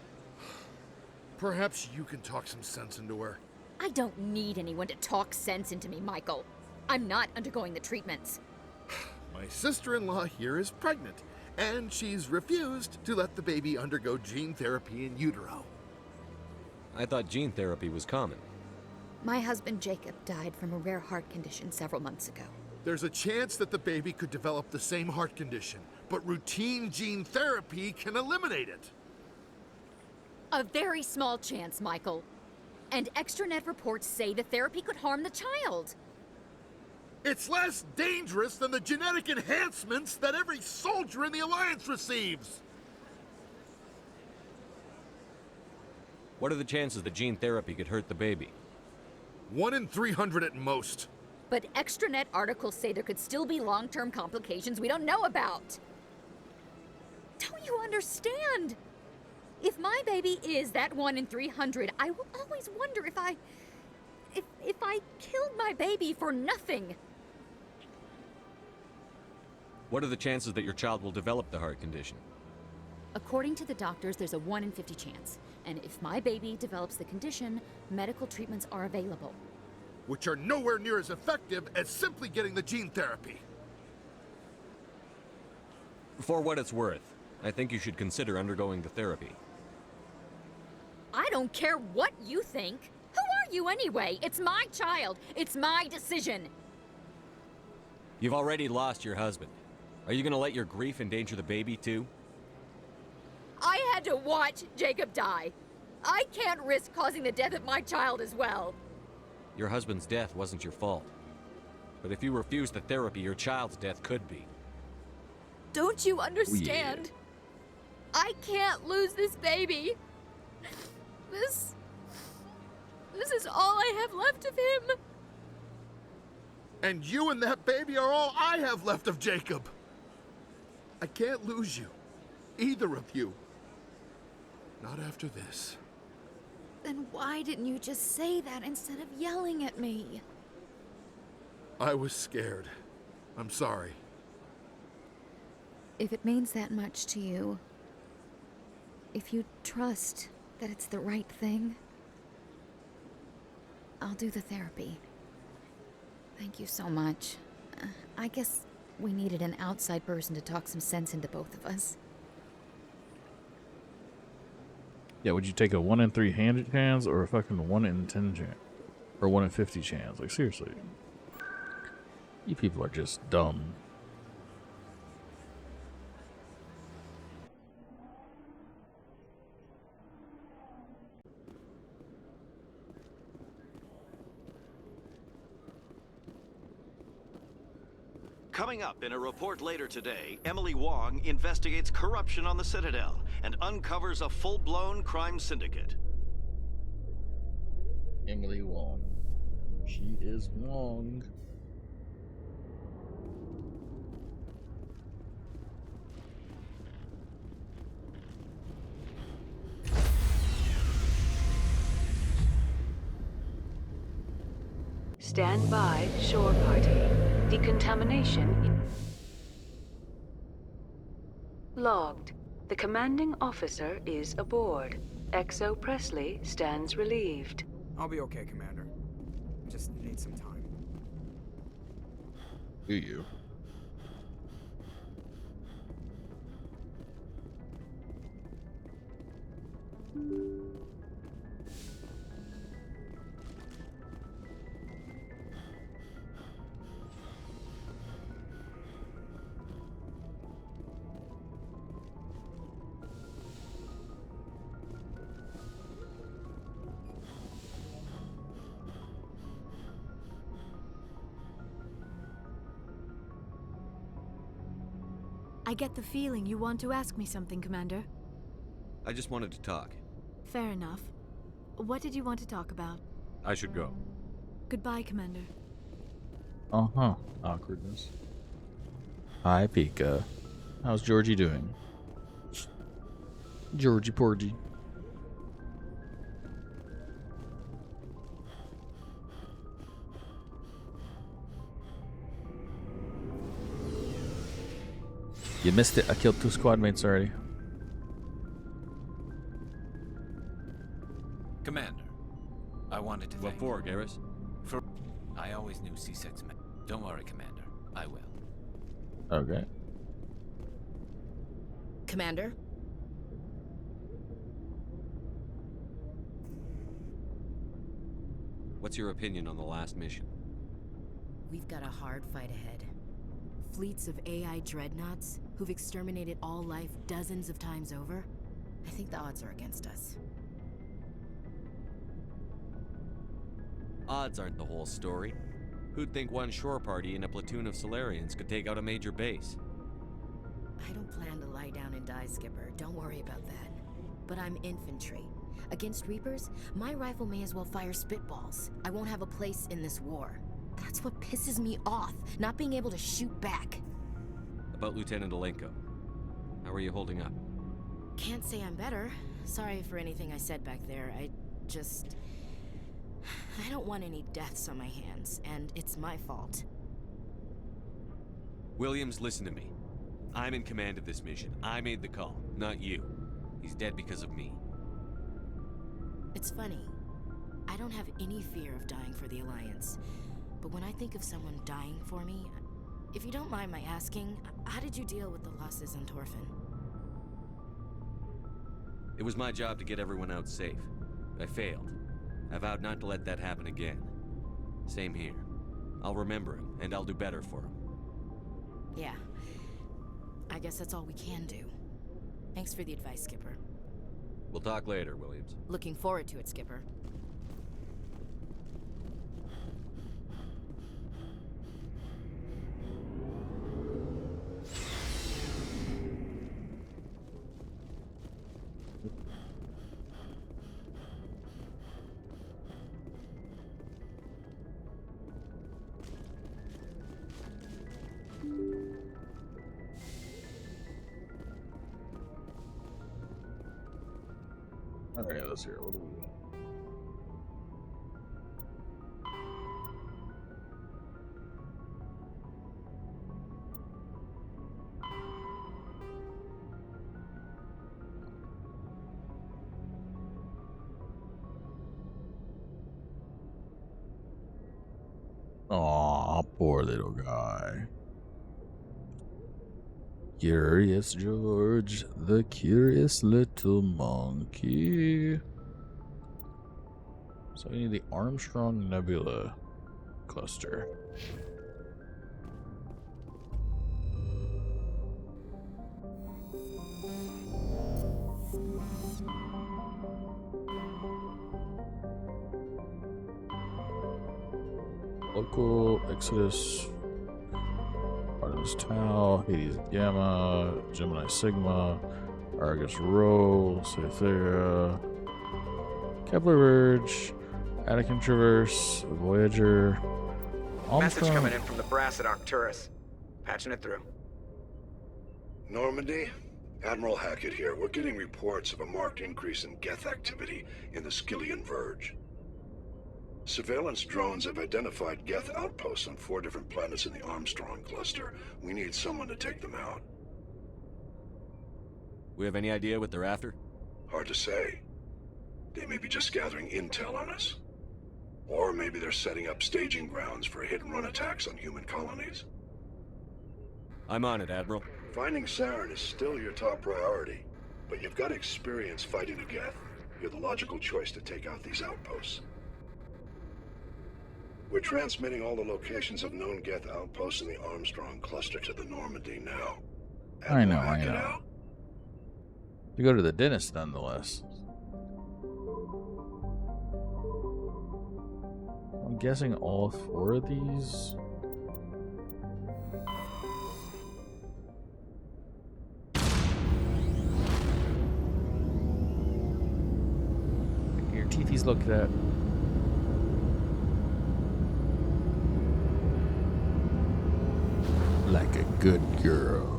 Perhaps you can talk some sense into her. I don't need anyone to talk sense into me, Michael. I'm not undergoing the treatments. My sister-in-law here is pregnant, and she's refused to let the baby undergo gene therapy in utero. I thought gene therapy was common. My husband Jacob died from a rare heart condition several months ago. There's a chance that the baby could develop the same heart condition, but routine gene therapy can eliminate it. A very small chance, Michael. And extranet reports say the therapy could harm the child. It's less dangerous than the genetic enhancements that every soldier in the Alliance receives. What are the chances that gene therapy could hurt the baby? 1 in 300 at most. But extranet articles say there could still be long-term complications we don't know about. Don't you understand? If my baby is that 1 in 300, I will always wonder if I killed my baby for nothing. What are the chances that your child will develop the heart condition? According to the doctors, there's a 1 in 50 chance. And if my baby develops the condition, medical treatments are available. Which are nowhere near as effective as simply getting the gene therapy. For what it's worth, I think you should consider undergoing the therapy. I don't care what you think. Who are you anyway? It's my child. It's my decision. You've already lost your husband. Are you gonna let your grief endanger the baby too? I had to watch Jacob die. I can't risk causing the death of my child as well. Your husband's death wasn't your fault. But if you refuse the therapy, your child's death could be. Don't you understand? I can't lose this baby. This is all I have left of him. And you and that baby are all I have left of Jacob. I can't lose you. Either of you. Not after this. Then why didn't you just say that instead of yelling at me? I was scared. I'm sorry. If it means that much to you, if you trust that it's the right thing, I'll do the therapy. Thank you so much. I guess we needed an outside person to talk some sense into both of us. Yeah, would you take a 1 in 300 chance or a fucking 1 in 10 chance? Or 1 in 50 chance? Like, seriously. You people are just dumb. Coming up in a report later today, Emily Wong investigates corruption on the Citadel and uncovers a full-blown crime syndicate. Emily Wong. She is Wong. Stand by, shore party. Decontamination logged. The commanding officer is aboard. XO Presley stands relieved. I'll be okay, Commander. Just need some time. Do you? I get the feeling you want to ask me something, Commander. I just wanted to talk. Fair enough. What did you want to talk about? I should go. Goodbye, Commander. Uh-huh. Awkwardness. Hi, Pika. How's Georgie doing? Georgie Porgy. You missed it. I killed 2 squad mates already. Commander, I wanted to What thank for, you. Garrus? For I always knew C-Sec's men. Don't worry, Commander. I will. Okay. Commander? What's your opinion on the last mission? We've got a hard fight ahead. Fleets of AI dreadnoughts who've exterminated all life dozens of times over. I think the odds are against us. Odds aren't the whole story. Who'd think one shore party and a platoon of Solarians could take out a major base? I don't plan to lie down and die, Skipper. Don't worry about that. But I'm infantry. Against Reapers, my rifle may as well fire spitballs. I won't have a place in this war. That's what pisses me off, not being able to shoot back. About Lieutenant Alenko. How are you holding up? Can't say I'm better. Sorry for anything I said back there. I don't want any deaths on my hands, and it's my fault. Williams, listen to me. I'm in command of this mission. I made the call, not you. He's dead because of me. It's funny. I don't have any fear of dying for the Alliance. But when I think of someone dying for me, if you don't mind my asking, how did you deal with the losses on Torfin? It was my job to get everyone out safe. I failed. I vowed not to let that happen again. Same here. I'll remember him, and I'll do better for him. Yeah. I guess that's all we can do. Thanks for the advice, Skipper. We'll talk later, Williams. Looking forward to it, Skipper. Alright, let's hear it. What do we got? Aw, poor little guy. Curious George, the curious little monkey. So we need the Armstrong Nebula cluster. Local Exodus, Artemis Tau, Hades Gamma, Gemini Sigma, Argus Rho, Cythera, Kepler Verge, Attican Traverse, Voyager, Message coming in from the brass at Arcturus. Patching it through. Normandy? Admiral Hackett here. We're getting reports of a marked increase in Geth activity in the Skyllian Verge. Surveillance drones have identified Geth outposts on 4 different planets in the Armstrong cluster. We need someone to take them out. We have any idea what they're after? Hard to say. They may be just gathering intel on us. Or maybe they're setting up staging grounds for hit-and-run attacks on human colonies. I'm on it, Admiral. Finding Saren is still your top priority, but you've got experience fighting the Geth. You're the logical choice to take out these outposts. We're transmitting all the locations of known Geth outposts in the Armstrong cluster to the Normandy now. I know. You go to the dentist nonetheless. I'm guessing all 4 of these. Your teethies looked at. Like a good girl.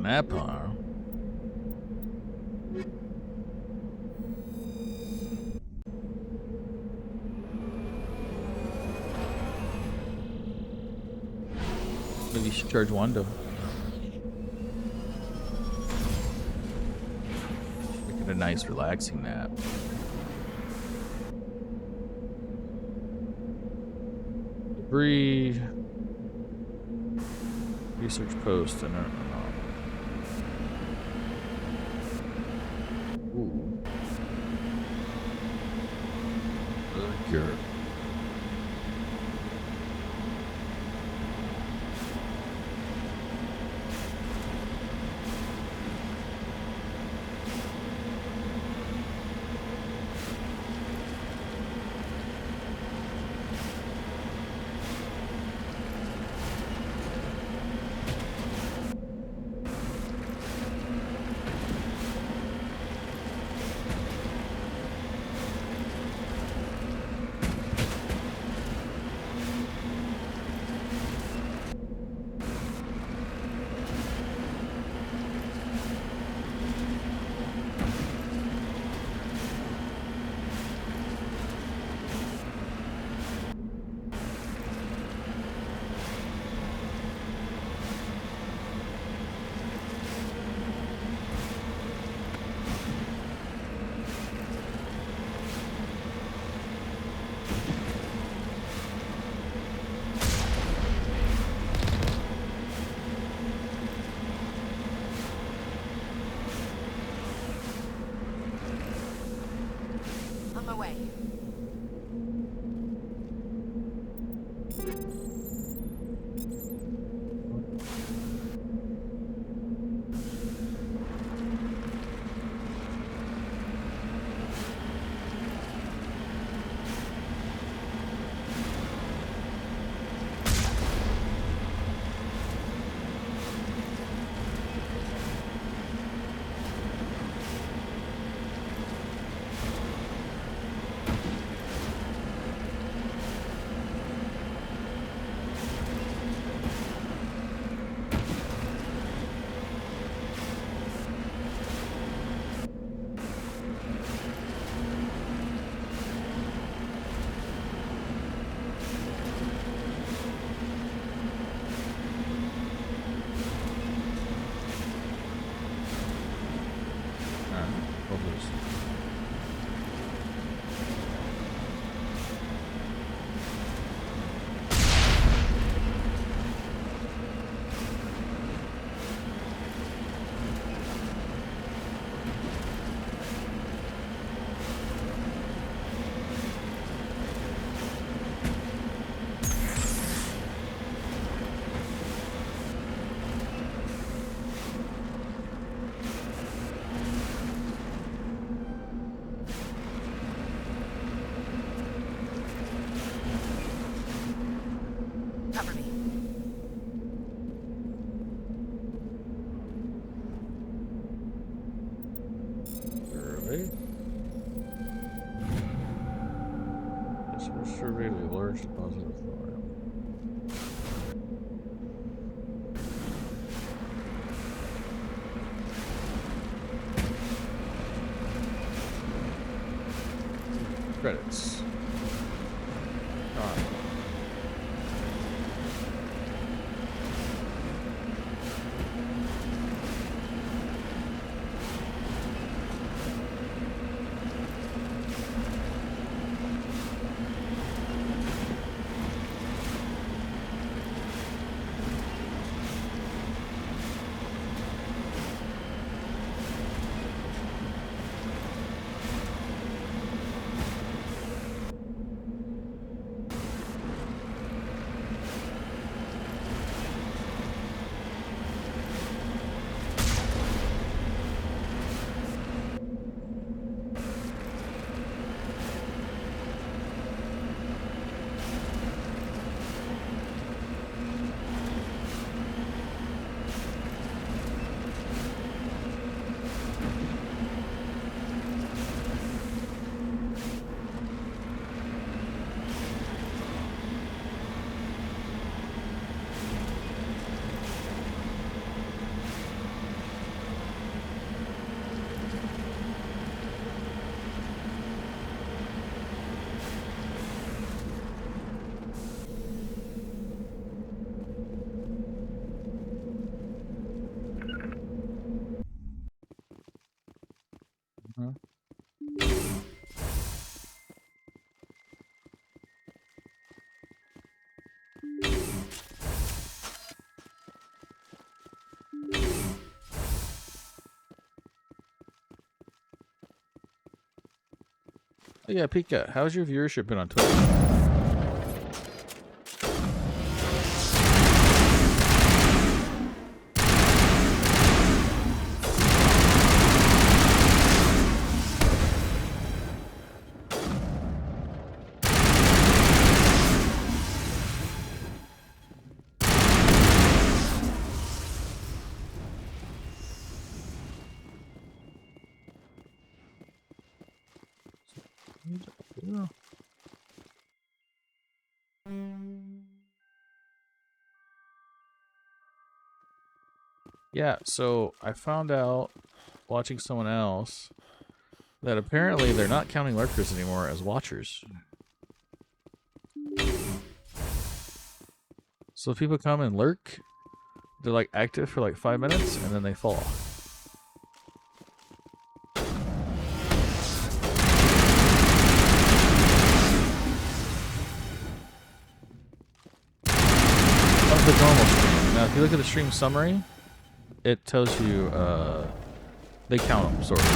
That part. Maybe you should charge Wando. Make it a nice relaxing nap. Debris. Research post and ooh. Good. Cover me. Survey. This was surveyed a large deposit of thorium. Credits. Alright. Oh yeah, Pika, how's your viewership been on Twitch? Yeah, so I found out watching someone else that apparently they're not counting lurkers anymore as watchers. So if people come and lurk, they're like active for like 5 minutes and then they fall. Of the normal stream. Now if you look at the stream summary, it tells you they count them, sort of.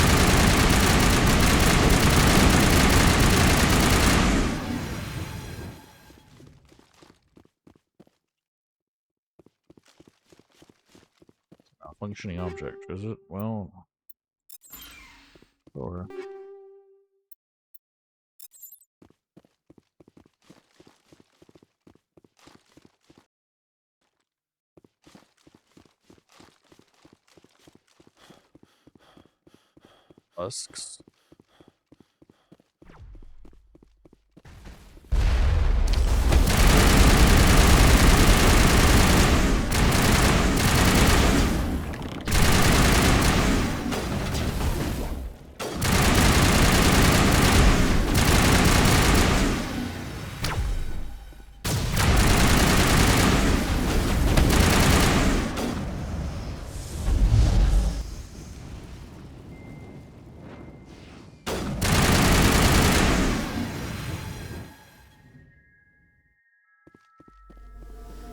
Functioning object, is it? Well, or husks.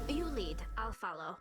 You lead, I'll follow.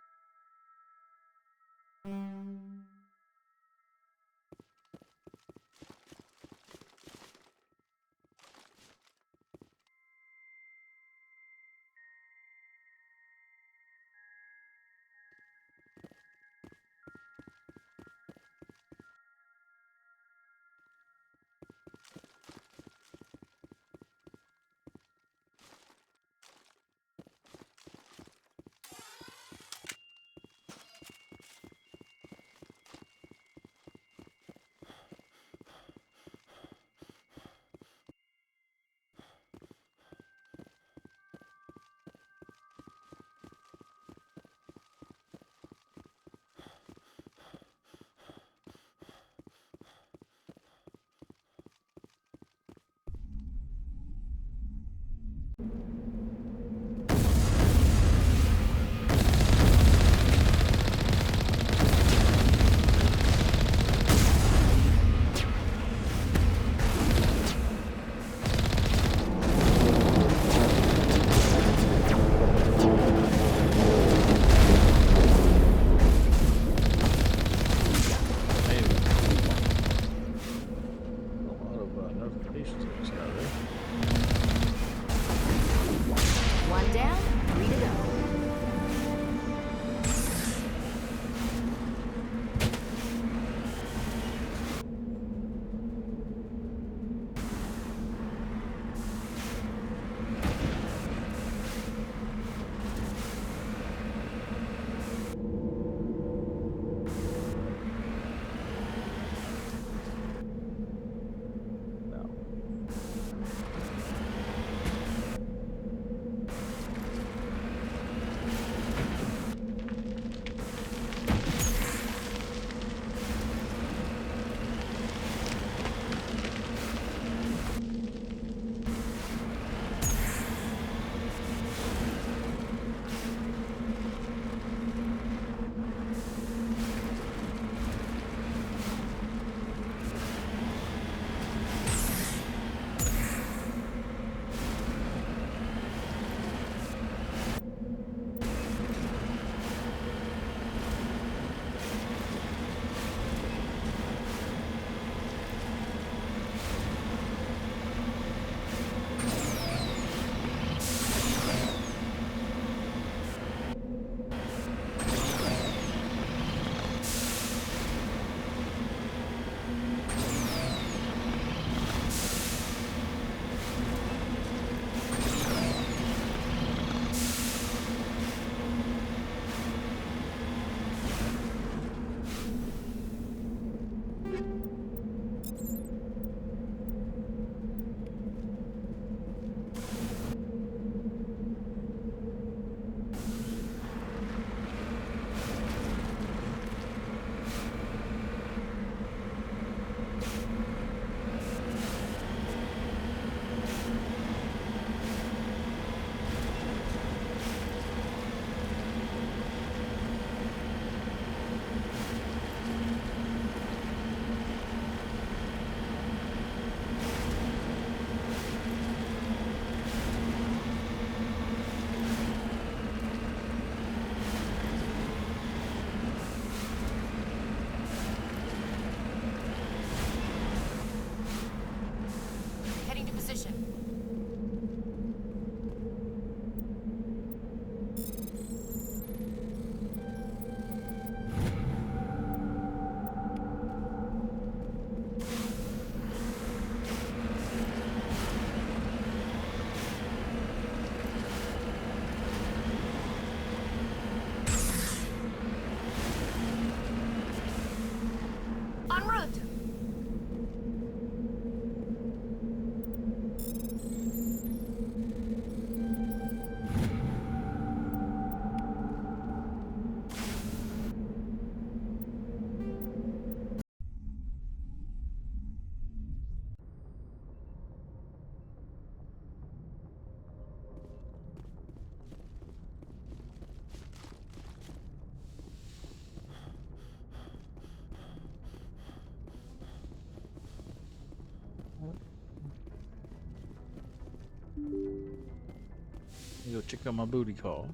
Go check out my booty call.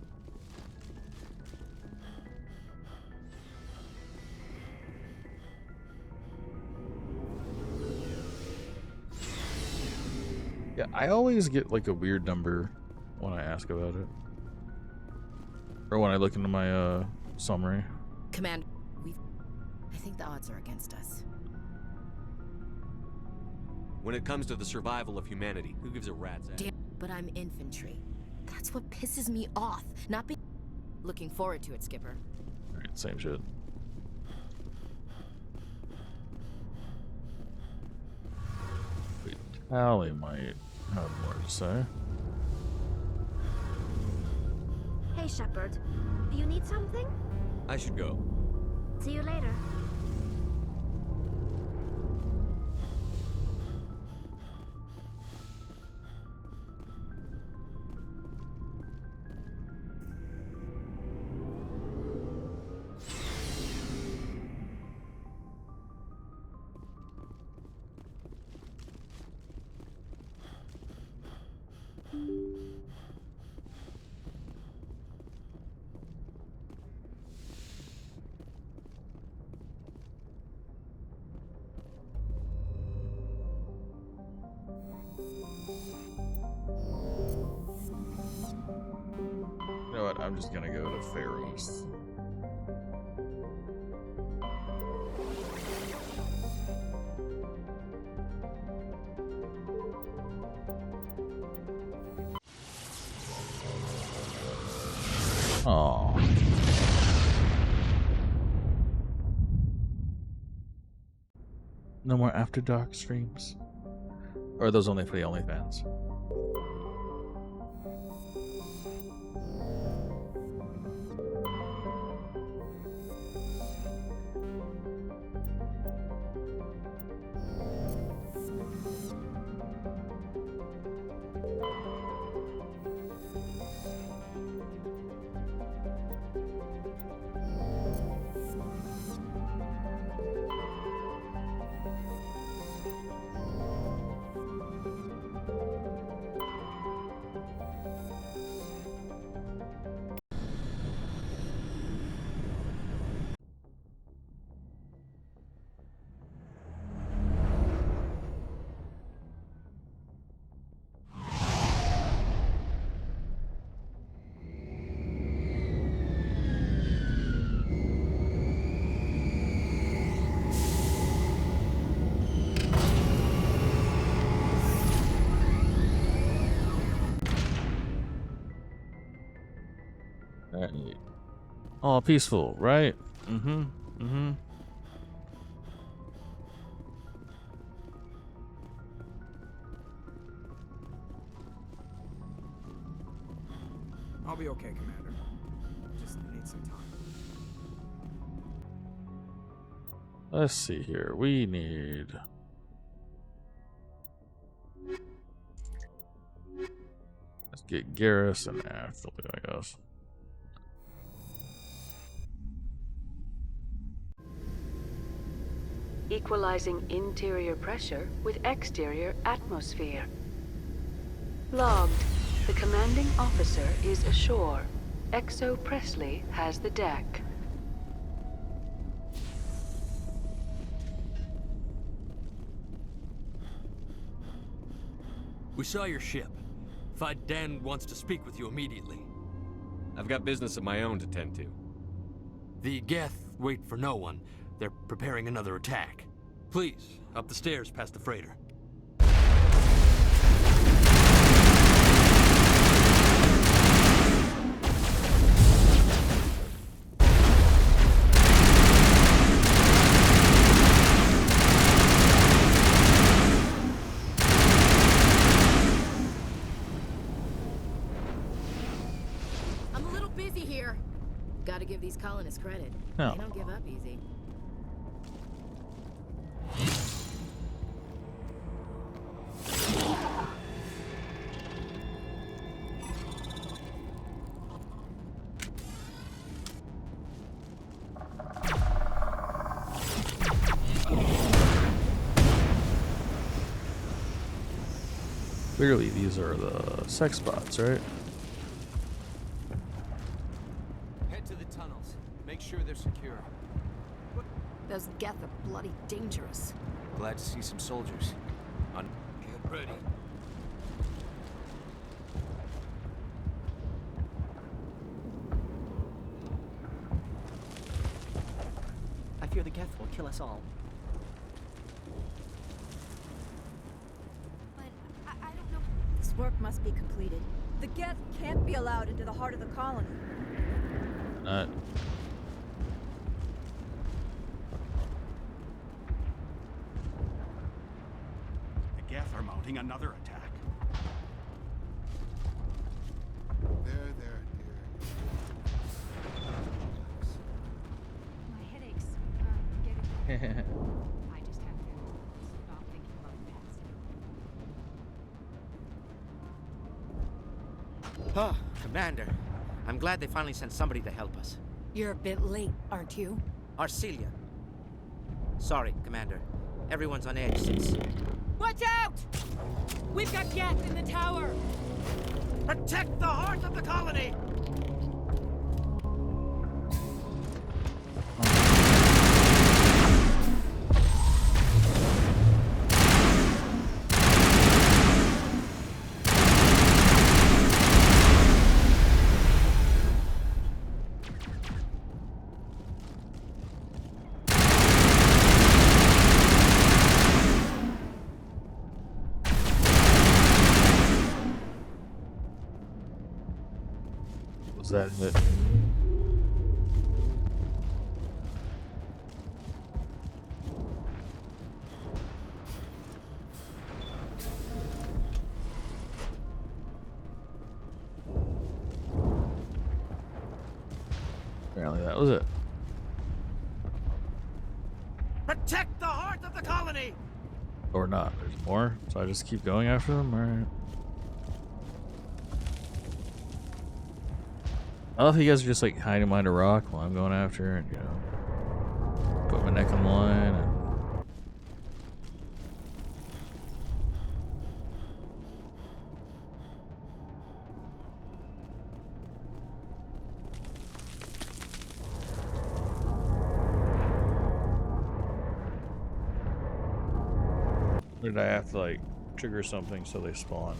Yeah, I always get like a weird number when I ask about it. Or when I look into my summary. Commander, I think the odds are against us. When it comes to the survival of humanity, who gives a rat's ass? Damn, but I'm infantry. That's what pisses me off. Not being... Looking forward to it, Skipper. Alright, same shit. Wait, Tally might have more to say. Hey, Shepard. Do you need something? I should go. See you later. You know what? I'm just gonna go to Pharaoh's. Oh. No more After Dark streams? Or are those only for the OnlyFans? Right. Oh, peaceful, right? Mm-hmm. Mm-hmm. I'll be okay, Commander. Just need some time. Let's see here. We need... Let's get Garrus and Ashley, I guess. Equalizing interior pressure with exterior atmosphere. Logged. The commanding officer is ashore. Exo Presley has the deck. We saw your ship. Fight Dan wants to speak with you immediately. I've got business of my own to tend to. The Geth wait for no one. They're preparing another attack. Please, up the stairs past the freighter. I'm a little busy here. Gotta give these colonists credit. Oh. They don't give up easy. Clearly, these are the sex bots, right? Head to the tunnels. Make sure they're secure. Those Geth are bloody dangerous. Glad to see some soldiers. Get ready. I fear the Geth will kill us all. But I don't know. This work must be completed. The Geth can't be allowed into the heart of the colony. Not. The Geth are mounting another attack. There, dear. My headaches are getting. I just have to stop thinking about the past. Ah, Commander. I'm glad they finally sent somebody to help us. You're a bit late, aren't you? Arcelia. Sorry, Commander. Everyone's on edge since... Watch out! We've got Geth in the tower! Protect the heart of the colony! Was that it? Apparently that was it. Protect the heart of the colony! Or not. There's more. So I just keep going after them? Alright. I love how you guys are just like hiding behind a rock while I'm going after and, you know, put my neck on the line and... Or did I have to like trigger something so they spawn?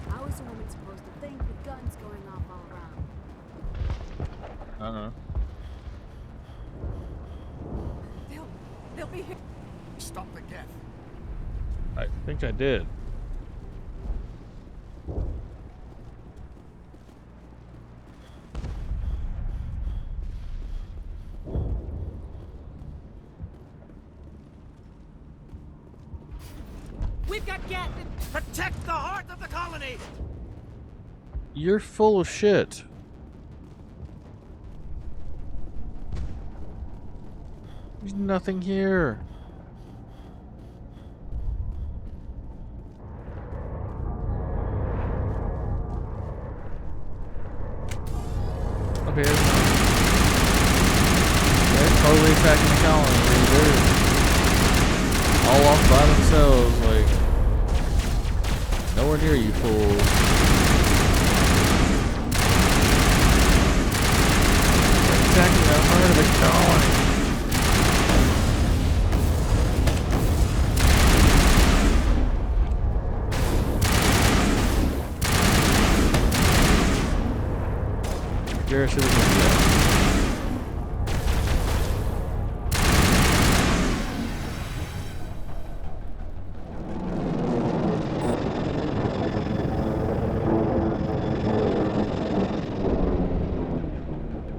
How is a woman supposed to think with guns going off all around? I don't know. They'll be here. Stop the Geth. I think I did. We've got Geth! Protect the heart of the colony! You're full of shit. There's nothing here. Okay, they're totally attacking the colony. They're all off by themselves, like nowhere near you fools. They're attacking the heart of the colony. Jared should have done that.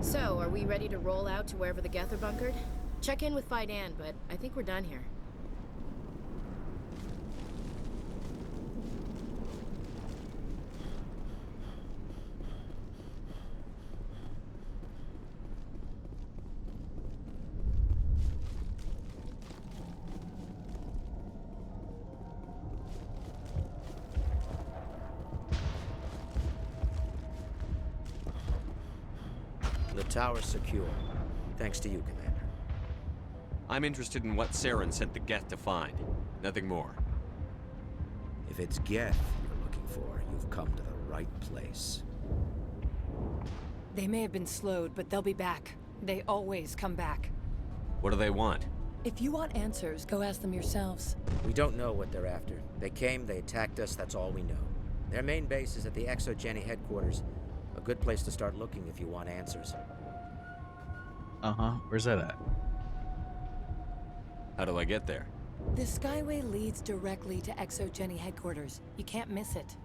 So, are we ready to roll out to wherever the Geth are bunkered? Check in with Fidan, but I think we're done here. The tower's secure. Thanks to you, Commander. I'm interested in what Saren sent the Geth to find. Nothing more. If it's Geth you're looking for, you've come to the right place. They may have been slowed, but they'll be back. They always come back. What do they want? If you want answers, go ask them yourselves. We don't know what they're after. They came, they attacked us, that's all we know. Their main base is at the ExoGeni headquarters. A good place to start looking if you want answers. Uh-huh. Where's that at? How do I get there? The Skyway leads directly to ExoGeni headquarters. You can't miss it.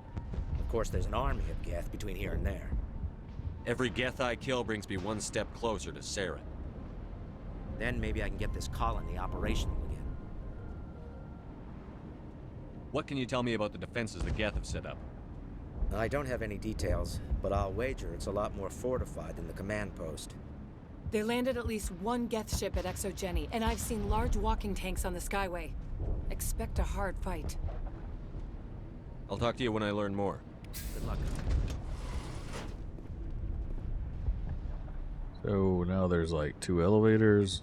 Of course, there's an army of Geth between here and there. Every Geth I kill brings me one step closer to Saren. Then maybe I can get this colony operational again. What can you tell me about the defenses the Geth have set up? I don't have any details, but I'll wager it's a lot more fortified than the command post. They landed at least one Geth ship at ExoGeni, and I've seen large walking tanks on the Skyway. Expect a hard fight. I'll talk to you when I learn more. Good luck. So now there's like 2 elevators.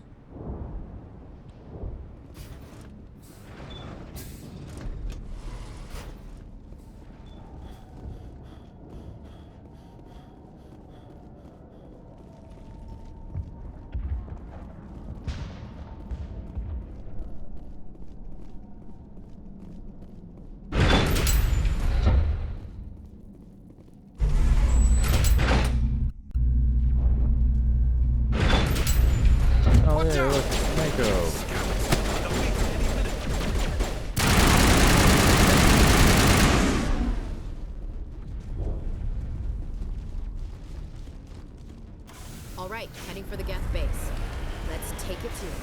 Oh yeah, look, Mako. All right, heading for the Geth base. Let's take it to them.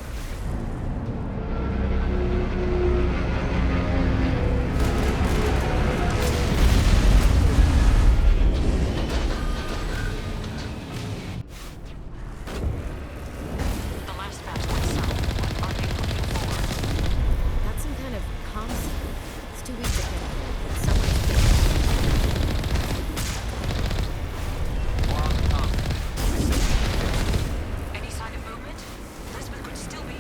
Any sign of movement? Lisbeth could still be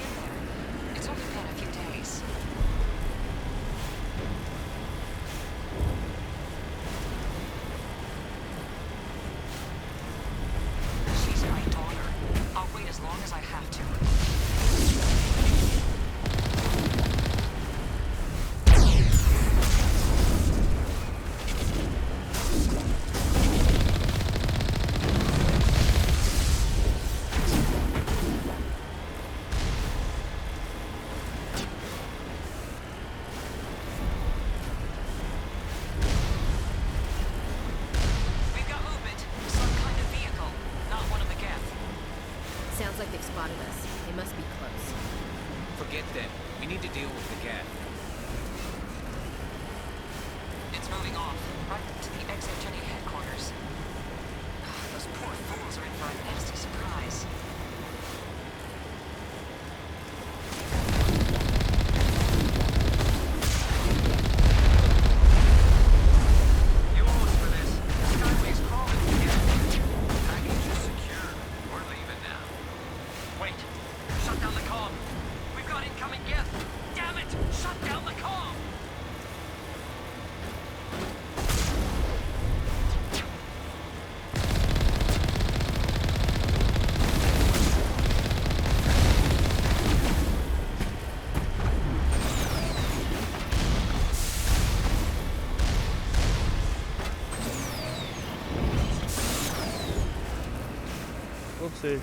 sick.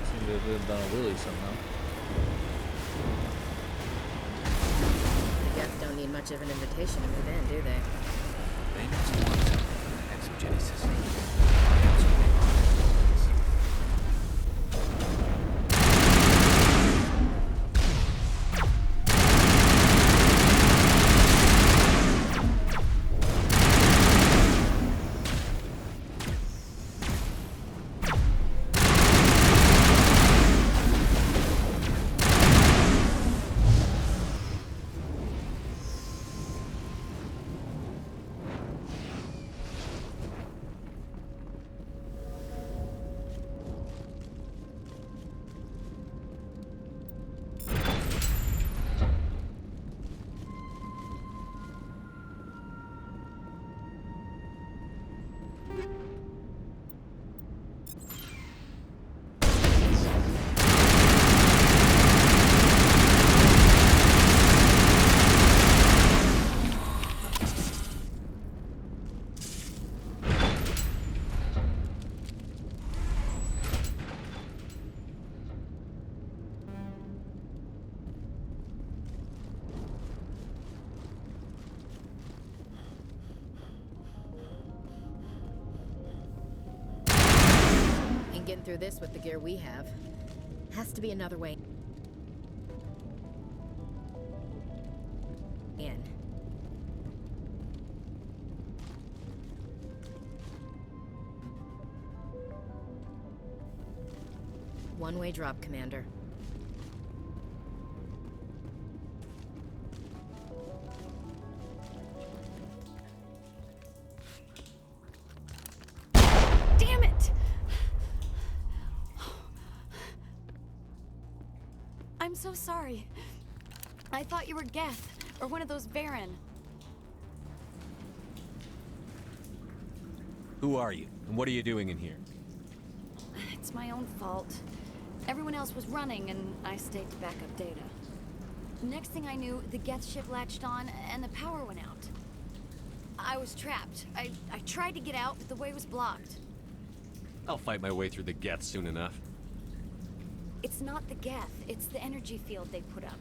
Seem to have done a Willie somehow. The Geth don't need much of an invitation to move in, do they? They must want something from the exogenesis. Getting through this with the gear we have. Has to be another way in. One-way drop, Commander. Damn it! I'm so sorry. I thought you were Geth, or one of those Varen. Who are you, and what are you doing in here? It's my own fault. Everyone else was running, and I stayed to back up data. Next thing I knew, the Geth ship latched on, and the power went out. I was trapped. I tried to get out, but the way was blocked. I'll fight my way through the Geth soon enough. It's not the Geth, it's the energy field they put up.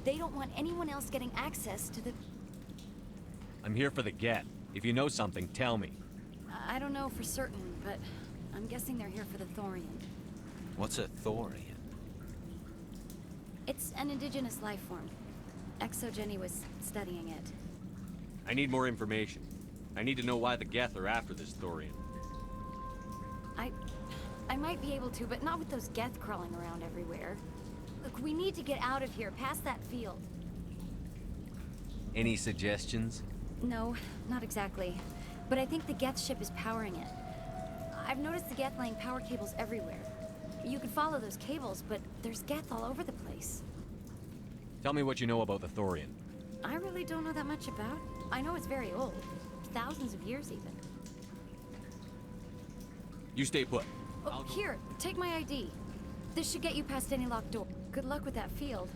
They don't want anyone else getting access to the... I'm here for the Geth. If you know something, tell me. I don't know for certain, but I'm guessing they're here for the Thorian. What's a Thorian? It's an indigenous life form. Exogeny was studying it. I need more information. I need to know why the Geth are after this Thorian. I might be able to, but not with those Geth crawling around everywhere. Look, we need to get out of here, past that field. Any suggestions? No, not exactly. But I think the Geth ship is powering it. I've noticed the Geth laying power cables everywhere. You could follow those cables, but there's Geth all over the place. Tell me what you know about the Thorian. I really don't know that much about. I know it's very old. Thousands of years, even. You stay put. Oh, here, take my ID. This should get you past any locked door. Good luck with that field.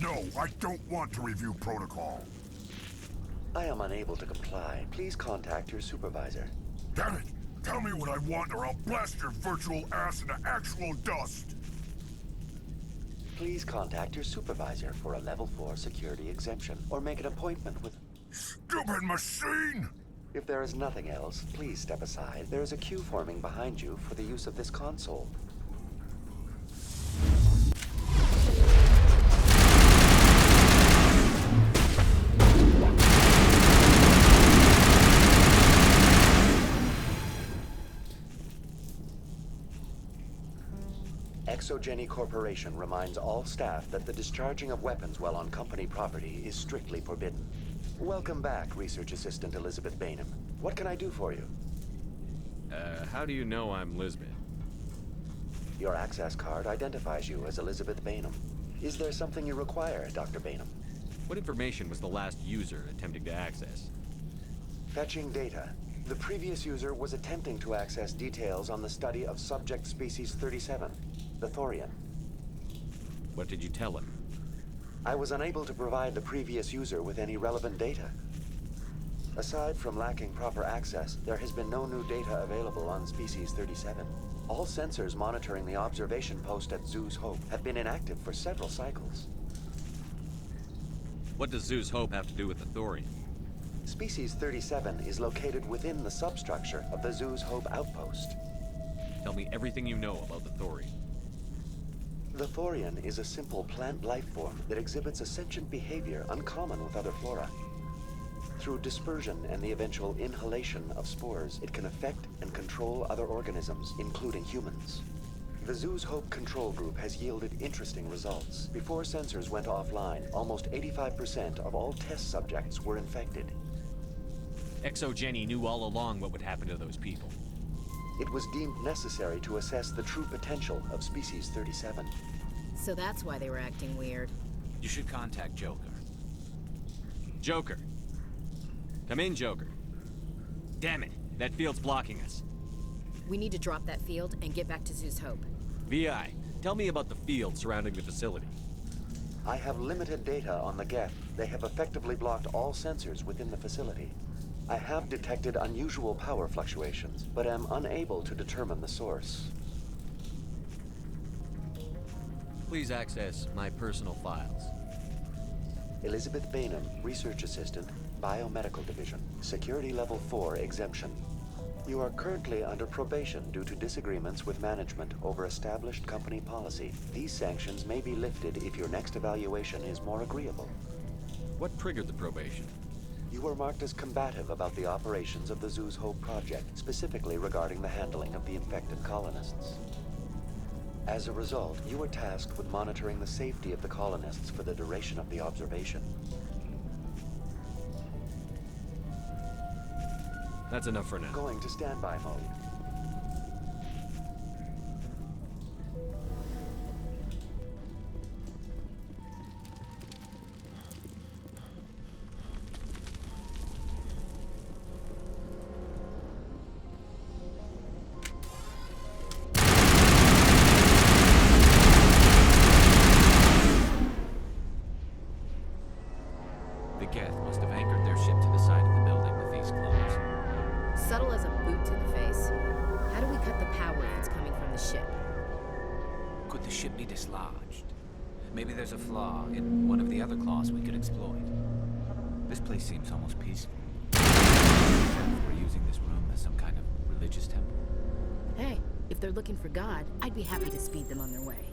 No, I don't want to review protocol. I am unable to comply. Please contact your supervisor. Damn it! Tell me what I want or I'll blast your virtual ass into actual dust! Please contact your supervisor for a level 4 security exemption, or make an appointment with... Stupid machine! If there is nothing else, please step aside. There is a queue forming behind you for the use of this console. Exogeny Corporation reminds all staff that the discharging of weapons while on company property is strictly forbidden. Welcome back, Research Assistant Elizabeth Bainham. What can I do for you? How do you know I'm Lisbeth? Your access card identifies you as Elizabeth Bainham. Is there something you require, Dr. Bainham? What information was the last user attempting to access? Fetching data. The previous user was attempting to access details on the study of subject species 37, the Thorian. What did you tell him? I was unable to provide the previous user with any relevant data. Aside from lacking proper access, there has been no new data available on species 37. All sensors monitoring the observation post at Zeus Hope have been inactive for several cycles. What does Zeus Hope have to do with the Thorian? Species 37 is located within the substructure of the Zeus Hope outpost. Tell me everything you know about the Thorian. The Thorian is a simple plant life form that exhibits a sentient behavior uncommon with other flora. Through dispersion and the eventual inhalation of spores, it can affect and control other organisms, including humans. The Zeus Hope control group has yielded interesting results. Before sensors went offline, almost 85% of all test subjects were infected. ExoGeni knew all along what would happen to those people. It was deemed necessary to assess the true potential of species 37. So that's why they were acting weird. You should contact Joker. Joker! Come in, Joker. Damn it, that field's blocking us. We need to drop that field and get back to Zeus Hope. VI, tell me about the field surrounding the facility. I have limited data on the Geth. They have effectively blocked all sensors within the facility. I have detected unusual power fluctuations, but am unable to determine the source. Please access my personal files. Elizabeth Bainham, Research Assistant, Biomedical Division, Security Level 4 exemption. You are currently under probation due to disagreements with management over established company policy. These sanctions may be lifted if your next evaluation is more agreeable. What triggered the probation? You were marked as combative about the operations of the Zeus Hope project, specifically regarding the handling of the infected colonists. As a result, you were tasked with monitoring the safety of the colonists for the duration of the observation. That's enough for now. Going to standby mode. The Geth must have anchored their ship to the side of the building with these claws. Subtle as a boot to the face. How do we cut the power if it's coming from the ship? Could the ship be dislodged? Maybe there's a flaw in one of the other claws we could exploit. This place seems almost peaceful. We're using this room as some kind of religious temple. Hey, if they're looking for God, I'd be happy to speed them on their way.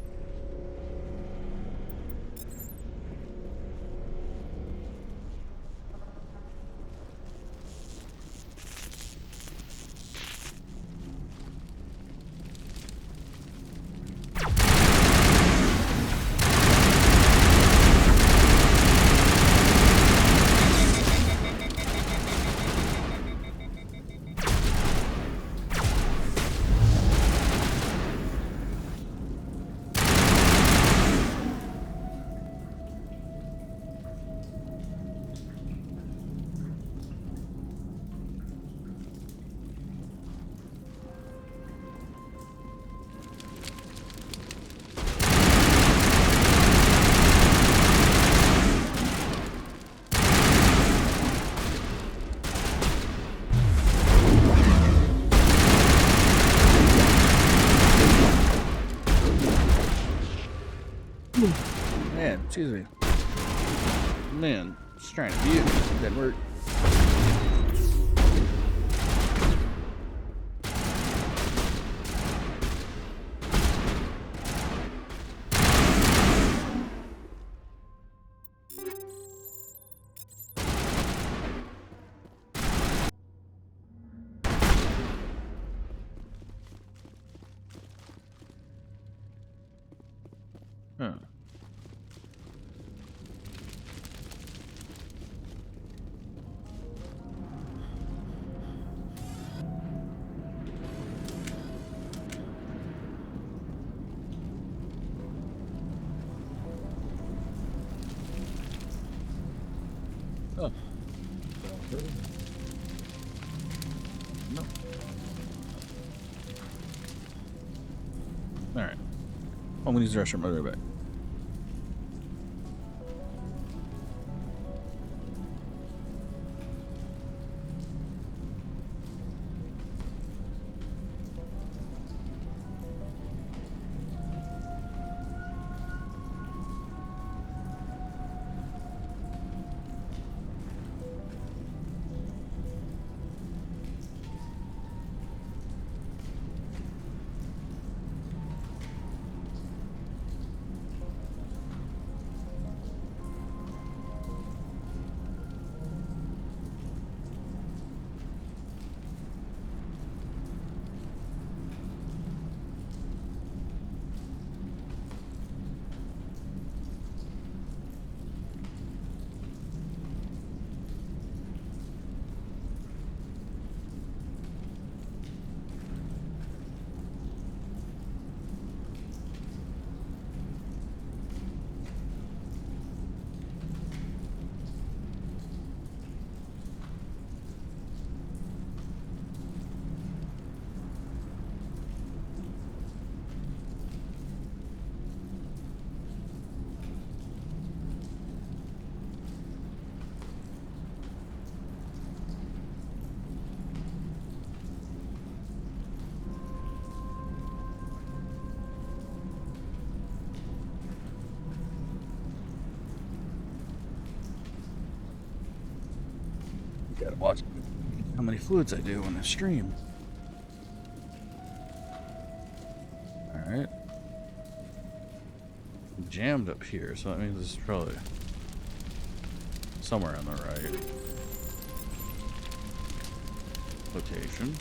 Man, excuse me. Man, just trying to mute. Didn't work. Huh. Oh. No. Alright. I'm gonna use the restroom. I'll be right back. Gotta watch how many fluids I do on the stream. Alright. Jammed up here, so that means this is probably somewhere on the right location.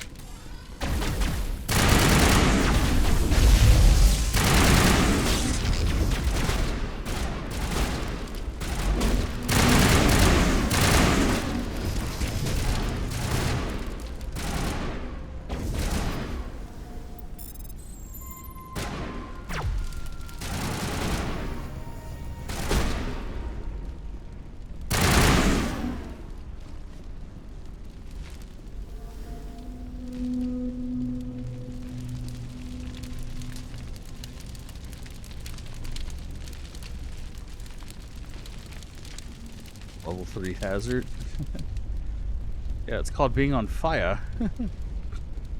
Level 3 hazard. Yeah, it's called being on fire.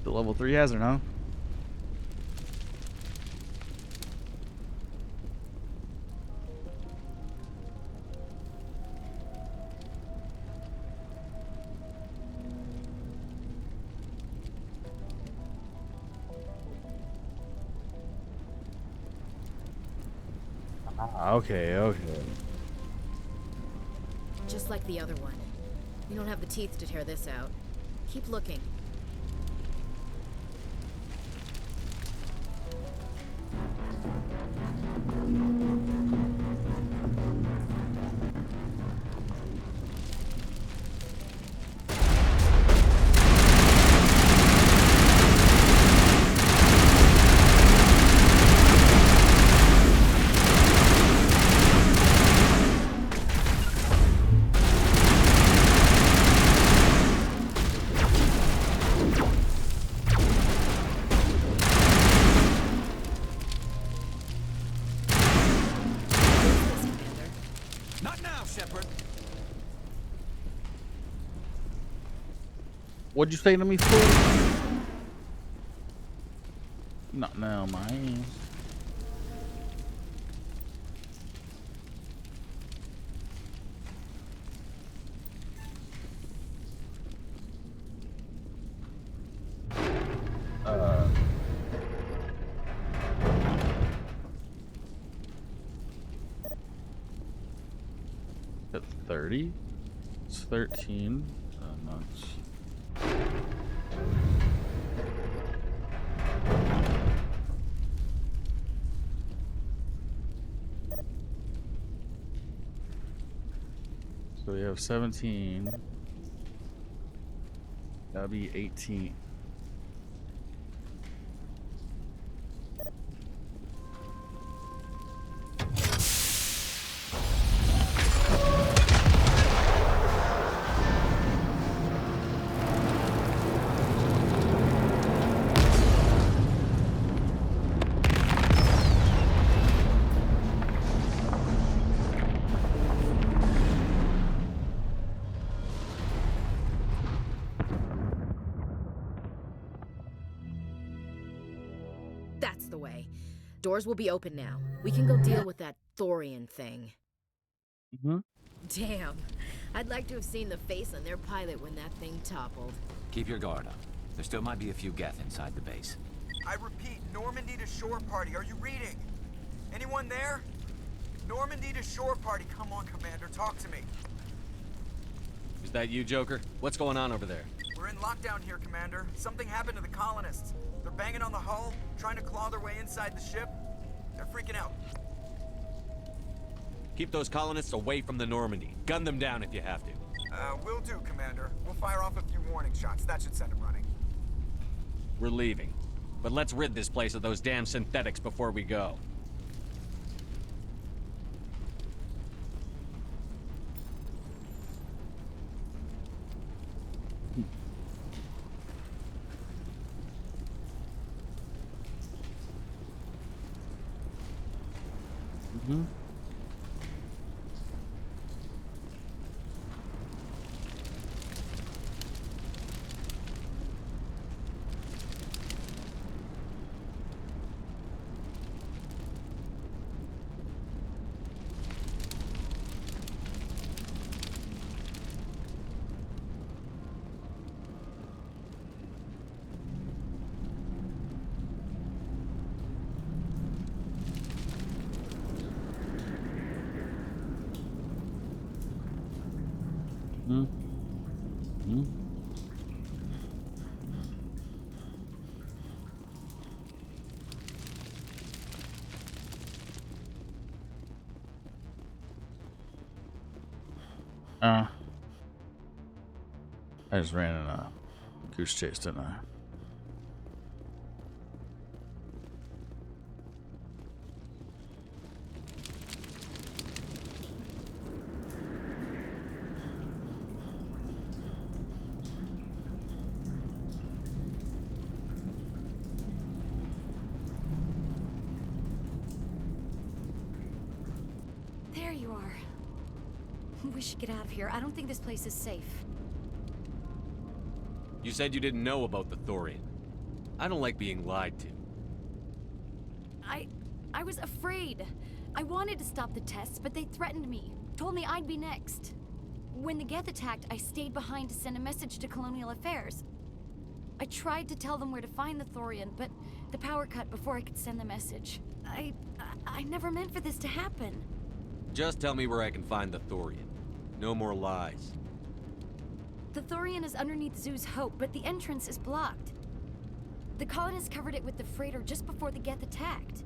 The level 3 hazard, huh? Ah, okay, okay. Just like the other one. You don't have the teeth to tear this out. Keep looking. What'd you say to me, fool? Not now, man. That's 30. It's 13. That's... So we have 17. That'd be 18. That's the way. Doors will be open now. We can go deal with that Thorian thing. Mm-hmm. Damn. I'd like to have seen the face on their pilot when that thing toppled. Keep your guard up. There still might be a few Geth inside the base. I repeat, Normandy to shore party. Are you reading? Anyone there? Normandy to shore party. Come on, Commander. Talk to me. Is that you, Joker? What's going on over there? We're in lockdown here, Commander. Something happened to the colonists. They're banging on the hull, trying to claw their way inside the ship. They're freaking out. Keep those colonists away from the Normandy. Gun them down if you have to. Will do, Commander. We'll fire off a few warning shots. That should send them running. We're leaving. But let's rid this place of those damn synthetics before we go. Mm-hmm. I just ran in a goose chase, didn't I? There you are. We should get out of here. I don't think this place is safe. You said you didn't know about the Thorian. I don't like being lied to. I was afraid. I wanted to stop the tests, but they threatened me. Told me I'd be next. When the Geth attacked, I stayed behind to send a message to Colonial Affairs. I tried to tell them where to find the Thorian, but the power cut before I could send the message. I never meant for this to happen. Just tell me where I can find the Thorian. No more lies. The Thorian is underneath Zoo's Hope, but the entrance is blocked. The colonists covered it with the freighter just before the Geth attacked.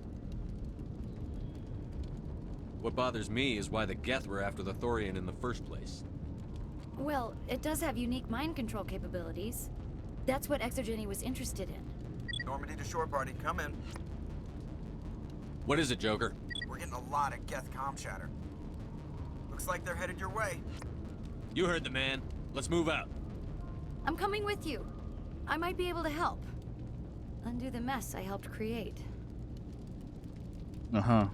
What bothers me is why the Geth were after the Thorian in the first place. Well, it does have unique mind control capabilities. That's what Exogeny was interested in. Normandy to shore party. Come in. What is it, Joker? We're getting a lot of Geth comm chatter. Looks like they're headed your way. You heard the man. Let's move out. I'm coming with you. I might be able to help. Undo the mess I helped create. Uh-huh.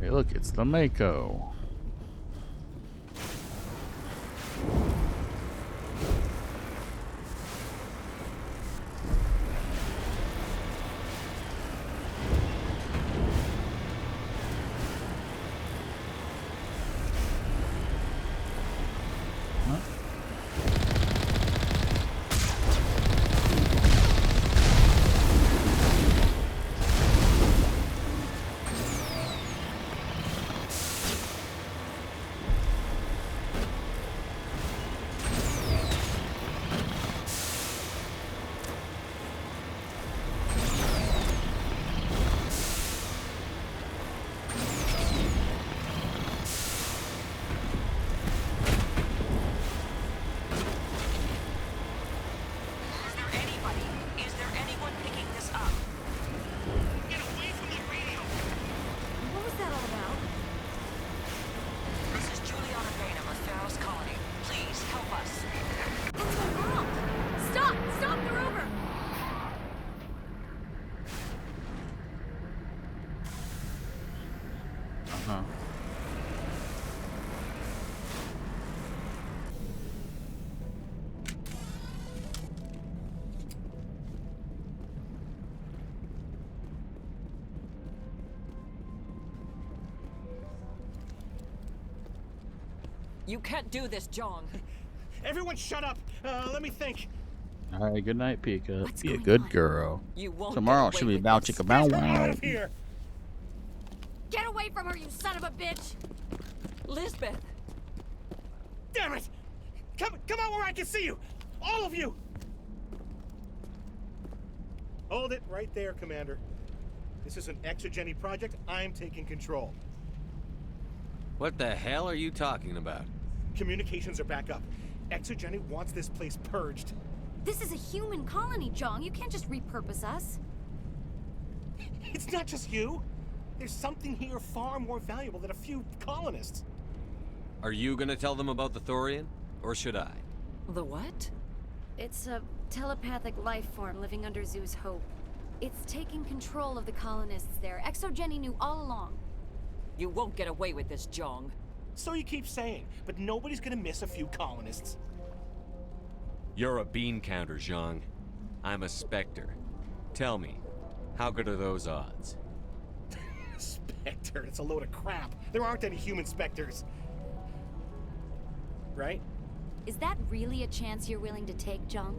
Hey, look, it's the Mako. huh? You can't do this, Jong. Everyone shut up! Let me think. All right, good night, Pika. Be a good girl. You won't Tomorrow get she'll away be with bow this. chicka bow Get her out wow. of here! Get away from her, you son of a bitch! Lisbeth! Damn it! Come out where I can see you! All of you! Hold it right there, Commander. This is an exogeny project. I'm taking control. What the hell are you talking about? Communications are back up. Exogeny wants this place purged. This is a human colony, Jong. You can't just repurpose us. It's not just you. There's something here far more valuable than a few colonists. Are you gonna tell them about the Thorian? Or should I? The what? It's a telepathic life form living under Zoo's hope. It's taking control of the colonists there. Exogeny knew all along. You won't get away with this, Jong. So you keep saying, but nobody's gonna miss a few colonists. You're a bean counter, Zhang. I'm a Spectre. Tell me, how good are those odds? Spectre, it's a load of crap. There aren't any human specters. Right? Is that really a chance you're willing to take, Jong?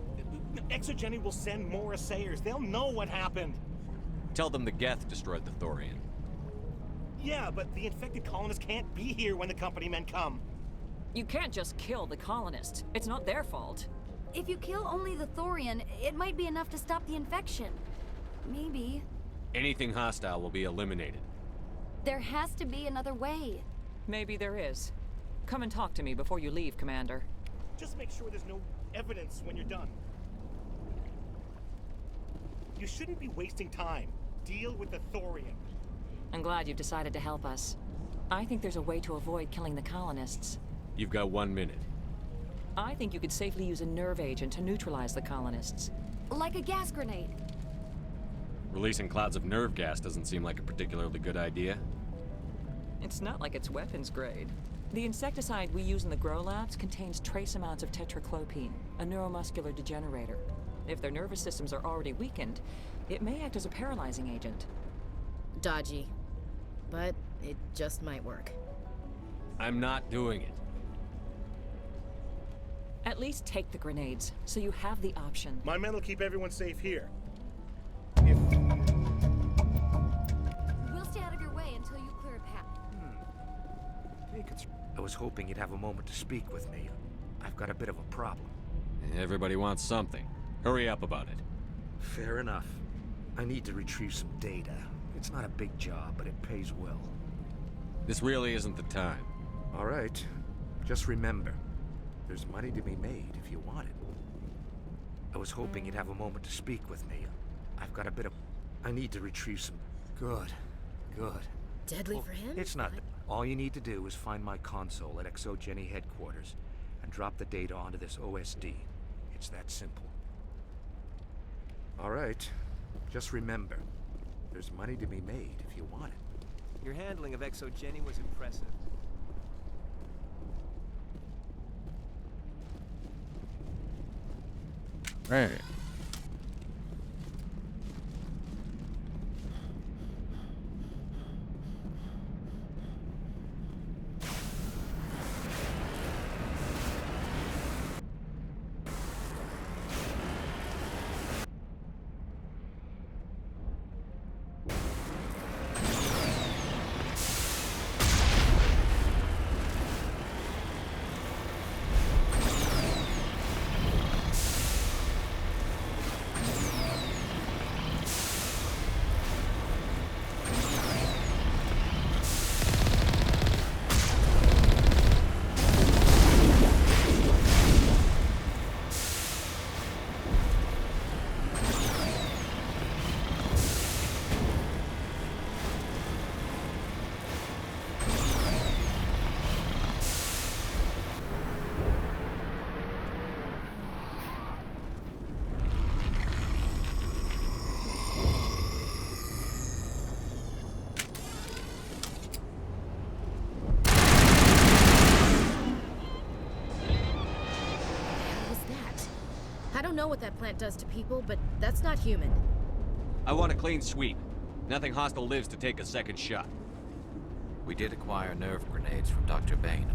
Exogeny will send more assayers. They'll know what happened. Tell them the Geth destroyed the Thorian. Yeah, but the infected colonists can't be here when the company men come. You can't just kill the colonists. It's not their fault. If you kill only the Thorian, it might be enough to stop the infection. Maybe. Anything hostile will be eliminated. There has to be another way. Maybe there is. Come and talk to me before you leave, Commander. Just make sure there's no evidence when you're done. You shouldn't be wasting time. Deal with the Thorian. I'm glad you've decided to help us. I think there's a way to avoid killing the colonists. You've got 1 minute. I think you could safely use a nerve agent to neutralize the colonists. Like a gas grenade. Releasing clouds of nerve gas doesn't seem like a particularly good idea. It's not like it's weapons grade. The insecticide we use in the grow labs contains trace amounts of tetraclopine, a neuromuscular degenerator. If their nervous systems are already weakened, it may act as a paralyzing agent. Dodgy. But it just might work. I'm not doing it. At least take the grenades, so you have the option. My men will keep everyone safe here. We'll stay out of your way until you clear a path. I was hoping you'd have a moment to speak with me. I've got a bit of a problem. Everybody wants something. Hurry up about it. Fair enough. I need to retrieve some data. It's not a big job, but it pays well. This really isn't the time. All right. Just remember, there's money to be made if you want it. I was hoping you'd have a moment to speak with me. I've got a bit of... I need to retrieve some... Good. Deadly for him? It's not. All you need to do is find my console at Exogeny headquarters and drop the data onto this OSD. It's that simple. All right. Just remember, there's money to be made if you want it. Your handling of Exogeny was impressive. Right. don't know what that plant does to people, but that's not human. I want a clean sweep. Nothing hostile lives to take a second shot. We did acquire nerve grenades from Dr. Bain.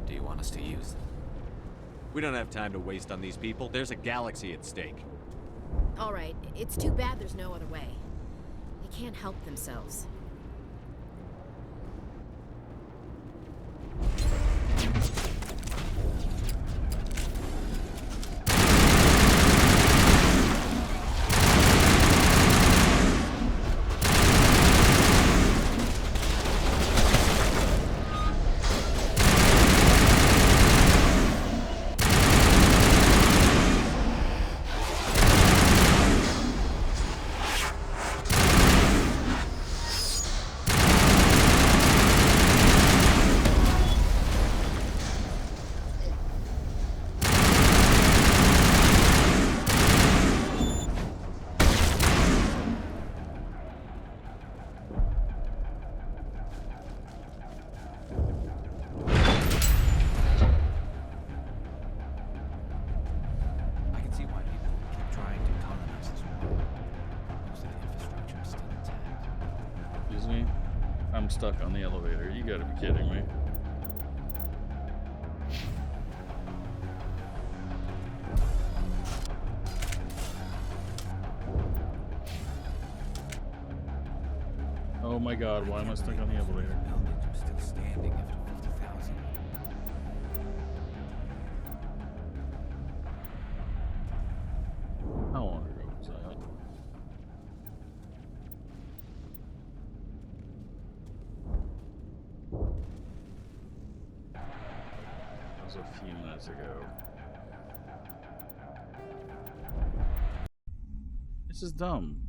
Do you want us to use them? We don't have time to waste on these people. There's a galaxy at stake. All right, it's too bad there's no other way. They can't help themselves. Stuck on the elevator. You gotta be kidding me. Oh my god, why am I stuck on the elevator? I'm still standing after 50,000. How long ago was that? A few minutes ago. This is dumb.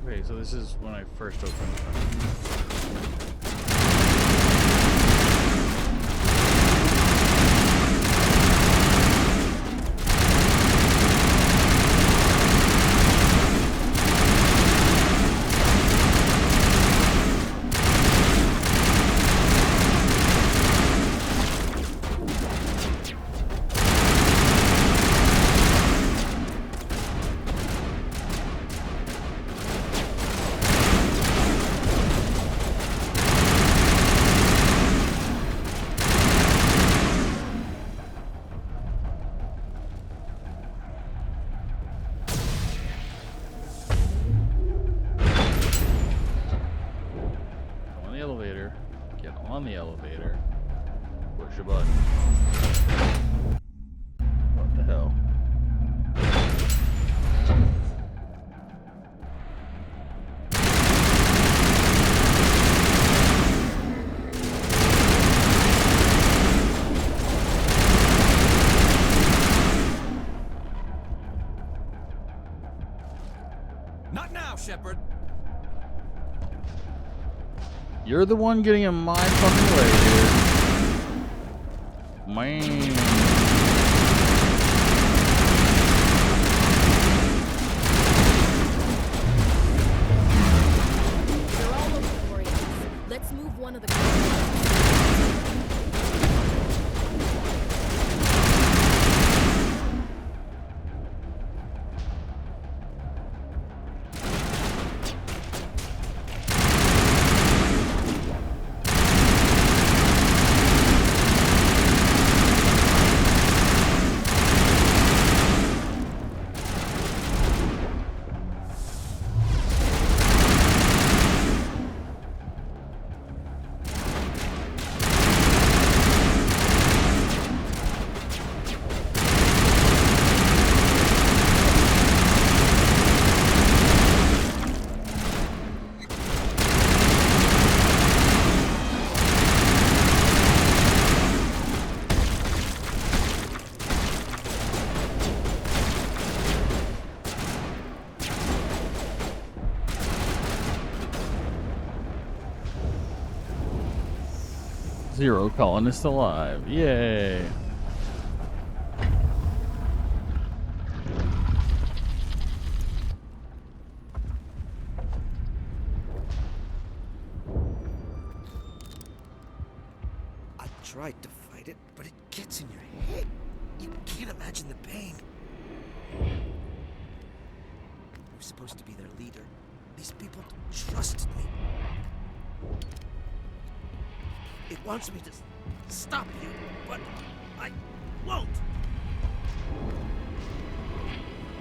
Okay, so this is when I first opened it. On the elevator, push a button. What the hell? Not now, Shepard. You're the one getting in my fucking way, dude. Man. They're all over the Warriors. Let's move one of the Zero colonists alive. Yay. I tried to fight it, but it gets in your head. You can't imagine the pain. I was supposed to be their leader. These people trusted me. It wants me to stop you, but I won't.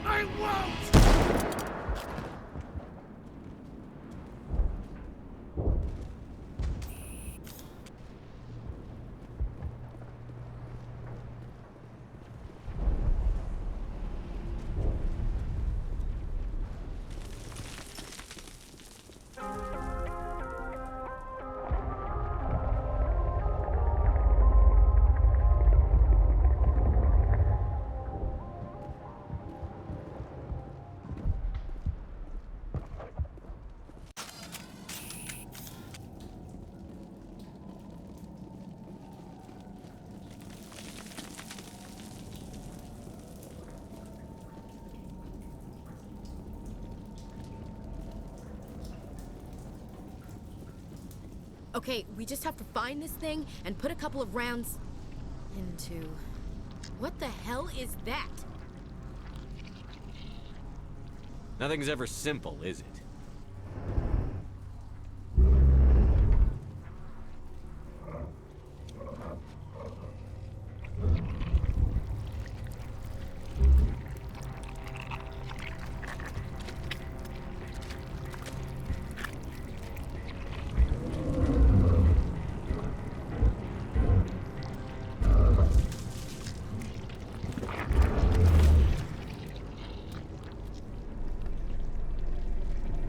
I won't! Okay, we just have to find this thing and put a couple of rounds into... What the hell is that? Nothing's ever simple, is it?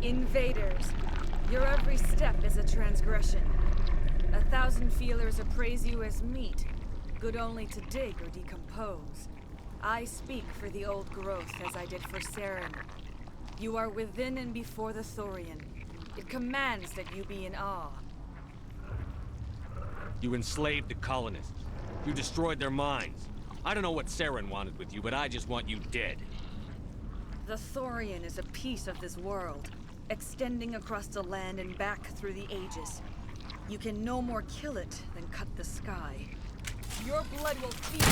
Invaders, your every step is a transgression. 1,000 feelers appraise you as meat, good only to dig or decompose. I speak for the old growth as I did for Saren. You are within and before the Thorian. It commands that you be in awe. You enslaved the colonists. You destroyed their minds. I don't know what Saren wanted with you, but I just want you dead. The Thorian is a piece of this world, extending across the land and back through the ages. You can no more kill it than cut the sky. Your blood will feed...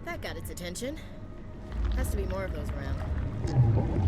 That got its attention. Has to be more of those around.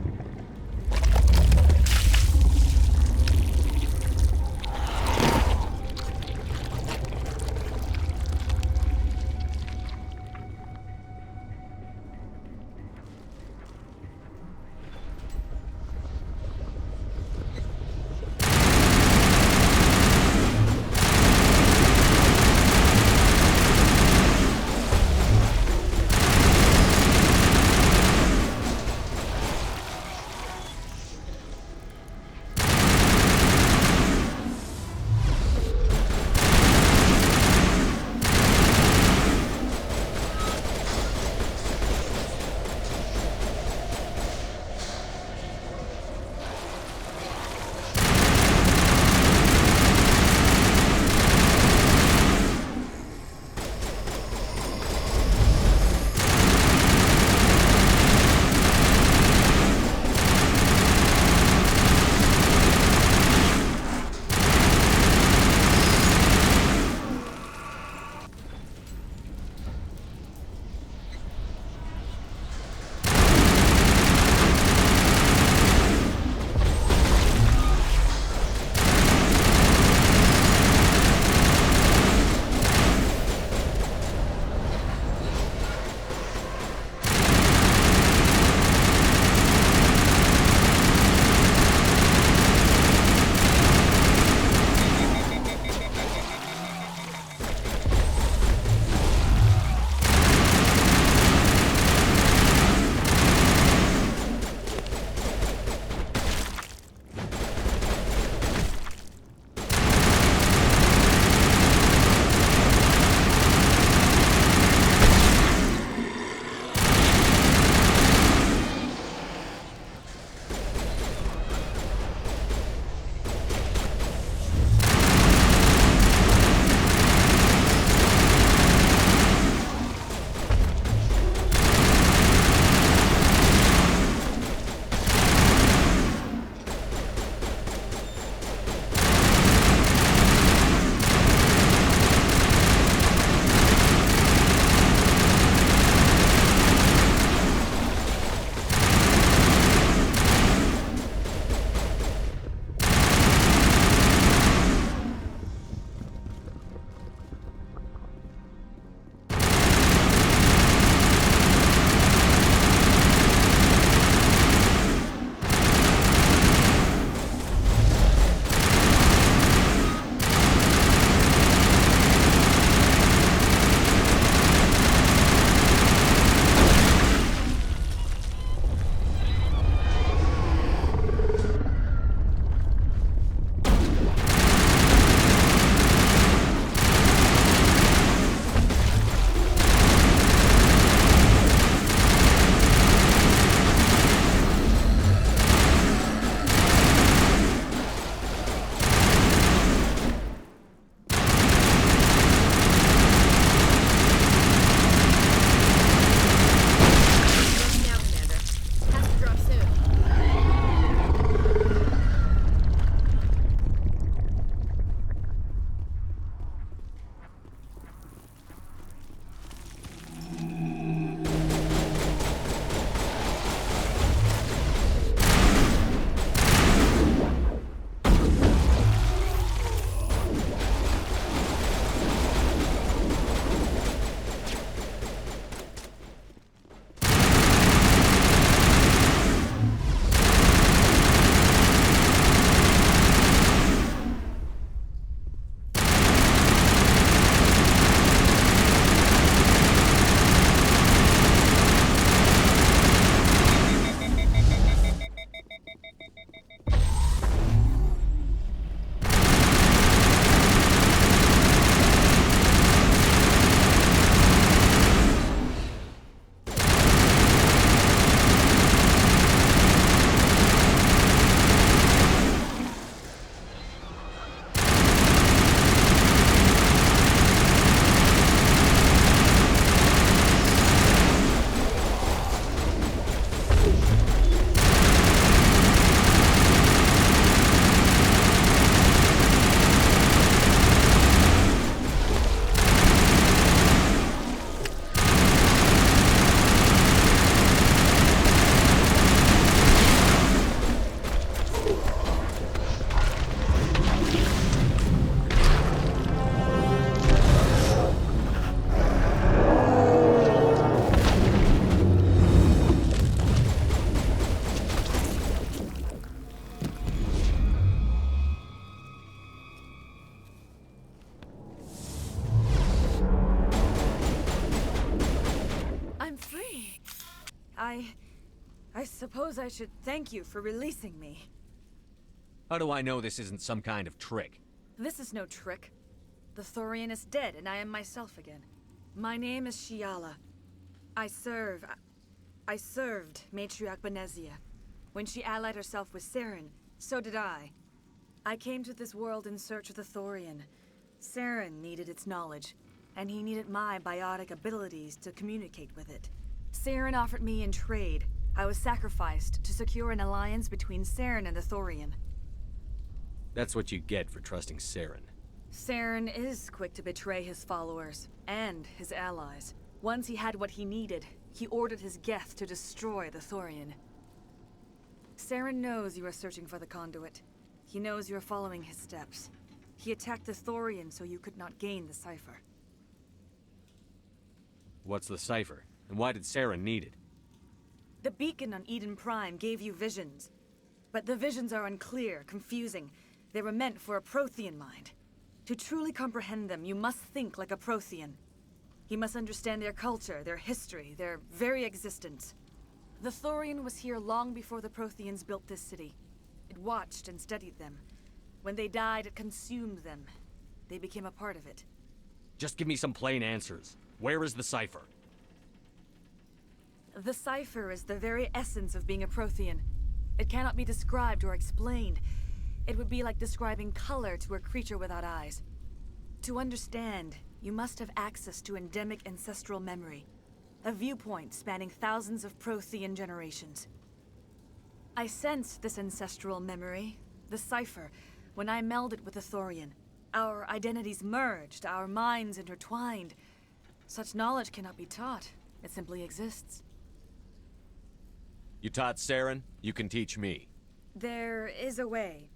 I suppose I should thank you for releasing me. How do I know this isn't some kind of trick? This is no trick. The Thorian is dead, and I am myself again. My name is Shiala. I served Matriarch Benezia. When she allied herself with Saren, so did I. I came to this world in search of the Thorian. Saren needed its knowledge, and he needed my biotic abilities to communicate with it. Saren offered me in trade. I was sacrificed to secure an alliance between Saren and the Thorian. That's what you get for trusting Saren. Saren is quick to betray his followers, and his allies. Once he had what he needed, he ordered his Geth to destroy the Thorian. Saren knows you are searching for the conduit. He knows you are following his steps. He attacked the Thorian so you could not gain the cipher. What's the cipher? And why did Saren need it? The beacon on Eden Prime gave you visions. But the visions are unclear, confusing. They were meant for a Prothean mind. To truly comprehend them, you must think like a Prothean. You must understand their culture, their history, their very existence. The Thorian was here long before the Protheans built this city. It watched and studied them. When they died, it consumed them. They became a part of it. Just give me some plain answers. Where is the cipher? The cipher is the very essence of being a Prothean. It cannot be described or explained. It would be like describing color to a creature without eyes. To understand, you must have access to endemic ancestral memory, a viewpoint spanning thousands of Prothean generations. I sensed this ancestral memory, the cipher, when I melded with the Thorian. Our identities merged, our minds intertwined. Such knowledge cannot be taught. It simply exists. You taught Saren, you can teach me. There is a way.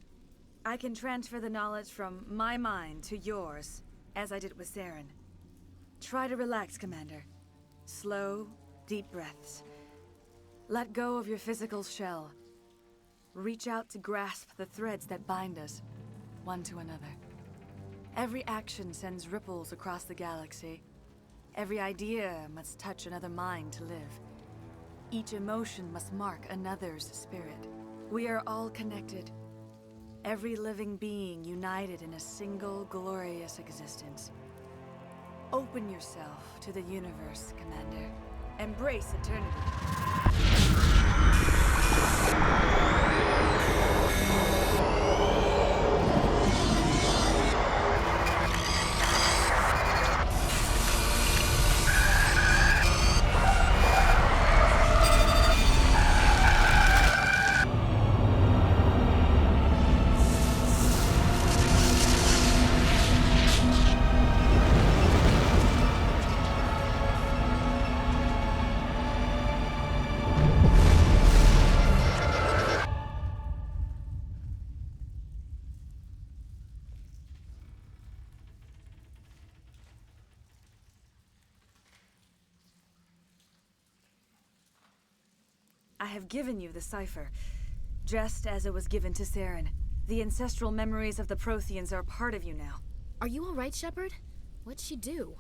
I can transfer the knowledge from my mind to yours, as I did with Saren. Try to relax, Commander. Slow, deep breaths. Let go of your physical shell. Reach out to grasp the threads that bind us, one to another. Every action sends ripples across the galaxy. Every idea must touch another mind to live. Each emotion must mark another's spirit. We are all connected. Every living being united in a single glorious existence. Open yourself to the universe, Commander. Embrace eternity. I have given you the cipher, just as it was given to Saren. The ancestral memories of the Protheans are part of you now. Are you all right, Shepard? What'd she do?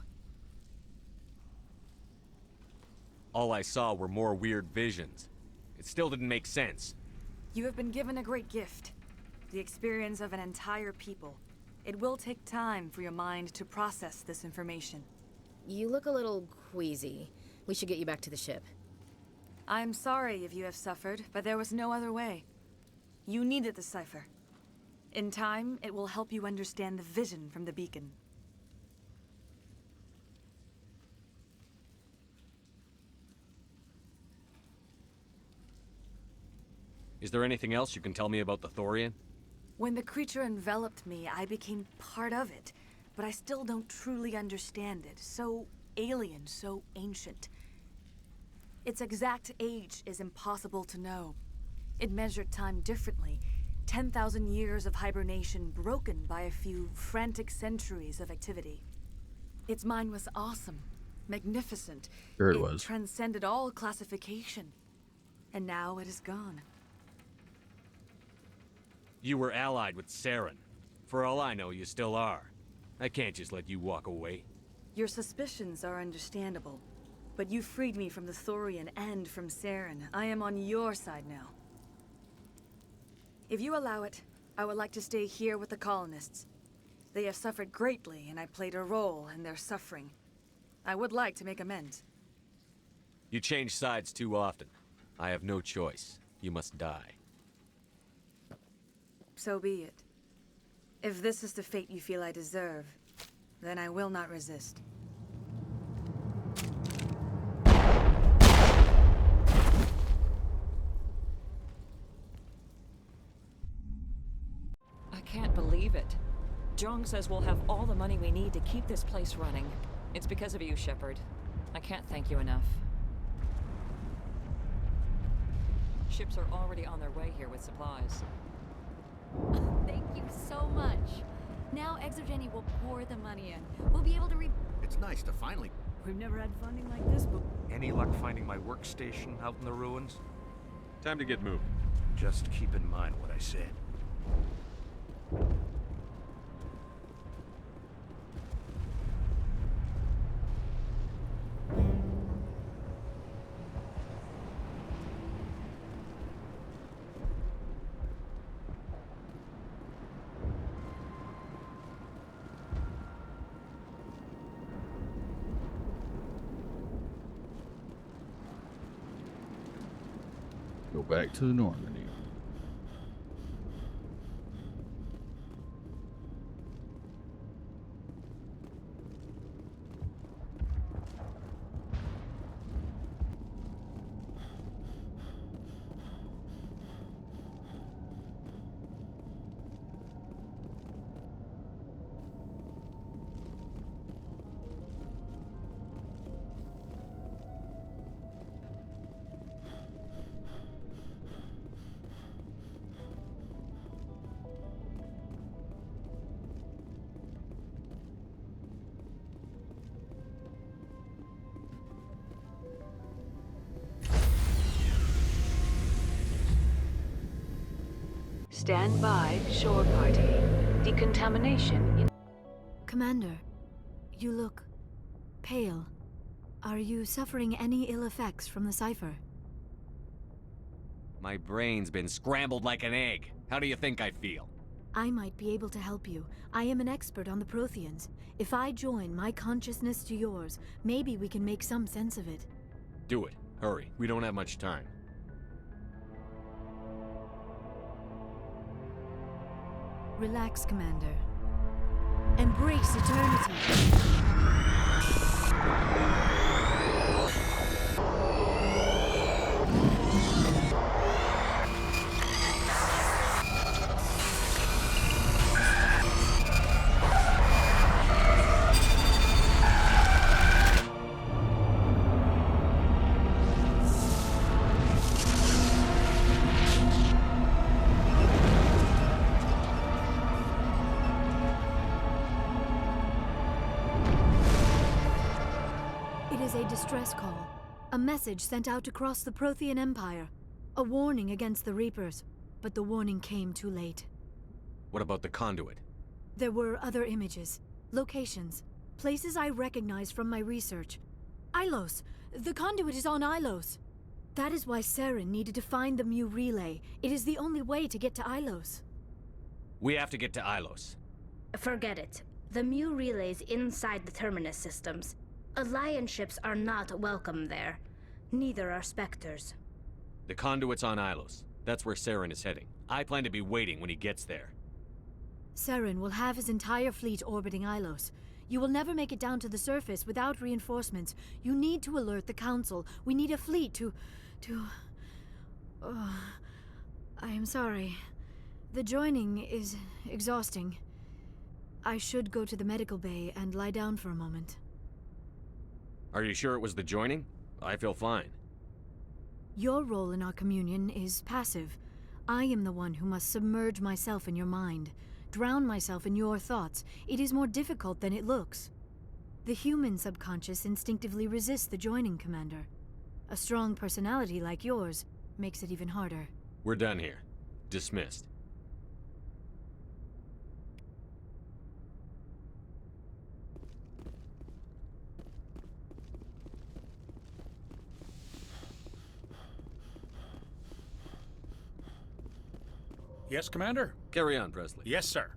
All I saw were more weird visions. It still didn't make sense. You have been given a great gift. The experience of an entire people. It will take time for your mind to process this information. You look a little queasy. We should get you back to the ship. I'm sorry if you have suffered, but there was no other way. You needed the cipher. In time, it will help you understand the vision from the beacon. Is there anything else you can tell me about the Thorian? When the creature enveloped me, I became part of it, but I still don't truly understand it. So alien, so ancient. Its exact age is impossible to know. It measured time differently. 10,000 years of hibernation broken by a few frantic centuries of activity. Its mind was awesome, magnificent. Sure it was. Transcended all classification. And now it is gone. You were allied with Saren. For all I know, you still are. I can't just let you walk away. Your suspicions are understandable. But you freed me from the Thorian and from Saren. I am on your side now. If you allow it, I would like to stay here with the colonists. They have suffered greatly, and I played a role in their suffering. I would like to make amends. You change sides too often. I have no choice. You must die. So be it. If this is the fate you feel I deserve, then I will not resist. I can't believe it. Jong says we'll have all the money we need to keep this place running. It's because of you, Shepard. I can't thank you enough. Ships are already on their way here with supplies. Thank you so much. Now Exogeny will pour the money in. We'll be able to It's nice to finally... We've never had funding like this before. Any luck finding my workstation out in the ruins? Time to get moving. Just keep in mind what I said. Go back to Normandy. Stand by, shore party. Decontamination in... Commander, you look pale. Are you suffering any ill effects from the cipher? My brain's been scrambled like an egg. How do you think I feel? I might be able to help you. I am an expert on the Protheans. If I join my consciousness to yours, maybe we can make some sense of it. Do it. Hurry. We don't have much time. Relax, Commander. Embrace eternity. Distress call. A message sent out across the Prothean Empire. A warning against the Reapers. But the warning came too late. What about the conduit? There were other images, locations, places I recognized from my research. Ilos! The conduit is on Ilos! That is why Saren needed to find the Mu relay. It is the only way to get to Ilos. We have to get to Ilos. Forget it. The Mu relay's inside the Terminus systems. Alliance ships are not welcome there. Neither are Spectres. The conduit's on Ilos. That's where Saren is heading. I plan to be waiting when he gets there. Saren will have his entire fleet orbiting Ilos. You will never make it down to the surface without reinforcements. You need to alert the Council. We need a fleet to... Oh, I am sorry. The joining is exhausting. I should go to the medical bay and lie down for a moment. Are you sure it was the joining? I feel fine. Your role in our communion is passive. I am the one who must submerge myself in your mind, drown myself in your thoughts. It is more difficult than it looks. The human subconscious instinctively resists the joining, Commander. A strong personality like yours makes it even harder. We're done here. Dismissed. Yes, Commander? Carry on, Presley. Yes, sir.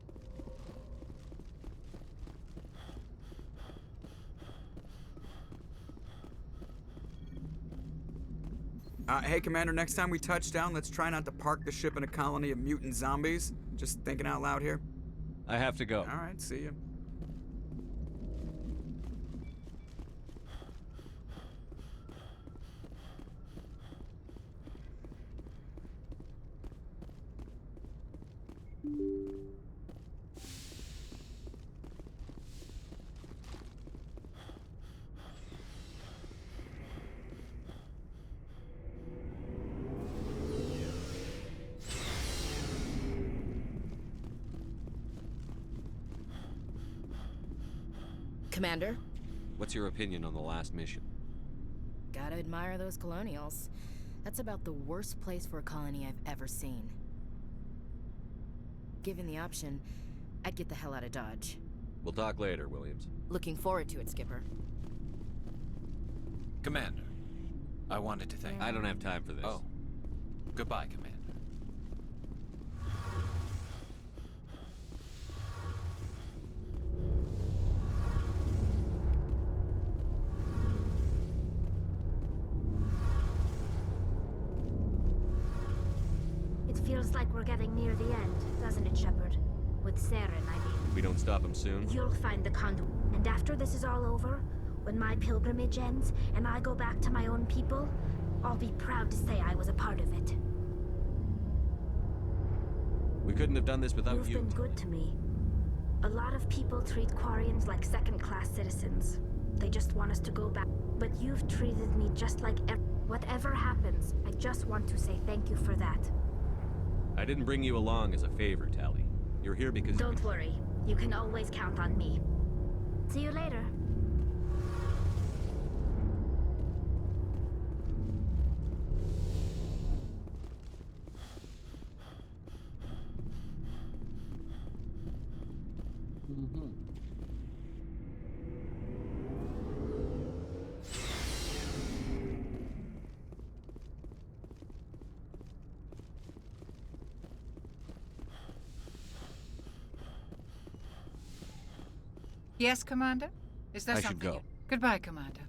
Hey, Commander, next time we touch down, let's try not to park the ship in a colony of mutant zombies. Just thinking out loud here. I have to go. All right, see you. Commander? What's your opinion on the last mission? Gotta admire those colonials. That's about the worst place for a colony I've ever seen. Given the option, I'd get the hell out of Dodge. We'll talk later, Williams. Looking forward to it, Skipper. Commander, I wanted to thank you. I don't have time for this. Oh. Goodbye, Commander. It feels like we're getting near the end, doesn't it, Shepard? With Saren, I mean. We don't stop him soon? You'll find the conduit. And after this is all over, when my pilgrimage ends and I go back to my own people, I'll be proud to say I was a part of it. We couldn't have done this without You've you. been good to me. A lot of people treat Quarians like second-class citizens. They just want us to go back. But you've treated me just like whatever happens, I just want to say thank you for that. I didn't bring you along as a favor, Tally. You're here because... Don't worry. You can always count on me. See you later. Yes, Commander? Is there I should something go. Goodbye, Commander.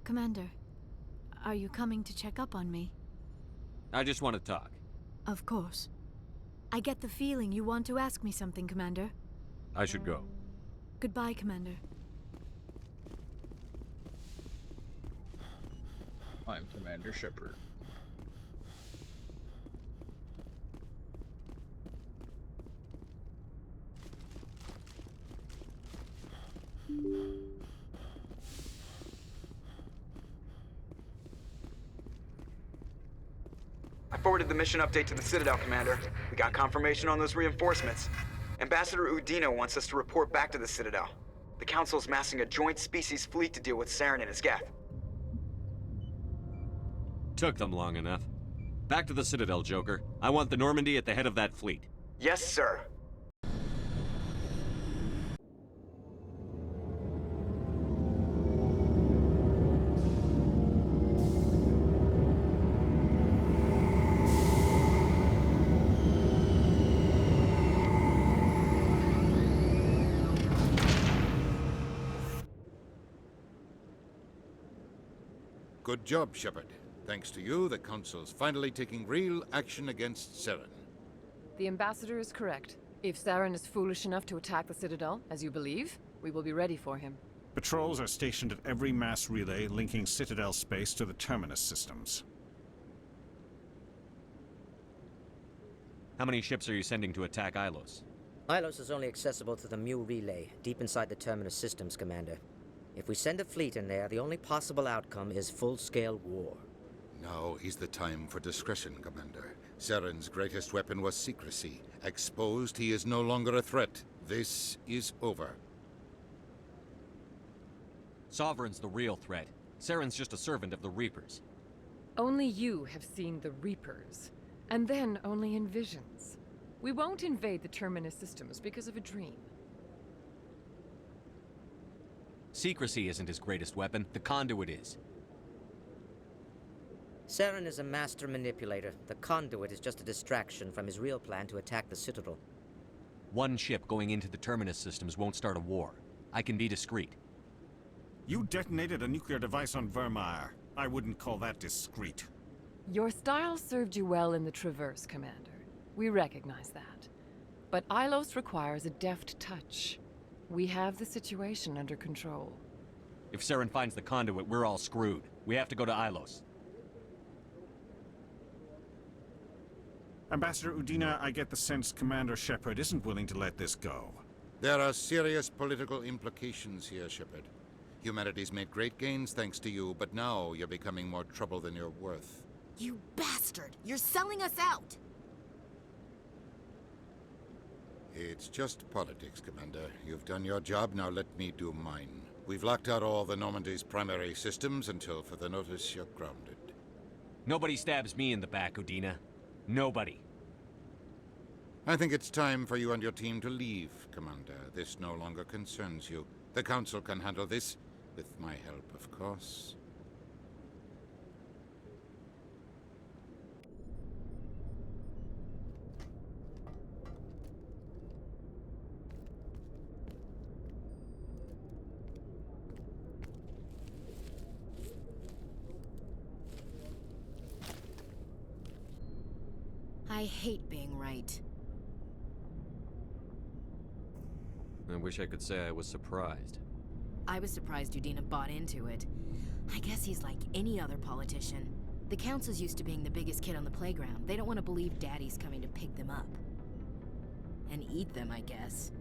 Commander, are you coming to check up on me? I just want to talk. Of course. I get the feeling you want to ask me something, Commander. I should go. Goodbye, Commander. I'm Commander Shepard. I forwarded the mission update to the Citadel, Commander. We got confirmation on those reinforcements. Ambassador Udina wants us to report back to the Citadel. The Council's massing a joint species fleet to deal with Saren and his Geth. Took them long enough. Back to the Citadel, Joker. I want the Normandy at the head of that fleet. Yes, sir. Good job, Shepard. Thanks to you, the Council's finally taking real action against Saren. The Ambassador is correct. If Saren is foolish enough to attack the Citadel, as you believe, we will be ready for him. Patrols are stationed at every mass relay linking Citadel space to the Terminus systems. How many ships are you sending to attack Ilos? Ilos is only accessible to the Mu relay, deep inside the Terminus systems, Commander. If we send a fleet in there, the only possible outcome is full-scale war. Now is the time for discretion, Commander. Saren's greatest weapon was secrecy. Exposed, he is no longer a threat. This is over. Sovereign's the real threat. Saren's just a servant of the Reapers. Only you have seen the Reapers, and then only in visions. We won't invade the Terminus systems because of a dream. Secrecy isn't his greatest weapon, the conduit is. Saren is a master manipulator. The conduit is just a distraction from his real plan to attack the Citadel. One ship going into the Terminus systems won't start a war. I can be discreet. You detonated a nuclear device on Vermeer. I wouldn't call that discreet. Your style served you well in the Traverse, Commander. We recognize that. But Ilos requires a deft touch. We have the situation under control. If Saren finds the conduit, we're all screwed. We have to go to Ilos. Ambassador Udina, I get the sense Commander Shepard isn't willing to let this go. There are serious political implications here, Shepard. Humanity's made great gains thanks to you, but now you're becoming more trouble than you're worth. You bastard! You're selling us out! It's just politics, Commander. You've done your job, now let me do mine. We've locked out all the Normandy's primary systems until further notice you're grounded. Nobody stabs me in the back, Udina. Nobody. I think it's time for you and your team to leave, Commander. This no longer concerns you. The Council can handle this, with my help, of course. I hate being right. I wish I could say I was surprised. I was surprised Udina bought into it. I guess he's like any other politician. The Council's used to being the biggest kid on the playground. They don't want to believe Daddy's coming to pick them up. And eat them, I guess.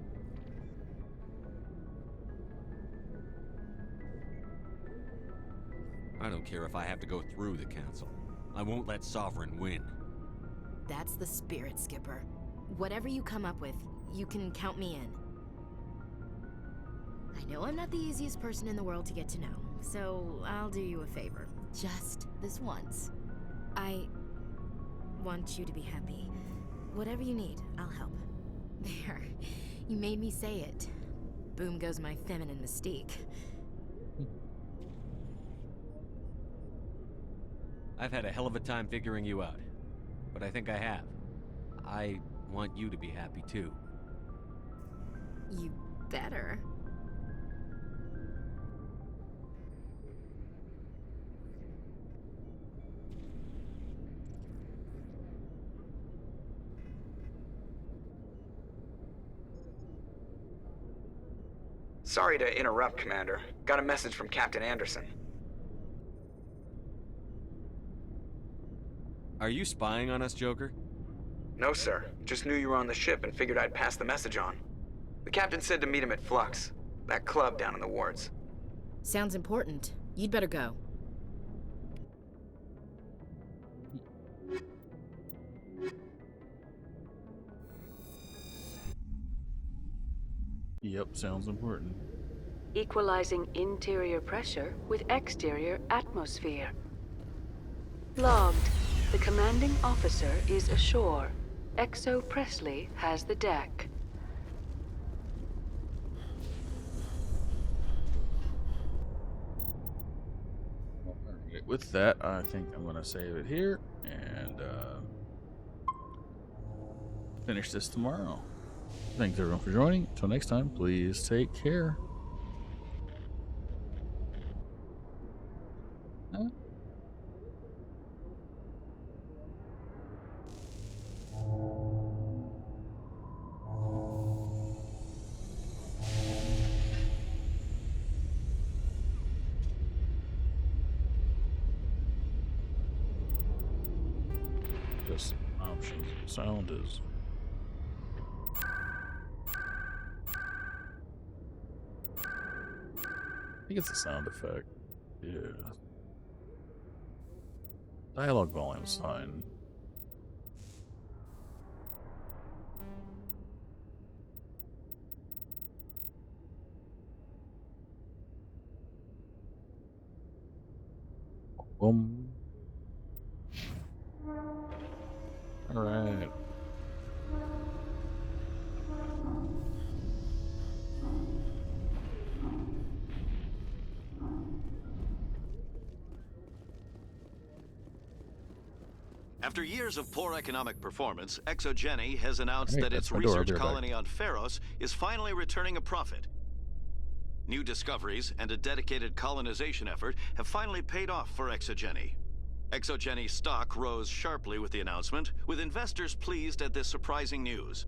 I don't care if I have to go through the Council. I won't let Sovereign win. That's the spirit, Skipper. Whatever you come up with, you can count me in. I know I'm not the easiest person in the world to get to know, so I'll do you a favor. Just this once. I want you to be happy. Whatever you need, I'll help. There. You made me say it. Boom goes my feminine mystique. I've had a hell of a time figuring you out. But I think I have. I want you to be happy too. You better. Sorry to interrupt, Commander. Got a message from Captain Anderson. Are you spying on us, Joker? No, sir. Just knew you were on the ship and figured I'd pass the message on. The captain said to meet him at Flux, that club down in the wards. Sounds important. You'd better go. Yep, sounds important. Equalizing interior pressure with exterior atmosphere. Logged. The commanding officer is ashore. Exo Presley has the deck. Alright, with that, I think I'm going to save it here and finish this tomorrow. Thanks everyone for joining. Until next time, please take care. Just options. Sound is. I think it's a sound effect. Yeah. Dialogue volume's fine. Boom. All right. After years of poor economic performance, ExoGeni has announced Hey, that that's its my door. I'll research be right back. colony on Pharos is finally returning a profit. New discoveries and a dedicated colonization effort have finally paid off for ExoGeni. ExoGeni stock rose sharply with the announcement, with investors pleased at this surprising news.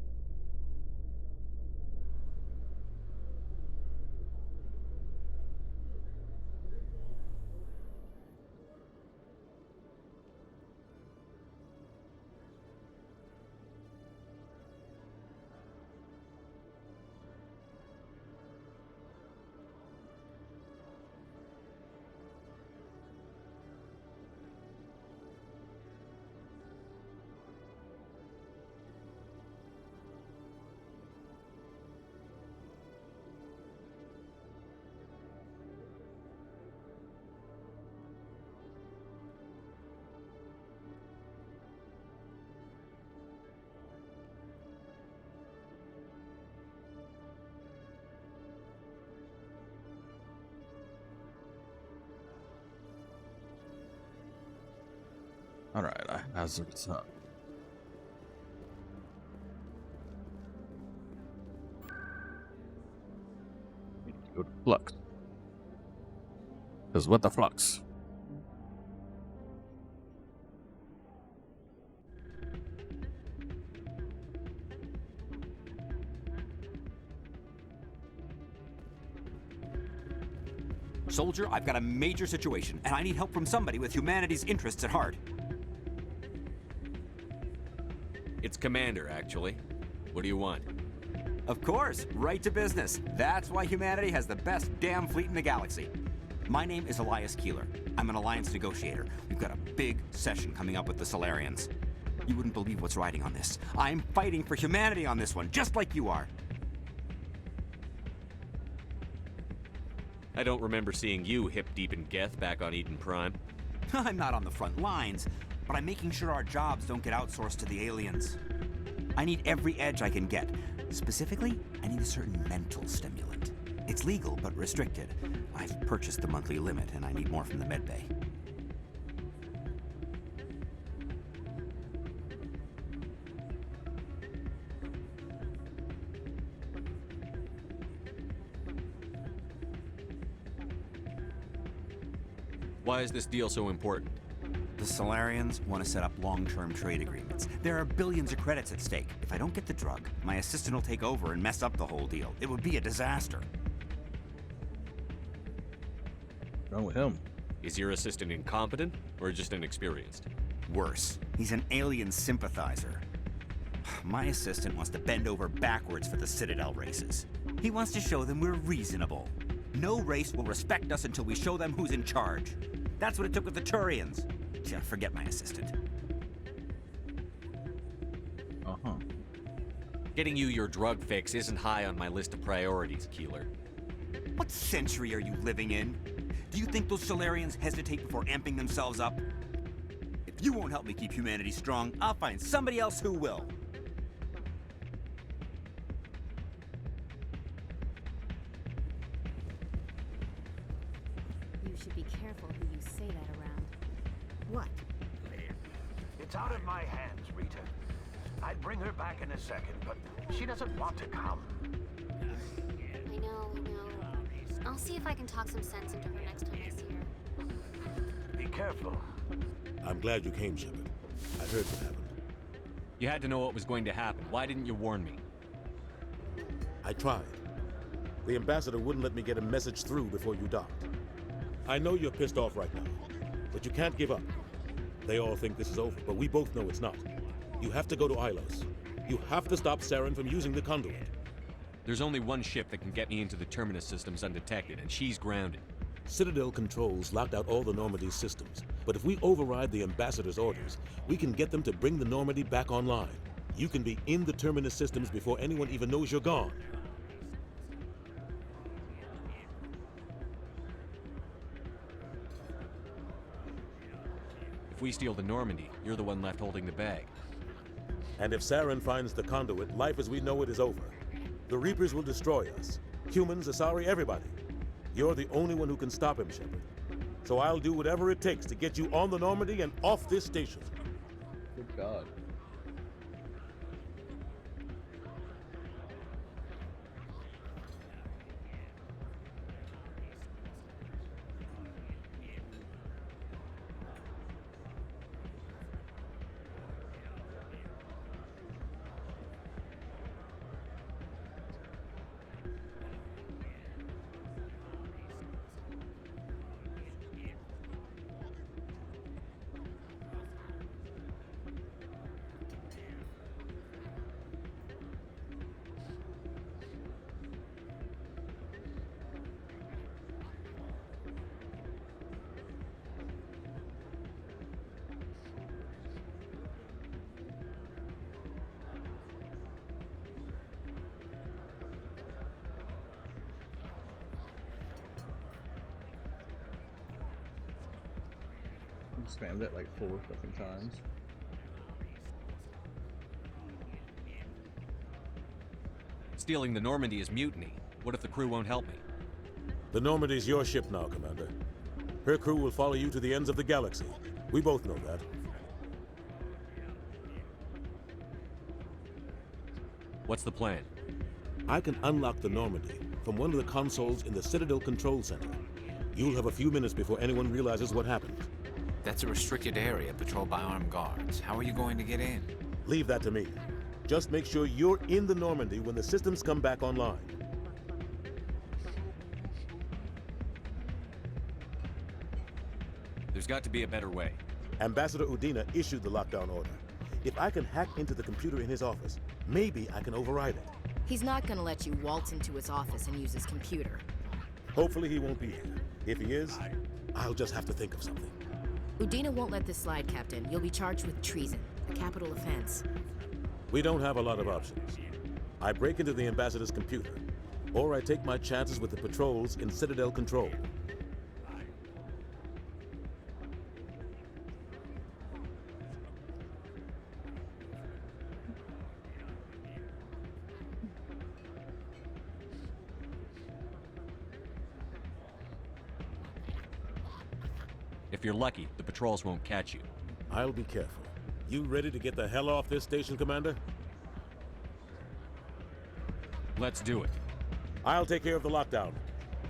All right, I hazard it up. We need to go to Flux. Because what the Flux? Soldier, I've got a major situation, and I need help from somebody with humanity's interests at heart. It's Commander, actually. What do you want? Of course, right to business. That's why humanity has the best damn fleet in the galaxy. My name is Elias Keeler. I'm an alliance negotiator. We've got a big session coming up with the Solarians. You wouldn't believe what's riding on this. I'm fighting for humanity on this one, just like you are. I don't remember seeing you hip-deep in Geth back on Eden Prime. I'm not on the front lines, but I'm making sure our jobs don't get outsourced to the aliens. I need every edge I can get. Specifically, I need a certain mental stimulant. It's legal, but restricted. I've purchased the monthly limit, and I need more from the medbay. Why is this deal so important? The Solarians want to set up long-term trade agreements. There are billions of credits at stake. If I don't get the drug, my assistant will take over and mess up the whole deal. It would be a disaster. What's wrong with him? Is your assistant incompetent or just inexperienced? Worse, he's an alien sympathizer. My assistant wants to bend over backwards for the Citadel races. He wants to show them we're reasonable. No race will respect us until we show them who's in charge. That's what it took with the Turians. Yeah, forget my assistant. Uh-huh. Getting you your drug fix isn't high on my list of priorities, Keeler. What century are you living in? Do you think those Solarians hesitate before amping themselves up? If you won't help me keep humanity strong, I'll find somebody else who will. You should be careful who you say that around. What? It's out of my hands, Rita. I'd bring her back in a second, but she doesn't want to come. I know. I'll see if I can talk some sense into her next time I see her. Be careful. I'm glad you came, Shepard. I heard what happened. You had to know what was going to happen. Why didn't you warn me? I tried. The ambassador wouldn't let me get a message through before you docked. I know you're pissed off right now, but you can't give up. They all think this is over, but we both know it's not. You have to go to Ilos. You have to stop Saren from using the conduit. There's only one ship that can get me into the Terminus systems undetected, and she's grounded. Citadel controls locked out all the Normandy's systems, but if we override the ambassador's orders, we can get them to bring the Normandy back online. You can be in the Terminus systems before anyone even knows you're gone. If we steal the Normandy, you're the one left holding the bag. And if Saren finds the conduit, life as we know it is over. The Reapers will destroy us. Humans, Asari, everybody. You're the only one who can stop him, Shepard. So I'll do whatever it takes to get you on the Normandy and off this station. God. Spam that like 4 fucking times. Stealing the Normandy is mutiny. What if the crew won't help me? The Normandy's your ship now, Commander. Her crew will follow you to the ends of the galaxy. We both know that. What's the plan? I can unlock the Normandy from one of the consoles in the Citadel Control Center. You'll have a few minutes before anyone realizes what happened. That's a restricted area patrolled by armed guards. How are you going to get in? Leave that to me. Just make sure you're in the Normandy when the systems come back online. There's got to be a better way. Ambassador Udina issued the lockdown order. If I can hack into the computer in his office, maybe I can override it. He's not gonna let you waltz into his office and use his computer. Hopefully he won't be here. If he is, I'll just have to think of something. Udina won't let this slide, Captain. You'll be charged with treason, a capital offense. We don't have a lot of options. I break into the ambassador's computer, or I take my chances with the patrols in Citadel Control. If you're lucky, the patrols won't catch you. I'll be careful. You ready to get the hell off this station, Commander? Let's do it. I'll take care of the lockdown.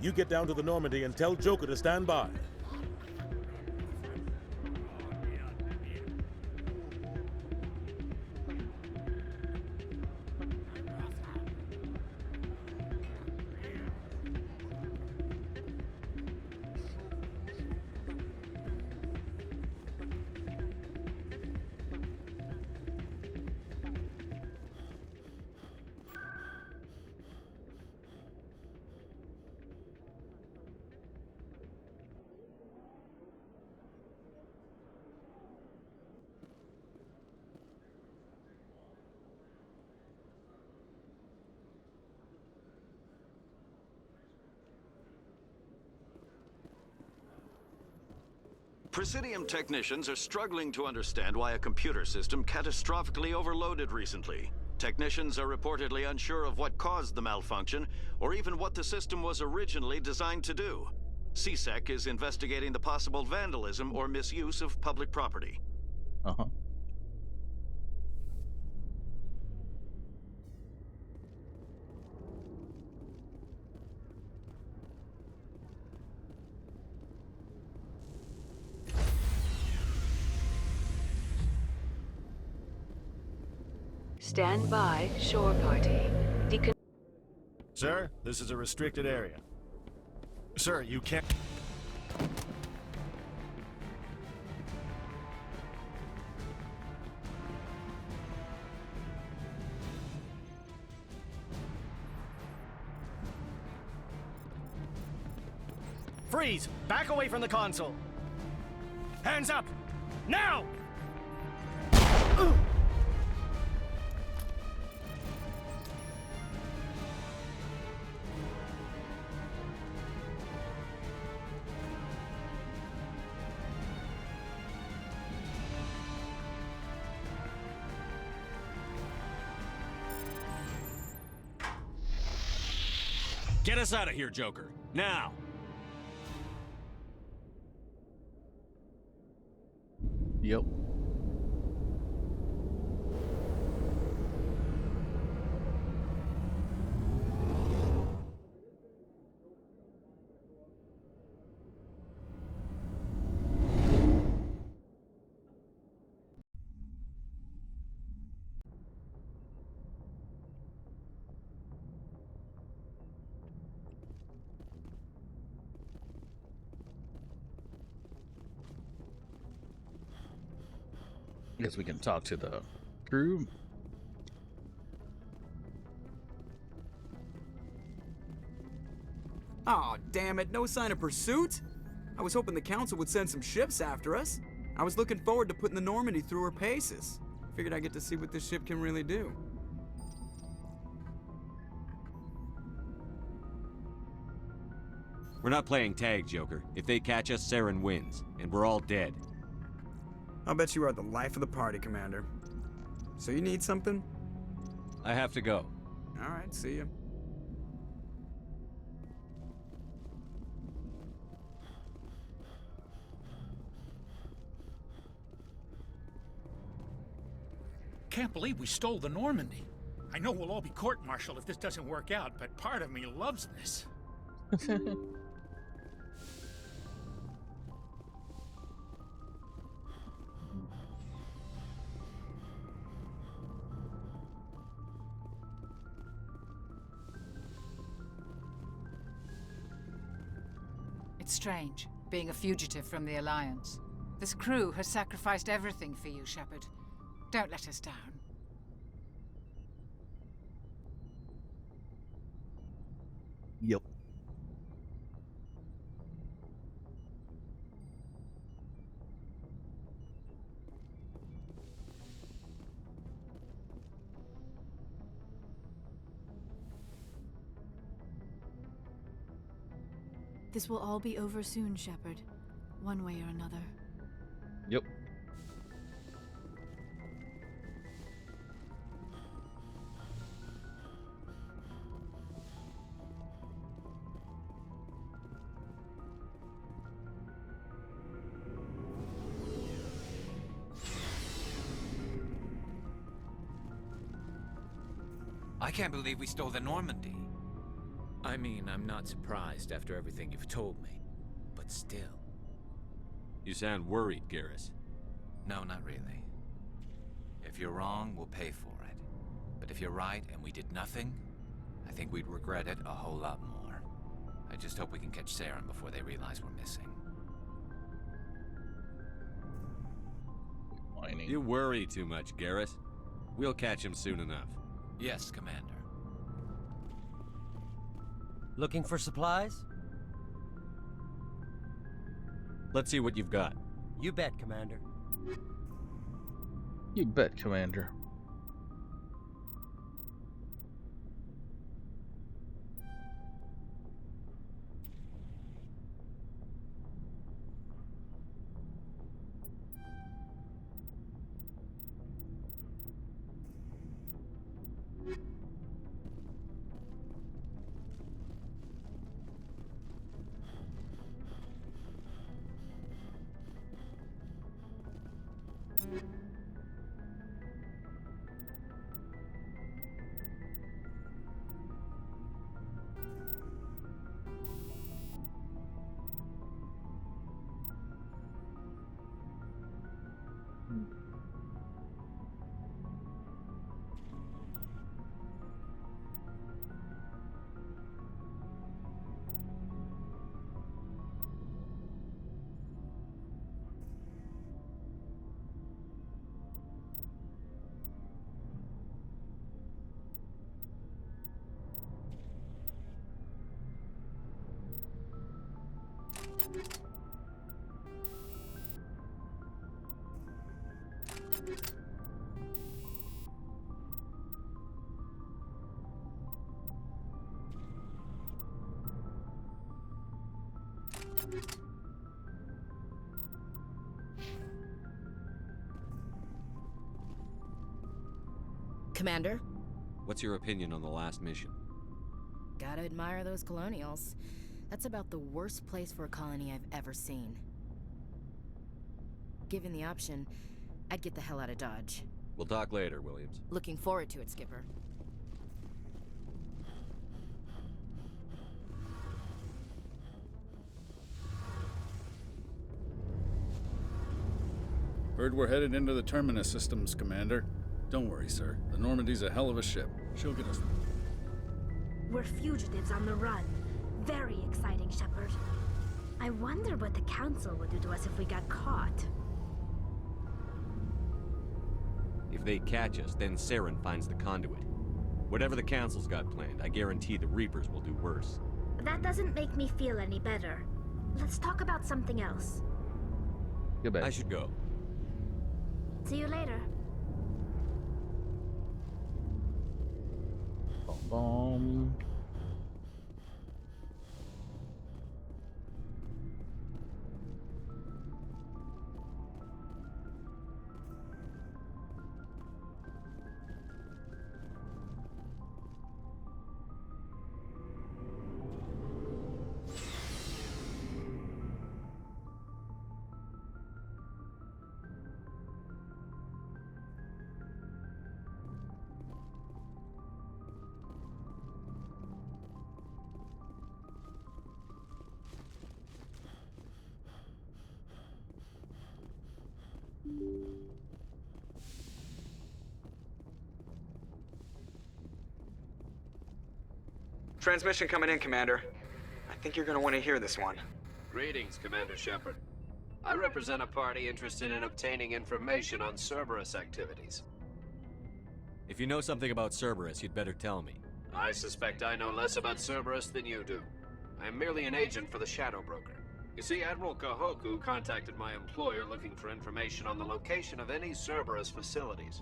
You get down to the Normandy and tell Joker to stand by. Presidium technicians are struggling to understand why a computer system catastrophically overloaded recently. Technicians are reportedly unsure of what caused the malfunction, or even what the system was originally designed to do. CSEC is investigating the possible vandalism or misuse of public property. Uh-huh. Stand by, shore party. Sir, this is a restricted area. Sir, you can't... Freeze! Back away from the console! Hands up! Now! Get us out of here, Joker. Now! Yep. I guess we can talk to the crew. Aw, damn it, no sign of pursuit? I was hoping the Council would send some ships after us. I was looking forward to putting the Normandy through her paces. Figured I'd get to see what this ship can really do. We're not playing tag, Joker. If they catch us, Saren wins, and we're all dead. I'll bet you are the life of the party, Commander. So you need something? I have to go. All right, see ya. Can't believe we stole the Normandy. I know we'll all be court-martialed if this doesn't work out, but part of me loves this. It's strange, being a fugitive from the Alliance. This crew has sacrificed everything for you, Shepard. Don't let us down. Yep. This will all be over soon, Shepard. One way or another. Yep. I can't believe we stole the Normandy. I mean, I'm not surprised after everything you've told me, but still. You sound worried, Garrus. No, not really. If you're wrong, we'll pay for it. But if you're right and we did nothing, I think we'd regret it a whole lot more. I just hope we can catch Saren before they realize we're missing. Whining. You worry too much, Garrus. We'll catch him soon enough. Yes, Commander. Looking for supplies? Let's see what you've got. You bet, Commander. You bet, Commander. Commander? What's your opinion on the last mission? Gotta admire those colonials. That's about the worst place for a colony I've ever seen. Given the option, I'd get the hell out of Dodge. We'll talk later, Williams. Looking forward to it, Skipper. Heard we're headed into the Terminus systems, Commander. Don't worry, sir. The Normandy's a hell of a ship. She'll get us there. We're fugitives on the run. Very exciting, Shepard. I wonder what the Council would do to us if we got caught. If they catch us, then Saren finds the conduit. Whatever the Council's got planned, I guarantee the Reapers will do worse. That doesn't make me feel any better. Let's talk about something else. Goodbye. I should go. See you later. Boom. Transmission coming in, Commander. I think you're gonna want to hear this one. Greetings, Commander Shepard. I represent a party interested in obtaining information on Cerberus activities. If you know something about Cerberus, you'd better tell me. I suspect I know less about Cerberus than you do. I am merely an agent for the Shadow Broker. You see, Admiral Kahoku contacted my employer looking for information on the location of any Cerberus facilities.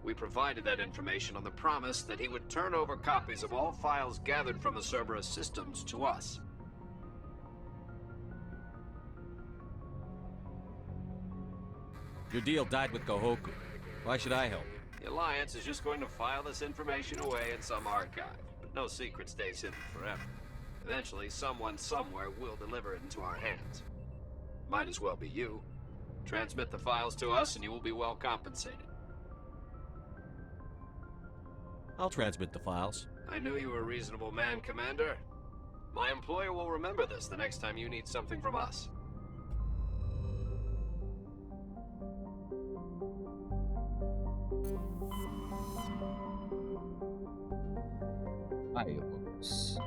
We provided that information on the promise that he would turn over copies of all files gathered from the Cerberus systems to us. Your deal died with Kahoku. Why should I help you? The Alliance is just going to file this information away in some archive, but no secret stays hidden forever. Eventually, someone somewhere will deliver it into our hands. Might as well be you. Transmit the files to us and you will be well compensated. I'll transmit the files. I knew you were a reasonable man, Commander. My employer will remember this the next time you need something from us. Files.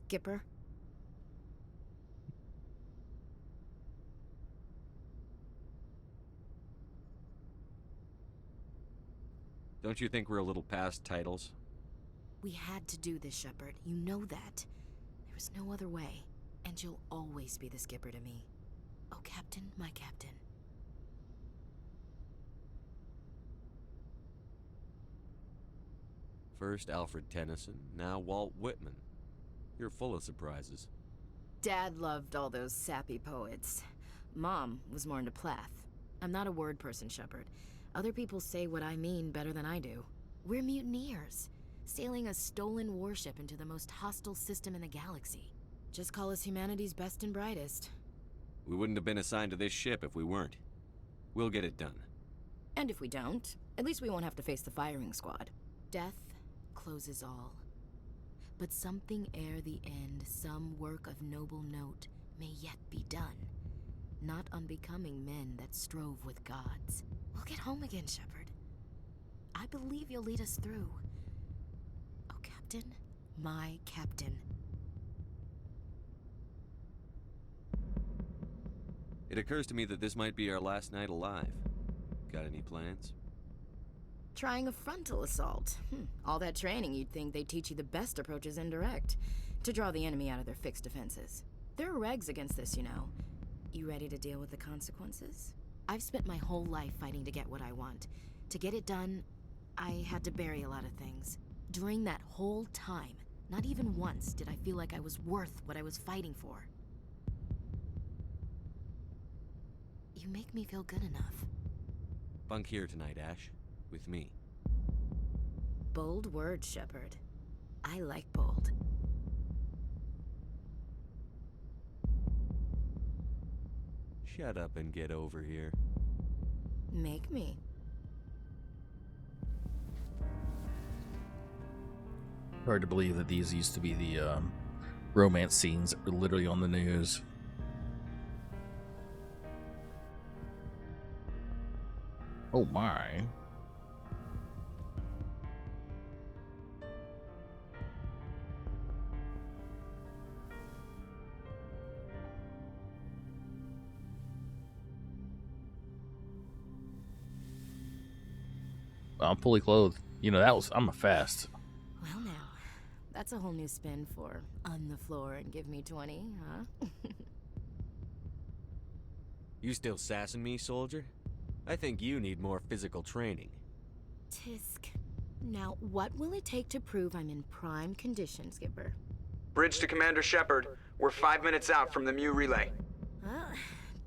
Skipper? Don't you think we're a little past titles? We had to do this, Shepard. You know that. There was no other way. And you'll always be the skipper to me. Oh, Captain, my captain. First Alfred Tennyson, now Walt Whitman. You're full of surprises. Dad loved all those sappy poets. Mom was more into Plath. I'm not a word person, Shepard. Other people say what I mean better than I do. We're mutineers, sailing a stolen warship into the most hostile system in the galaxy. Just call us humanity's best and brightest. We wouldn't have been assigned to this ship if we weren't. We'll get it done. And if we don't, at least we won't have to face the firing squad. Death closes all. But something ere the end, some work of noble note, may yet be done. Not unbecoming men that strove with gods. We'll get home again, Shepard. I believe you'll lead us through. Oh, Captain, my captain. It occurs to me that this might be our last night alive. Got any plans? Trying a frontal assault. All that training, you'd think they'd teach you the best approaches indirect, to draw the enemy out of their fixed defenses. There are regs against this, you know. You ready to deal with the consequences? I've spent my whole life fighting to get what I want. To get it done, I had to bury a lot of things. During that whole time, not even once did I feel like I was worth what I was fighting for. You make me feel good enough. Bunk here tonight, Ash. With me. Bold words, Shepard. I like bold. Shut up and get over here. Make me. Hard to believe that these used to be the romance scenes that were literally on the news. Oh my. I'm fully clothed. You know, I'm a fast. Well now, that's a whole new spin for on the floor and give me 20, huh? You still sassing me, soldier? I think you need more physical training. Tisk. Now, what will it take to prove I'm in prime condition, Skipper? Bridge to Commander Shepard. We're 5 minutes out from the Mu relay.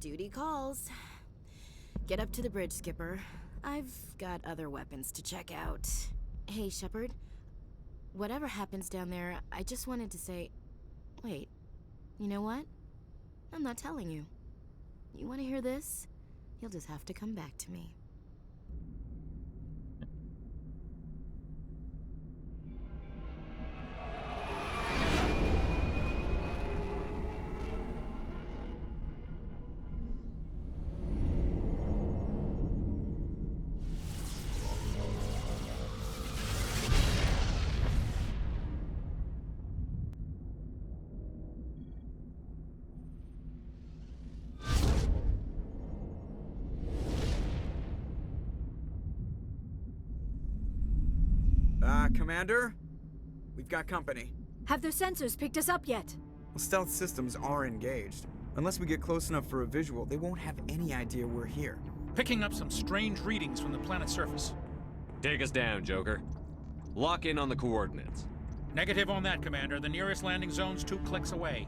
Duty calls. Get up to the bridge, Skipper. I've got other weapons to check out. Hey, Shepard. Whatever happens down there, I just wanted to say... Wait, you know what? I'm not telling you. You want to hear this? You'll just have to come back to me. Commander? We've got company. Have their sensors picked us up yet? Well, stealth systems are engaged. Unless we get close enough for a visual, they won't have any idea we're here. Picking up some strange readings from the planet's surface. Take us down, Joker. Lock in on the coordinates. Negative on that, Commander. The nearest landing zone's 2 clicks away.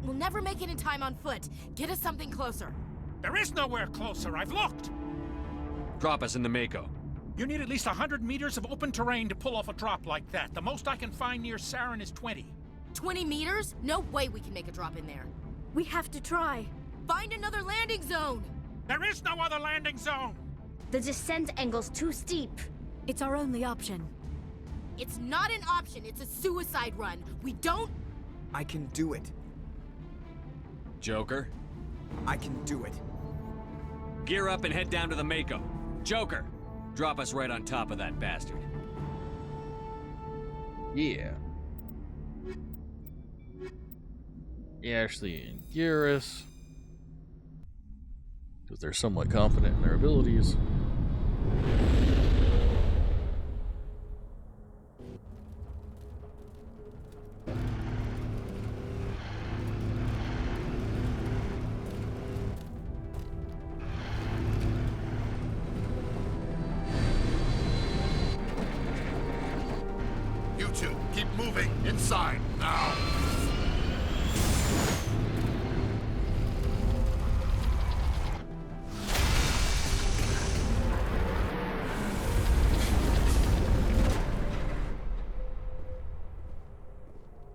We'll never make it in time on foot. Get us something closer. There is nowhere closer. I've looked. Drop us in the Mako. You need at least 100 meters of open terrain to pull off a drop like that. The most I can find near Saren is 20. 20 meters? No way we can make a drop in there. We have to try. Find another landing zone! There is no other landing zone! The descent angle's too steep. It's our only option. It's not an option, it's a suicide run. We don't... I can do it. Joker? I can do it. Gear up and head down to the Mako. Joker, drop us right on top of that bastard. Yeah. Ashley and Garrus. Because they're somewhat confident in their abilities. You two, keep moving inside now.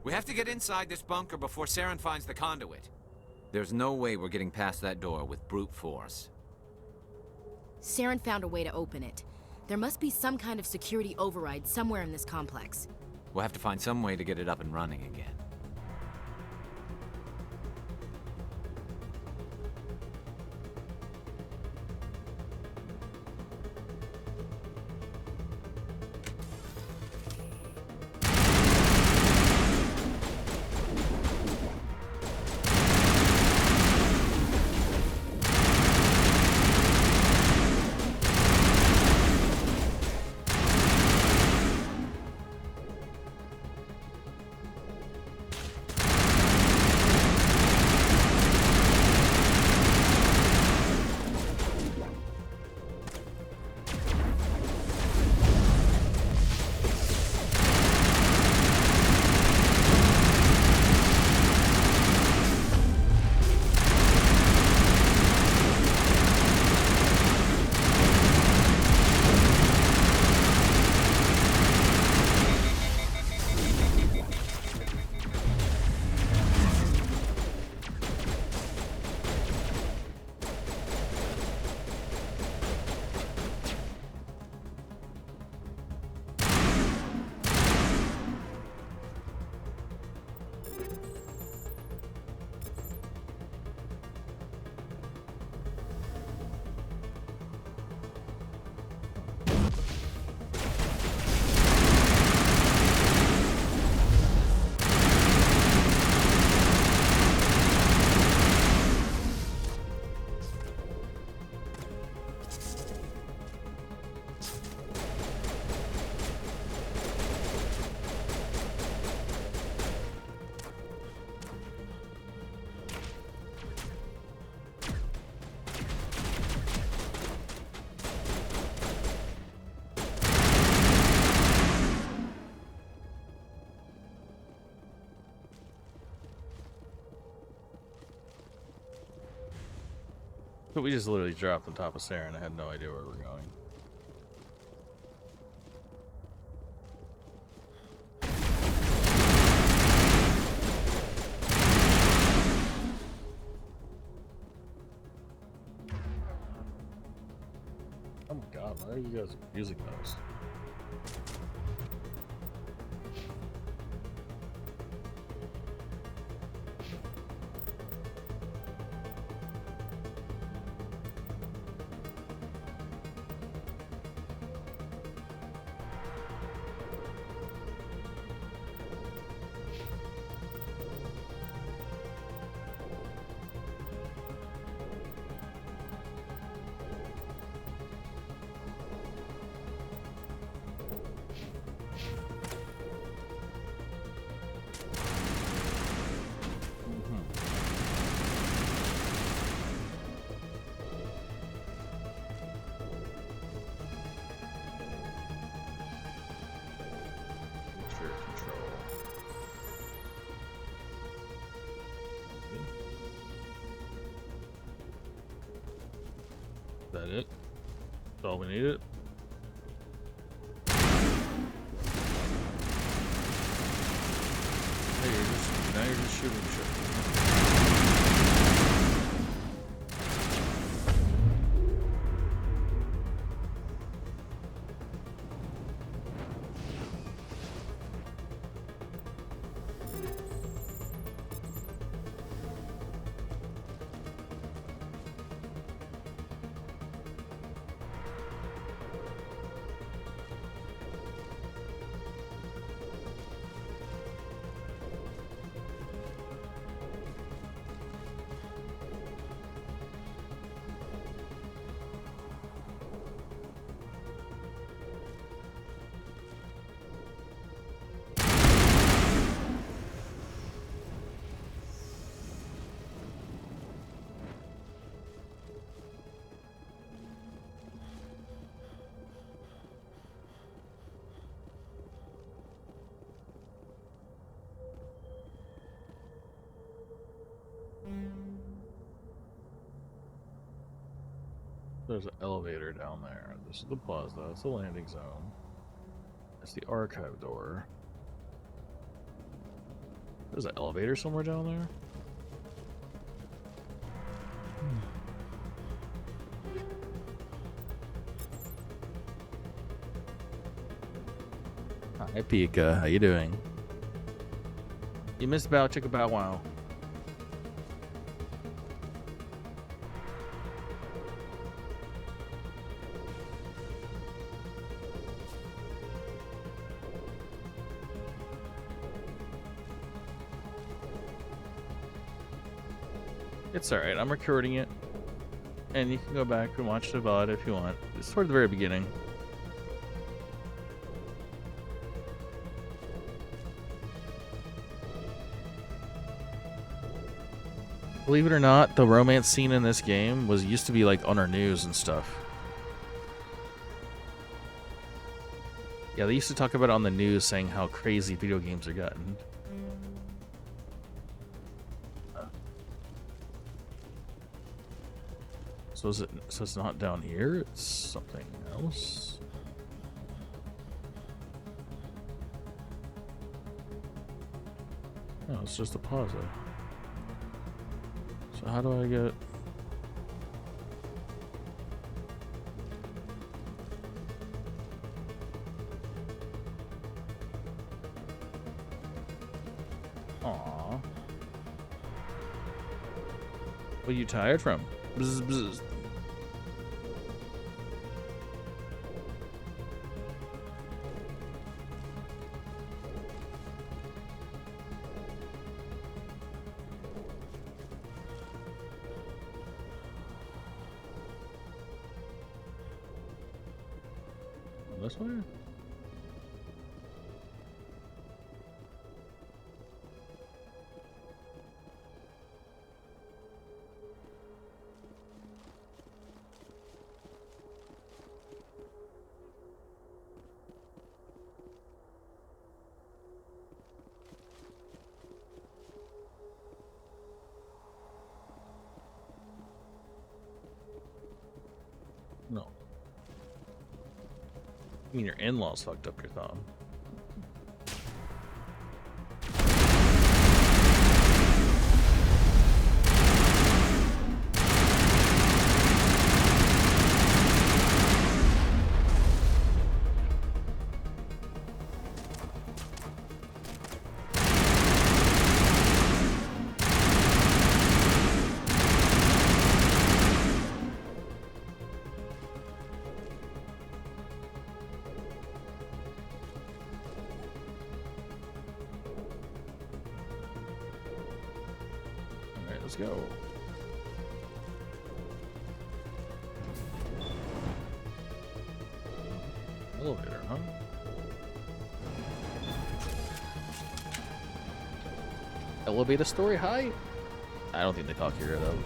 We have to get inside this bunker before Saren finds the conduit. There's no way we're getting past that door with brute force. Saren found a way to open it. There must be some kind of security override somewhere in this complex. We'll have to find some way to get it up and running again. So we just literally dropped on top of Sarah and I had no idea where we're going. Oh my god, why are you guys using those? Is that it? That's all we needed? Hey, now you're just shooting shit. There's an elevator down there. This is the plaza. It's the landing zone. It's the archive door. There's an elevator somewhere down there. Hi, Pika. How you doing? You missed Bow Chicka Bow Wow. It's alright, I'm recording it. And you can go back and watch the VOD if you want. It's toward the very beginning. Believe it or not, the romance scene in this game used to be like on our news and stuff. Yeah, they used to talk about it on the news saying how crazy video games are gotten. So it's not down here, it's something else. No, it's just a plaza. So how do I get... Aww. What are you tired from? Bzz, bzz. This way? I mean, your in-laws fucked up your thumb. Let's go. Elevator, huh? Elevator story high? I don't think they talk here though.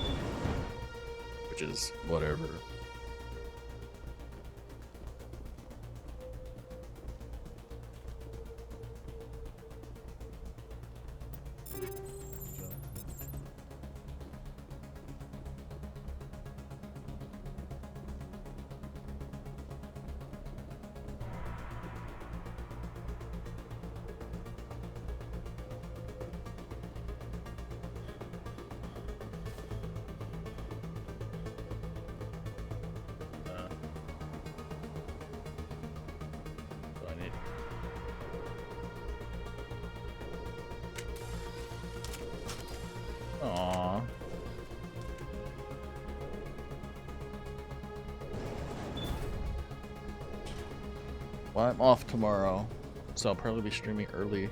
Which is whatever. Aww. Well, I'm off tomorrow, so I'll probably be streaming early.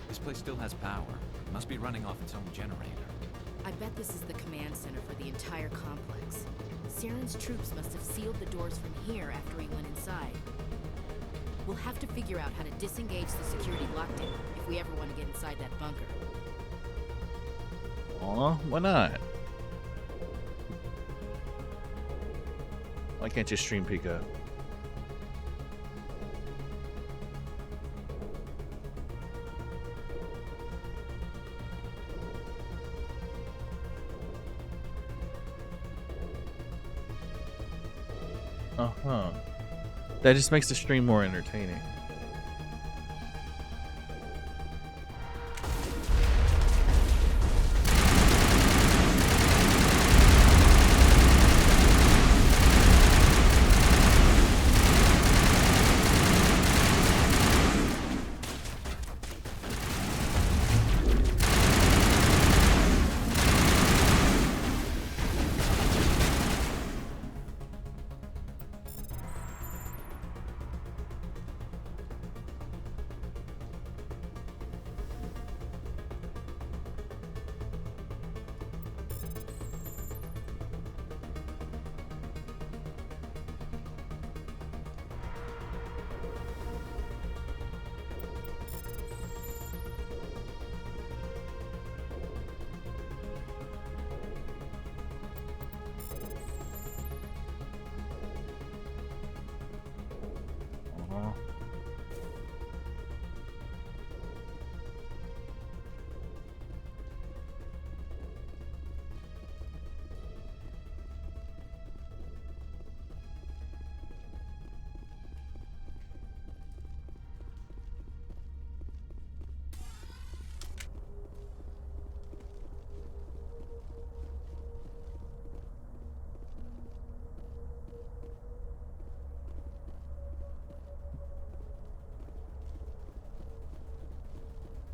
This place still has power. It must be running off its own generator. I bet this is the command center for the entire complex. Saren's troops must have sealed the doors from here after he went inside. We'll have to figure out how to disengage the security lockdown if we ever want to get inside that bunker. Aw, why not? Why can't you stream Pika? Uh-huh. That just makes the stream more entertaining.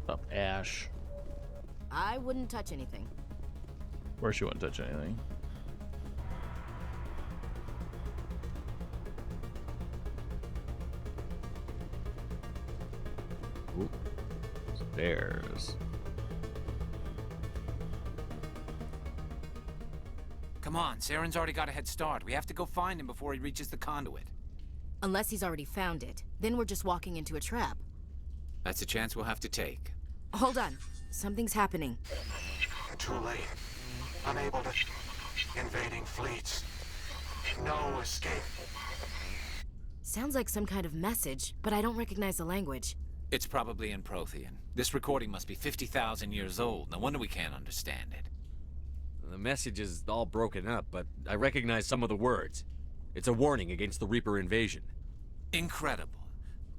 Up Ash. I wouldn't touch anything. Of course you wouldn't touch anything. Oop. Stairs. Come on, Saren's already got a head start. We have to go find him before he reaches the conduit. Unless he's already found it. Then we're just walking into a trap. That's a chance we'll have to take. Hold on. Something's happening. Too late. Unable to... Invading fleets. No escape. Sounds like some kind of message, but I don't recognize the language. It's probably in Prothean. This recording must be 50,000 years old. No wonder we can't understand it. The message is all broken up, but I recognize some of the words. It's a warning against the Reaper invasion. Incredible.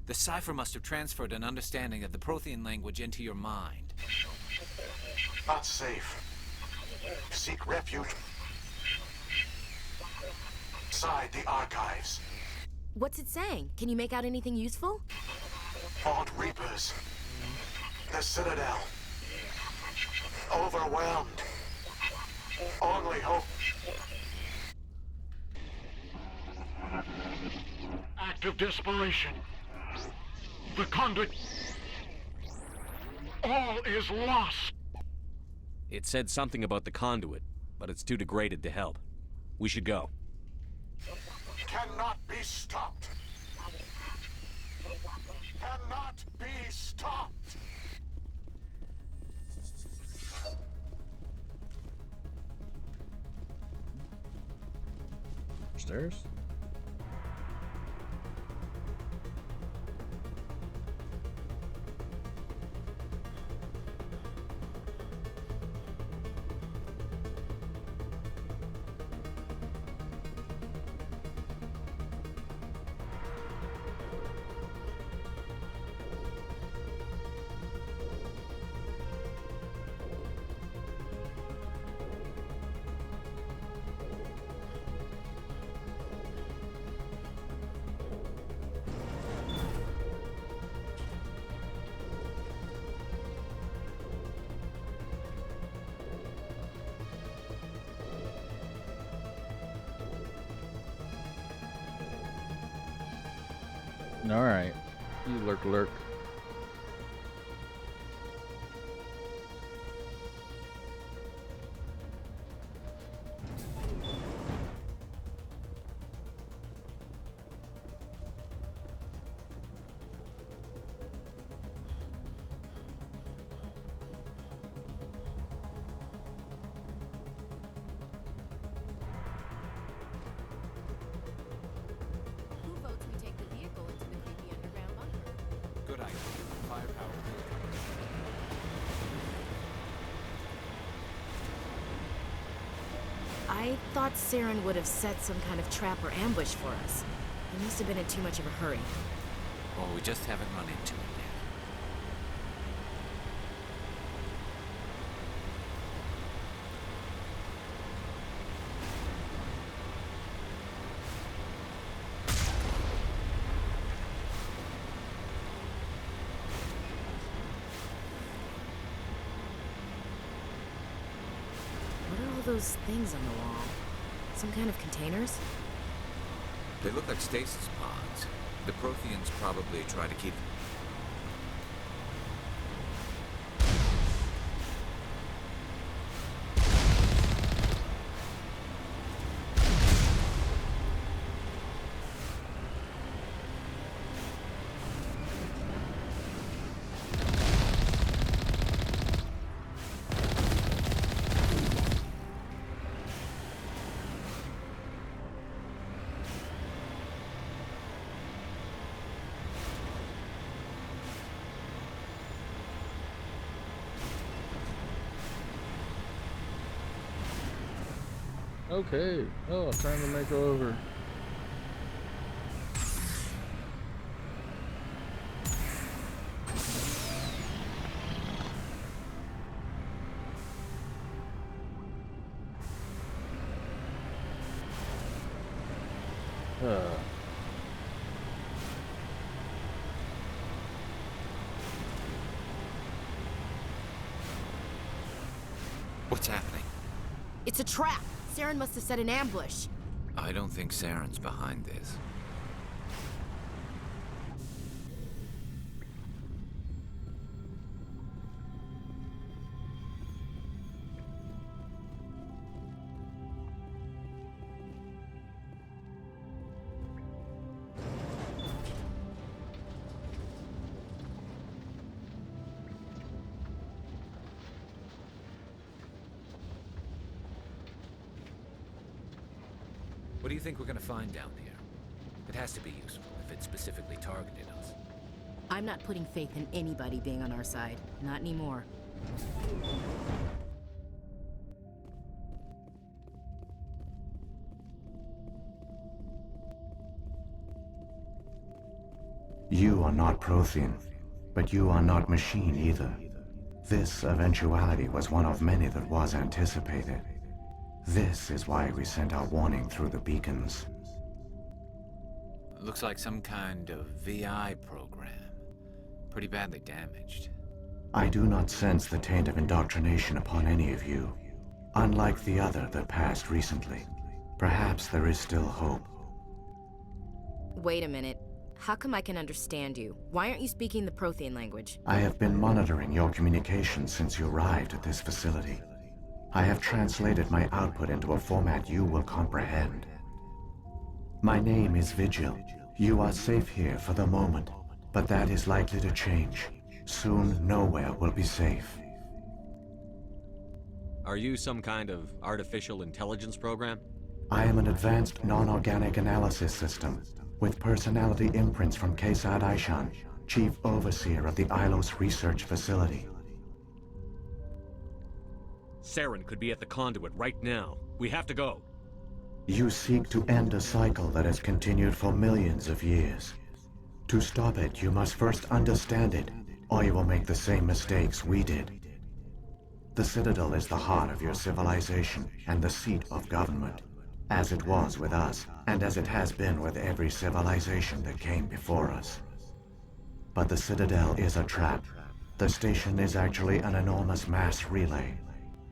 The cipher must have transferred an understanding of the Prothean language into your mind. Not safe. Seek refuge. Inside the archives. What's it saying? Can you make out anything useful? Fought Reapers. The Citadel. Overwhelmed. Only hope. Act of desperation. The conduit. All is lost. It said something about the conduit, but it's too degraded to help. We should go. Cannot be stopped. Cannot be stopped. Stairs? Alright. You lurk. Who votes we take the vehicle into the creepy underground bunker? Good idea. Firepower. I thought Saren would have set some kind of trap or ambush for us. He must have been in too much of a hurry. Oh, we just haven't run into it yet. What are all those things on the wall? Some kind of containers? They look like stasis pods. The Protheans probably try to keep... Okay. Oh, time to make over. What's happening? It's a trap! Saren must have set an ambush. I don't think Saren's behind this. What do you think we're gonna find down here? It has to be useful if it specifically targeted us. I'm not putting faith in anybody being on our side. Not anymore. You are not Prothean, but you are not machine either. This eventuality was one of many that was anticipated. This is why we sent our warning through the beacons. Looks like some kind of VI program. Pretty badly damaged. I do not sense the taint of indoctrination upon any of you. Unlike the other that passed recently, perhaps there is still hope. Wait a minute. How come I can understand you? Why aren't you speaking the Prothean language? I have been monitoring your communications since you arrived at this facility. I have translated my output into a format you will comprehend. My name is Vigil. You are safe here for the moment, but that is likely to change. Soon, nowhere will be safe. Are you some kind of artificial intelligence program? I am an advanced non-organic analysis system, with personality imprints from Kesad Aishan, Chief Overseer of the Ilos Research Facility. Saren could be at the conduit right now. We have to go. You seek to end a cycle that has continued for millions of years. To stop it, you must first understand it, or you will make the same mistakes we did. The Citadel is the heart of your civilization and the seat of government, as it was with us, and as it has been with every civilization that came before us. But the Citadel is a trap. The station is actually an enormous mass relay,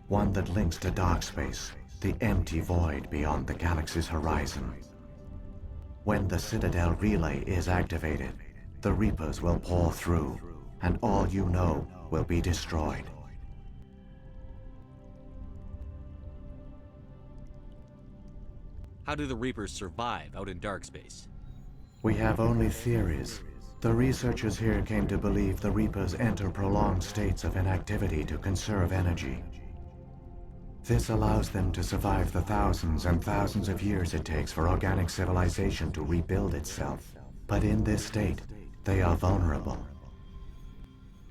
one that links to dark space, the empty void beyond the galaxy's horizon. When the Citadel relay is activated, the Reapers will pour through, and all you know will be destroyed. How do the Reapers survive out in dark space? We have only theories. The researchers here came to believe the Reapers enter prolonged states of inactivity to conserve energy. This allows them to survive the thousands and thousands of years it takes for organic civilization to rebuild itself. But in this state, they are vulnerable.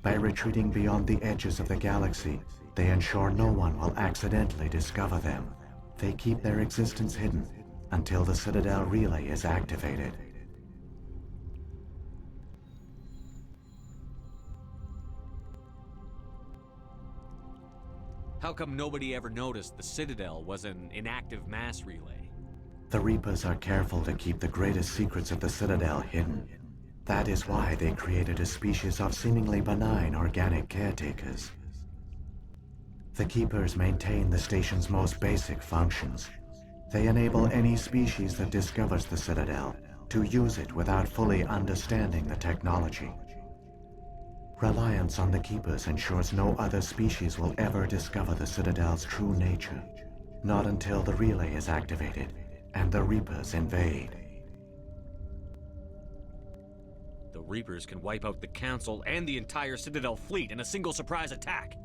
By retreating beyond the edges of the galaxy, they ensure no one will accidentally discover them. They keep their existence hidden until the Citadel relay is activated. How come nobody ever noticed the Citadel was an inactive mass relay? The Reapers are careful to keep the greatest secrets of the Citadel hidden. That is why they created a species of seemingly benign organic caretakers. The Keepers maintain the station's most basic functions. They enable any species that discovers the Citadel to use it without fully understanding the technology. Reliance on the Keepers ensures no other species will ever discover the Citadel's true nature. Not until the relay is activated and the Reapers invade. The Reapers can wipe out the Council and the entire Citadel fleet in a single surprise attack.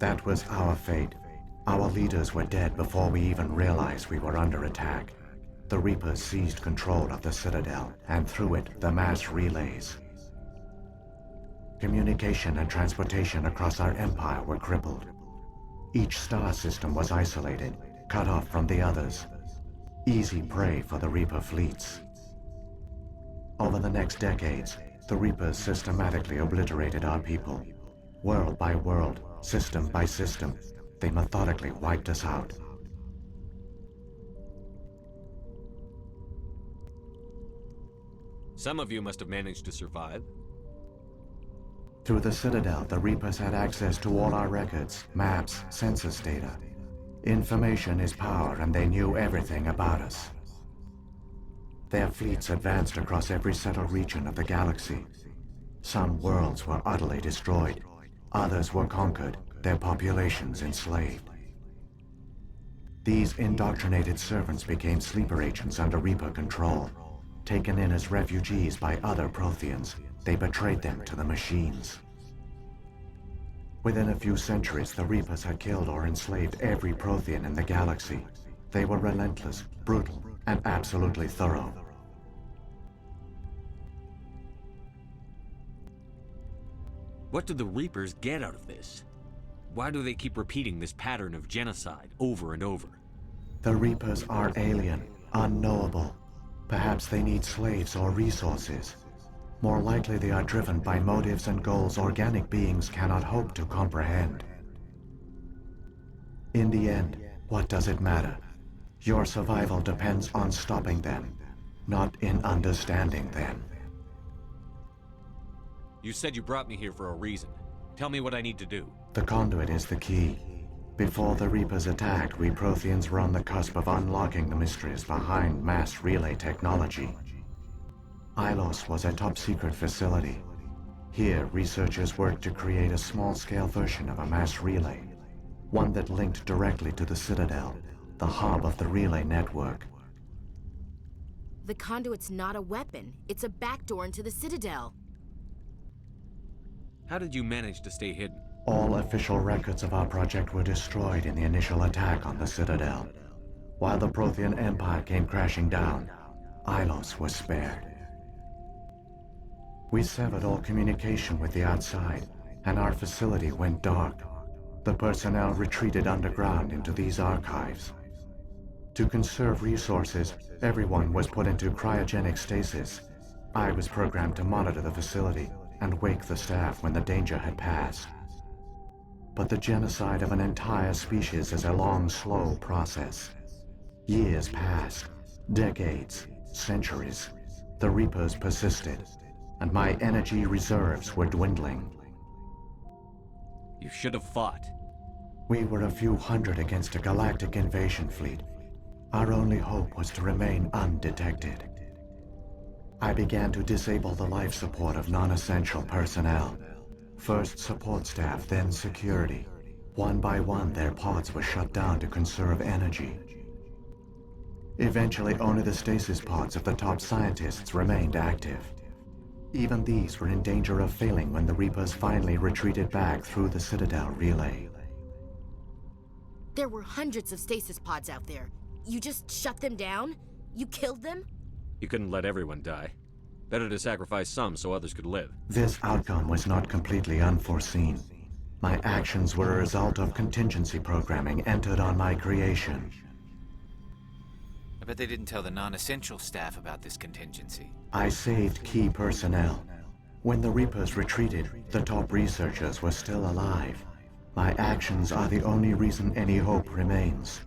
That was our fate. Our leaders were dead before we even realized we were under attack. The Reapers seized control of the Citadel, and through it, the mass relays. Communication and transportation across our empire were crippled. Each star system was isolated, cut off from the others. Easy prey for the Reaper fleets. Over the next decades, the Reapers systematically obliterated our people. World by world, system by system, they methodically wiped us out. Some of you must have managed to survive. Through the Citadel, the Reapers had access to all our records, maps, census data. Information is power, and they knew everything about us. Their fleets advanced across every settled region of the galaxy. Some worlds were utterly destroyed. Others were conquered, their populations enslaved. These indoctrinated servants became sleeper agents under Reaper control. Taken in as refugees by other Protheans, they betrayed them to the machines. Within a few centuries, the Reapers had killed or enslaved every Prothean in the galaxy. They were relentless, brutal, and absolutely thorough. What do the Reapers get out of this? Why do they keep repeating this pattern of genocide over and over? The Reapers are alien, unknowable. Perhaps they need slaves or resources. More likely they are driven by motives and goals organic beings cannot hope to comprehend. In the end, what does it matter? Your survival depends on stopping them, not in understanding them. You said you brought me here for a reason. Tell me what I need to do. The conduit is the key. Before the Reapers attacked, we Protheans were on the cusp of unlocking the mysteries behind mass relay technology. Ilos was a top-secret facility. Here, researchers worked to create a small-scale version of a mass relay, one that linked directly to the Citadel, the hub of the relay network. The conduit's not a weapon. It's a backdoor into the Citadel. How did you manage to stay hidden? All official records of our project were destroyed in the initial attack on the Citadel. While the Prothean Empire came crashing down, Ilos was spared. We severed all communication with the outside, and our facility went dark. The personnel retreated underground into these archives. To conserve resources, everyone was put into cryogenic stasis. I was programmed to monitor the facility and wake the staff when the danger had passed. But the genocide of an entire species is a long, slow process. Years passed, decades, centuries. The Reapers persisted, and my energy reserves were dwindling. You should have fought. We were a few hundred against a galactic invasion fleet. Our only hope was to remain undetected. I began to disable the life support of non-essential personnel. First support staff, then security. One by one, their pods were shut down to conserve energy. Eventually, only the stasis pods of the top scientists remained active. Even these were in danger of failing when the Reapers finally retreated back through the Citadel relay. There were hundreds of stasis pods out there. You just shut them down? You killed them? You couldn't let everyone die. Better to sacrifice some so others could live. This outcome was not completely unforeseen. My actions were a result of contingency programming entered on my creation. I bet they didn't tell the non-essential staff about this contingency. I saved key personnel. When the Reapers retreated, the top researchers were still alive. My actions are the only reason any hope remains.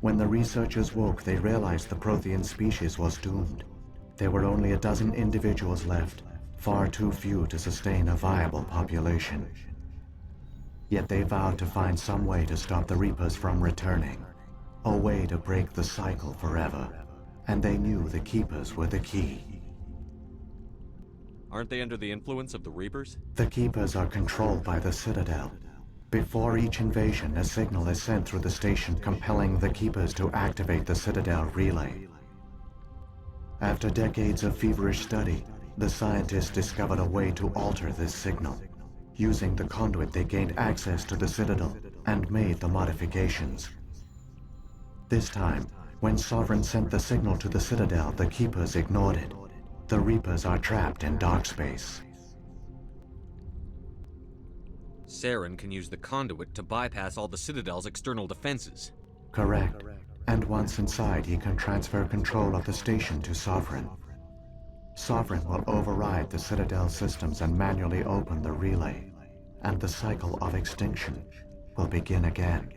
When the researchers woke, they realized the Prothean species was doomed. There were only a dozen individuals left, far too few to sustain a viable population. Yet they vowed to find some way to stop the Reapers from returning, a way to break the cycle forever, and they knew the Keepers were the key. Aren't they under the influence of the Reapers? The Keepers are controlled by the Citadel. Before each invasion, a signal is sent through the station compelling the Keepers to activate the Citadel relay. After decades of feverish study, the scientists discovered a way to alter this signal. Using the conduit, they gained access to the Citadel and made the modifications. This time, when Sovereign sent the signal to the Citadel, the Keepers ignored it. The Reapers are trapped in dark space. Saren can use the conduit to bypass all the Citadel's external defenses. Correct. And once inside, he can transfer control of the station to Sovereign. Sovereign will override the Citadel systems and manually open the relay, and the cycle of extinction will begin again.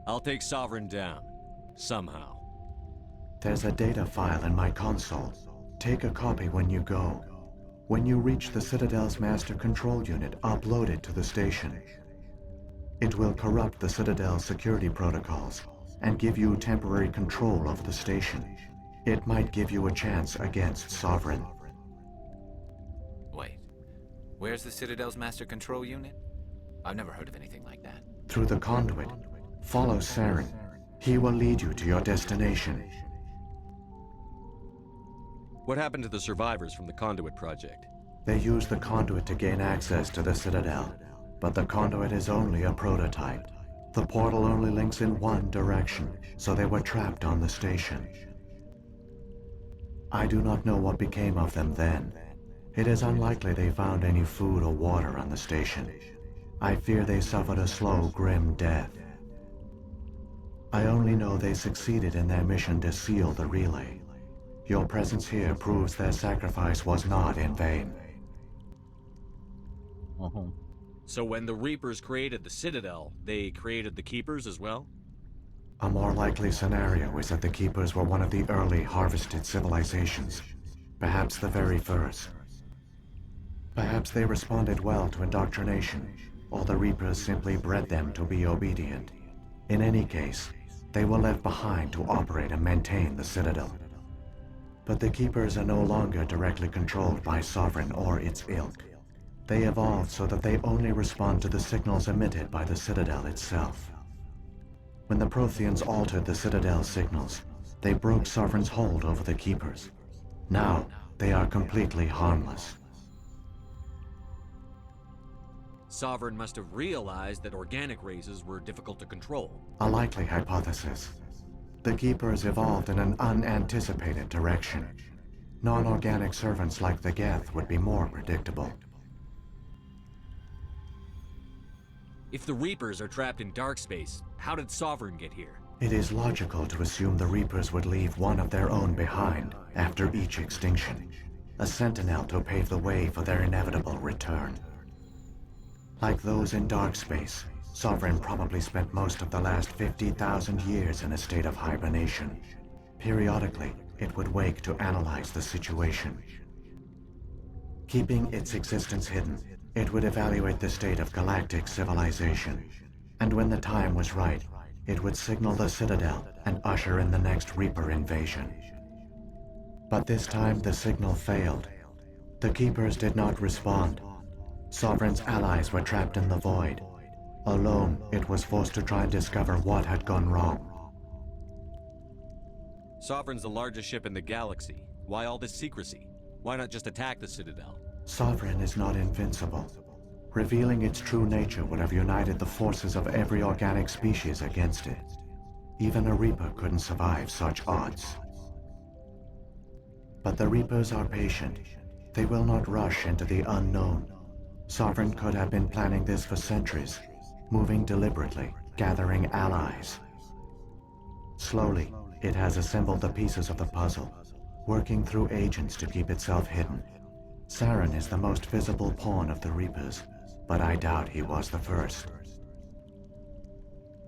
I'll take Sovereign down. Somehow. There's a data file in my console. Take a copy when you go. When you reach the Citadel's master control unit, upload it to the station. It will corrupt the Citadel's security protocols and give you temporary control of the station. It might give you a chance against Sovereign. Wait, where's the Citadel's master control unit? I've never heard of anything like that. Through the conduit, follow Saren. He will lead you to your destination. What happened to the survivors from the Conduit project? They used the conduit to gain access to the Citadel, but the conduit is only a prototype. The portal only links in one direction, so they were trapped on the station. I do not know what became of them then. It is unlikely they found any food or water on the station. I fear they suffered a slow, grim death. I only know they succeeded in their mission to seal the relay. Your presence here proves their sacrifice was not in vain. So when the Reapers created the Citadel, they created the Keepers as well? A more likely scenario is that the Keepers were one of the early harvested civilizations, perhaps the very first. Perhaps they responded well to indoctrination, or the Reapers simply bred them to be obedient. In any case, they were left behind to operate and maintain the Citadel. But the Keepers are no longer directly controlled by Sovereign or its ilk. They evolved so that they only respond to the signals emitted by the Citadel itself. When the Protheans altered the Citadel's signals, they broke Sovereign's hold over the Keepers. Now, they are completely harmless. Sovereign must have realized that organic races were difficult to control. A likely hypothesis. The Keepers evolved in an unanticipated direction. Non-organic servants like the Geth would be more predictable. If the Reapers are trapped in dark space, how did Sovereign get here? It is logical to assume the Reapers would leave one of their own behind after each extinction. A sentinel to pave the way for their inevitable return. Like those in dark space, Sovereign probably spent most of the last 50,000 years in a state of hibernation. Periodically, it would wake to analyze the situation. Keeping its existence hidden, it would evaluate the state of galactic civilization. And when the time was right, it would signal the Citadel and usher in the next Reaper invasion. But this time the signal failed. The Keepers did not respond. Sovereign's allies were trapped in the void. Alone, it was forced to try and discover what had gone wrong. Sovereign's the largest ship in the galaxy. Why all this secrecy? Why not just attack the Citadel? Sovereign is not invincible. Revealing its true nature would have united the forces of every organic species against it. Even a Reaper couldn't survive such odds. But the Reapers are patient. They will not rush into the unknown. Sovereign could have been planning this for centuries, moving deliberately, gathering allies. Slowly, it has assembled the pieces of the puzzle, working through agents to keep itself hidden. Saren is the most visible pawn of the Reapers, but I doubt he was the first.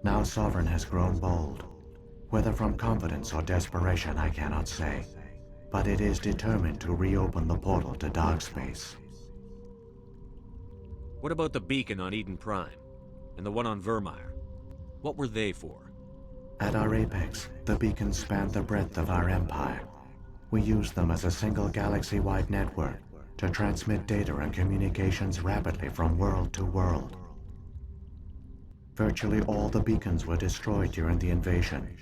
Now Sovereign has grown bold. Whether from confidence or desperation, I cannot say. But it is determined to reopen the portal to dark space. What about the beacon on Eden Prime? And the one on Vermeer? What were they for? At our apex, the beacons spanned the breadth of our empire. We used them as a single galaxy-wide network to transmit data and communications rapidly from world to world. Virtually all the beacons were destroyed during the invasion,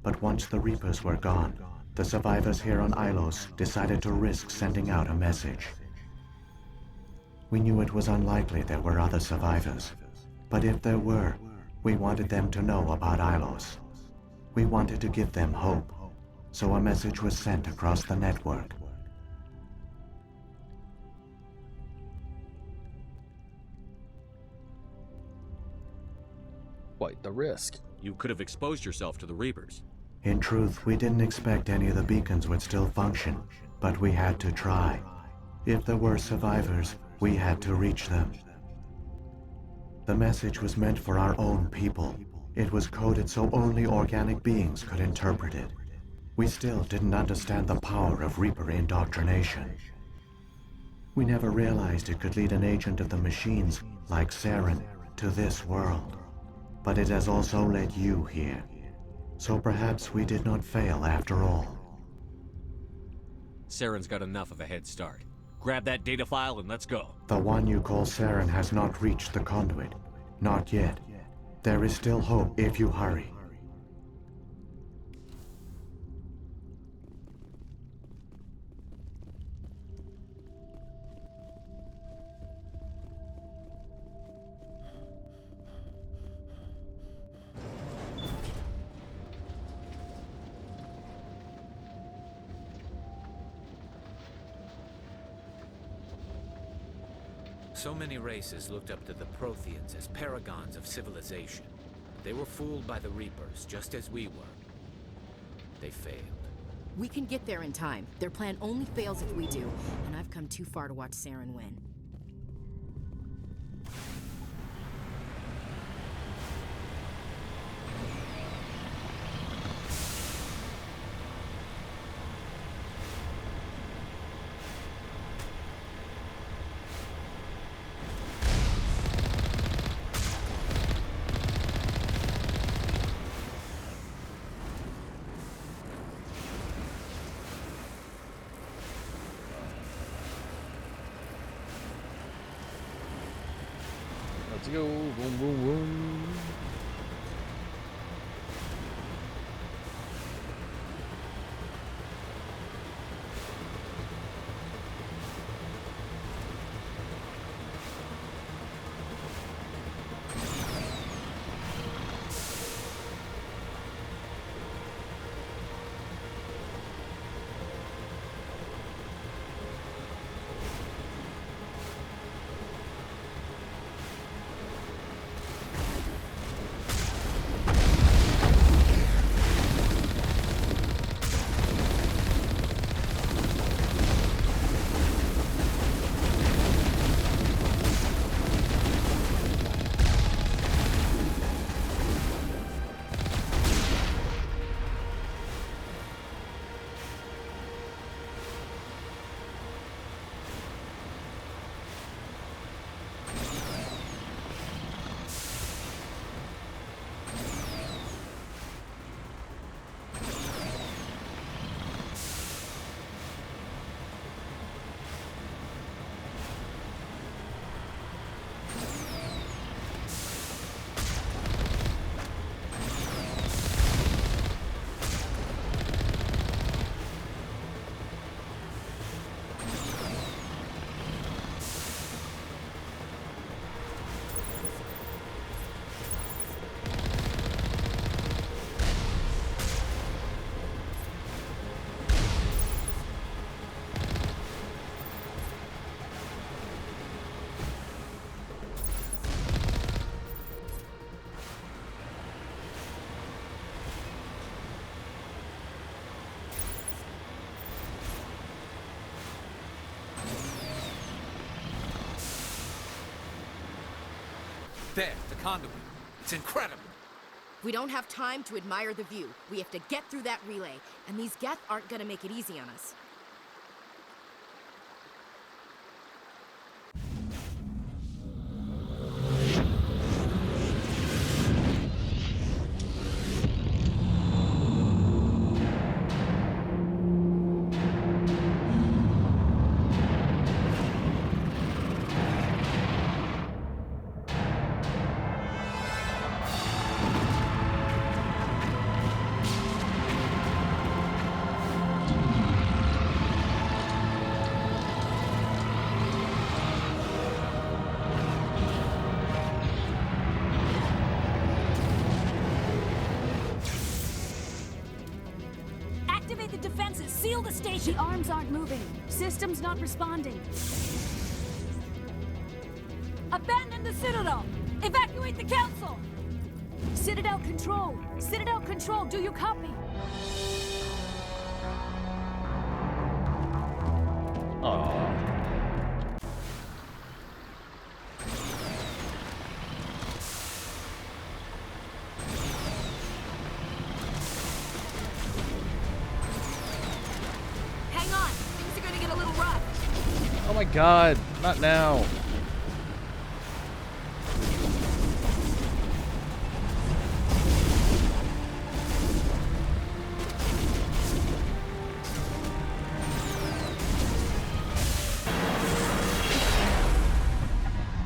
but once the Reapers were gone, the survivors here on Ilos decided to risk sending out a message. We knew it was unlikely there were other survivors, but if there were, we wanted them to know about Ilos. We wanted to give them hope, so a message was sent across the network. Quite the risk. You could have exposed yourself to the Reapers. In truth, we didn't expect any of the beacons would still function, but we had to try. If there were survivors, we had to reach them. The message was meant for our own people. It was coded so only organic beings could interpret it. We still didn't understand the power of Reaper indoctrination. We never realized it could lead an agent of the machines, like Saren, to this world. But it has also led you here. So perhaps we did not fail after all. Saren's got enough of a head start. Grab that data file and let's go. The one you call Saren has not reached the conduit. Not yet. There is still hope if you hurry. So many races looked up to the Protheans as paragons of civilization. They were fooled by the Reapers, just as we were. They failed. We can get there in time. Their plan only fails if we do, and I've come too far to watch Saren win. Let's go. Boom, boom, boom. There, the conduit. It's incredible. We don't have time to admire the view. We have to get through that relay, and these Geth aren't gonna make it easy on us. Activate the defenses! Seal the station! The arms aren't moving. System's not responding. Abandon the Citadel! Evacuate the Council! Citadel Control! Citadel Control, do you copy? Aww. Hang on! Things are gonna get a little rough. Oh my god, not now.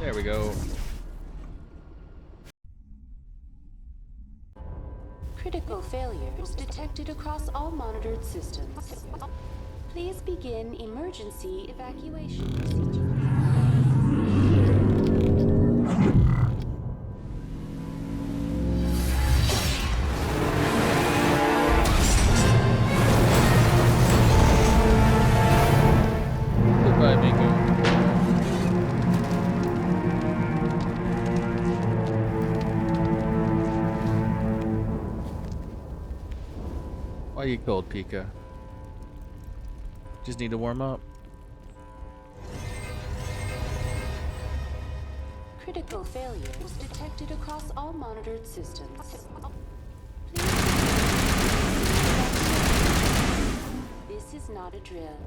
There we go. Critical failures detected across all monitored systems. Please begin emergency evacuation procedure. Goodbye, Miko. Why you cold, Pika? Just need to warm up. Critical failures detected across all monitored systems. This is not a drill.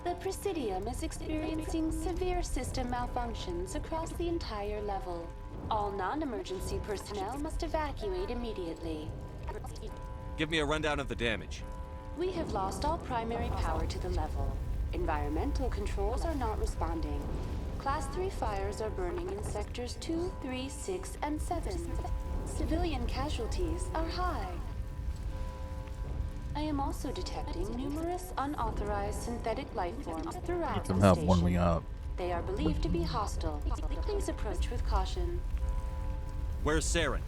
The Presidium is experiencing severe system malfunctions across the entire level. All non-emergency personnel must evacuate immediately. Give me a rundown of the damage. We have lost all primary power to the level. Environmental controls are not responding. Class 3 fires are burning in sectors 2, 3, 6, and 7. Civilian casualties are high. I am also detecting numerous unauthorized synthetic life forms throughout the Some help station. warming up. They are believed to be hostile. Please approach with caution. Where's Saren?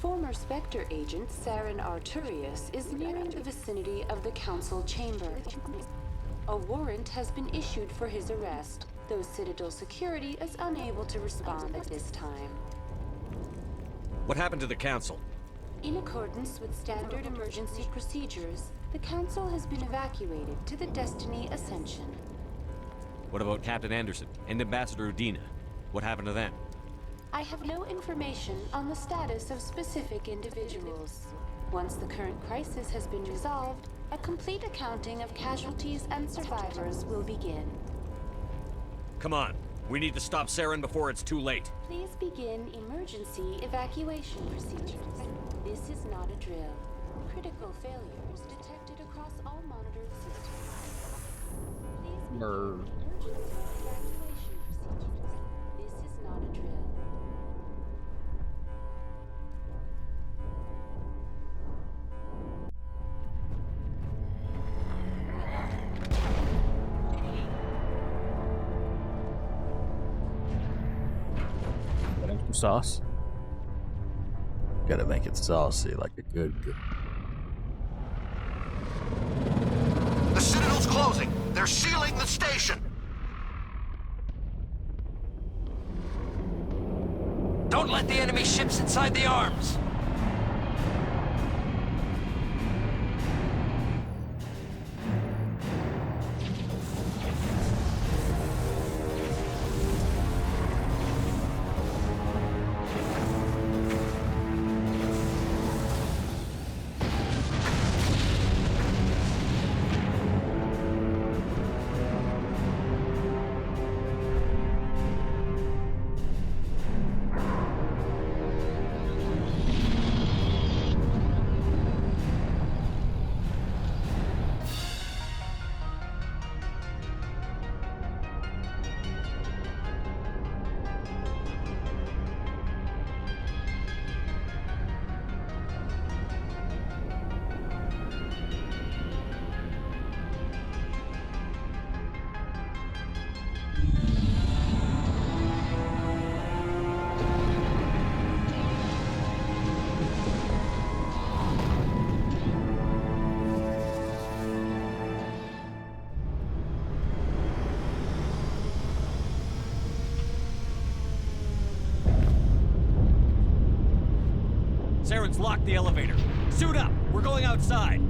Former Spectre agent Saren Arturius is nearing the vicinity of the Council chamber. A warrant has been issued for his arrest, though Citadel security is unable to respond at this time. What happened to the Council? In accordance with standard emergency procedures, the Council has been evacuated to the Destiny Ascension. What about Captain Anderson and Ambassador Udina? What happened to them? I have no information on the status of specific individuals. Once the current crisis has been resolved, a complete accounting of casualties and survivors will begin. Come on. We need to stop Saren before it's too late. Please begin emergency evacuation procedures. This is not a drill. Critical failures detected across all monitored systems. Please begin emergency evacuation procedures. This is not a drill. Sauce. Gotta make it saucy like a good. The Citadel's closing. They're sealing the station. Don't let the enemy ships inside the arms. Saren's locked the elevator. Suit up! We're going outside!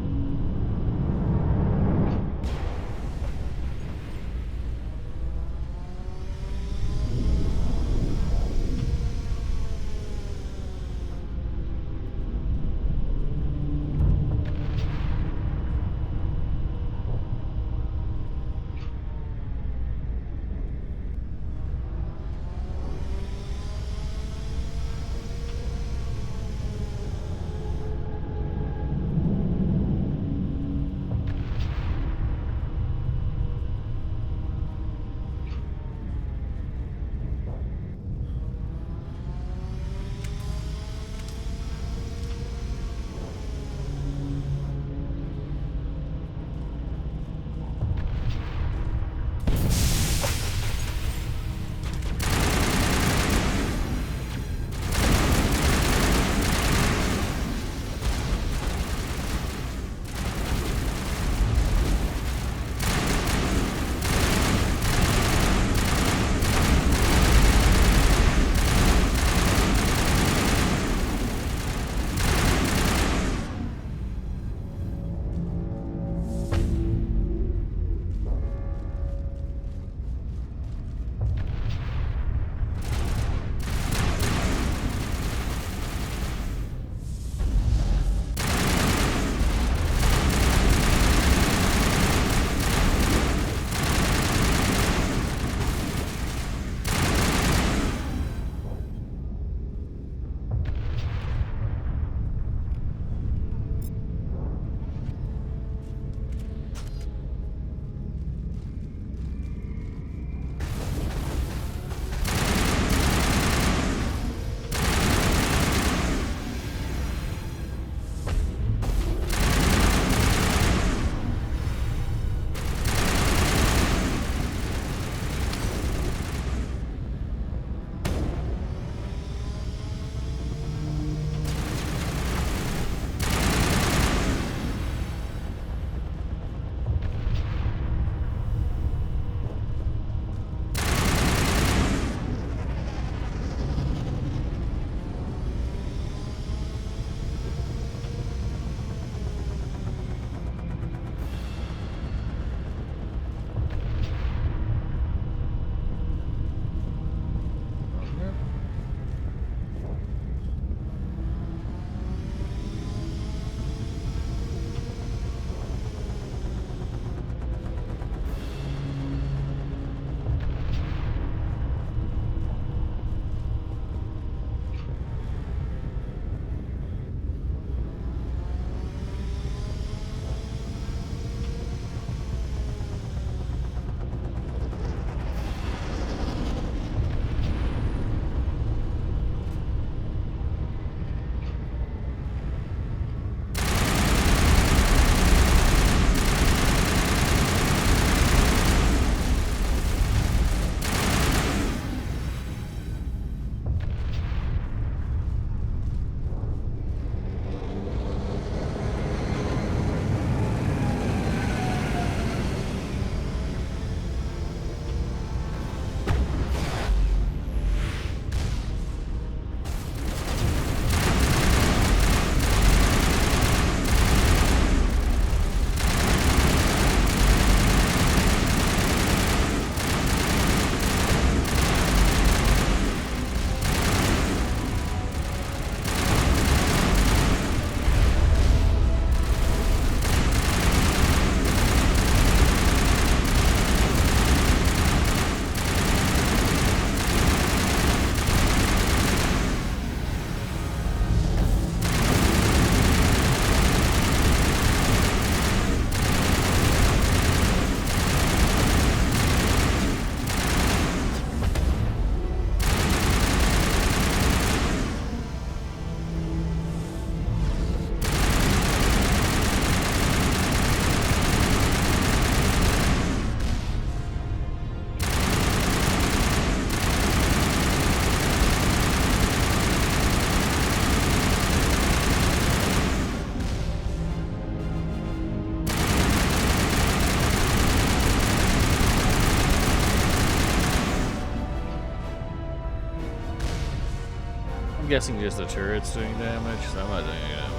guessing just the turret's doing damage, so I'm not doing any damage.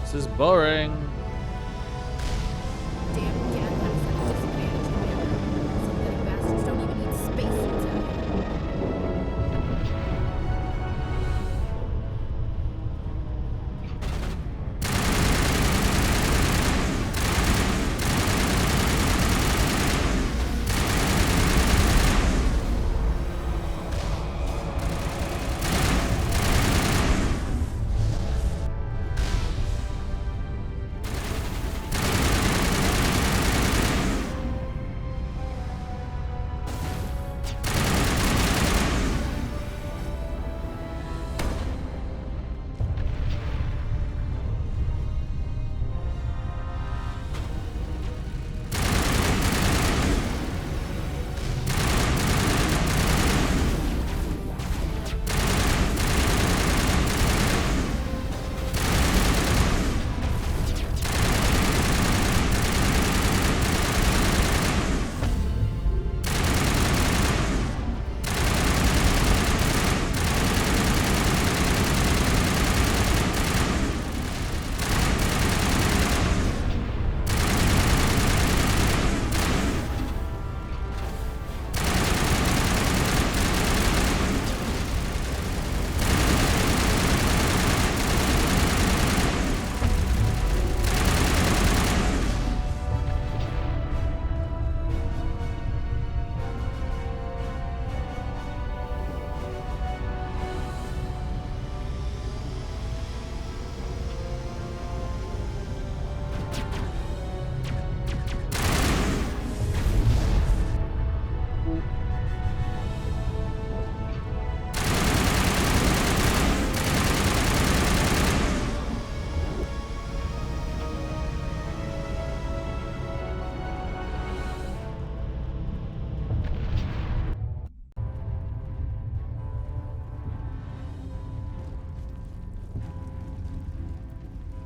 This is boring.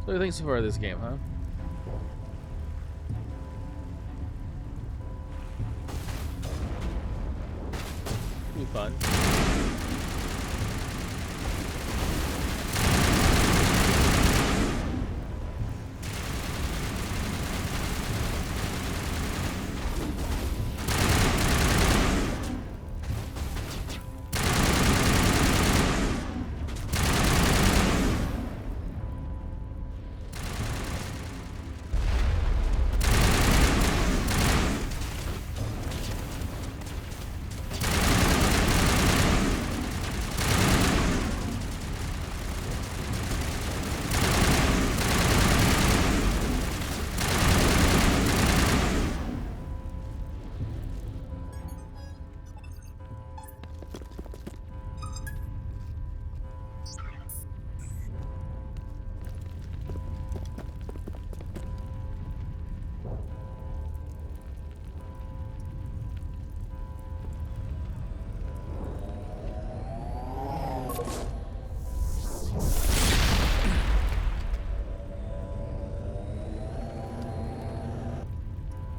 So what do you think so far of this game, huh? Be fun.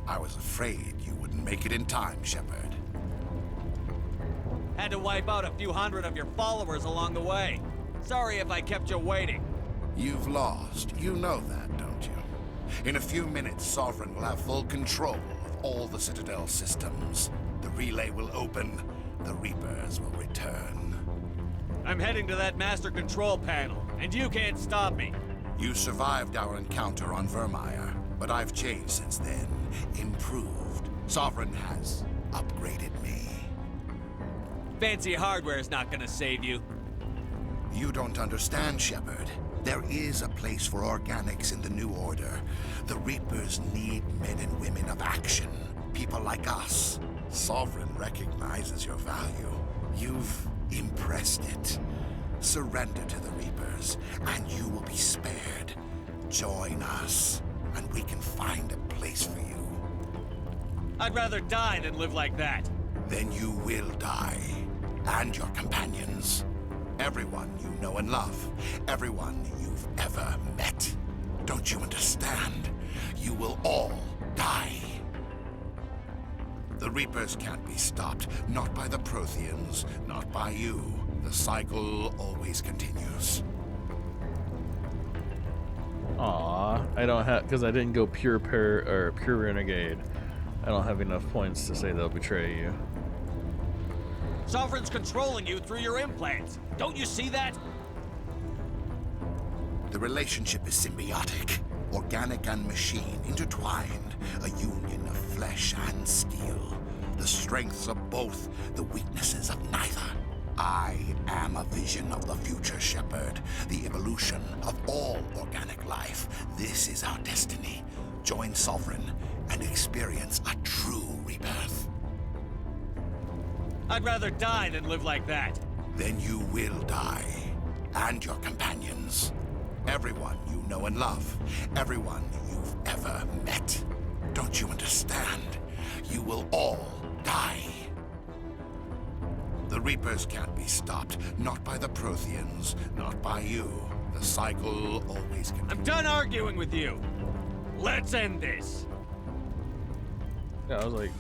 I was afraid you wouldn't make it in time, Shepard. Had to wipe out a few hundred of your followers along the way. Sorry if I kept you waiting. You've lost. You know that, don't you? In a few minutes, Sovereign will have full control of all the Citadel systems. The relay will open. The Reapers will return. I'm heading to that master control panel, and you can't stop me. You survived our encounter on Vermeer, but I've changed since then. Improved. Sovereign has upgraded me. Fancy hardware is not gonna save you. You don't understand, Shepard. There is a place for organics in the New Order. The Reapers need men and women of action. People like us. Sovereign recognizes your value. You've impressed it. Surrender to the Reapers, and you will be spared. Join us, and we can find a place for you. I'd rather die than live like that. Then you will die. And your companions. Everyone you know and love. Everyone you've you've ever met. Don't you understand? You will all die. The Reapers can't be stopped, not by the Protheans, not by you. The cycle always continues. Aw, I don't have, because I didn't go pure renegade. I don't have enough points to say they'll betray you. Sovereign's controlling you through your implants. Don't you see that? The relationship is symbiotic, organic and machine, intertwined, a union of flesh and steel. The strengths of both, the weaknesses of neither. I am a vision of the future, Shepard, the evolution of all organic life. This is our destiny. Join Sovereign and experience a true rebirth. I'd rather die than live like that. Then you will die, and your companions. Everyone you know and love, everyone you've ever met. Don't you understand? You will all die. The Reapers can't be stopped, not by the Protheans, not by you. The cycle always continues. I'm done arguing with you. Let's end this. Yeah, I was like...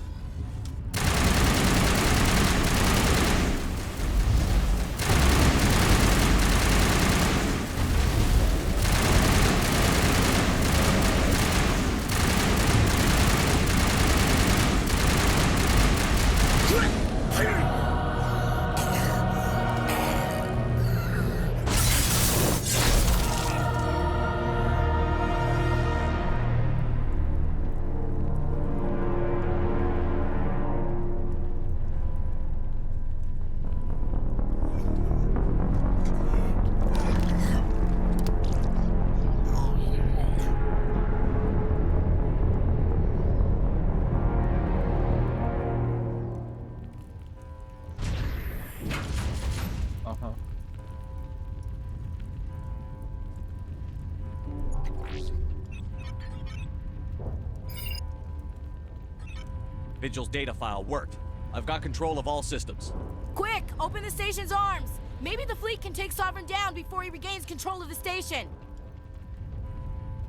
Vigil's data file worked. I've got control of all systems. Quick, open the station's arms. Maybe the fleet can take Sovereign down before he regains control of the station.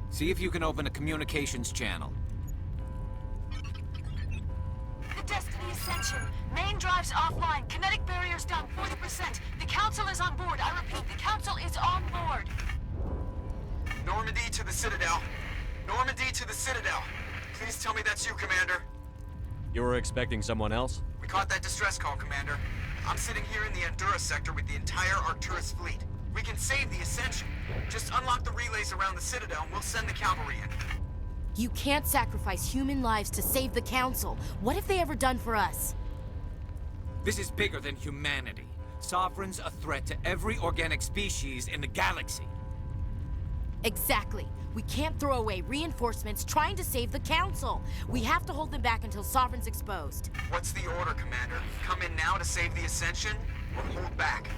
See if you can open a communications channel. The Destiny Ascension. Main drives offline. Kinetic barriers down 40%. The Council is on board. I repeat, the Council is on board. Normandy to the Citadel. Normandy to the Citadel. Please tell me that's you, Commander. You were expecting someone else? We caught that distress call, Commander. I'm sitting here in the Endura sector with the entire Arcturus fleet. We can save the Ascension. Just unlock the relays around the Citadel and we'll send the cavalry in. You can't sacrifice human lives to save the Council. What have they ever done for us? This is bigger than humanity. Sovereign's a threat to every organic species in the galaxy. Exactly. We can't throw away reinforcements trying to save the Council. We have to hold them back until Sovereign's exposed. What's the order, Commander? Come in now to save the Ascension, or hold back?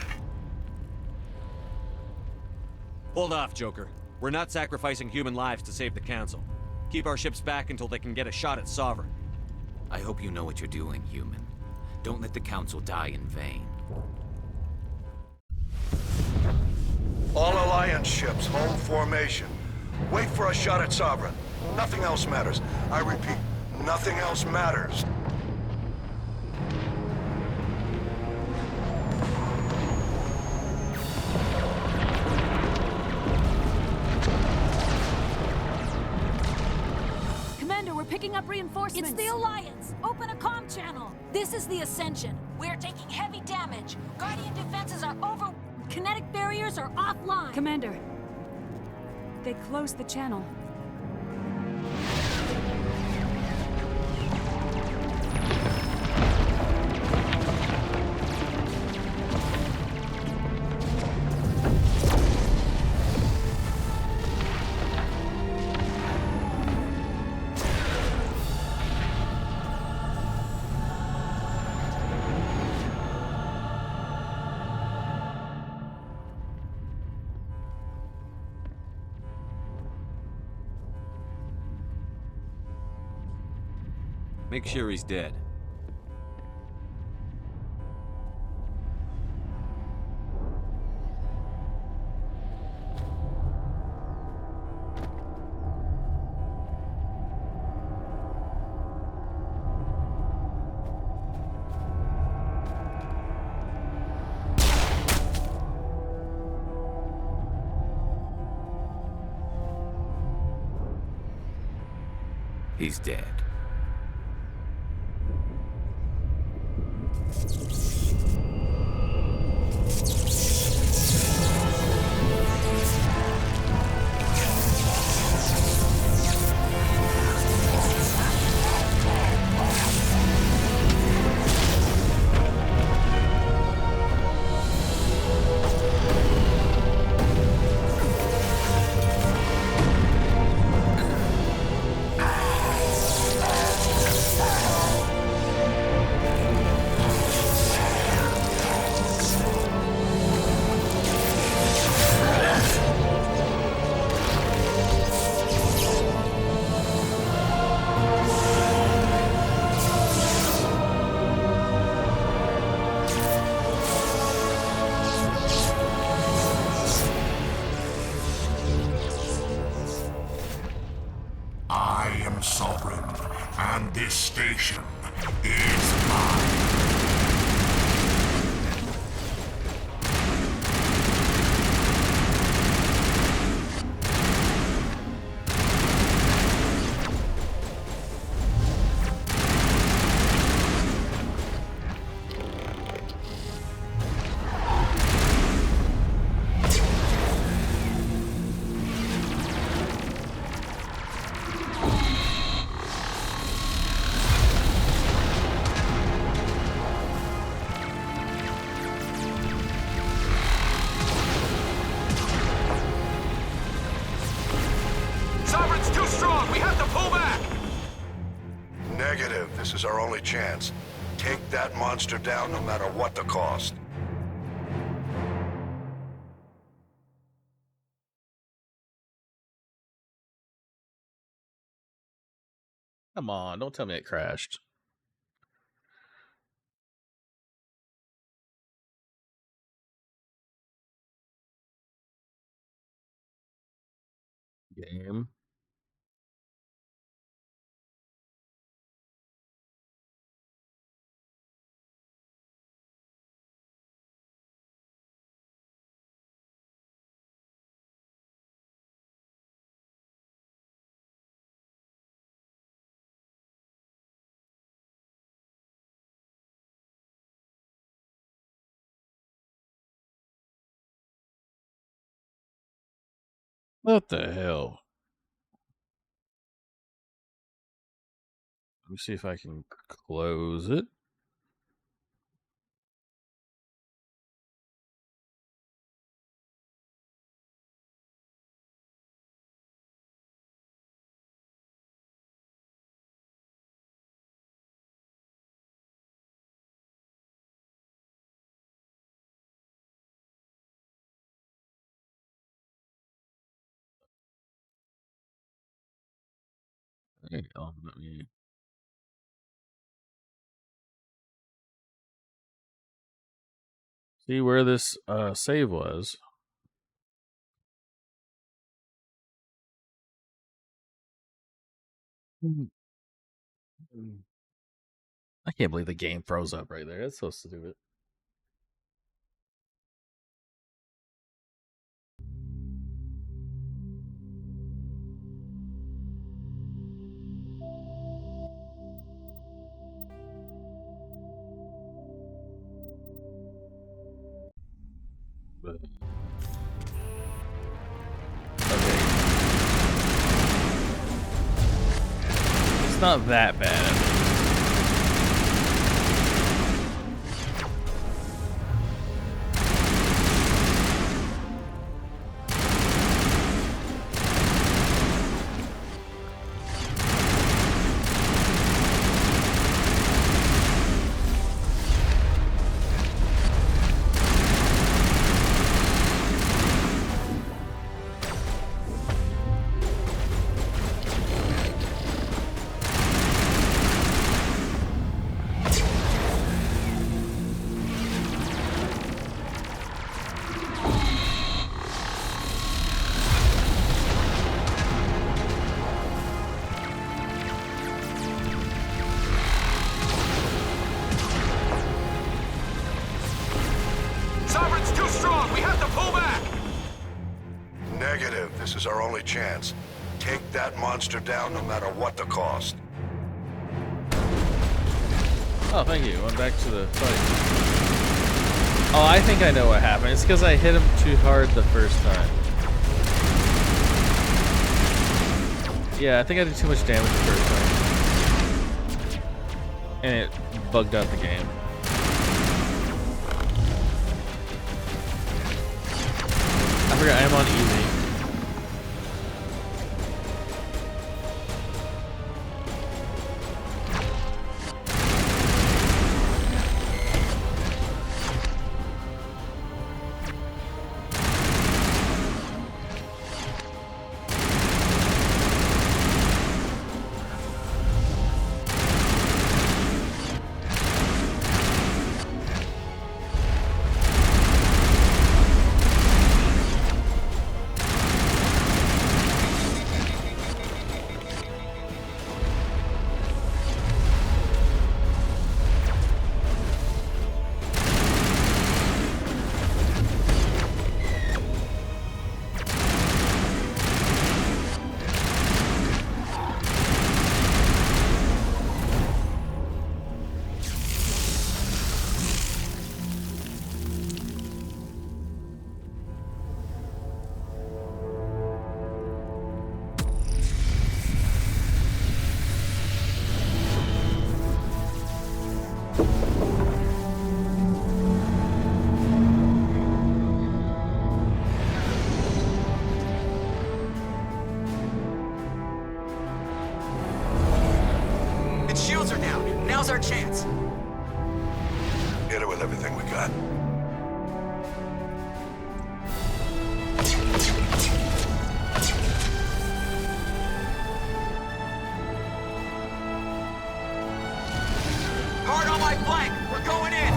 Hold off, Joker. We're not sacrificing human lives to save the Council. Keep our ships back until they can get a shot at Sovereign. I hope you know what you're doing, human. Don't let the Council die in vain. All Alliance ships, hold formation. Wait for a shot at Sovereign. Nothing else matters. I repeat, nothing else matters. Commander, we're picking up reinforcements. It's the Alliance. Open a comm channel. This is the Ascension. We're taking heavy damage. Guardian defenses are over. Kinetic barriers are offline. Commander, they closed the channel. Make sure he's dead. He's dead. I am sovereign, and this station is mine. Negative. This is our only chance. Take that monster down no matter what the cost. Come on, don't tell me it crashed. Game. What the hell? Let me see if I can close it. Let me see where this save was. I can't believe the game froze up right there. That's so stupid. Okay. It's not that bad. Negative. This is our only chance. Take that monster down no matter what the cost. Oh, thank you. Went back to the fight. Oh, I think I know what happened. It's because I hit him too hard the first time. Yeah, I think I did too much damage the first time. And it bugged out the game. I forgot I'm on easy. Now's our chance. Hit it with everything we got. Hard on my flank. We're going in.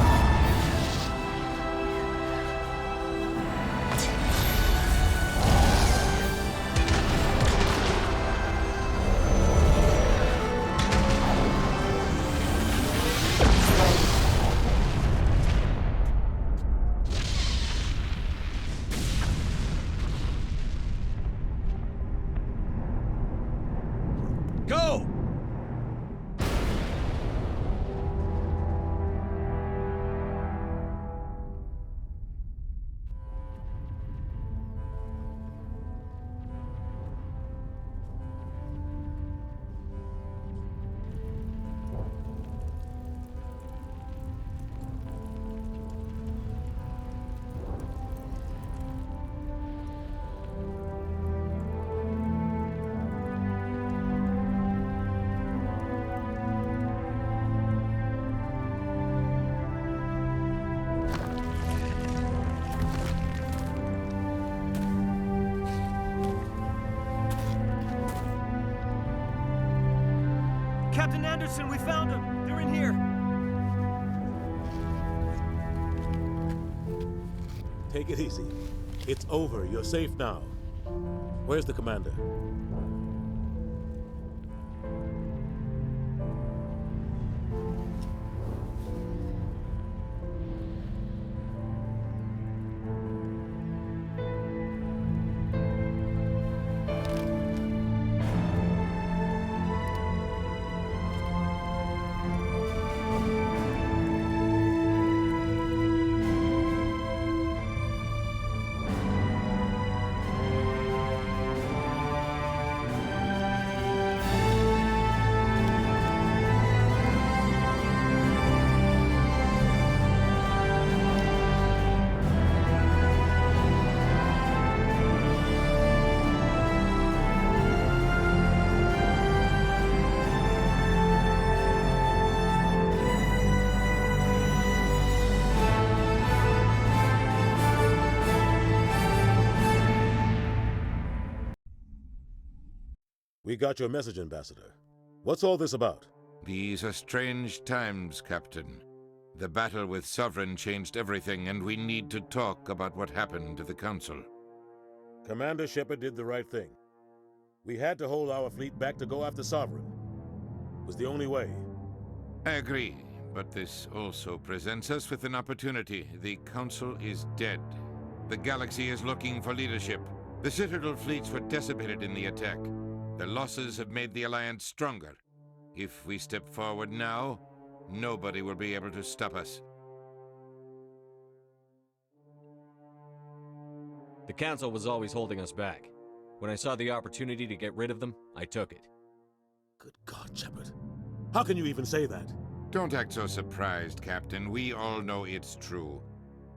Go! Captain Anderson, we found them. They're in here. Take it easy. It's over. You're safe now. Where's the commander? We got your message, Ambassador. What's all this about? These are strange times, Captain. The battle with Sovereign changed everything, and we need to talk about what happened to the Council. Commander Shepard did the right thing. We had to hold our fleet back to go after Sovereign. It was the only way. I agree, but this also presents us with an opportunity. The Council is dead. The galaxy is looking for leadership. The Citadel fleets were decimated in the attack. The losses have made the Alliance stronger. If we step forward now, nobody will be able to stop us. The Council was always holding us back. When I saw the opportunity to get rid of them, I took it. Good God, Shepard. How can you even say that? Don't act so surprised, Captain. We all know it's true.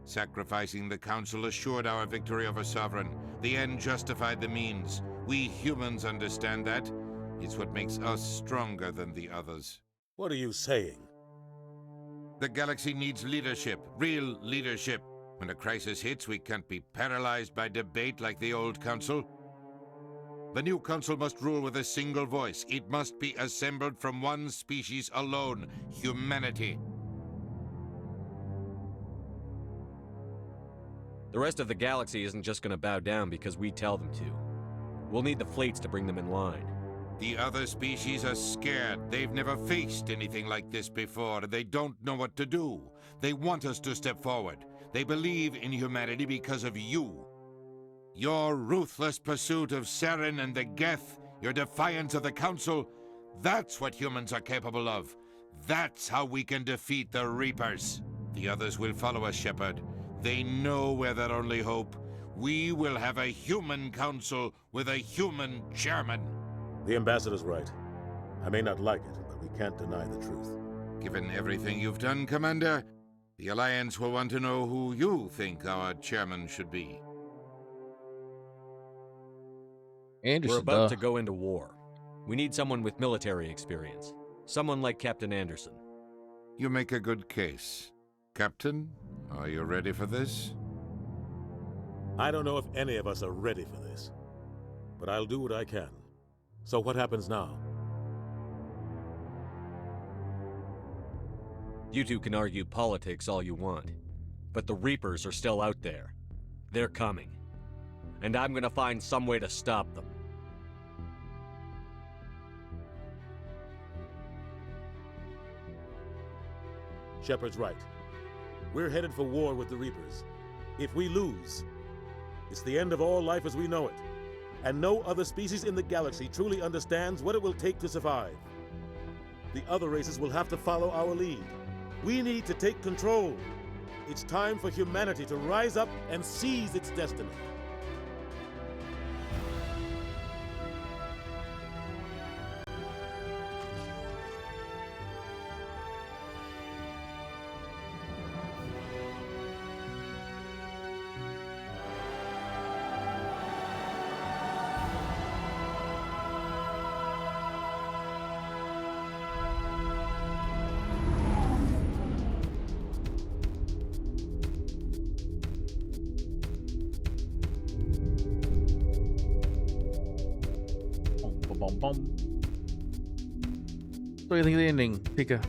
Sacrificing the Council assured our victory over Sovereign. The end justified the means. We humans understand that. It's what makes us stronger than the others. What are you saying? The galaxy needs leadership, real leadership. When a crisis hits, we can't be paralyzed by debate like the old Council. The new Council must rule with a single voice. It must be assembled from one species alone, humanity. The rest of the galaxy isn't just gonna bow down because we tell them to. We'll need the fleets to bring them in line. The other species are scared. They've never faced anything like this before, and they don't know what to do. They want us to step forward. They believe in humanity because of you. Your ruthless pursuit of Saren and the Geth, your defiance of the Council, that's what humans are capable of. That's how we can defeat the Reapers. The others will follow us, Shepard. They know we're their only hope. We will have a human council with a human chairman. The Ambassador's right. I may not like it, but we can't deny the truth. Given everything you've done, Commander, the Alliance will want to know who you think our chairman should be. We're about to go into war. We need someone with military experience. Someone like Captain Anderson. You make a good case. Captain, are you ready for this? I don't know if any of us are ready for this, but I'll do what I can. So what happens now? You two can argue politics all you want, but the Reapers are still out there. They're coming. And I'm gonna find some way to stop them. Shepard's right. We're headed for war with the Reapers. If we lose, it's the end of all life as we know it. And no other species in the galaxy truly understands what it will take to survive. The other races will have to follow our lead. We need to take control. It's time for humanity to rise up and seize its destiny. What do you think of the ending, Pika?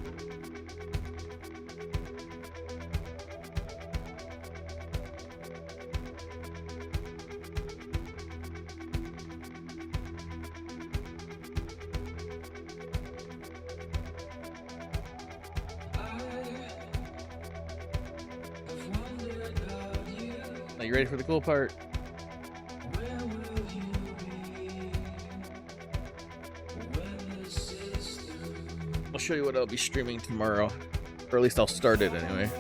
Are you ready for the cool part? I'll show you what I'll be streaming tomorrow, or at least I'll start it anyway.